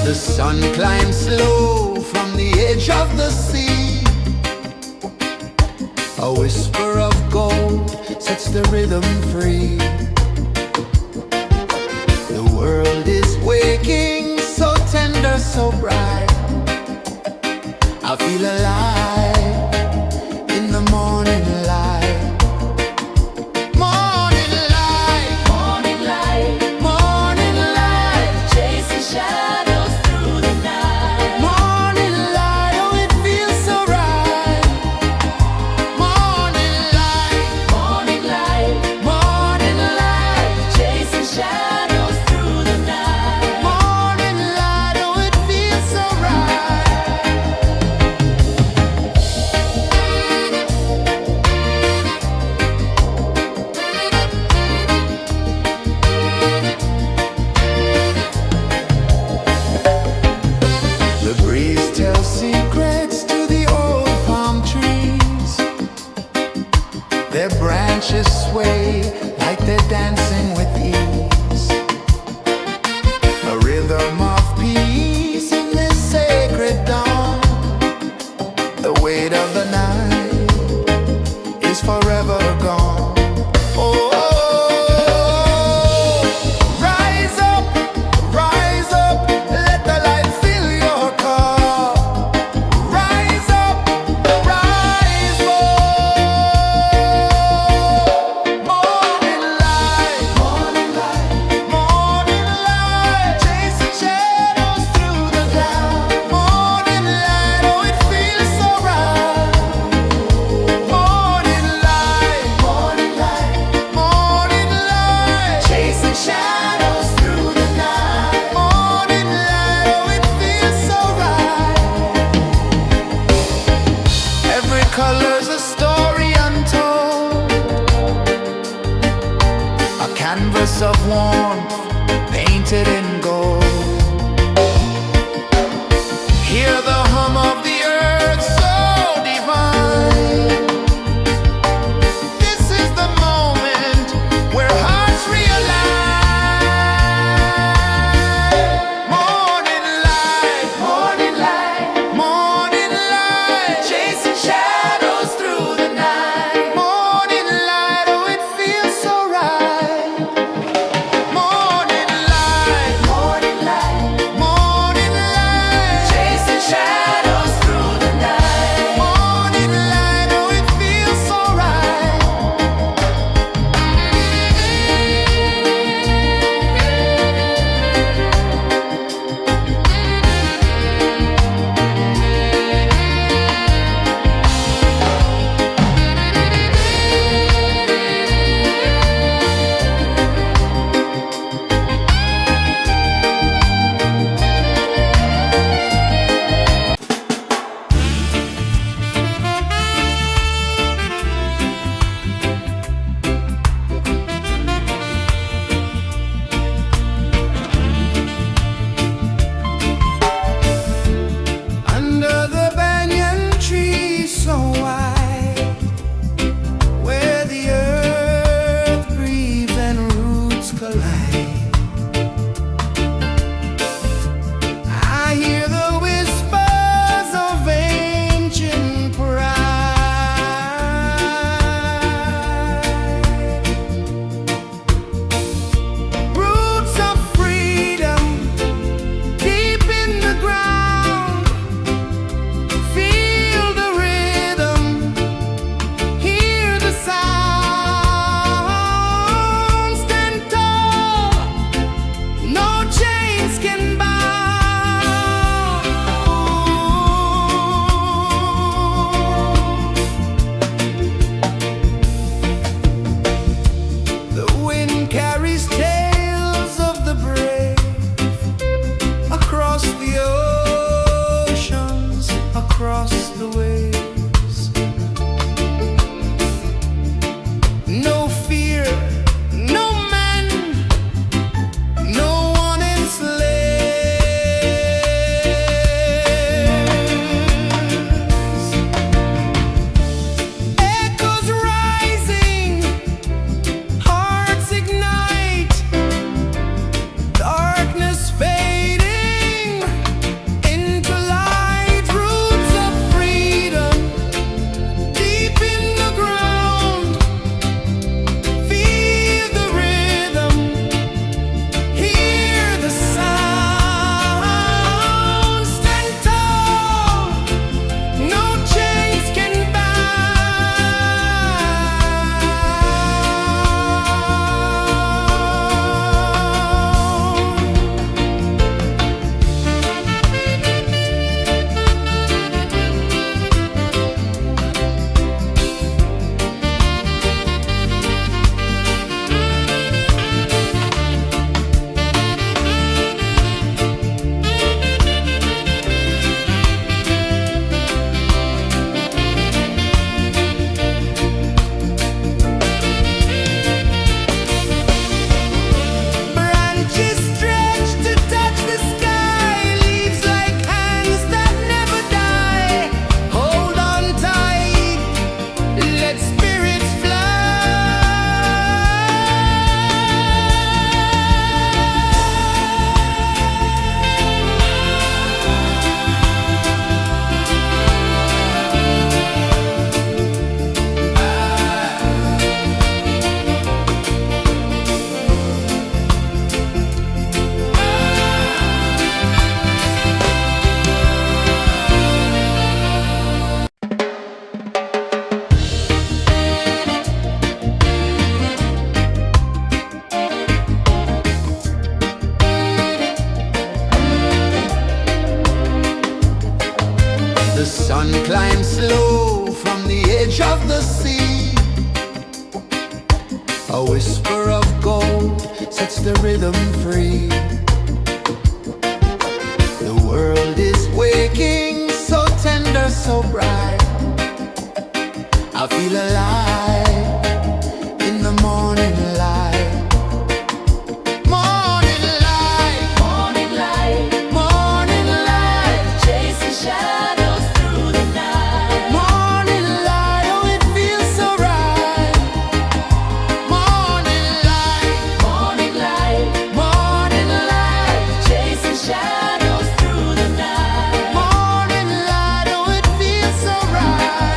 [SPEAKER 1] The sun climbs slow from the edge of the sea. A whisper of gold sets the rhythm free. The world is waking, so tender, so bright. I feel alive in the morning light. Morning light,
[SPEAKER 2] Morning light,
[SPEAKER 1] morning light,
[SPEAKER 2] chasing shadows through the night.
[SPEAKER 1] morning light, oh it feels so right. Morning light,
[SPEAKER 2] Morning light,
[SPEAKER 1] morning light,
[SPEAKER 2] chasing shadows through the night.
[SPEAKER 1] morning light, oh it feels so right. The breeze tells secrets to the old palm trees. Their branches sway like they're dancing with ease. A rhythm of peace in this sacred dawn. The weight of the night is forever gone. Oh, rise up, let the light fill your cup. Rise up, rise up. Morning light, morning light, chasing shadows through the cloud. Morning light, oh it feels so right. Morning light, chasing shadows through the night. Morning light, oh it feels so right. Every color's a story untold, a canvas of warmth painted in gold. Hear the hum of the earth so divine. This is the moment where hearts realign. Morning light, morning light, chasing shadows through the night. Morning light, oh it feels so right. Morning light,
[SPEAKER 2] Chasing shadows through the night.
[SPEAKER 1] morning light, oh it feels so right. Under the banyan tree so wide, where the earth breathes and roots collide, I hear the whispers of ancient pride. Roots of freedom deep in the ground. Feel the rhythm, hear the sound. Stand tall, no chains can bound. The wind carries tales of the brave across the oceans, across the waves. No fear, no man, no one enslaves. Echoes rising, hearts ignite. the rhythm free. The world is waking, so tender, so bright. I feel alive in the morning light. Morning light,
[SPEAKER 2] Morning light,
[SPEAKER 1] morning light,
[SPEAKER 2] chasing shadows through the night.
[SPEAKER 1] morning light, oh it feels so right. Morning light,
[SPEAKER 2] Morning light,
[SPEAKER 1] morning light,
[SPEAKER 2] chasing shadows through the night.
[SPEAKER 1] morning light, oh it feels so right.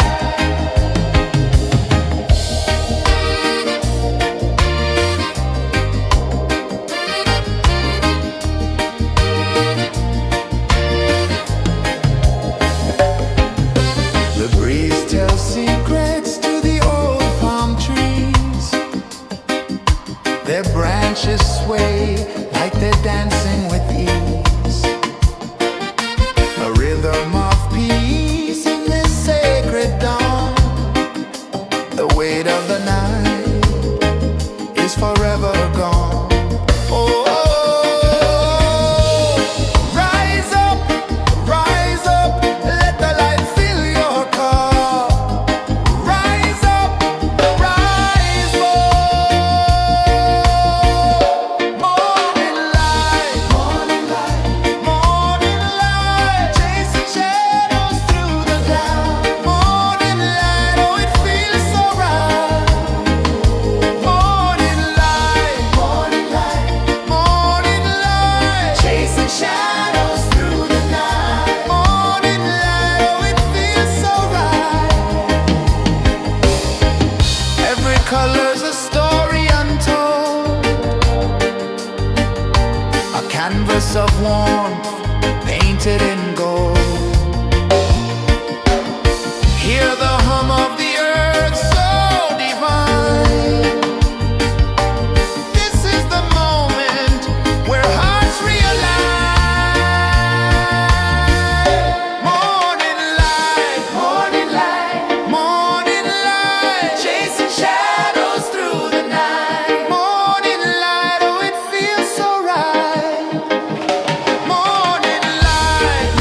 [SPEAKER 1] The breeze tells secrets to the old palm trees. Their branches sway like they're dancing with ease. A rhythm of peace in this sacred dawn. The weight of the night is forever gone. Oh, rise up, let the light fill your cup. Rise up, rise up. Morning light, morning light, chasing shadows through the cloud. Morning light, oh it feels so right. Morning light, chasing shadows through the night. Morning light, oh it feels so right. Every color's a story untold, a canvas of warmth painted in gold. Hear the hum of the earth so divine. This is the moment where hearts realign. Morning light, morning light, chasing shadows through the night. Morning light, oh it feels so right. Morning light,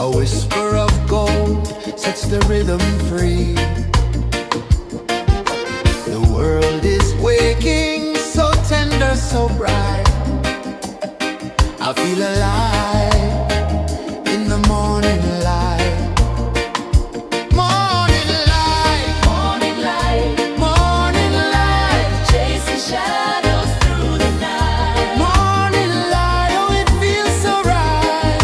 [SPEAKER 1] A whisper of gold sets the rhythm free. The world is waking, so tender, so bright. I feel alive in the morning light. Morning light,
[SPEAKER 2] Morning light,
[SPEAKER 1] morning light,
[SPEAKER 2] chasing shadows through the night.
[SPEAKER 1] morning light, oh it feels so right.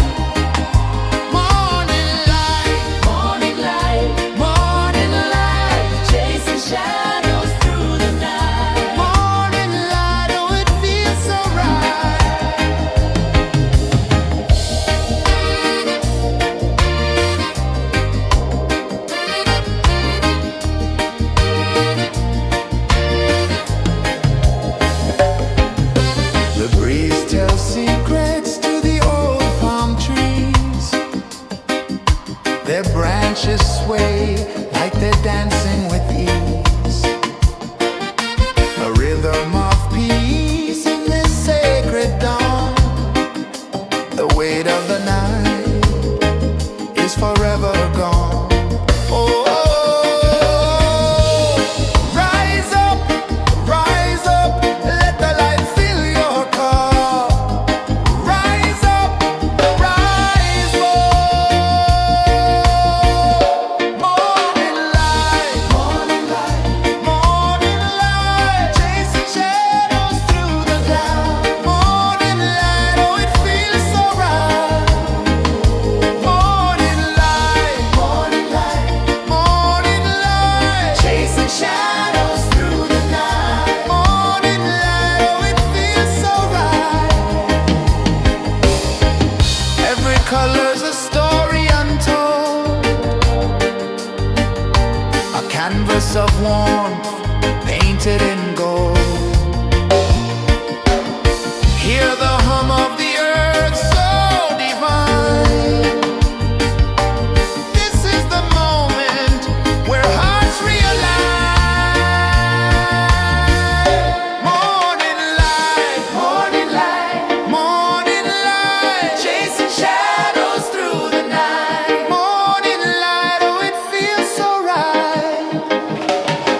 [SPEAKER 1] Morning light,
[SPEAKER 2] Morning light,
[SPEAKER 1] morning light,
[SPEAKER 2] chasing shadows through the night.
[SPEAKER 1] morning light, oh it feels so right. The breeze tells secrets to the old palm trees. Their branches sway like they're dancing with ease. A rhythm of peace in this sacred dawn. The weight of the night is forever gone. Oh, rise up, let the light fill your cup. Rise up, rise up. Morning light, morning light, morning light, chasing shadows through the cloud. Morning light, oh it feels so right. Morning light, morning light, morning light, chasing shadows through the night. Morning light, oh it feels so right. Every color's a story untold, a canvas of warmth painted in gold. Hear the hum of the earth so divine. This is the moment where hearts realign. Morning light, morning light, morning light, chasing shadows through the night. Morning light, oh it feels so right.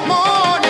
[SPEAKER 1] Morning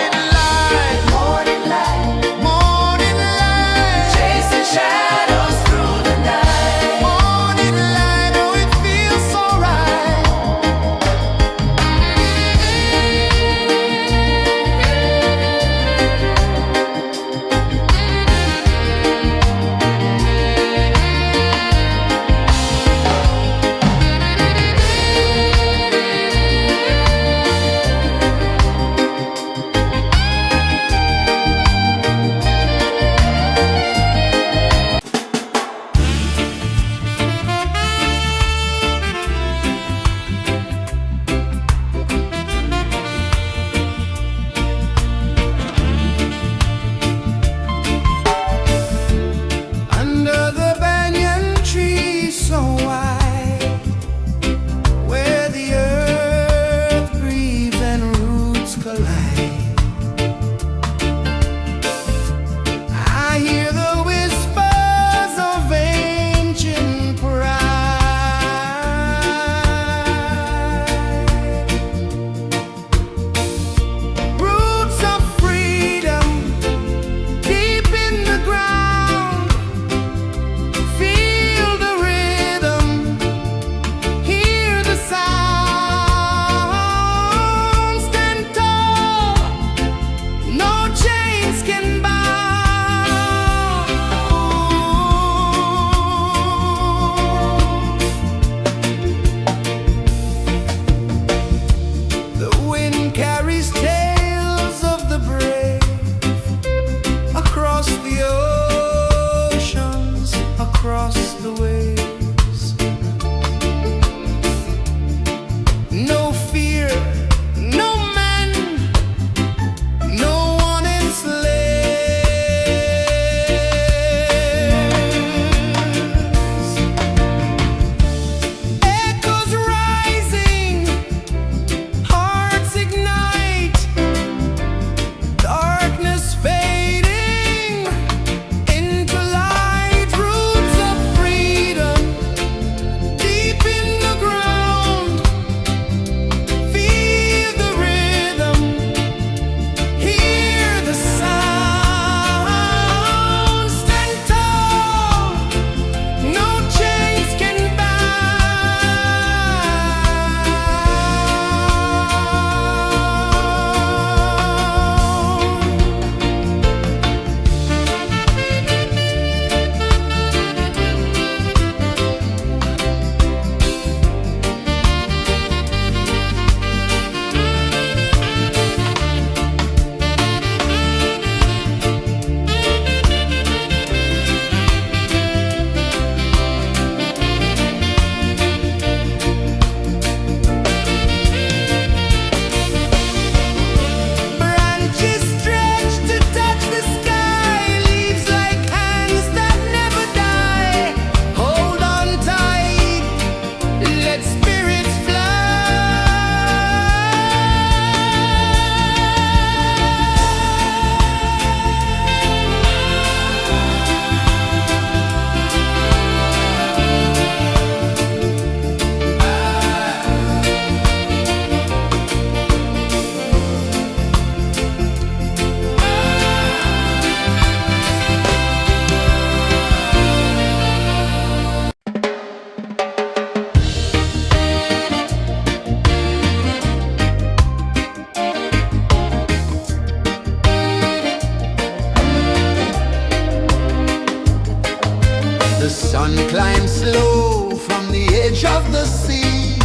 [SPEAKER 1] edge of the sea.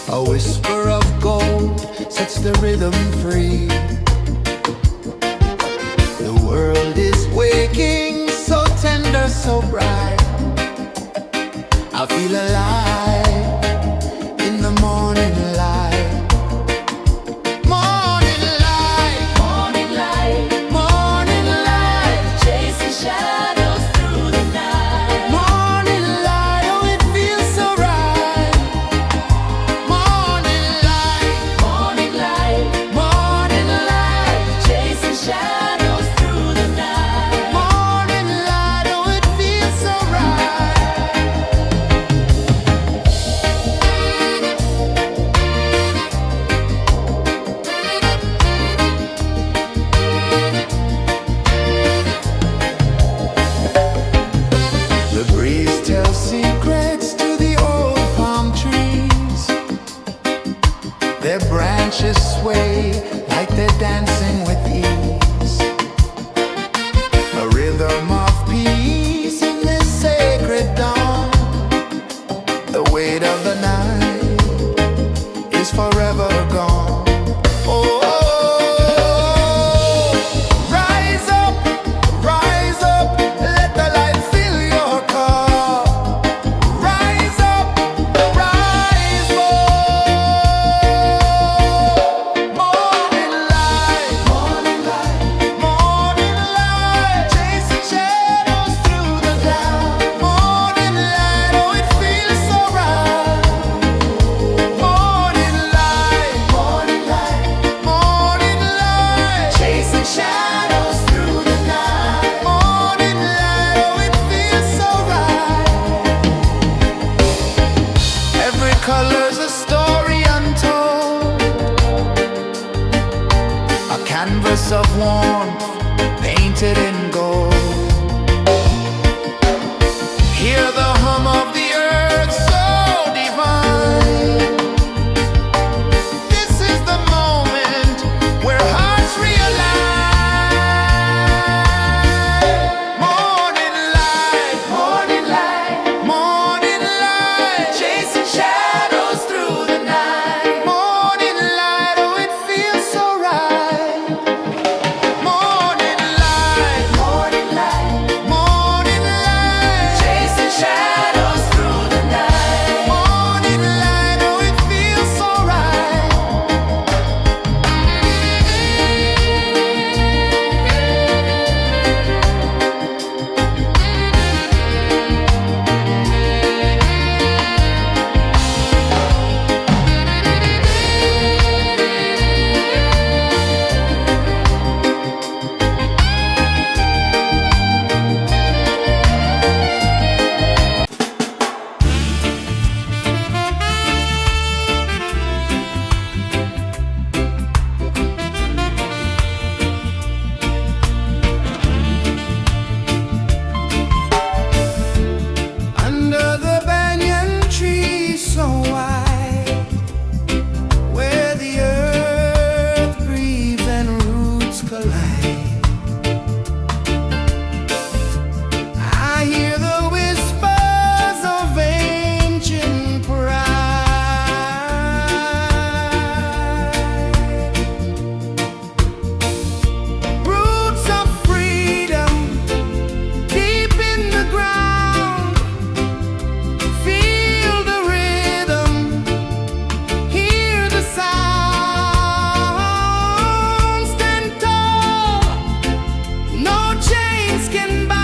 [SPEAKER 1] A whisper of gold sets the rhythm free. The world is waking, so tender, so bright. I feel alive in the morning light. Morning light,
[SPEAKER 2] Morning light,
[SPEAKER 1] morning light,
[SPEAKER 2] chasing shadows through the night.
[SPEAKER 1] morning light, oh it feels so right. Morning light,
[SPEAKER 2] Morning light,
[SPEAKER 1] morning light,
[SPEAKER 2] chasing shadows through the night.
[SPEAKER 1] morning light, oh it feels so right. The breeze tells secrets to the old palm trees. Their branches sway like they're dancing with ease. A rhythm of peace in this sacred dawn. The weight of the night is forever gone. Oh, rise up, let the light fill your cup. Rise up, rise more. Morning light, morning light, chasing shadows through the cloud. Morning light, oh it feels so right. Morning light, morning light, chasing shadows through the night. Morning light, oh it feels so right. Every color's a story untold, a canvas of warmth painted in gold. Hear the hum of the earth so divine. This is the moment where hearts realign. Morning light, morning light, chasing shadows through the night. Morning light, oh it feels so right. Morning light, morning light,
[SPEAKER 2] Chasing shadows through the night.
[SPEAKER 1] morning light, oh it feels so right. Under the banyan tree so wide, where the earth breathes and roots collide, I hear the whispers of ancient pride. Roots of freedom deep in the ground. Feel the rhythm, hear the sound. Stand tall, no chains can bound.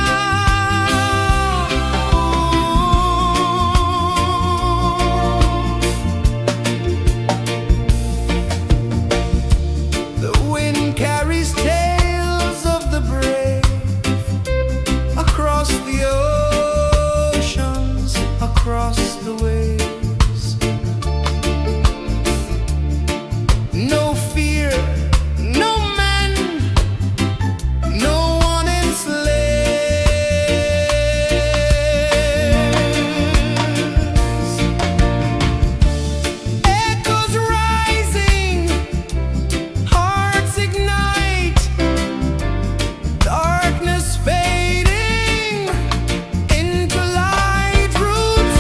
[SPEAKER 1] The wind carries tales of the brave across the oceans, across the waves. No fear, no man, no one enslaves. Echoes rising, hearts ignite, darkness fading into light. Roots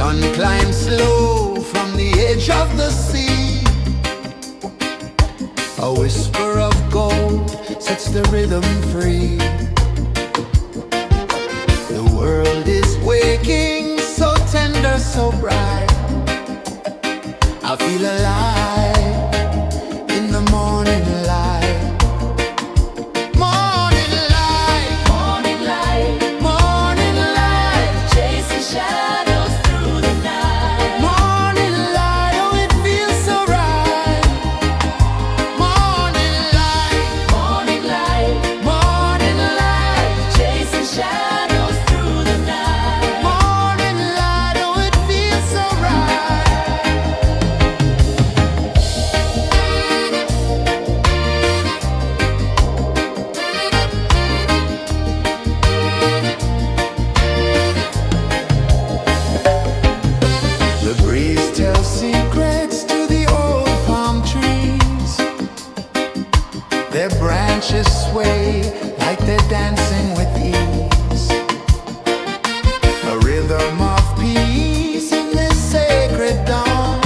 [SPEAKER 1] sun climbs slow from the edge of the sea. A whisper of gold sets the rhythm free. The world is waking, so tender, so bright. I feel alive in the morning light. Morning light,
[SPEAKER 2] Morning light,
[SPEAKER 1] morning light,
[SPEAKER 2] chasing shadows through the night.
[SPEAKER 1] morning light, oh it feels so right. Morning light,
[SPEAKER 2] Morning light,
[SPEAKER 1] morning light,
[SPEAKER 2] chasing shadows through the night.
[SPEAKER 1] morning light, oh it feels so right. The breeze tells secrets to the old palm trees. Their branches sway like they're dancing with ease. A rhythm of peace in this sacred dawn.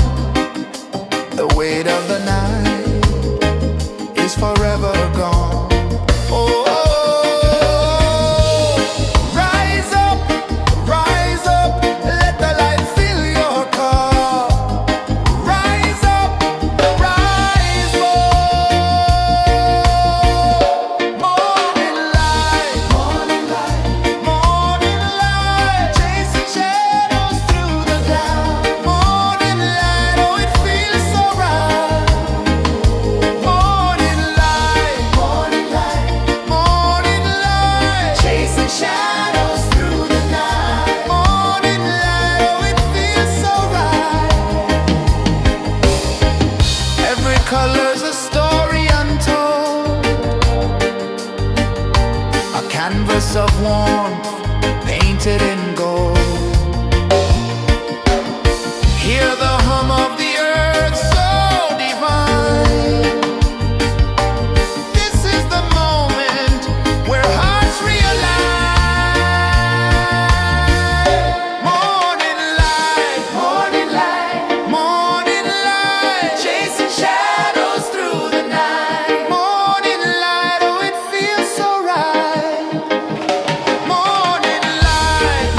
[SPEAKER 1] The weight of the night is forever gone. Oh, rise up, let the light fill your cup. Rise up, rise up. Morning light, morning light, chasing shadows through the cloud. Morning light, oh it feels so right. Morning light, morning light, chasing shadows through the night. Morning light, oh it feels so right. Every color's a story untold, a canvas of warmth painted in gold. Hear the hum of the earth so divine. This is the moment where hearts realign. Morning light, morning light, chasing shadows through the night. Morning light, oh it feels so right. Morning light,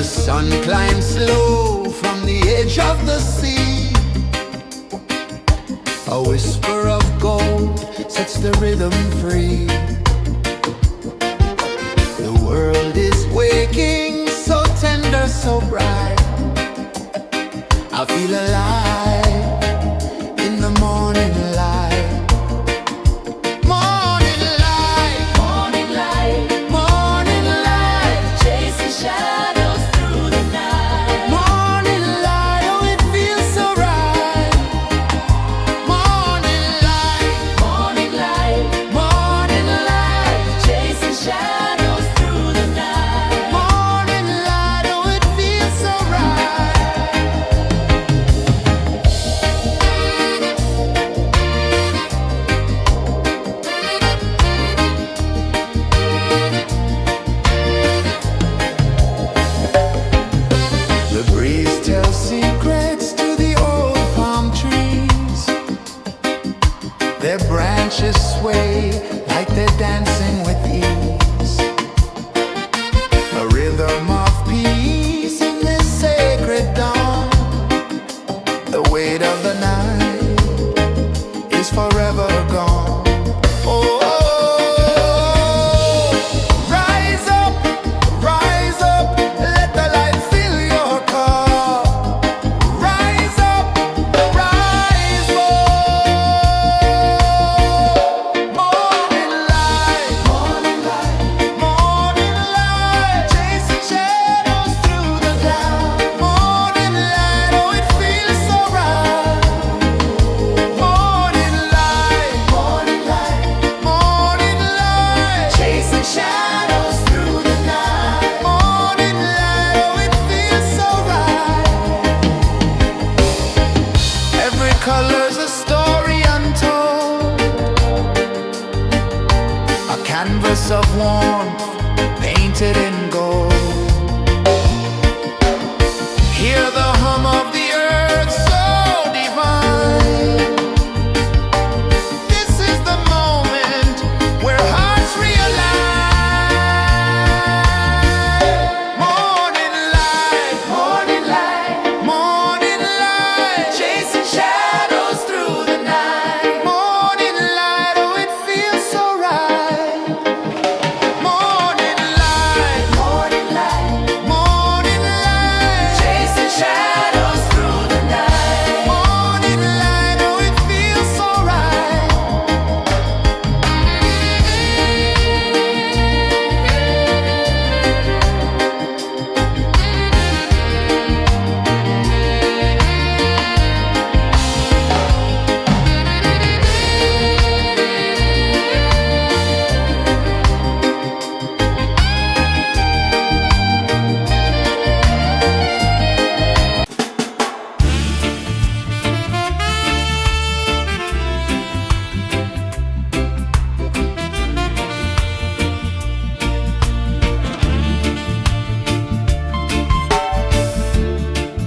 [SPEAKER 1] The sun climbs slow from the edge of the sea. A whisper of gold sets the rhythm free. The world is waking, so tender, so bright. I feel alive in the morning light. Morning light,
[SPEAKER 2] Morning light,
[SPEAKER 1] morning light,
[SPEAKER 2] chasing shadows through the night.
[SPEAKER 1] morning light, oh it feels so right. Morning light,
[SPEAKER 2] Morning light,
[SPEAKER 1] morning light,
[SPEAKER 2] chasing shadows through the night.
[SPEAKER 1] morning light, oh it feels so right. The breeze tells secrets to the old palm trees. Their branches sway like they're dancing with ease. A rhythm of peace in this sacred dawn. The weight of the night is forever gone. Oh, rise up, let the light fill your cup. Rise up, rise up. Morning light, morning light, morning light, chasing shadows through the cloud. Morning light, oh it feels so right. Morning light, morning light, morning light, chasing shadows through the night. Morning light, oh it feels so right. Every color's a story untold, a canvas of warmth painted in gold. Hear the hum of the earth so divine. This is the moment where hearts realign. Morning light, morning light, morning light, chasing shadows through the night. Morning light, oh it feels so right. Morning light, morning light, morning light, chasing shadows through the night. Morning light, oh it feels so right.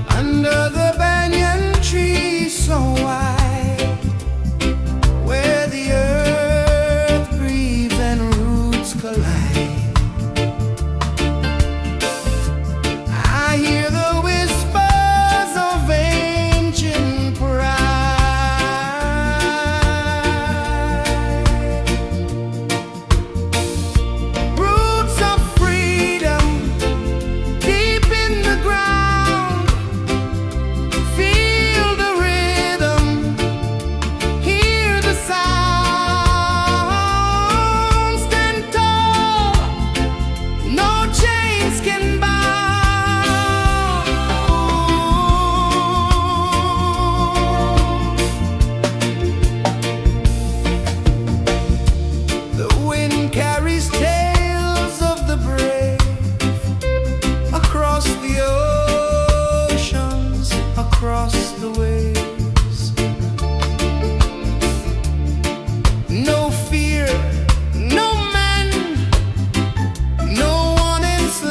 [SPEAKER 1] Under the banyan tree so wide, where the earth breathes and roots collide, I hear the whispers of ancient pride. Roots of freedom deep in the ground. Feel the rhythm, hear the sound. Stand tall, no chains can bound. The wind carries tales of the brave across the oceans, across the waves. No fear, no man, no one enslaved.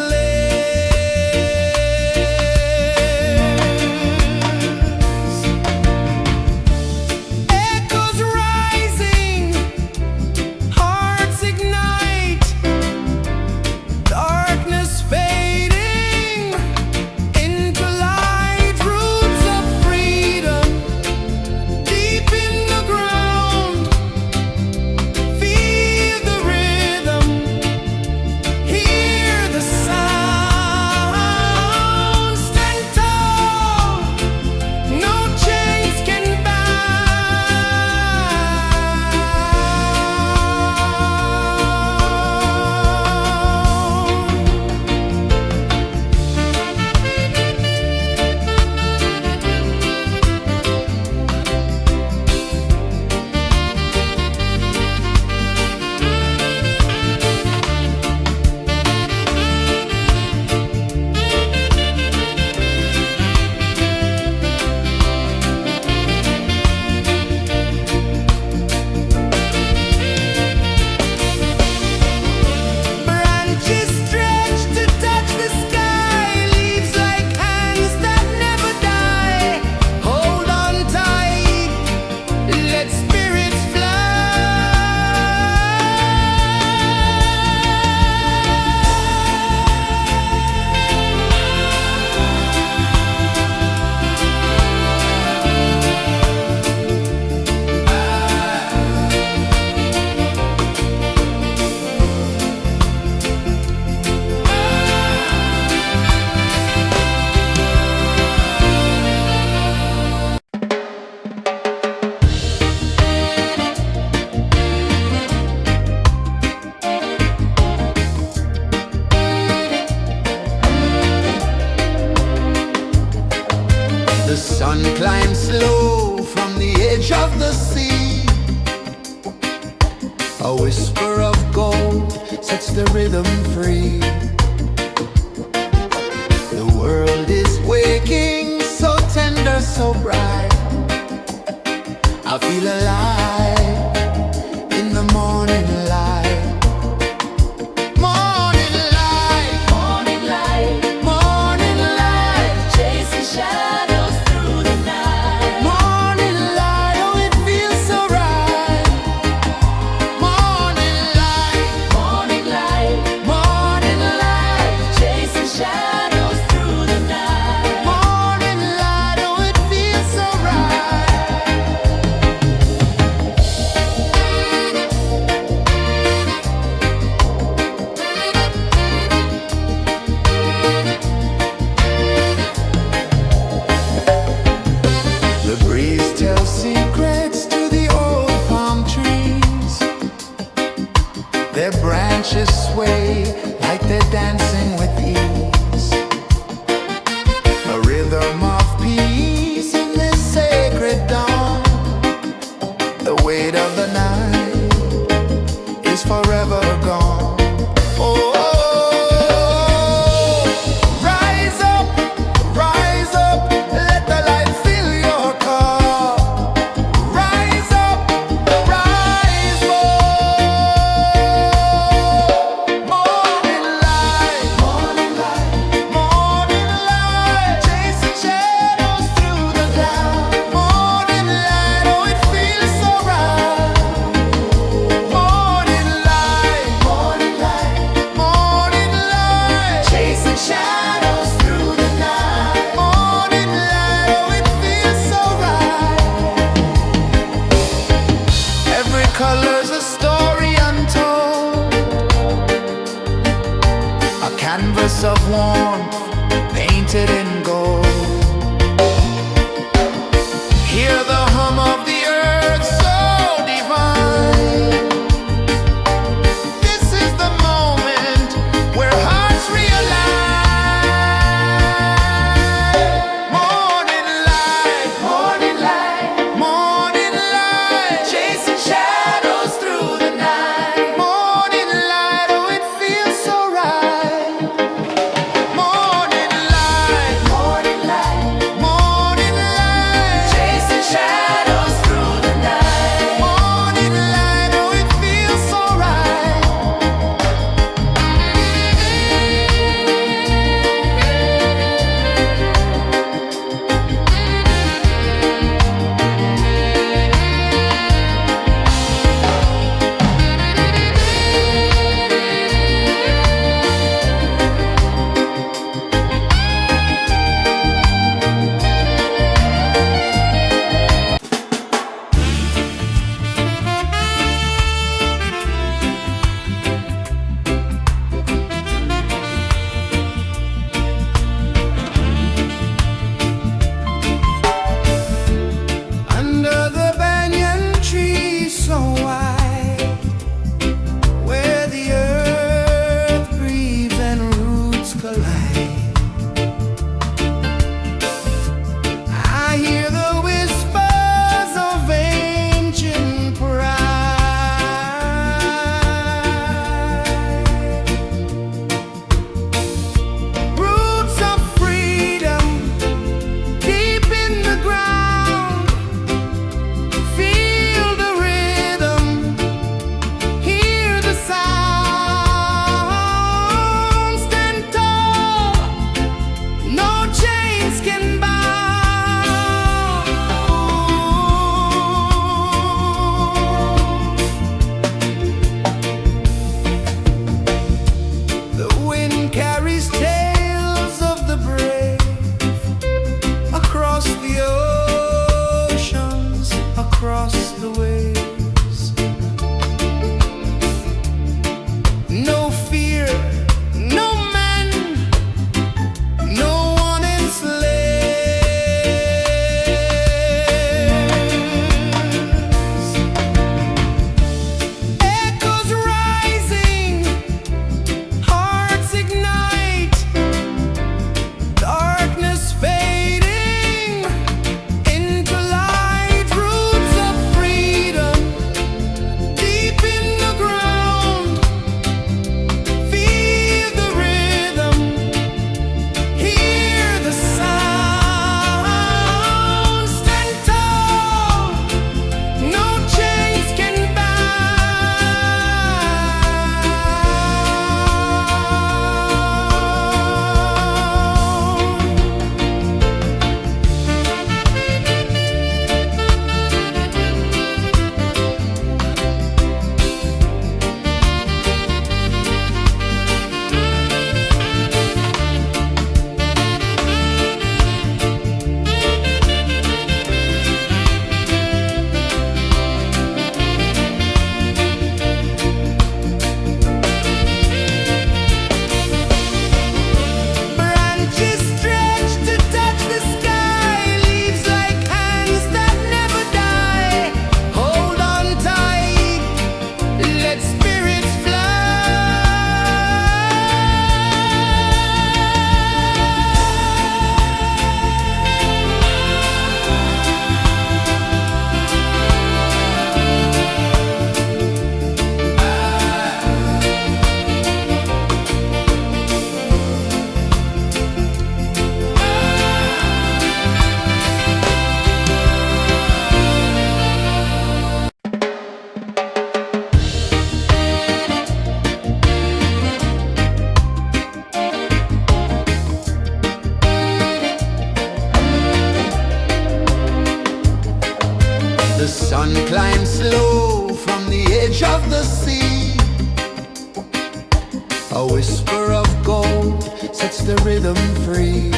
[SPEAKER 1] sun climbs slow from the edge of the sea. A whisper of gold sets the rhythm free. The world is waking, so tender, so bright. I feel alive in the morning light. Morning light,
[SPEAKER 2] Morning light,
[SPEAKER 1] morning light,
[SPEAKER 2] chasing shadows through the night.
[SPEAKER 1] morning light, oh it feels so right. Morning light,
[SPEAKER 2] Morning light,
[SPEAKER 1] morning light,
[SPEAKER 2] chasing shadows through the night.
[SPEAKER 1] morning light, oh it feels so right. The breeze tells secrets to the old palm trees. Their branches sway like they're dancing with ease. A rhythm of peace in this sacred dawn. The weight of the night is forever gone. Oh, rise up, let the light fill your cup. Rise up, rise up. Morning light, morning light, morning light, chasing shadows through the cloud. Morning light, oh it feels so right. Morning light, morning light, morning light, chasing shadows through the night. Morning light, oh it feels so right. Every color's a story untold, a canvas of warmth painted in gold. Hear the hum of the earth so divine. This is the moment where hearts realign. Morning light, morning light, morning light, chasing shadows through the night. Morning light, oh it feels so right. Morning light, morning rhythm free.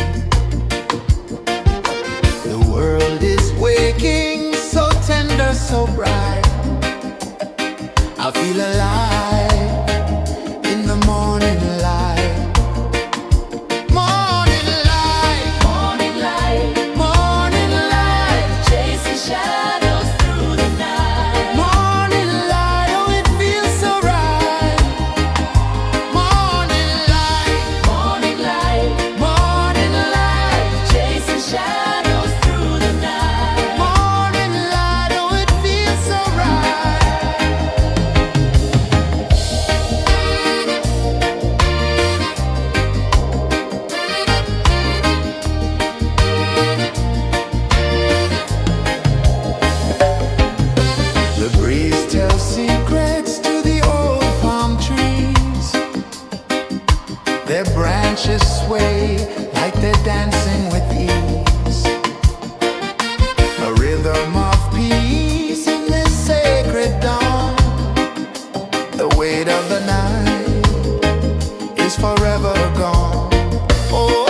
[SPEAKER 1] The world is waking, so tender, so bright. I feel alive in the morning light. Morning light,
[SPEAKER 2] Morning light,
[SPEAKER 1] morning light,
[SPEAKER 2] chasing shadows through the night.
[SPEAKER 1] morning light. Oh, it feels so right. Morning light,
[SPEAKER 2] Morning light,
[SPEAKER 1] morning light,
[SPEAKER 2] chasing shadows through the night.
[SPEAKER 1] morning light. Oh, it feels so right. The breeze tells secrets to the old palm trees. Their branches sway like they're dancing with ease. A rhythm of peace in this sacred dawn. The weight of the night is forever gone. Oh,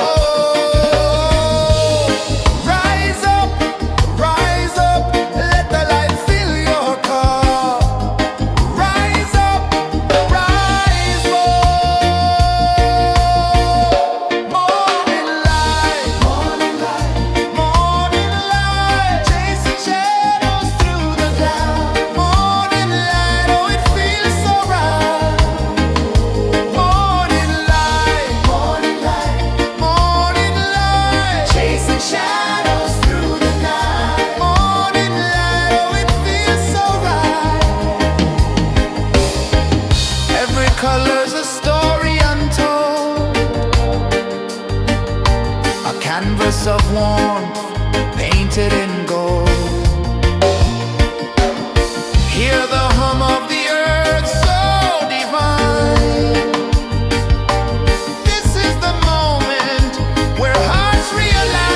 [SPEAKER 1] rise up, let the light fill your cup. Rise up, rise up. Morning light, morning light, morning light, chasing shadows through the cloud. Morning light, oh, it feels so right. Morning light, morning light, morning light, chasing shadows through the night. Morning light, oh, it feels so right. Every color's a story untold, a canvas of warmth painted in gold. Hear the hum of the earth so divine. This is the moment where hearts realign.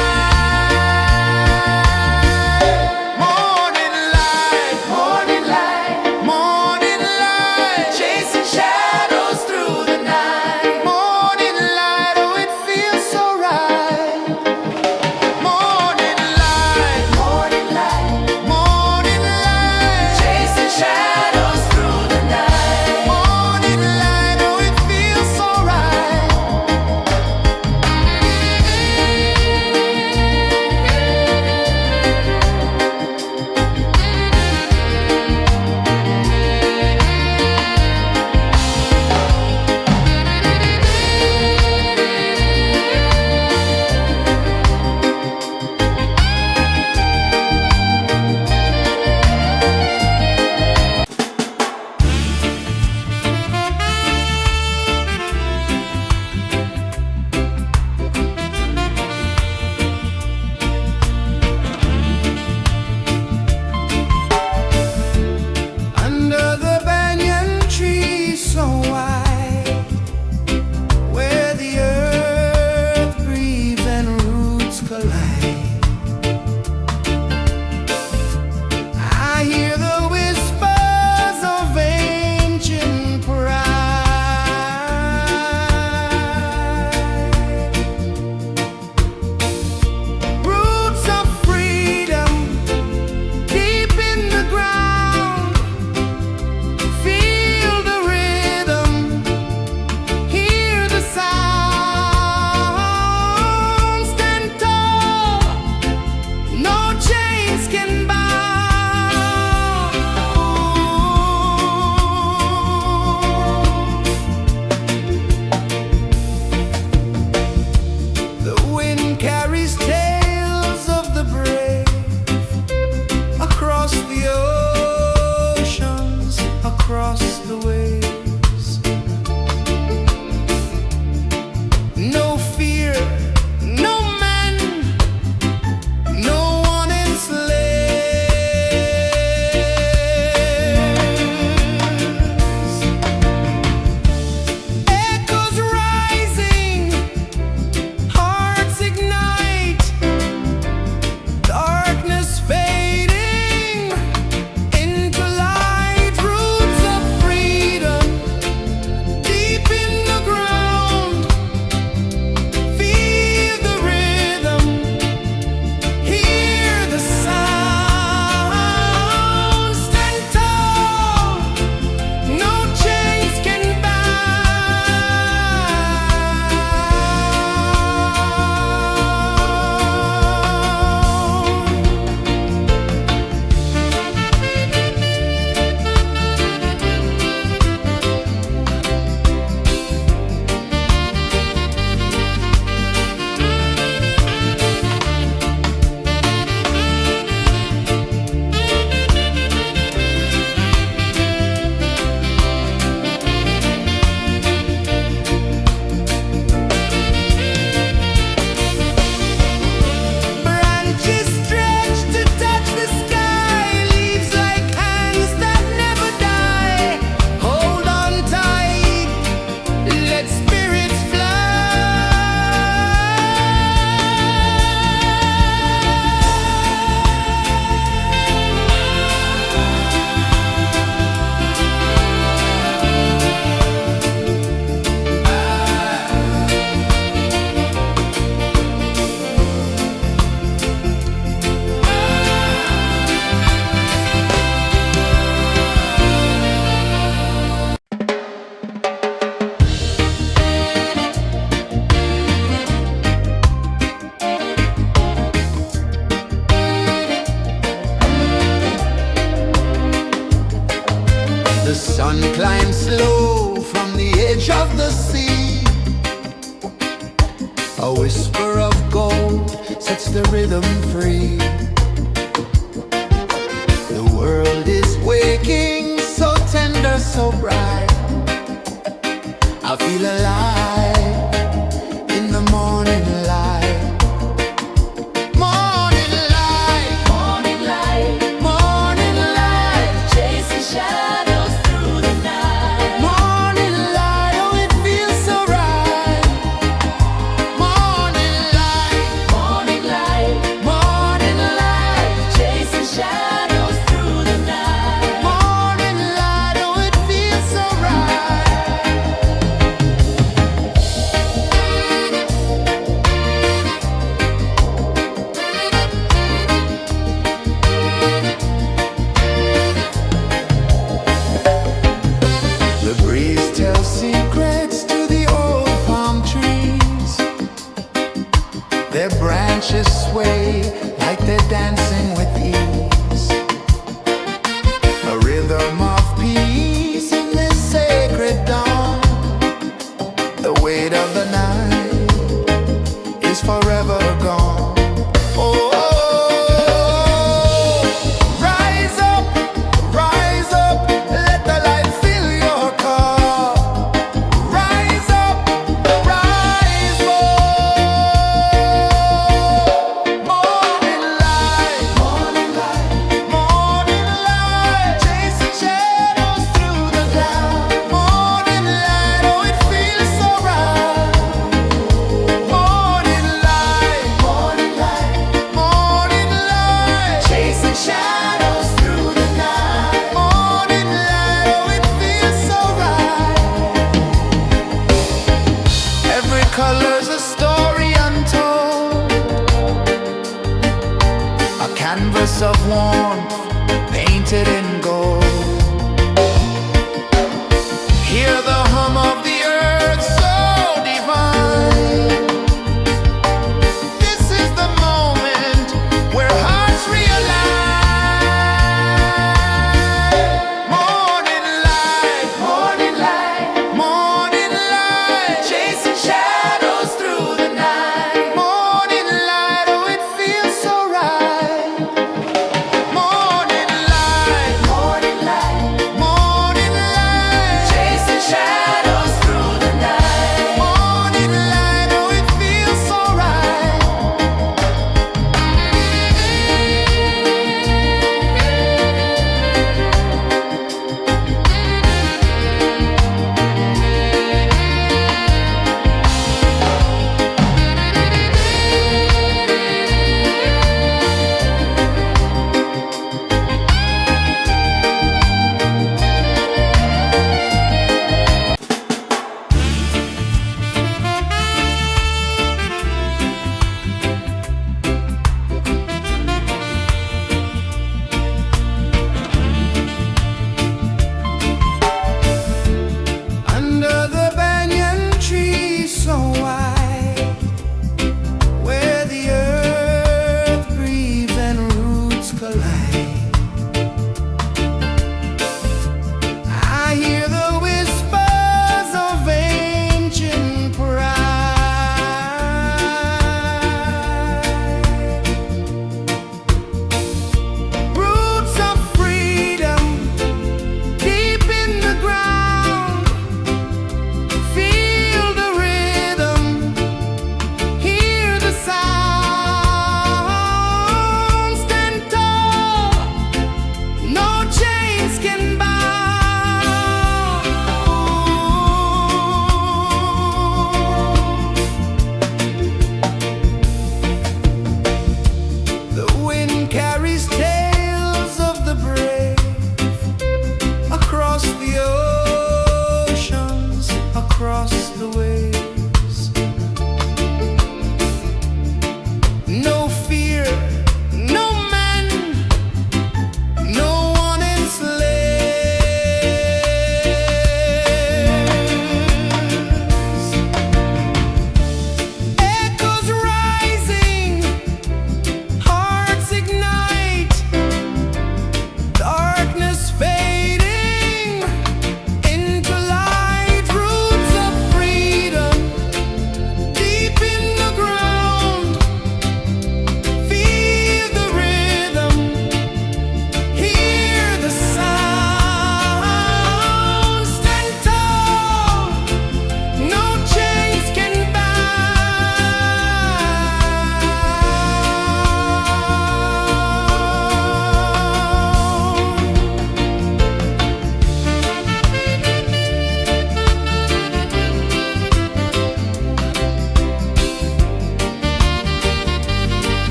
[SPEAKER 1] Morning light, morning light, morning light, chasing shadows through the night. Morning light, oh, it feels so right. Morning light, A whisper of gold sets the rhythm free. The world is waking, so tender, so bright. I feel alive in the morning light. Morning light,
[SPEAKER 2] Morning light,
[SPEAKER 1] morning light,
[SPEAKER 2] chasing shadows through the night.
[SPEAKER 1] morning light, oh it feels so right. Morning light,
[SPEAKER 2] Morning light,
[SPEAKER 1] morning light,
[SPEAKER 2] chasing shadows through the night.
[SPEAKER 1] morning light, oh it feels so right. The breeze tells secrets to the old palm trees. Their branches sway like they're dancing with ease. A rhythm of peace in this sacred dawn. The weight of the night is forever gone. Oh, rise up, let the light fill your cup. Rise up, rise more. Morning light, morning light, morning light, chasing shadows through the cloud. Morning light, oh it feels so right. Morning light, morning light, morning light, chasing shadows through the night. Morning light, oh it feels so right. Every color's a story untold, a canvas of warmth painted in gold. Hear the hum of the earth so divine. This is the moment where hearts realign. Morning light, morning light, morning light, chasing shadows through the night. Morning light, oh it feels so right. Morning light,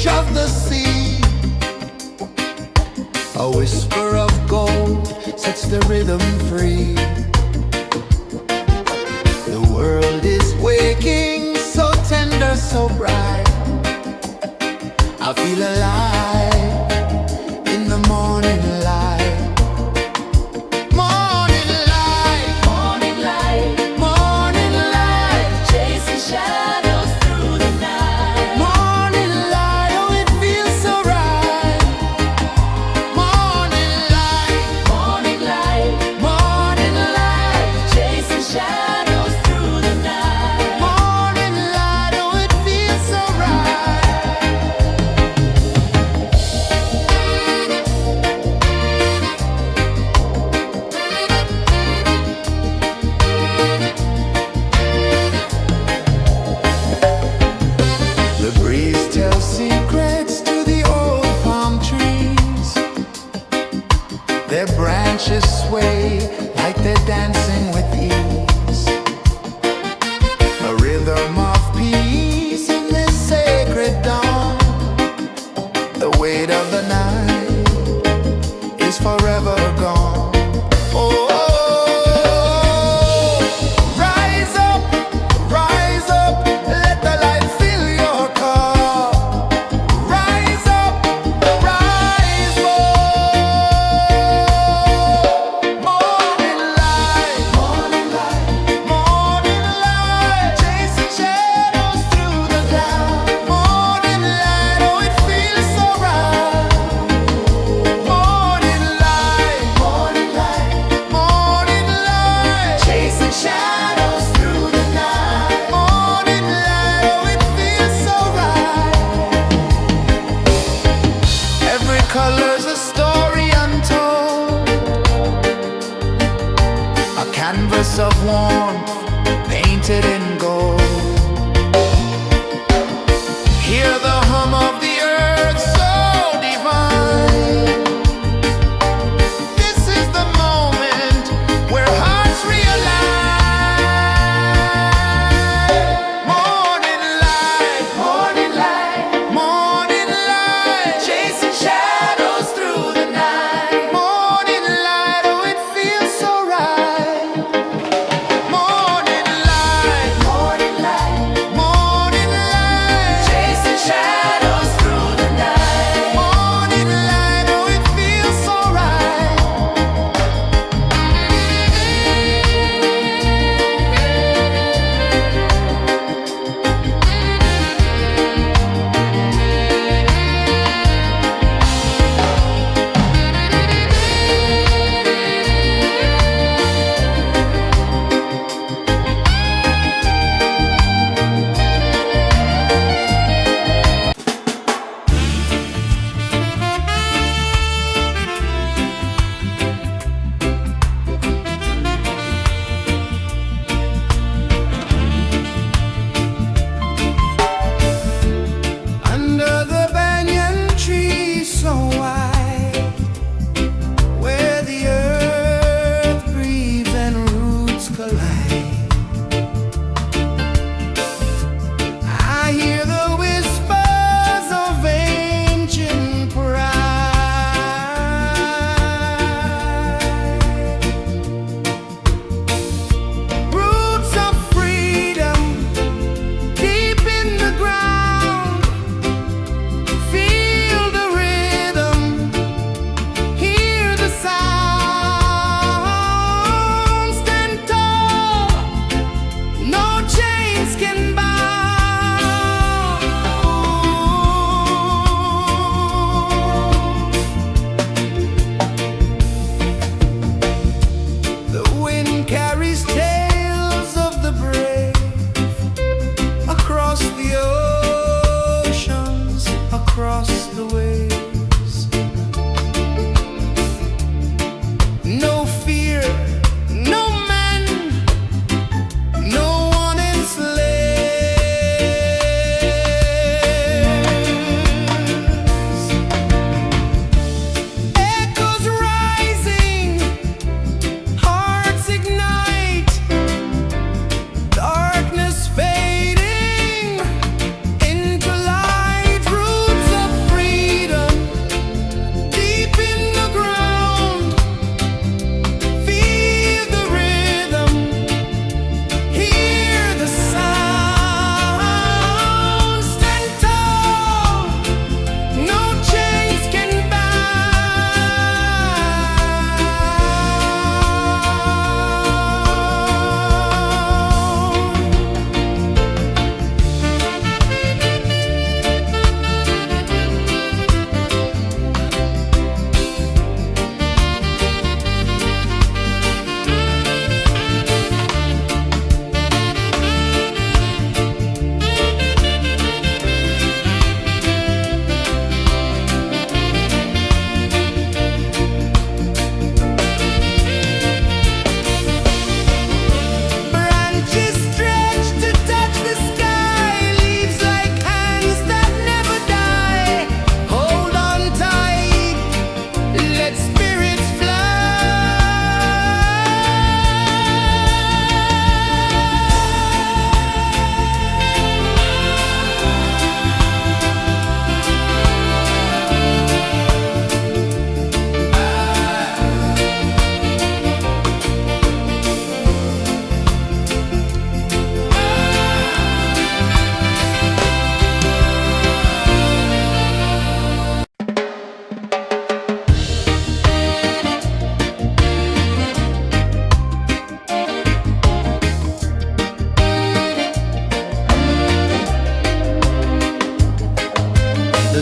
[SPEAKER 1] edge of the sea. A whisper of gold sets the rhythm free. The world is waking, so tender, so bright. I feel alive in the morning light. Morning light,
[SPEAKER 2] Morning light,
[SPEAKER 1] morning light,
[SPEAKER 2] chasing shadows through the night.
[SPEAKER 1] morning light, oh it feels so right. Morning light,
[SPEAKER 2] Morning light,
[SPEAKER 1] morning light,
[SPEAKER 2] chasing shadows through the night.
[SPEAKER 1] morning light, oh it feels so right. The breeze tells secrets to the old palm trees. Their branches sway like they're dancing with ease. A rhythm of peace in this sacred dawn. The weight of the night is forever gone. Oh, rise up, let the light fill your cup. Rise up, rise more. Morning light, morning light, morning light, chasing shadows through the cloud. Morning light, oh it feels so right. Morning light, morning light, morning light, chasing shadows through the night. Morning light, oh it feels so right. Every color's a story untold, a canvas of warmth painted in gold. Hear the hum of the earth so divine. This is the moment where hearts realign. Morning light, morning light, morning light, chasing shadows through the night. Morning light, oh it feels so right. Morning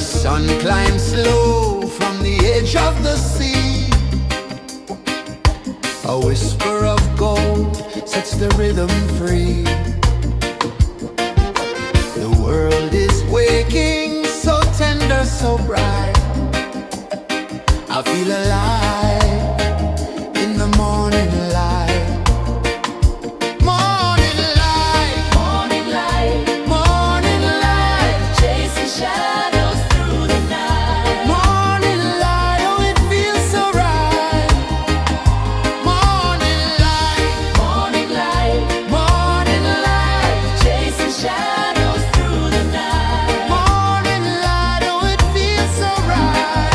[SPEAKER 1] sun climbs slow from the edge of the sea. A whisper of gold sets the rhythm free. The world is waking, so tender, so bright. I feel alive in the morning light. Morning light,
[SPEAKER 2] Morning light,
[SPEAKER 1] morning light,
[SPEAKER 2] chasing shadows through the night.
[SPEAKER 1] morning light, oh it feels so right. Morning light,
[SPEAKER 2] Morning light,
[SPEAKER 1] morning light,
[SPEAKER 2] chasing shadows through the night.
[SPEAKER 1] morning light, oh it feels so right.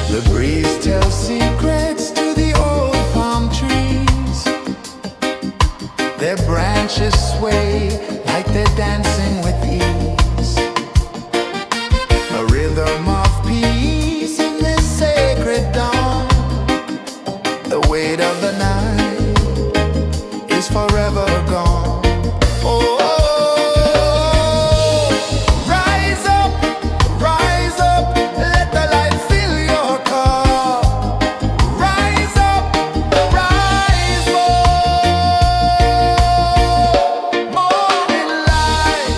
[SPEAKER 1] The breeze tells secrets to the old palm trees. Their branches sway like they're dancing with ease. A rhythm of peace in this sacred dawn. The weight of the night is forever gone. Oh, rise up, let the light fill your cup. Rise up, rise more. Morning light,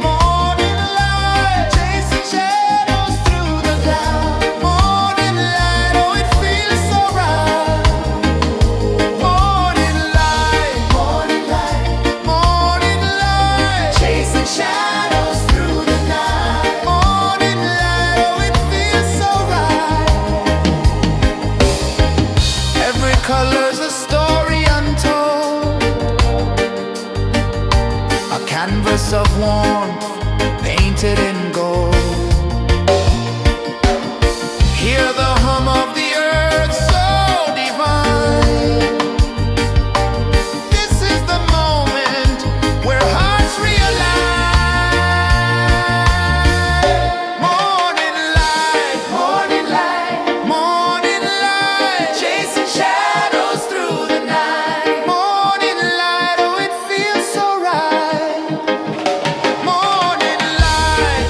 [SPEAKER 1] morning light, chasing shadows through the cloud. Morning light, oh it feels so right. Morning light, chasing shadows through the night. Morning light, oh it feels so right. Every color's a story untold, a canvas of warmth painted in gold. Hear the hum of the earth so divine. This is the moment where hearts realign. Morning light, morning light, chasing shadows through the night. Morning light, oh it feels so right. Morning light,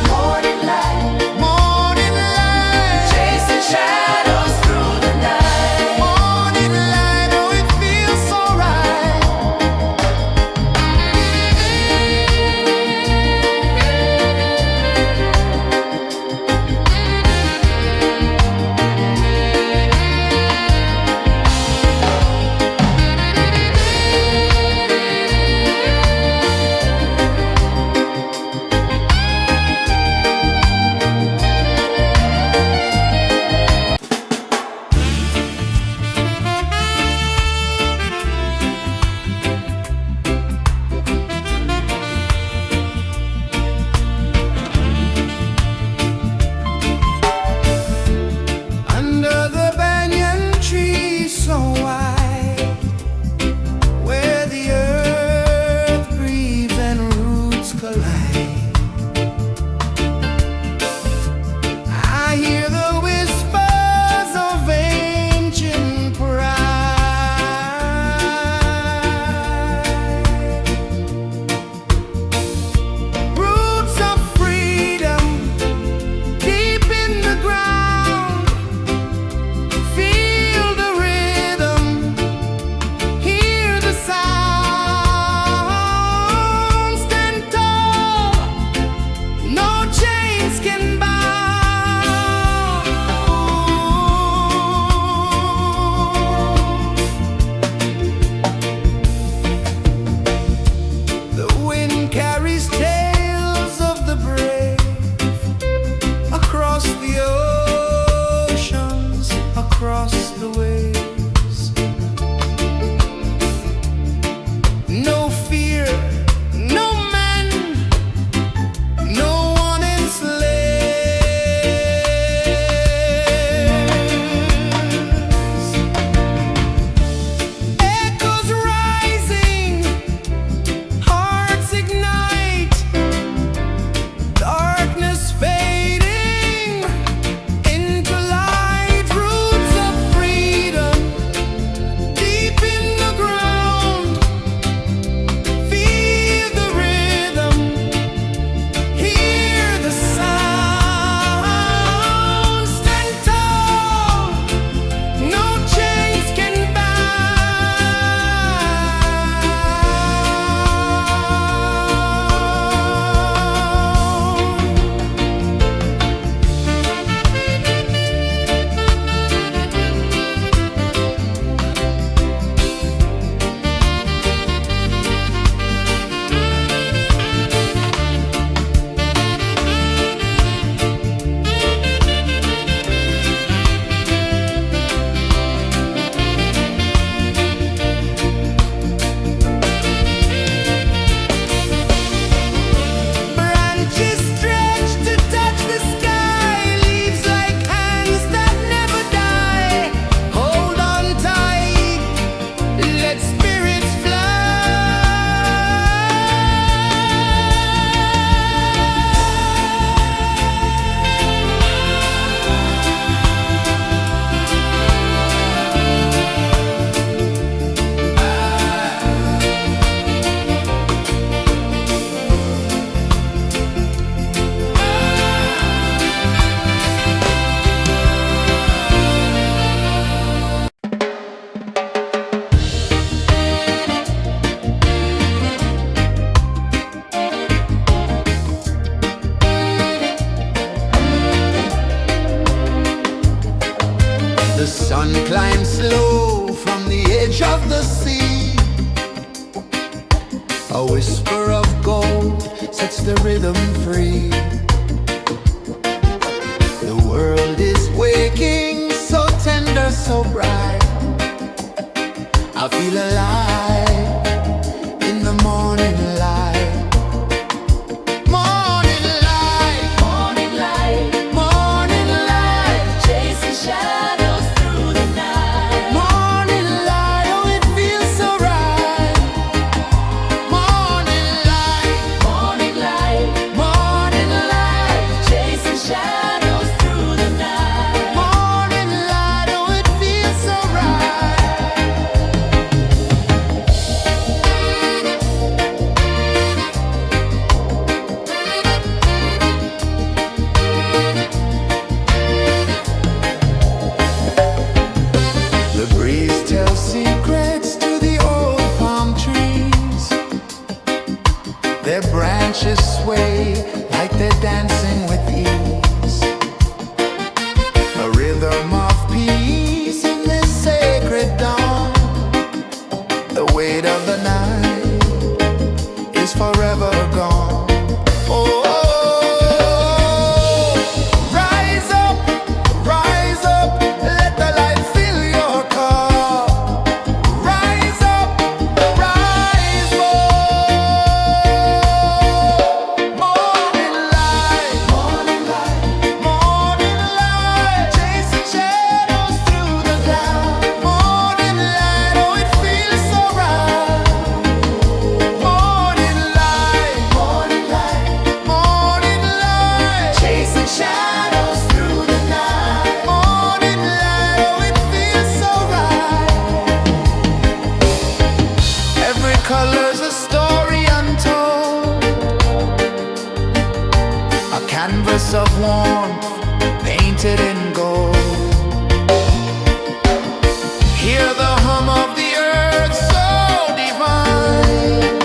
[SPEAKER 1] sun climbs slow from the edge of the sea. A whisper of gold sets the rhythm free. The world is waking, so tender, so bright. I feel alive in the morning light. Morning light,
[SPEAKER 2] Morning light,
[SPEAKER 1] morning light,
[SPEAKER 2] chasing shadows through the night.
[SPEAKER 1] morning light, oh it feels so right. Morning light,
[SPEAKER 2] Morning light,
[SPEAKER 1] morning light,
[SPEAKER 2] chasing shadows through the night.
[SPEAKER 1] morning light, oh it feels so right. The breeze tells secrets to the old palm trees. Their branches sway like they're dancing with ease. A rhythm of peace in this sacred dawn. The weight of the night is forever gone. Oh, rise up, let the light fill your cup. Rise up, rise up. Morning light, morning light, morning light, chasing shadows through the cloud. Morning light, oh it feels so right. Morning light, morning light, morning light, chasing shadows through the night. Morning light, oh it feels so right. Every color's a story untold, a canvas of warmth painted in gold. Hear the hum of the earth so divine.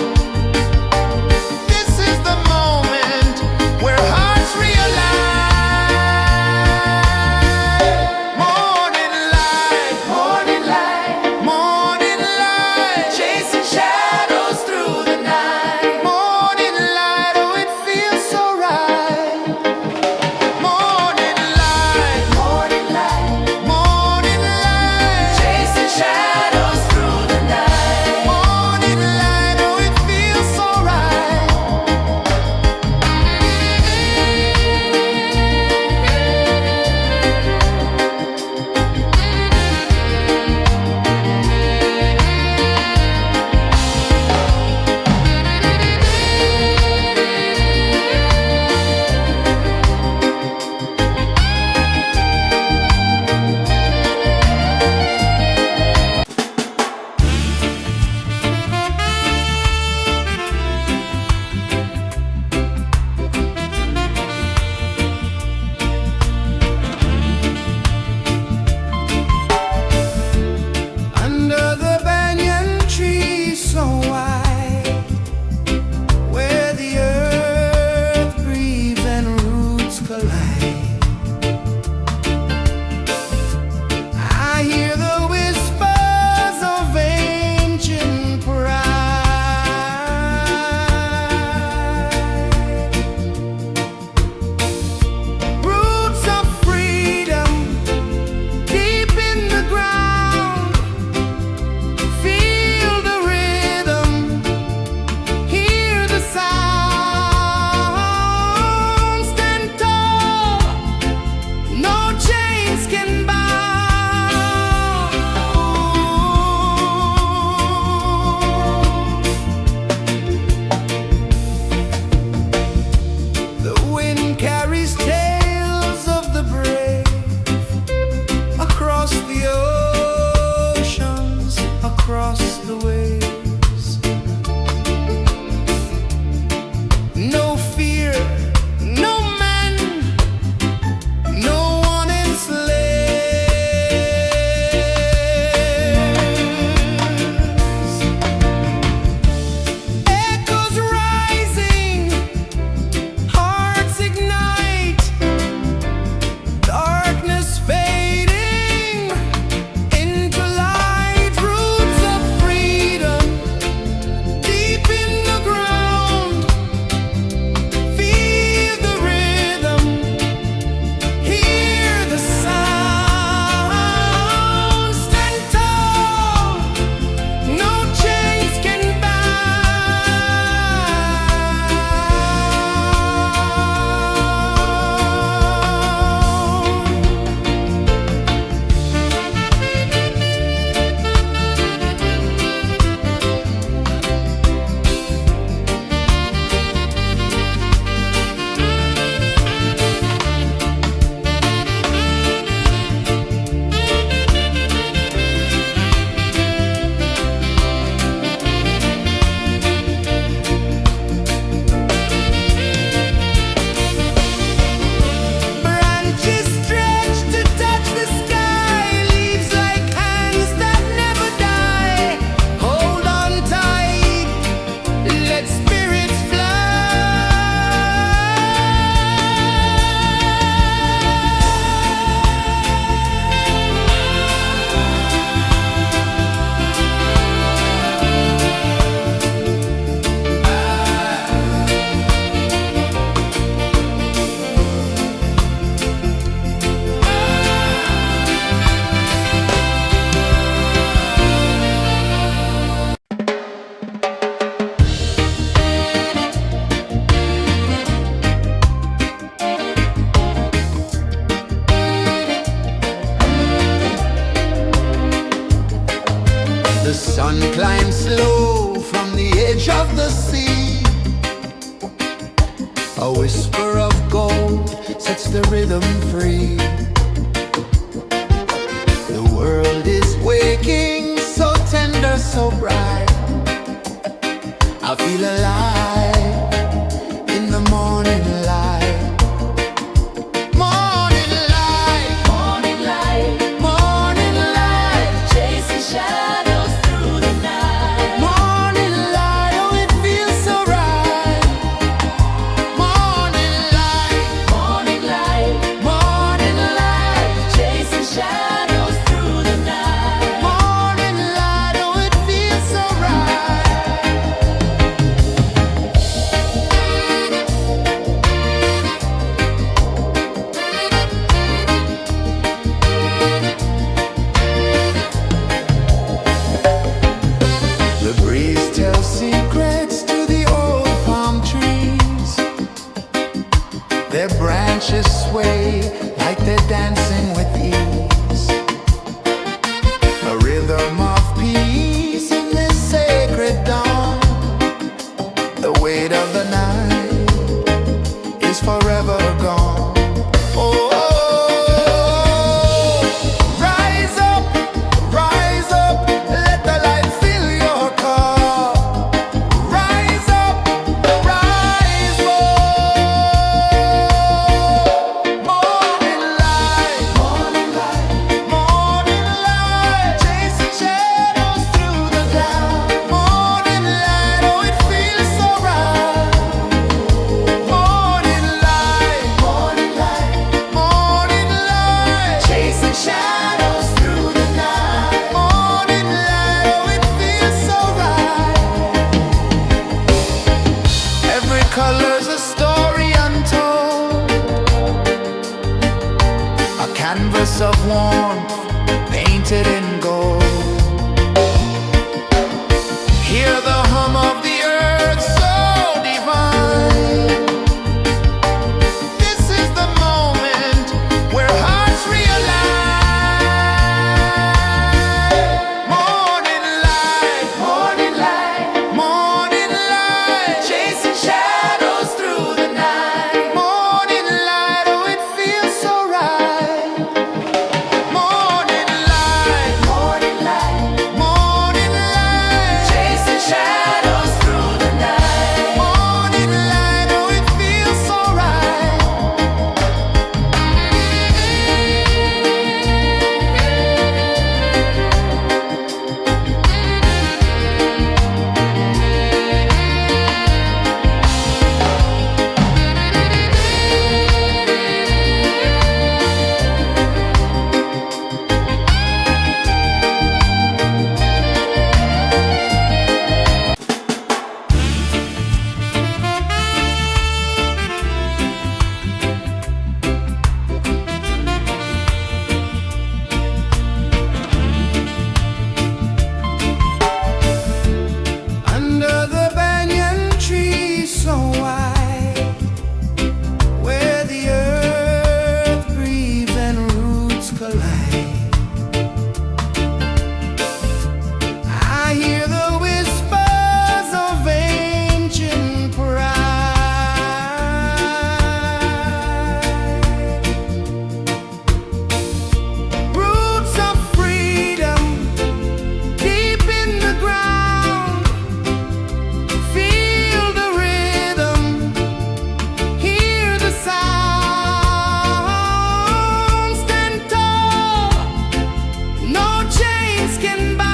[SPEAKER 1] This is the moment where hearts realign. Morning light, morning light, morning light, chasing shadows through the night. Morning light, oh it feels so right. Morning light, morning light, morning light, chasing shadows through the night. Morning light, oh it feels so right. Under the banyan tree so wide, where the earth breathes and roots collide, I hear the whispers of ancient pride. Roots of freedom deep in the ground. Feel the rhythm, hear the sound. Stand tall, no chains can bound. The wind carries tales of the brave across the oceans, across the waves. No fear, no man, no one enslaved. the sea. A whisper of gold sets the rhythm free. The world is waking, so tender, so bright. I feel alive in the morning light. Morning light,
[SPEAKER 2] Morning light,
[SPEAKER 1] morning light,
[SPEAKER 2] chasing shadows through the night.
[SPEAKER 1] morning light, oh it feels so right. Morning light,
[SPEAKER 2] Morning light,
[SPEAKER 1] morning light,
[SPEAKER 2] chasing shadows through the night.
[SPEAKER 1] morning light, oh it feels so right. The breeze tells secrets to the old palm trees. Their branches sway like they're dancing with ease. A rhythm of peace in this sacred dawn. The weight of the night is forever gone. Oh, rise up, let the light fill your cup. Rise up, rise up. Morning light, morning light, morning light, chasing shadows through the cloud. Morning light, oh it feels so right. Morning light, morning light, morning light, chasing shadows through the night. Morning light, oh it feels so right. Every color's a story untold, a canvas of warmth painted in gold. Hear the hum of the earth so divine. This is the moment where hearts realign. Morning light, morning light, morning light, chasing shadows through the night. Morning light, oh it feels so right. Morning light, morning light, morning light, chasing shadows through the night. Morning light, oh it feels so right. Under the banyan tree so wide, where the earth breathes and roots collide, I hear the whispers of ancient pride. Roots of freedom deep in the ground. Feel the rhythm, hear the sound. Stand tall, no chains can bound.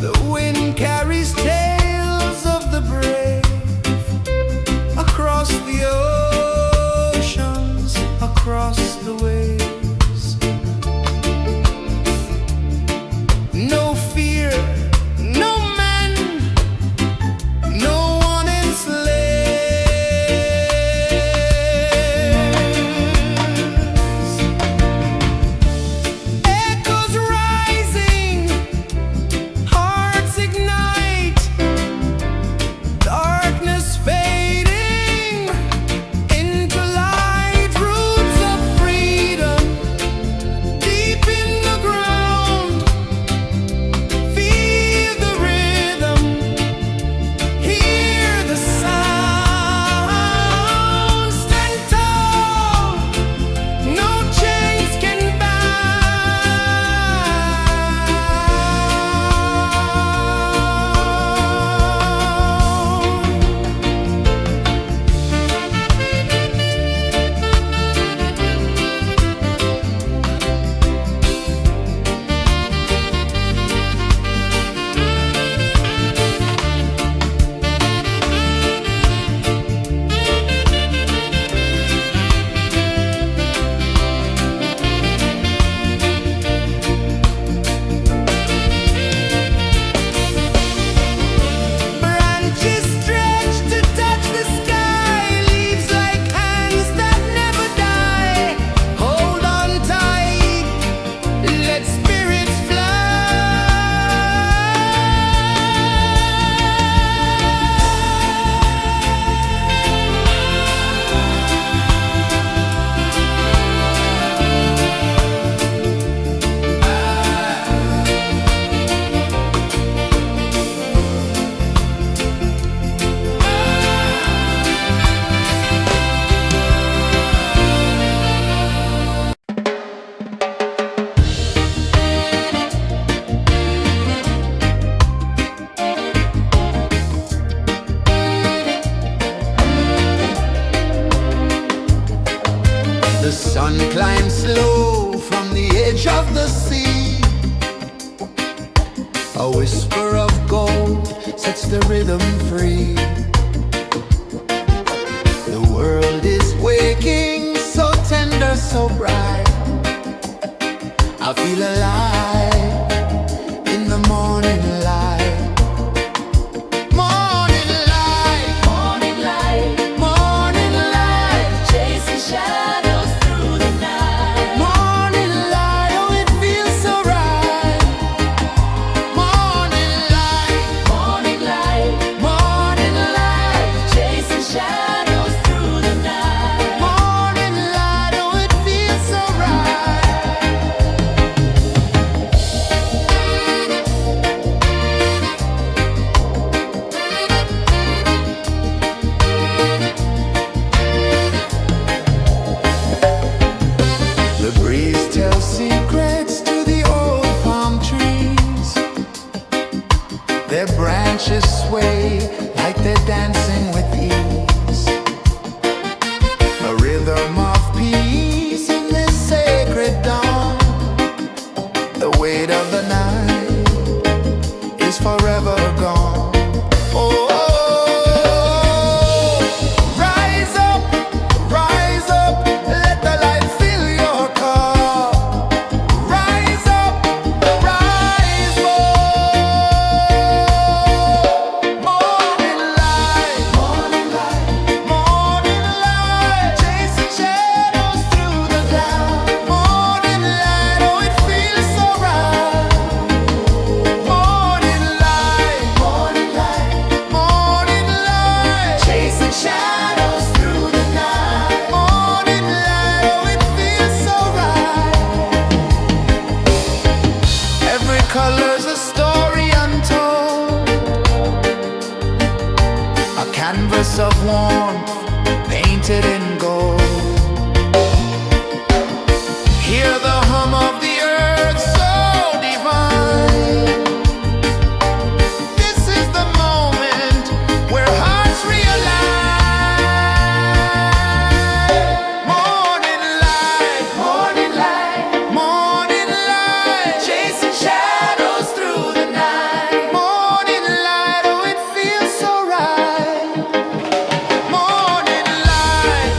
[SPEAKER 1] The wind carries tales of the brave across the oceans, across the waves. No fear, no man, no one enslaves. Echoes rising, hearts ignite. One climbs slow from the edge of the sea. A whisper of gold sets the rhythm free. The world is waking, so tender, so bright. I feel alive in the morning light. Morning light,
[SPEAKER 2] Morning light,
[SPEAKER 1] morning light,
[SPEAKER 2] chasing shadows through the night.
[SPEAKER 1] morning light, oh it feels so right. Morning light,
[SPEAKER 2] Morning light,
[SPEAKER 1] morning light,
[SPEAKER 2] chasing shadows through the night.
[SPEAKER 1] morning light, oh it feels so right. The breeze tells secrets to the old palm trees. Their branches sway like they're dancing with ease. A rhythm of peace in this sacred dawn. The weight of the night is forever gone. Oh, rise up, let the light fill your cup. Rise up, rise more. Morning light, morning light, chasing shadows through the cloud. Morning light, oh it feels so right. Morning light, morning light, chasing shadows through the night. Morning light, oh it feels so right. Every color's a story untold, a canvas of warmth painted in gold. Hear the hum of the earth so divine. This is the moment where hearts realign. Morning light, morning light, chasing shadows through the night. Morning light, oh it feels so right. Morning light,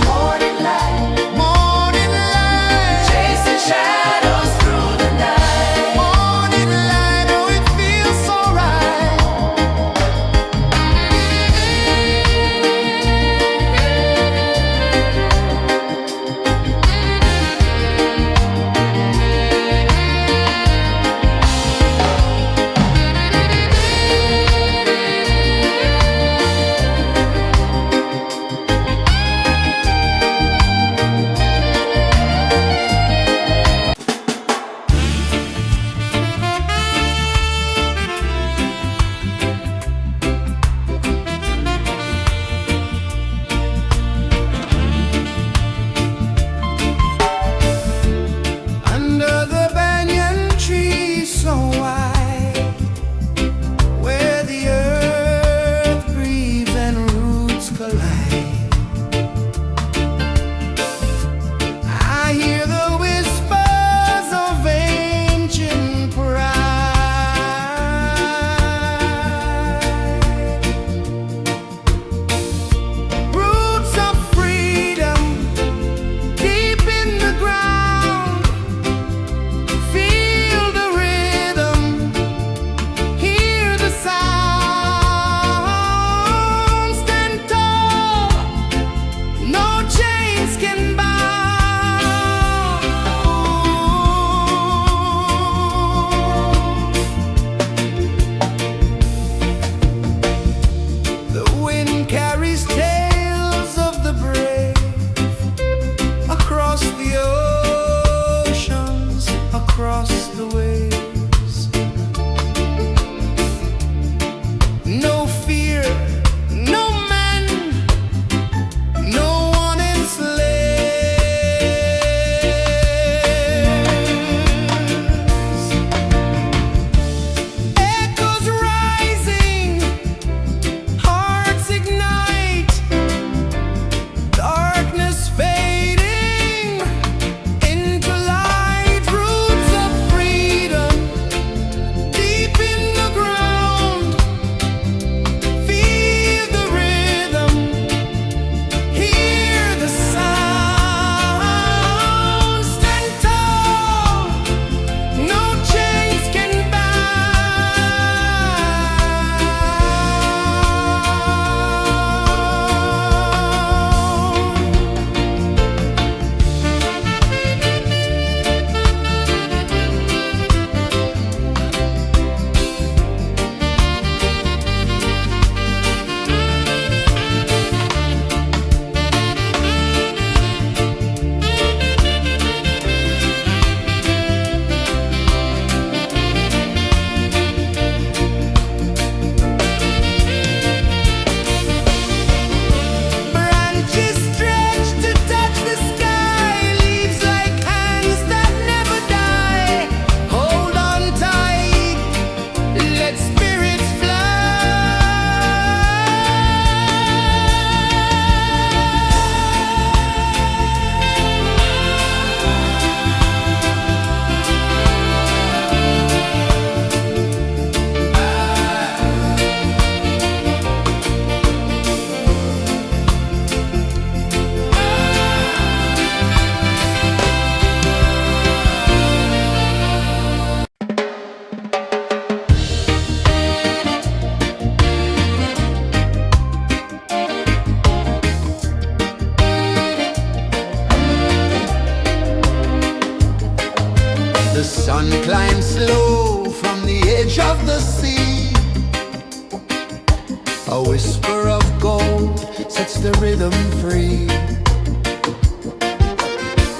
[SPEAKER 1] A whisper of gold sets the rhythm free.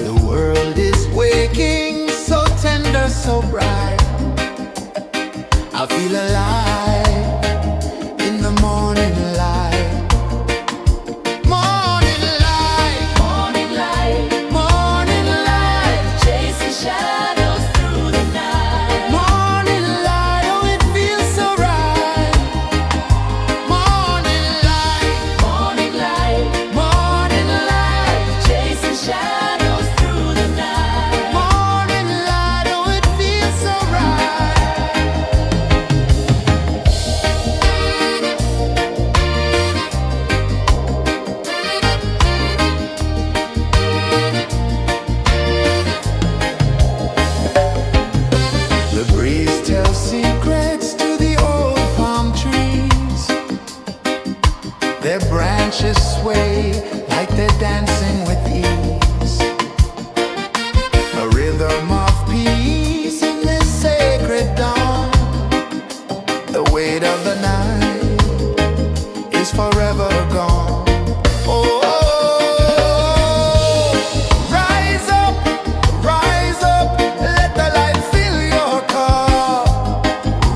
[SPEAKER 1] The world is waking, so tender, so bright. I feel alive in the morning light. Morning light,
[SPEAKER 2] Morning light,
[SPEAKER 1] morning light,
[SPEAKER 2] chasing shadows through the night.
[SPEAKER 1] morning light, oh it feels so right. Morning light,
[SPEAKER 2] Morning light,
[SPEAKER 1] morning light,
[SPEAKER 2] chasing shadows through the night.
[SPEAKER 1] morning light, oh it feels so right. The breeze tells secrets to the old palm trees. Their branches sway like they're dancing with ease. A rhythm of peace in this sacred dawn. The weight of the night is forever gone. Oh, rise up, let the light fill your cup.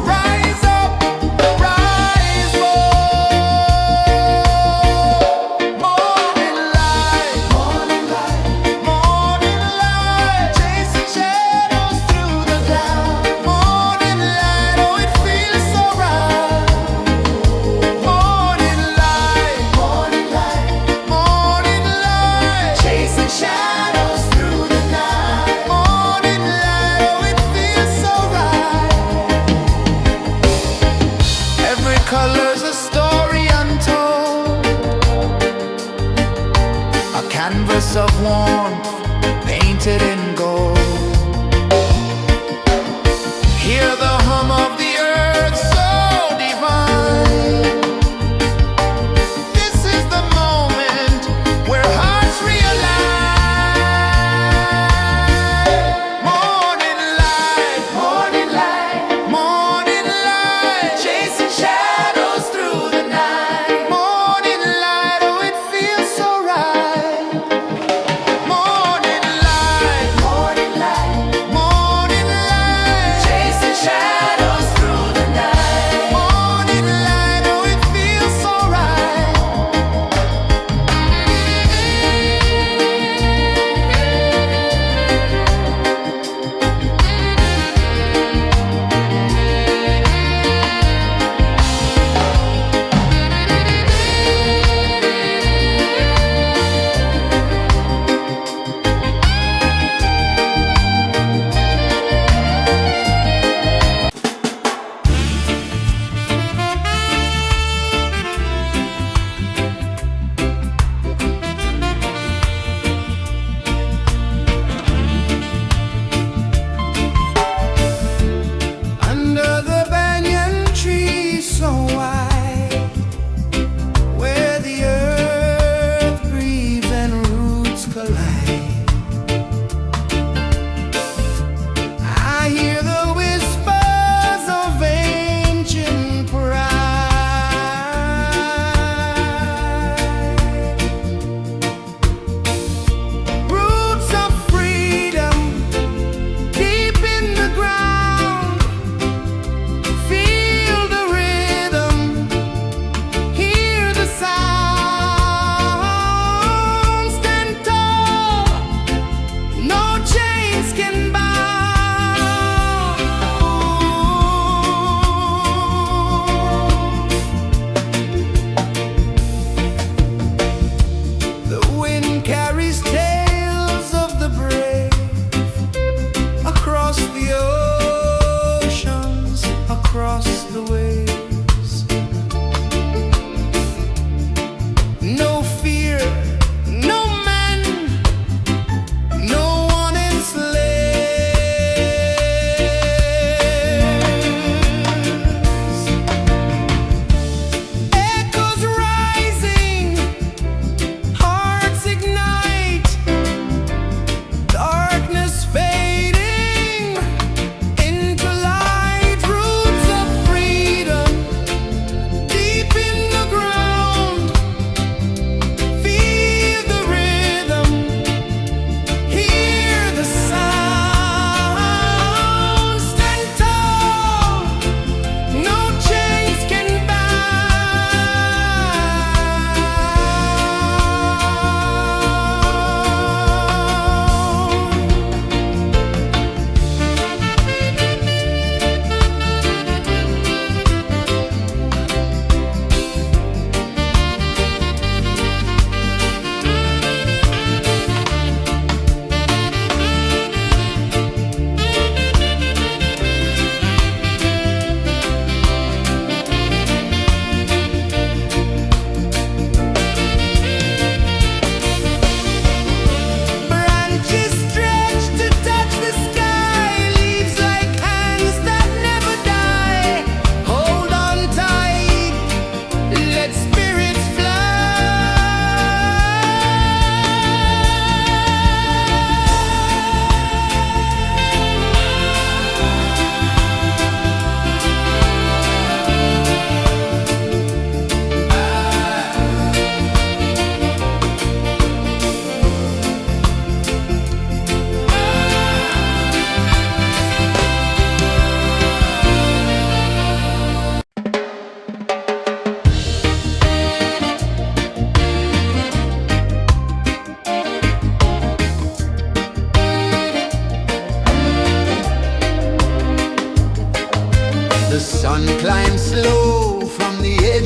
[SPEAKER 1] Rise up, rise up. Morning light, morning light, chasing shadows through the cloud. Morning light, oh it feels so right. Morning light, morning light, chasing shadows through the night. Morning light, oh it feels so right. Every color's a story untold, a canvas of warmth painted in gold. Hear the hum of the earth so divine. This is the moment where hearts realign. Morning light, morning light, chasing shadows through the night. Morning light, oh it feels so right. Morning light,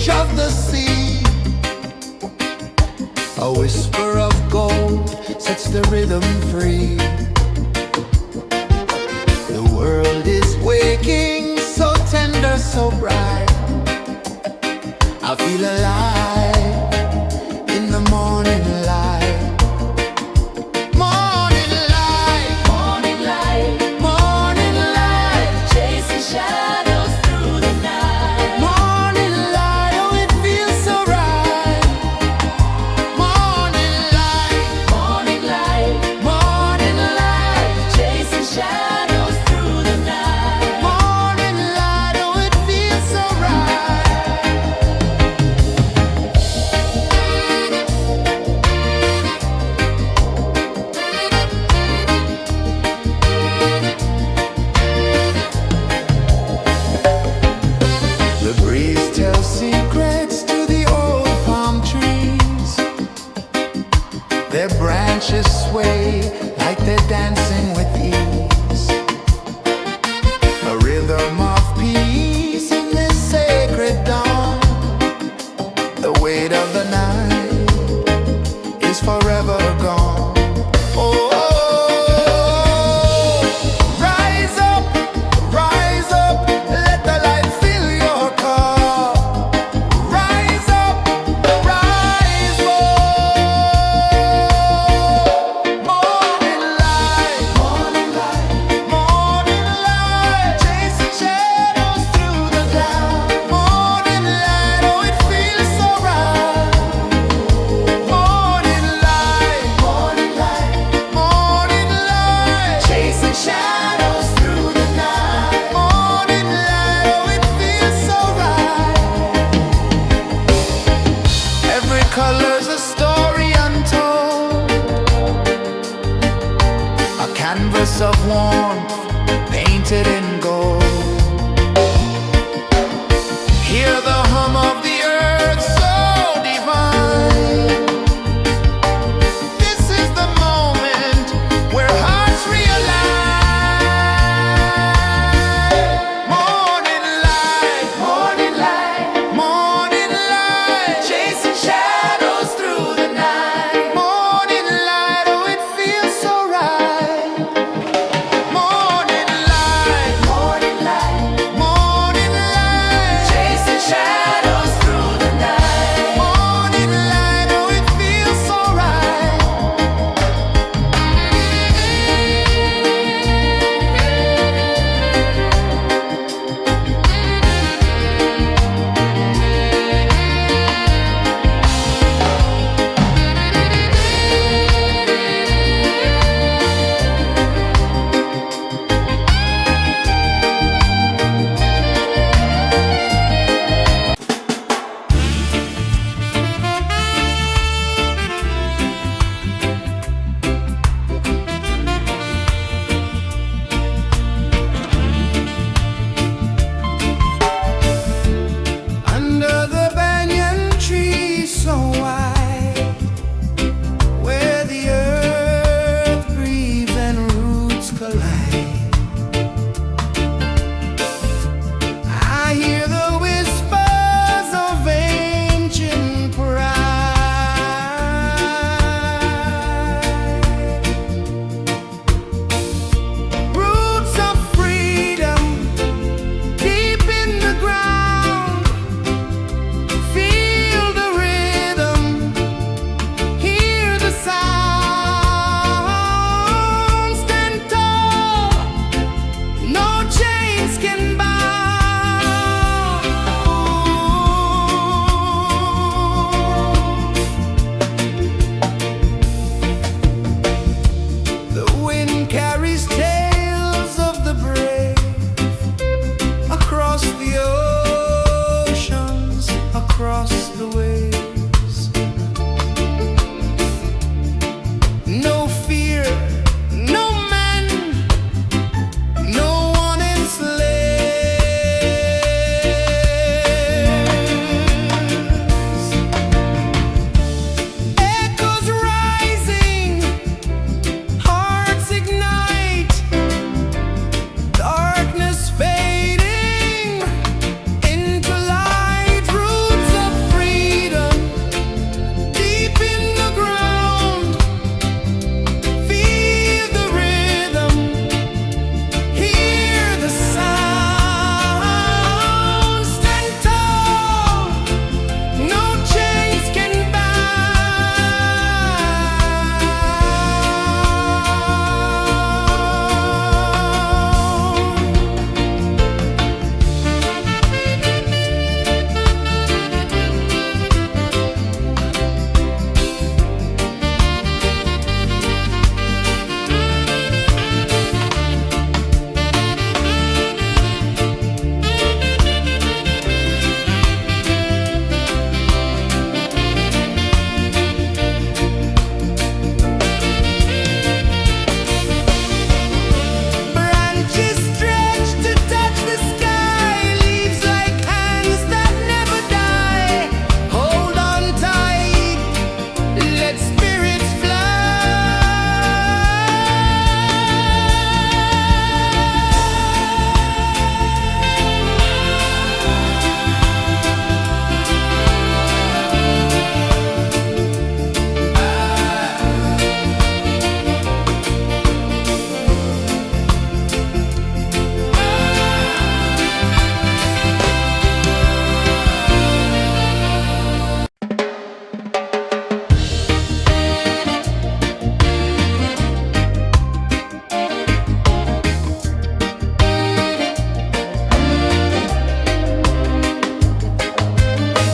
[SPEAKER 1] edge of the sea. A whisper of gold sets the rhythm free. The world is waking, so tender, so bright. I feel alive in the morning light. Morning light,
[SPEAKER 2] Morning light,
[SPEAKER 1] morning light,
[SPEAKER 2] chasing shadows through the night.
[SPEAKER 1] morning light, oh it feels so right. Morning light,
[SPEAKER 2] Morning light,
[SPEAKER 1] morning light,
[SPEAKER 2] chasing shadows through the night.
[SPEAKER 1] morning light, oh it feels so right.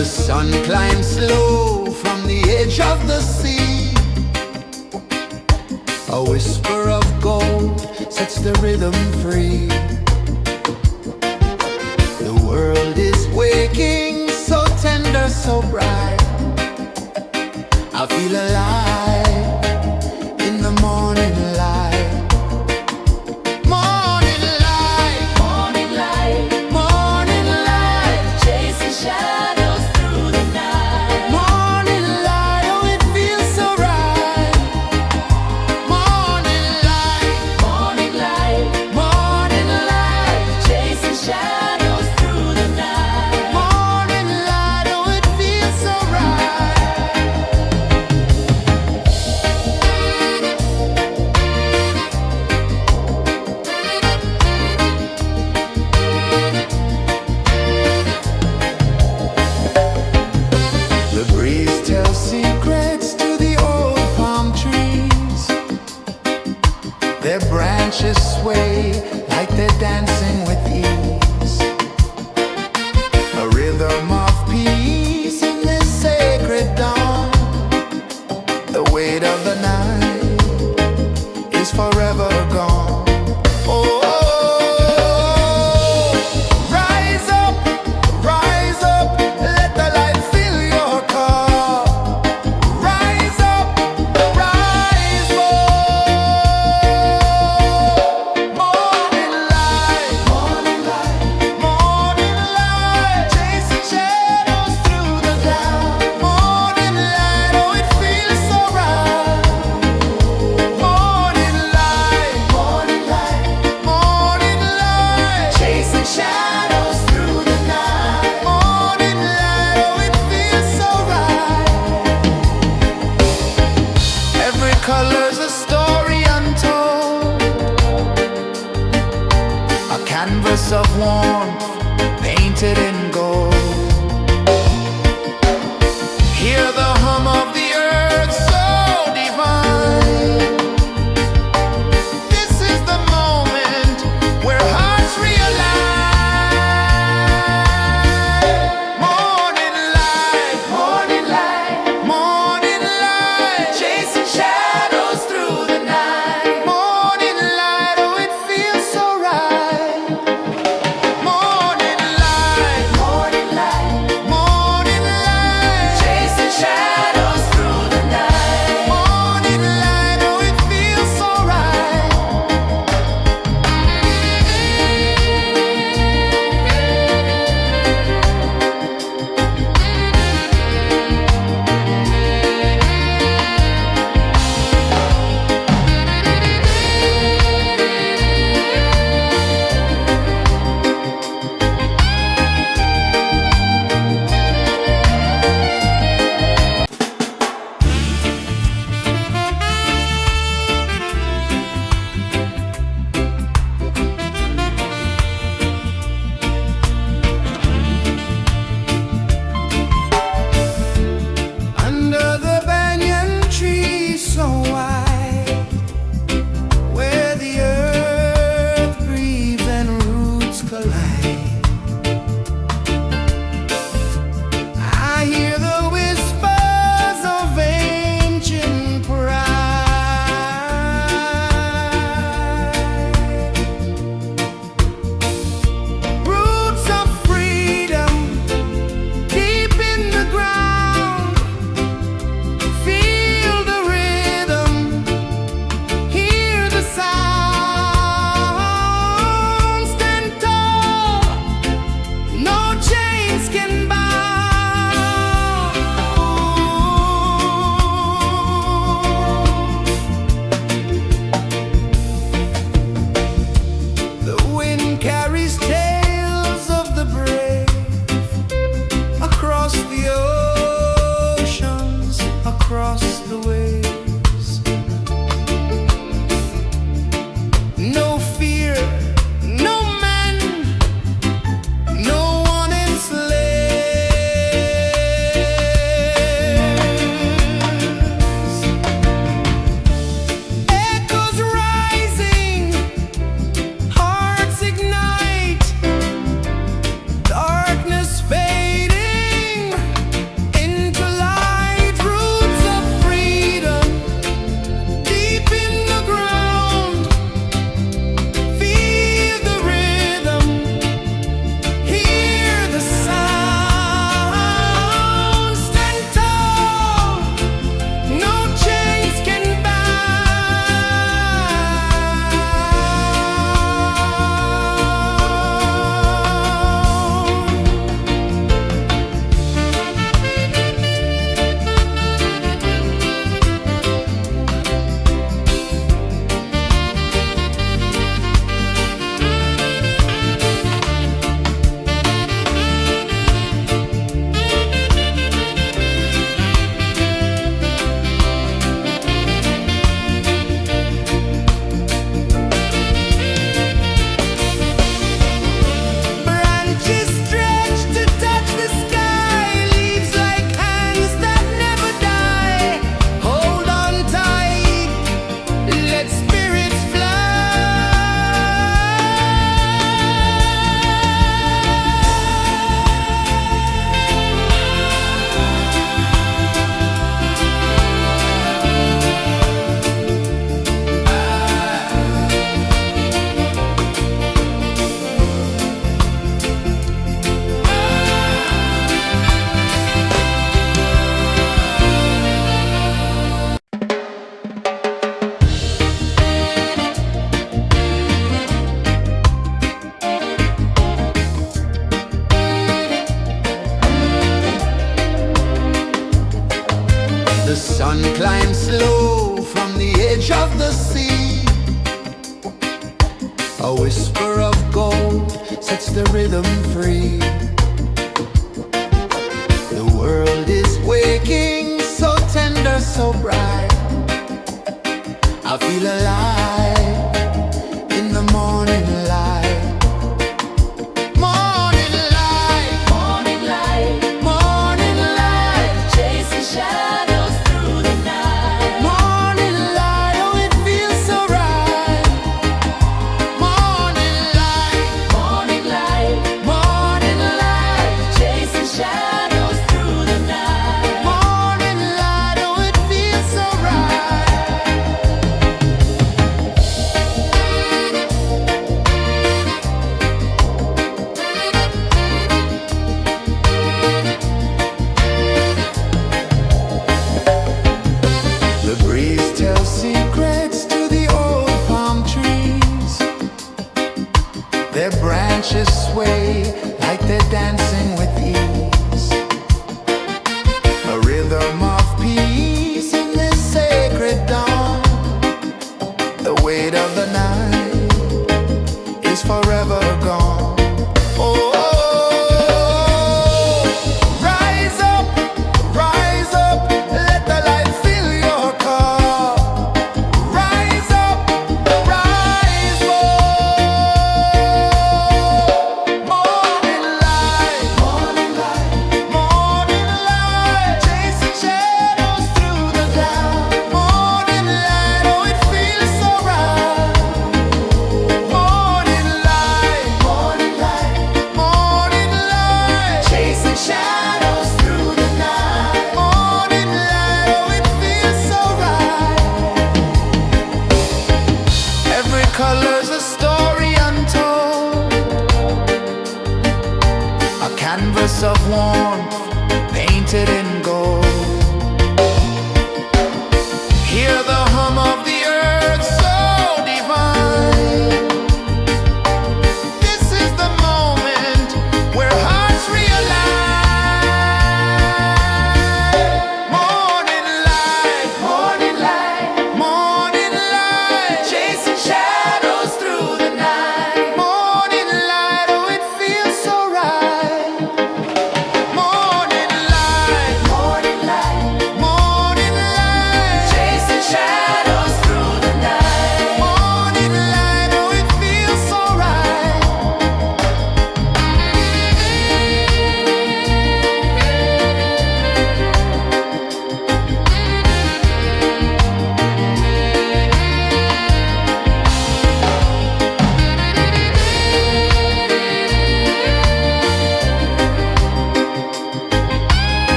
[SPEAKER 1] The sun climbs slow from the edge of the sea. A whisper of gold sets the rhythm free. The world is waking, so tender, so bright. I feel alive in the morning light. Morning light,
[SPEAKER 2] Morning light,
[SPEAKER 1] morning light,
[SPEAKER 2] chasing shadows through the night.
[SPEAKER 1] morning light, oh it feels so right. Morning light,
[SPEAKER 2] Morning light,
[SPEAKER 1] morning light,
[SPEAKER 2] chasing shadows through the night.
[SPEAKER 1] morning The sun climbs slow from the edge of the sea. A whisper of gold sets the rhythm free. The world is waking, so tender, so bright. I feel alive in the morning light. Morning light,
[SPEAKER 2] Morning light,
[SPEAKER 1] morning light,
[SPEAKER 2] chasing shadows through the night.
[SPEAKER 1] morning light, oh it feels so right. Morning light,
[SPEAKER 2] Morning light,
[SPEAKER 1] morning light.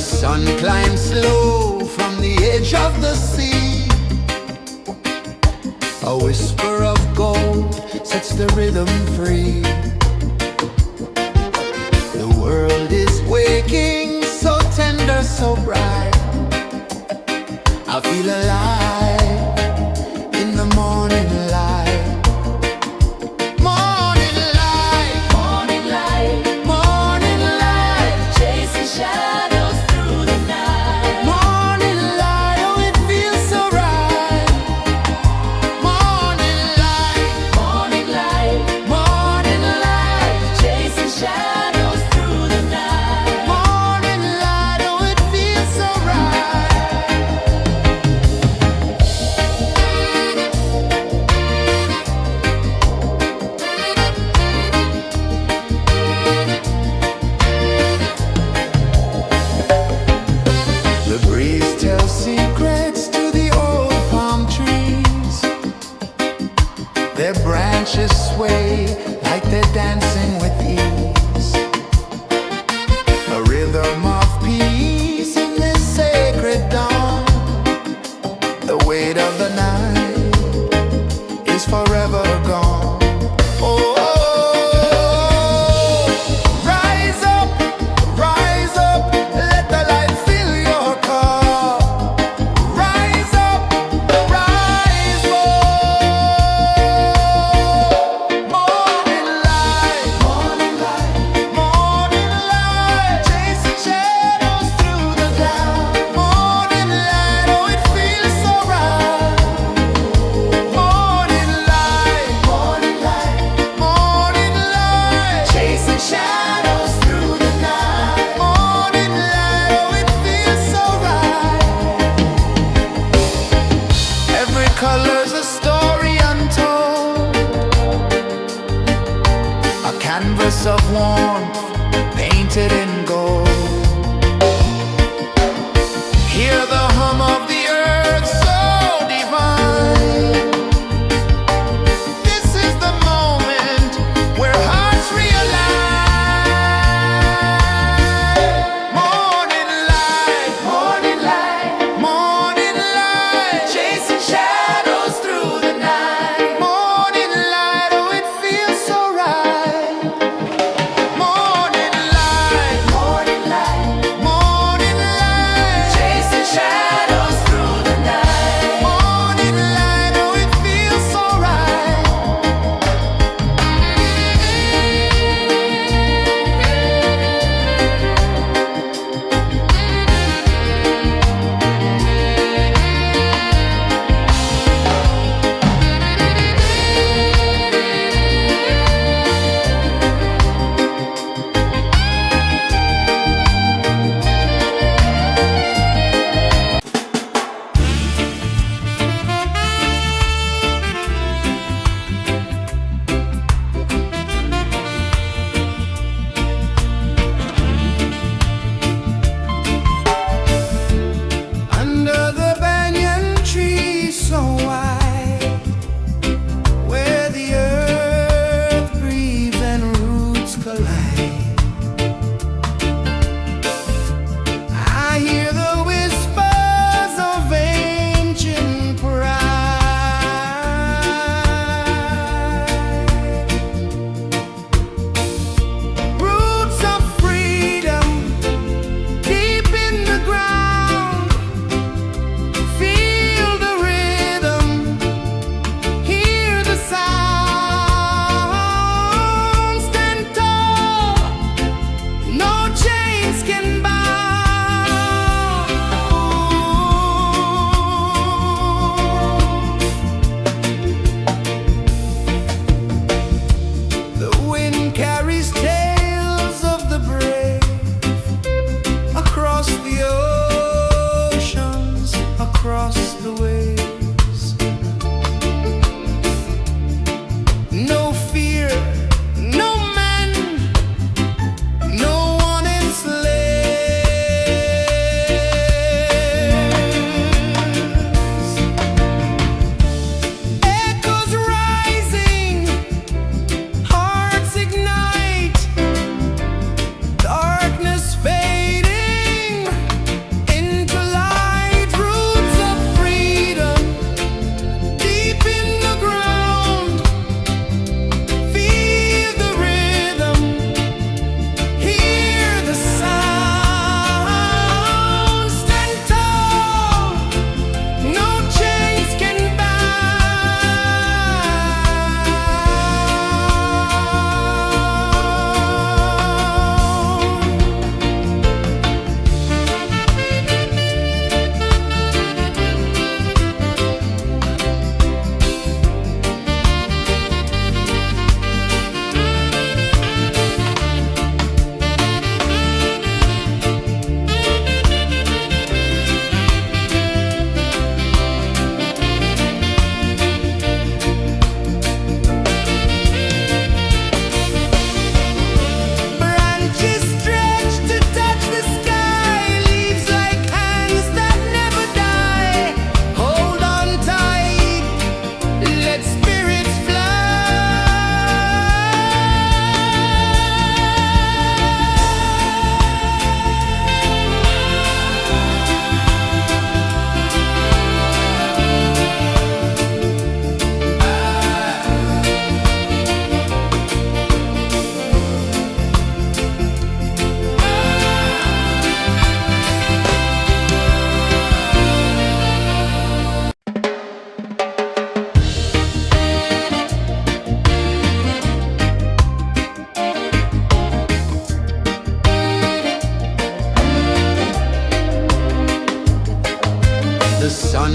[SPEAKER 1] sun climbs slow from the edge of the sea. A whisper of gold sets the rhythm free. The world is waking, so tender, so bright. I feel alive in the morning light. Morning light,
[SPEAKER 2] Morning light,
[SPEAKER 1] morning light,
[SPEAKER 2] chasing shadows through the night.
[SPEAKER 1] morning light, oh it feels so right. Morning light,
[SPEAKER 2] Morning light,
[SPEAKER 1] morning light,
[SPEAKER 2] chasing shadows through the night.
[SPEAKER 1] morning light, oh it feels so right. The breeze tells secrets to the old palm trees. Their branches sway like they're dancing with ease. A rhythm of peace in this sacred dawn. The weight of the night is forever gone. Oh, rise up, let the light fill your cup. Rise up, rise up. Morning light, morning light, morning light, chasing shadows through the cloud. Morning light, oh it feels so right. Morning light, morning light, morning light, chasing shadows through the night. Morning light, oh it feels so right. Every color's a story untold, a canvas of warmth painted in gold. Hear the hum of the earth so divine. This is the moment where hearts realign. Morning light, morning light, morning light, chasing shadows through the night. Morning light, oh it feels so right. Morning light, morning light, morning light, chasing shadows through the night. Morning light, oh it feels so right. Under the banyan tree so wide, where the earth breathes and roots collide, I hear the whispers of ancient pride. Roots of freedom deep in the ground. Feel the rhythm, hear the sound. Stand tall, no chains can bound. The wind carries tales of the brave across the oceans, across the waves. No fear, no man, no one enslaves. Echoes rising, hearts ignite, darkness fading,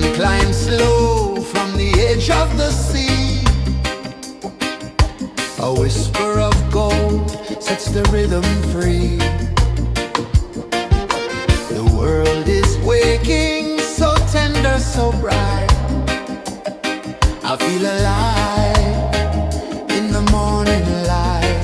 [SPEAKER 1] sun climbs slow from the edge of the sea. A whisper of gold sets the rhythm free. The world is waking, so tender, so bright. I feel alive in the morning light.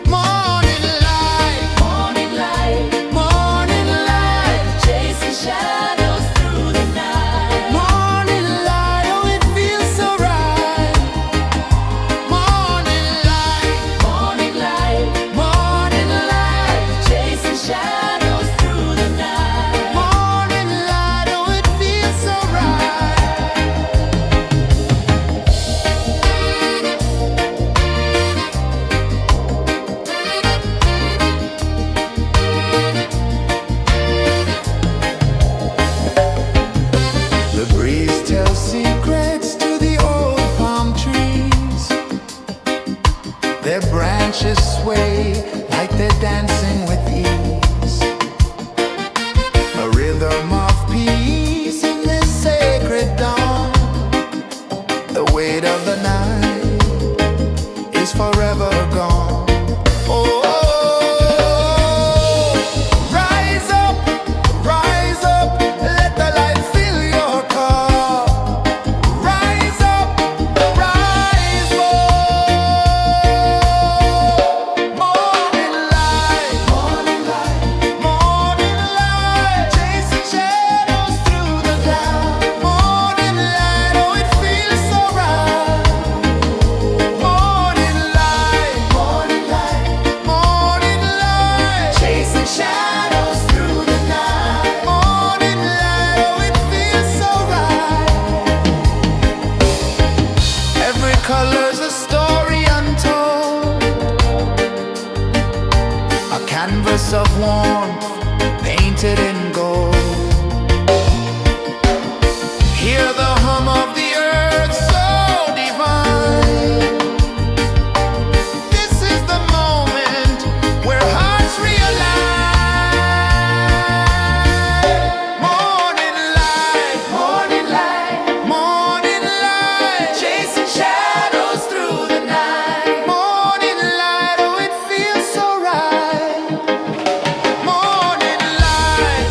[SPEAKER 1] Morning light,
[SPEAKER 2] Morning light,
[SPEAKER 1] morning light,
[SPEAKER 2] chasing shadows through the night.
[SPEAKER 1] morning light, oh it feels so right. Morning light,
[SPEAKER 2] Morning light,
[SPEAKER 1] morning light,
[SPEAKER 2] chasing shadows through the night.
[SPEAKER 1] morning light, oh it feels so right. The breeze tells secrets to the old palm trees. Their branches sway like they're dancing with ease. A rhythm of peace in this sacred dawn. The weight of the night is forever gone. Oh, rise up, let the light fill your cup. Rise up, rise up. Morning light, morning light, morning light, chasing shadows through the cloud. Morning light, oh it feels so right. Morning light, morning light, morning light, chasing shadows through the night. Morning light, oh it feels so right. Every color's a story untold, a canvas of warmth painted in gold. Hear the hum of the earth so divine. This is the moment where hearts realign. Morning light, morning light, morning light, chasing shadows through the night. Morning light, oh it feels so right. Morning light,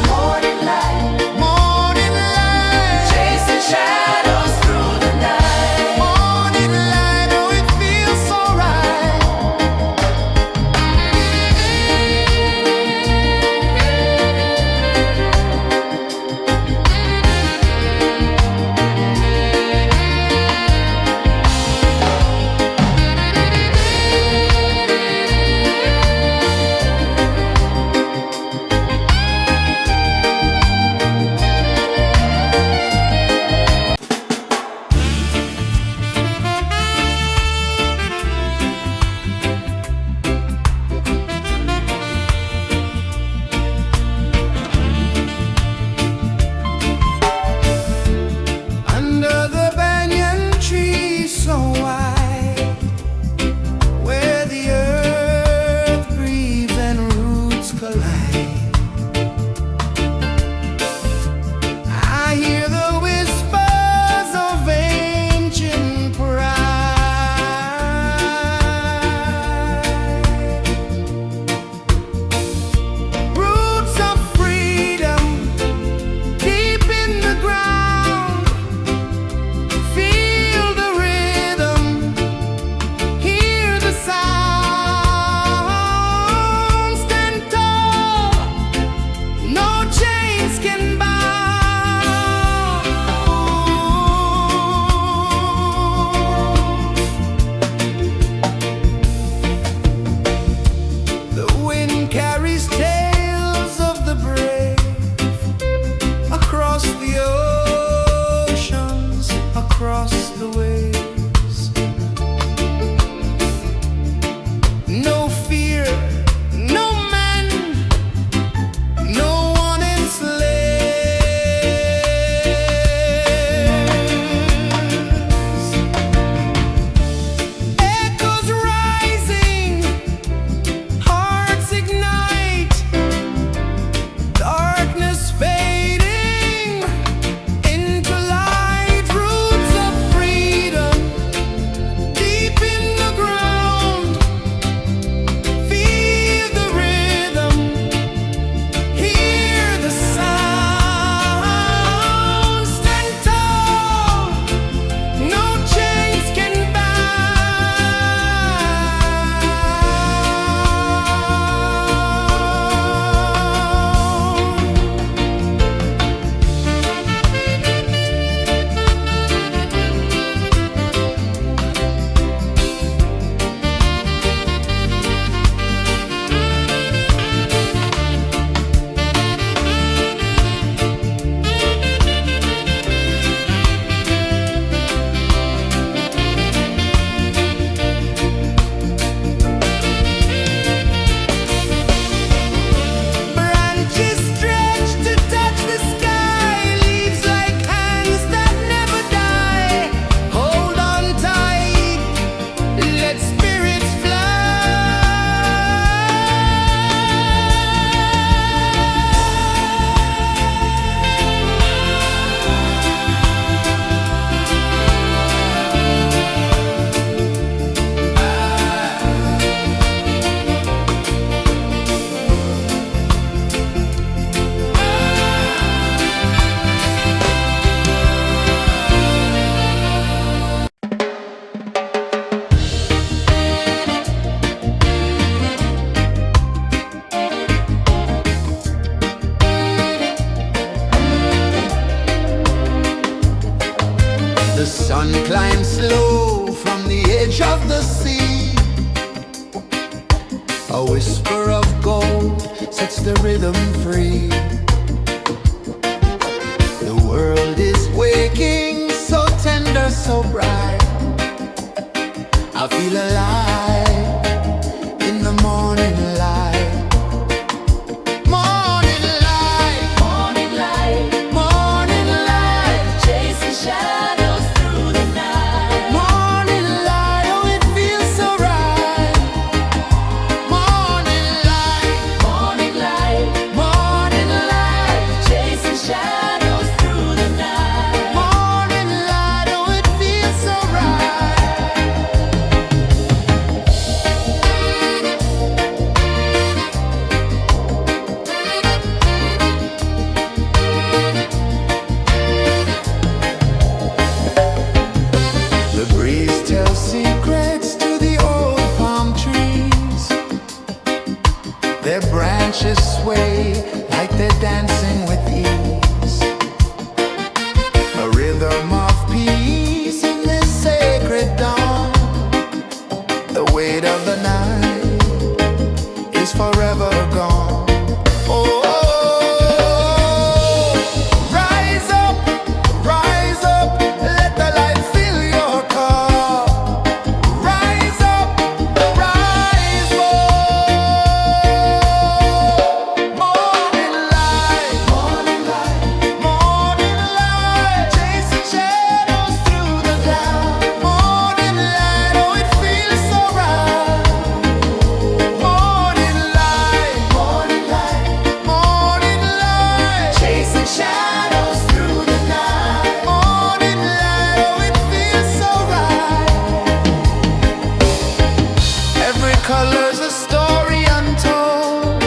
[SPEAKER 1] A whisper of gold sets the rhythm free. The world is waking, so tender, so bright. I feel alive in the morning light. Morning light,
[SPEAKER 2] Morning light,
[SPEAKER 1] morning light,
[SPEAKER 2] chasing shadows through the night.
[SPEAKER 1] morning light. Oh, it feels so right. Morning light,
[SPEAKER 2] Morning light,
[SPEAKER 1] morning light,
[SPEAKER 2] chasing shadows through the night.
[SPEAKER 1] morning light. Oh, it feels so right. The breeze tells secrets to the old palm trees. Their branches sway like they're dancing with ease. A rhythm of peace in this sacred dawn. The weight of the night is forever gone. Oh, rise up, let the light fill your cup. Rise up, rise up. Morning light, morning light, morning light, chasing shadows through the cloud. Morning light, oh, it feels so right. Morning light, morning light, morning light, chasing shadows through the night. Morning light, oh, it feels so right. Every color's a story untold,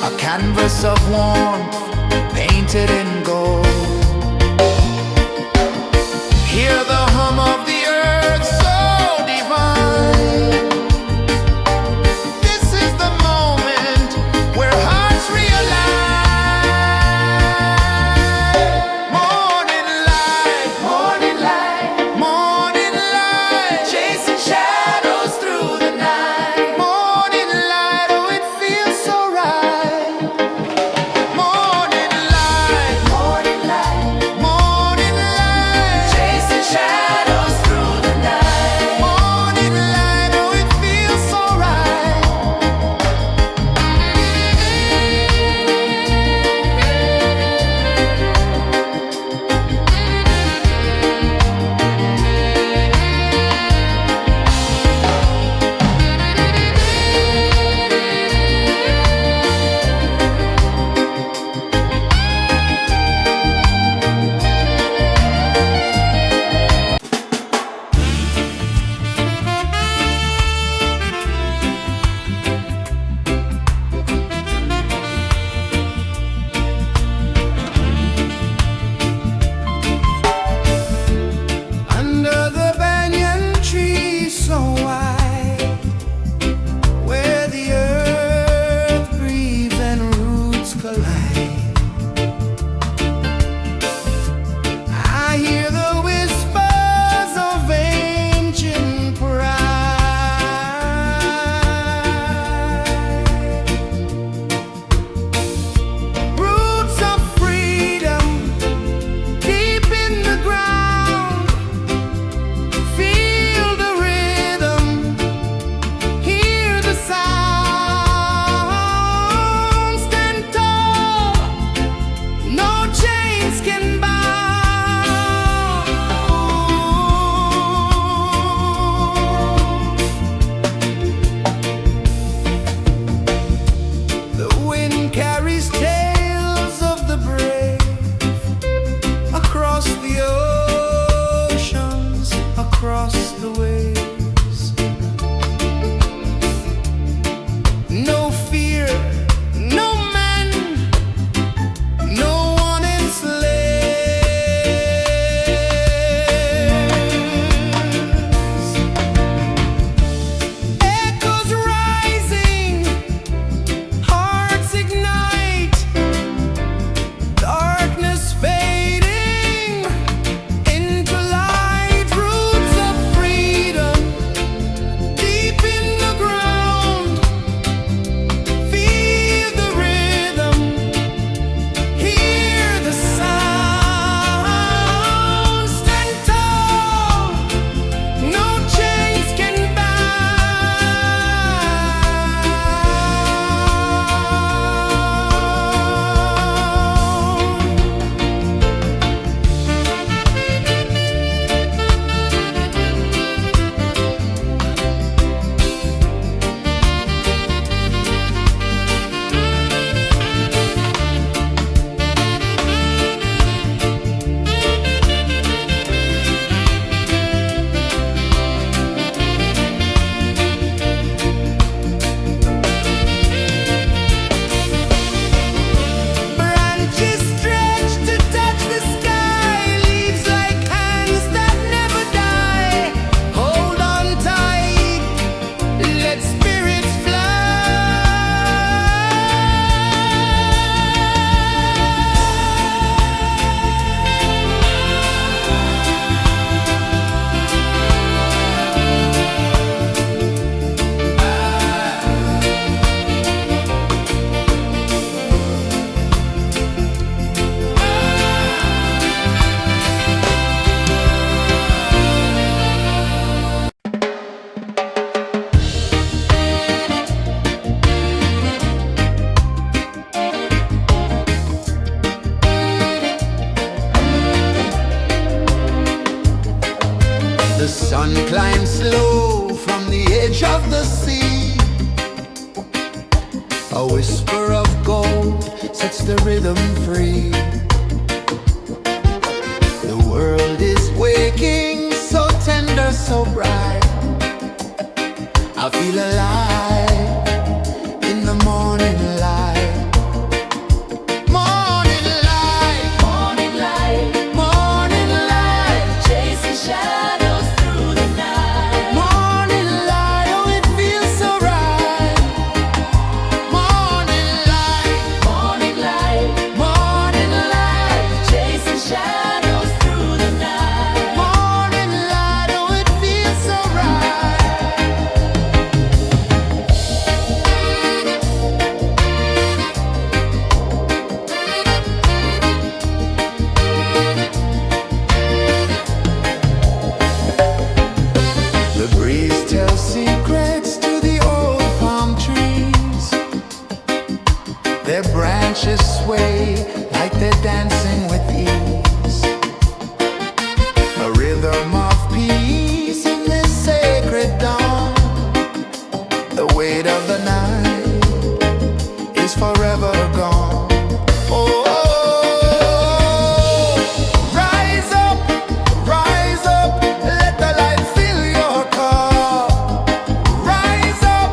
[SPEAKER 1] a canvas of warmth painted in gold. Hear the hum of the earth so divine. This is the moment where hearts realign. Morning light, morning light, morning light, chasing shadows through the night. Morning light, oh, it feels so right. Morning light, morning A whisper of gold sets the rhythm free. The world is waking, so tender, so bright. I feel alive in the morning light. Morning light,
[SPEAKER 2] Morning light,
[SPEAKER 1] morning light,
[SPEAKER 2] chasing shadows through the night.
[SPEAKER 1] morning light, oh it feels so right. Morning light,
[SPEAKER 2] Morning light,
[SPEAKER 1] morning light,
[SPEAKER 2] chasing shadows through the night.
[SPEAKER 1] morning light, oh it feels so right. The breeze tells secrets to the old palm trees. Their branches sway like they're dancing with ease. A rhythm of peace in this sacred dawn. The weight of the night is forever gone. Oh, rise up, let the light fill your cup. Rise up,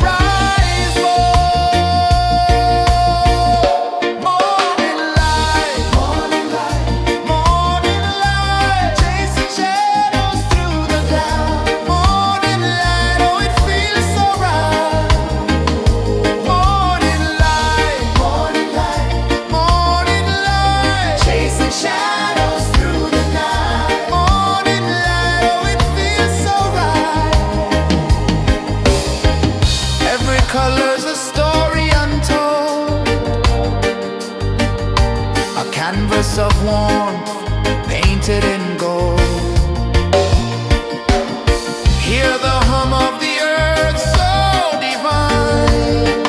[SPEAKER 1] rise up. Morning light, morning light, morning light, chasing shadows through the cloud. Morning light, oh it feels so right. Morning light, morning light, morning light, chasing shadows through the night. Morning light, oh it feels so right. Every color's a story untold, a canvas of warmth painted in gold. Hear the hum of the earth so divine.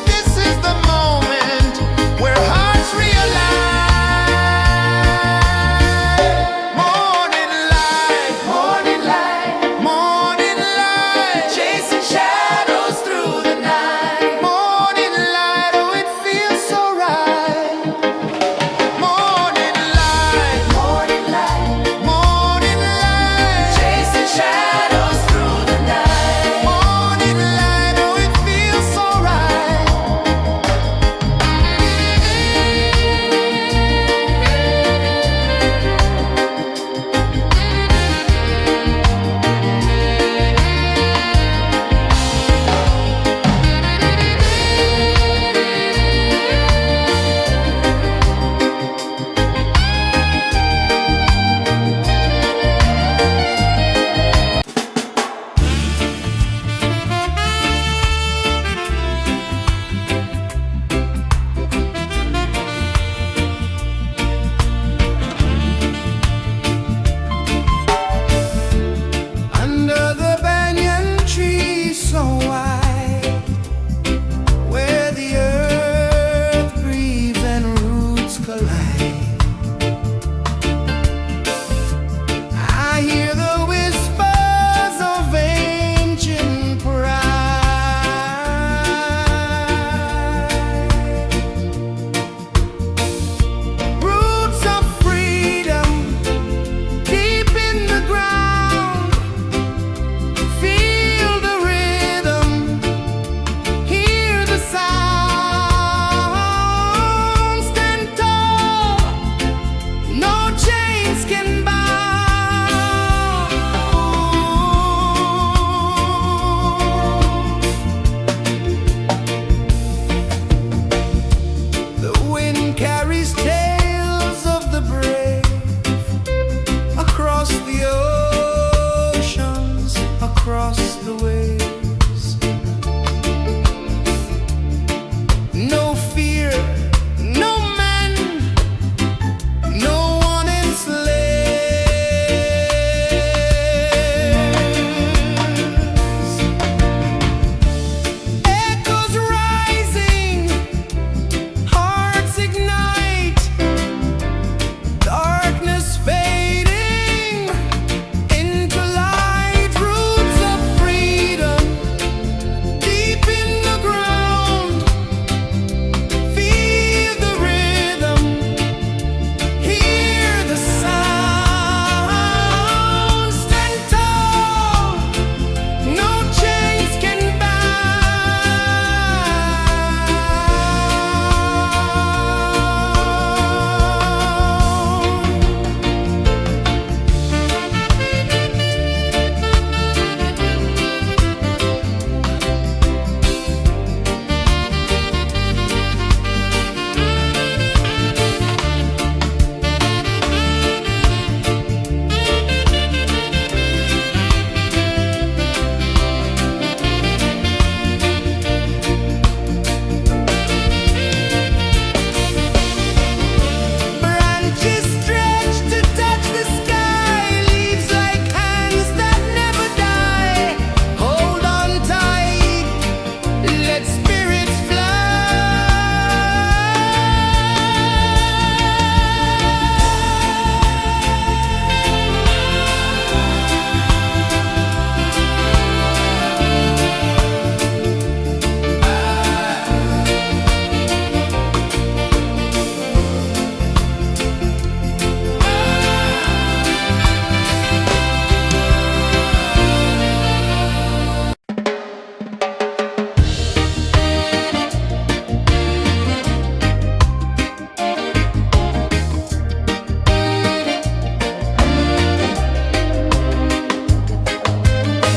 [SPEAKER 1] This is the moment where hearts realign. Morning light, morning light, morning light, chasing shadows through the night. Morning light, oh it feels so right. Morning light, morning light, morning light, chasing shadows through the night. Morning light, oh it feels so right. Under the banyan tree so wide, where the earth breathes and roots collide, I hear the whispers of ancient pride. Roots of freedom deep in the ground. Feel the rhythm, hear the sound. Stand tall, no chains can bound. The wind carries tales of the brave across the oceans, across the waves. No fear, no man, no one enslaves. Echoes rising, hearts ignite, darkness fading into light. Roots of freedom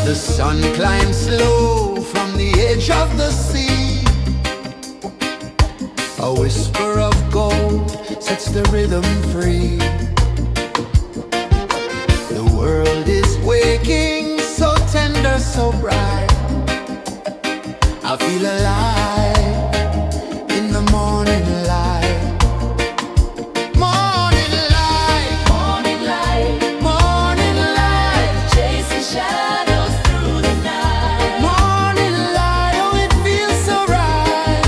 [SPEAKER 1] The sun climbs slow from the edge of the sea. A whisper of gold sets the rhythm free. The world is waking, so tender, so bright. I feel alive in the morning light. Morning light,
[SPEAKER 2] Morning light,
[SPEAKER 1] morning light,
[SPEAKER 2] chasing shadows through the night.
[SPEAKER 1] morning light, oh it feels so right.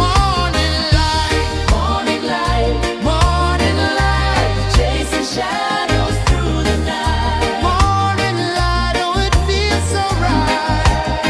[SPEAKER 1] Morning light,
[SPEAKER 2] Morning light,
[SPEAKER 1] morning light,
[SPEAKER 2] chasing shadows through the night.
[SPEAKER 1] morning light, oh it feels so right.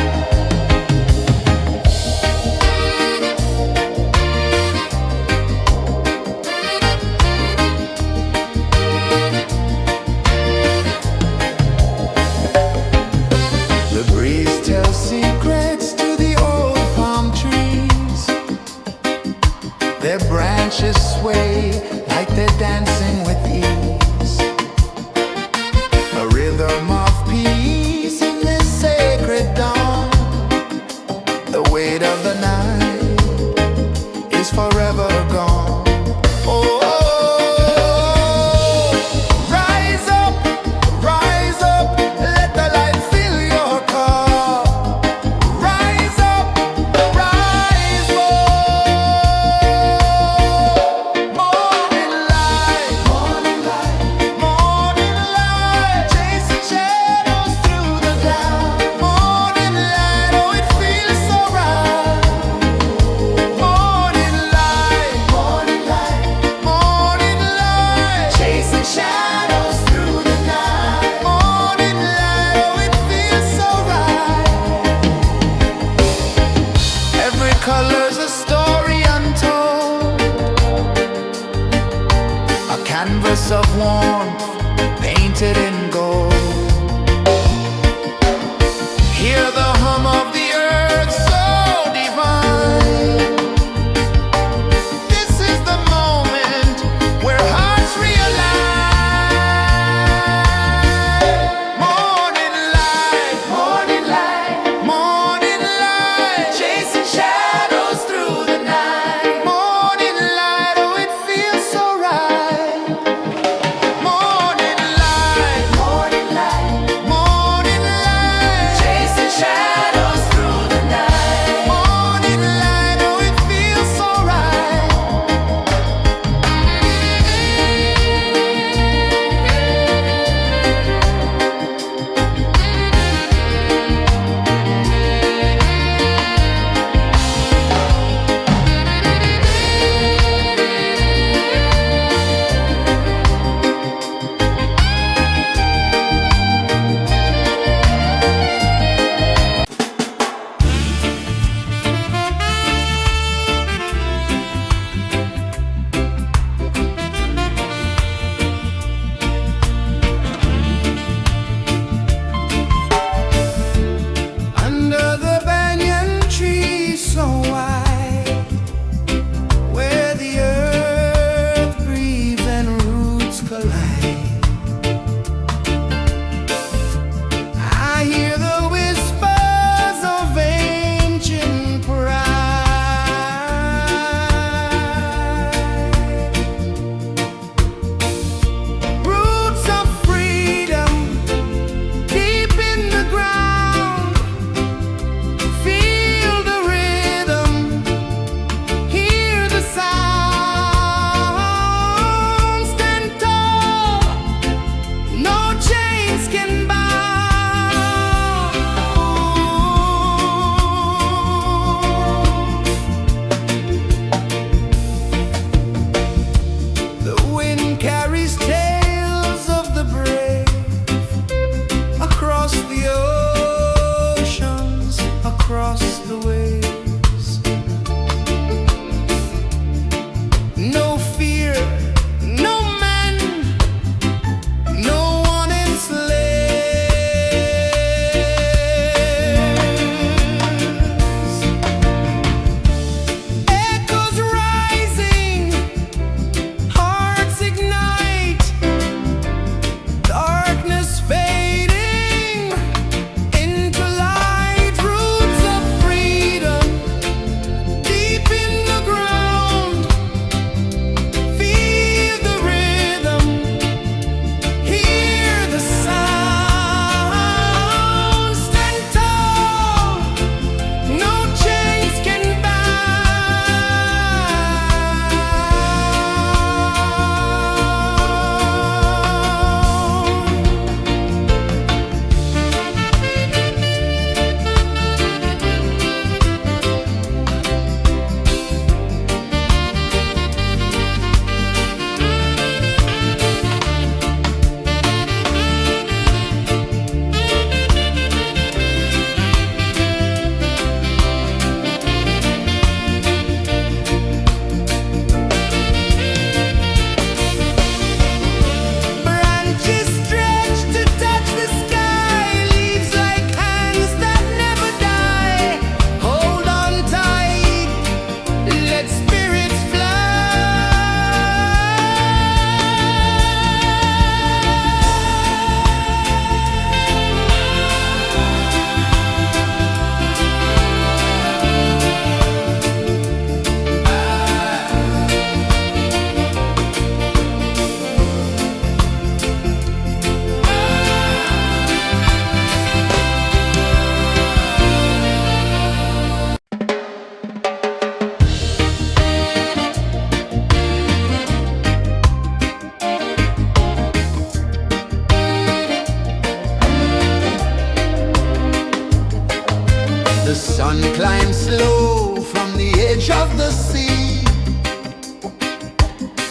[SPEAKER 1] The sun climbs slow from the edge of the sea.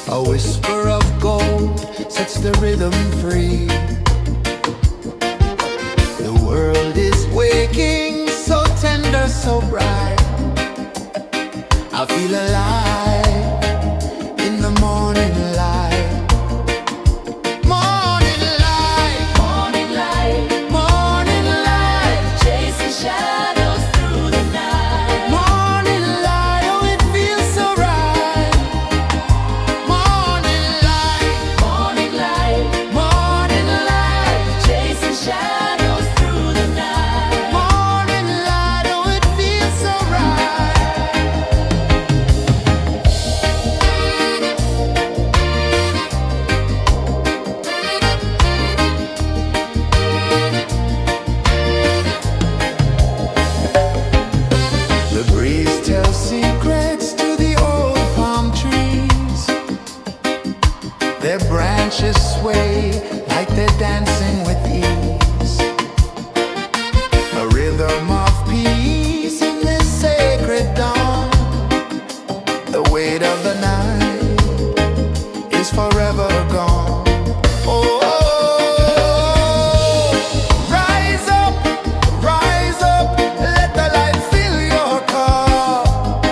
[SPEAKER 1] A whisper of gold sets the rhythm free. The world is waking, so tender, so bright. I feel alive in the morning light. Morning light,
[SPEAKER 2] Morning light,
[SPEAKER 1] morning light,
[SPEAKER 2] chasing shadows through the night.
[SPEAKER 1] morning light, oh it feels so right. Morning light,
[SPEAKER 2] Morning light,
[SPEAKER 1] morning light,
[SPEAKER 2] chasing shadows through the night.
[SPEAKER 1] morning light, oh it feels so right. The breeze tells secrets to the old palm trees. Their branches sway like they're dancing with ease. A rhythm of peace in this sacred dawn. The weight of the night is forever gone. Oh, rise up, let the light fill your cup.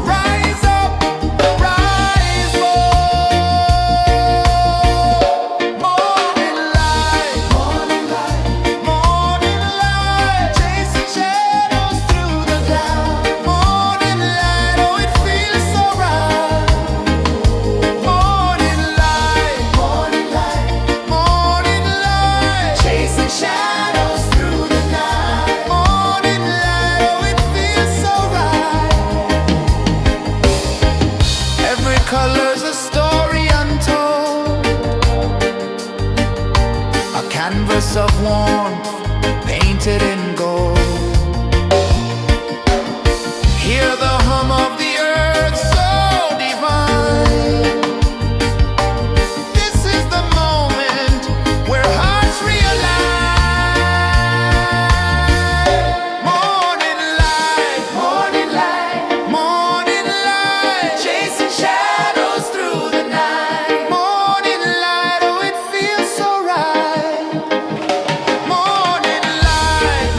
[SPEAKER 1] Rise up, rise more. Morning light, morning light, chasing shadows through the cloud. Morning light, oh it feels so right. Morning light, morning light, chasing shadows through the night. Morning light, oh it feels so right. Every color's a story untold, a canvas of warmth painted in gold. Hear the hum of the earth so divine. This is the moment where hearts realign. Morning light, morning light, chasing shadows through the night. Morning light, oh it feels so right. Morning light,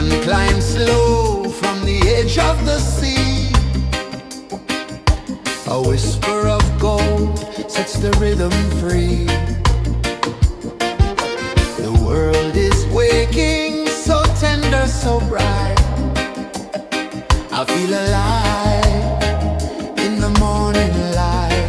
[SPEAKER 1] sun climbs slow from the edge of the sea. A whisper of gold sets the rhythm free. The world is waking, so tender, so bright. I feel alive in the morning light.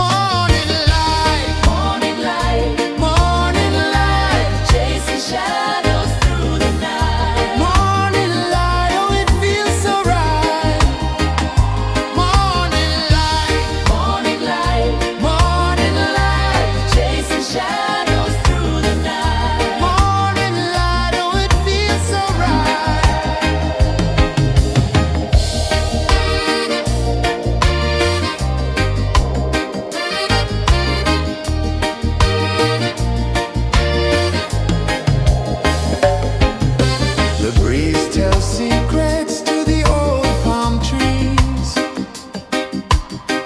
[SPEAKER 1] Morning light,
[SPEAKER 2] Morning light,
[SPEAKER 1] morning light,
[SPEAKER 2] chasing shadows through the night.
[SPEAKER 1] morning light, oh it feels so right. Morning light,
[SPEAKER 2] Morning light,
[SPEAKER 1] morning light,
[SPEAKER 2] chasing shadows through the night.
[SPEAKER 1] morning light, oh it feels so right. The breeze tells secrets to the old palm trees.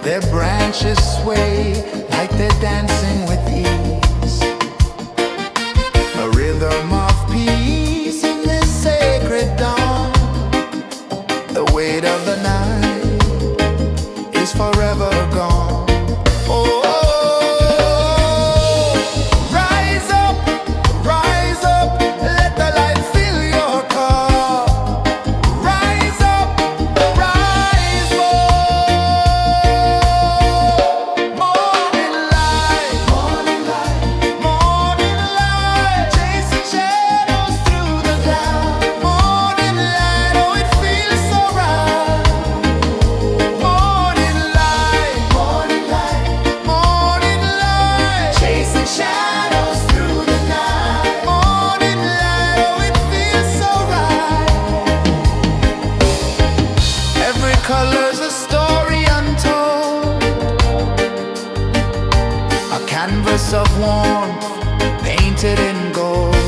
[SPEAKER 1] Their branches sway like they're dancing with ease. A rhythm of peace in this sacred dawn. The weight of the night is forever gone. Oh, rise up, let the light fill your cup. Rise up, rise up. Morning light, morning light, chasing shadows through the cloud. Morning light, oh it feels so right. Morning light, chasing shadows through the night. Morning light, oh it feels so right. Every color's a story untold, a canvas of warmth painted in gold.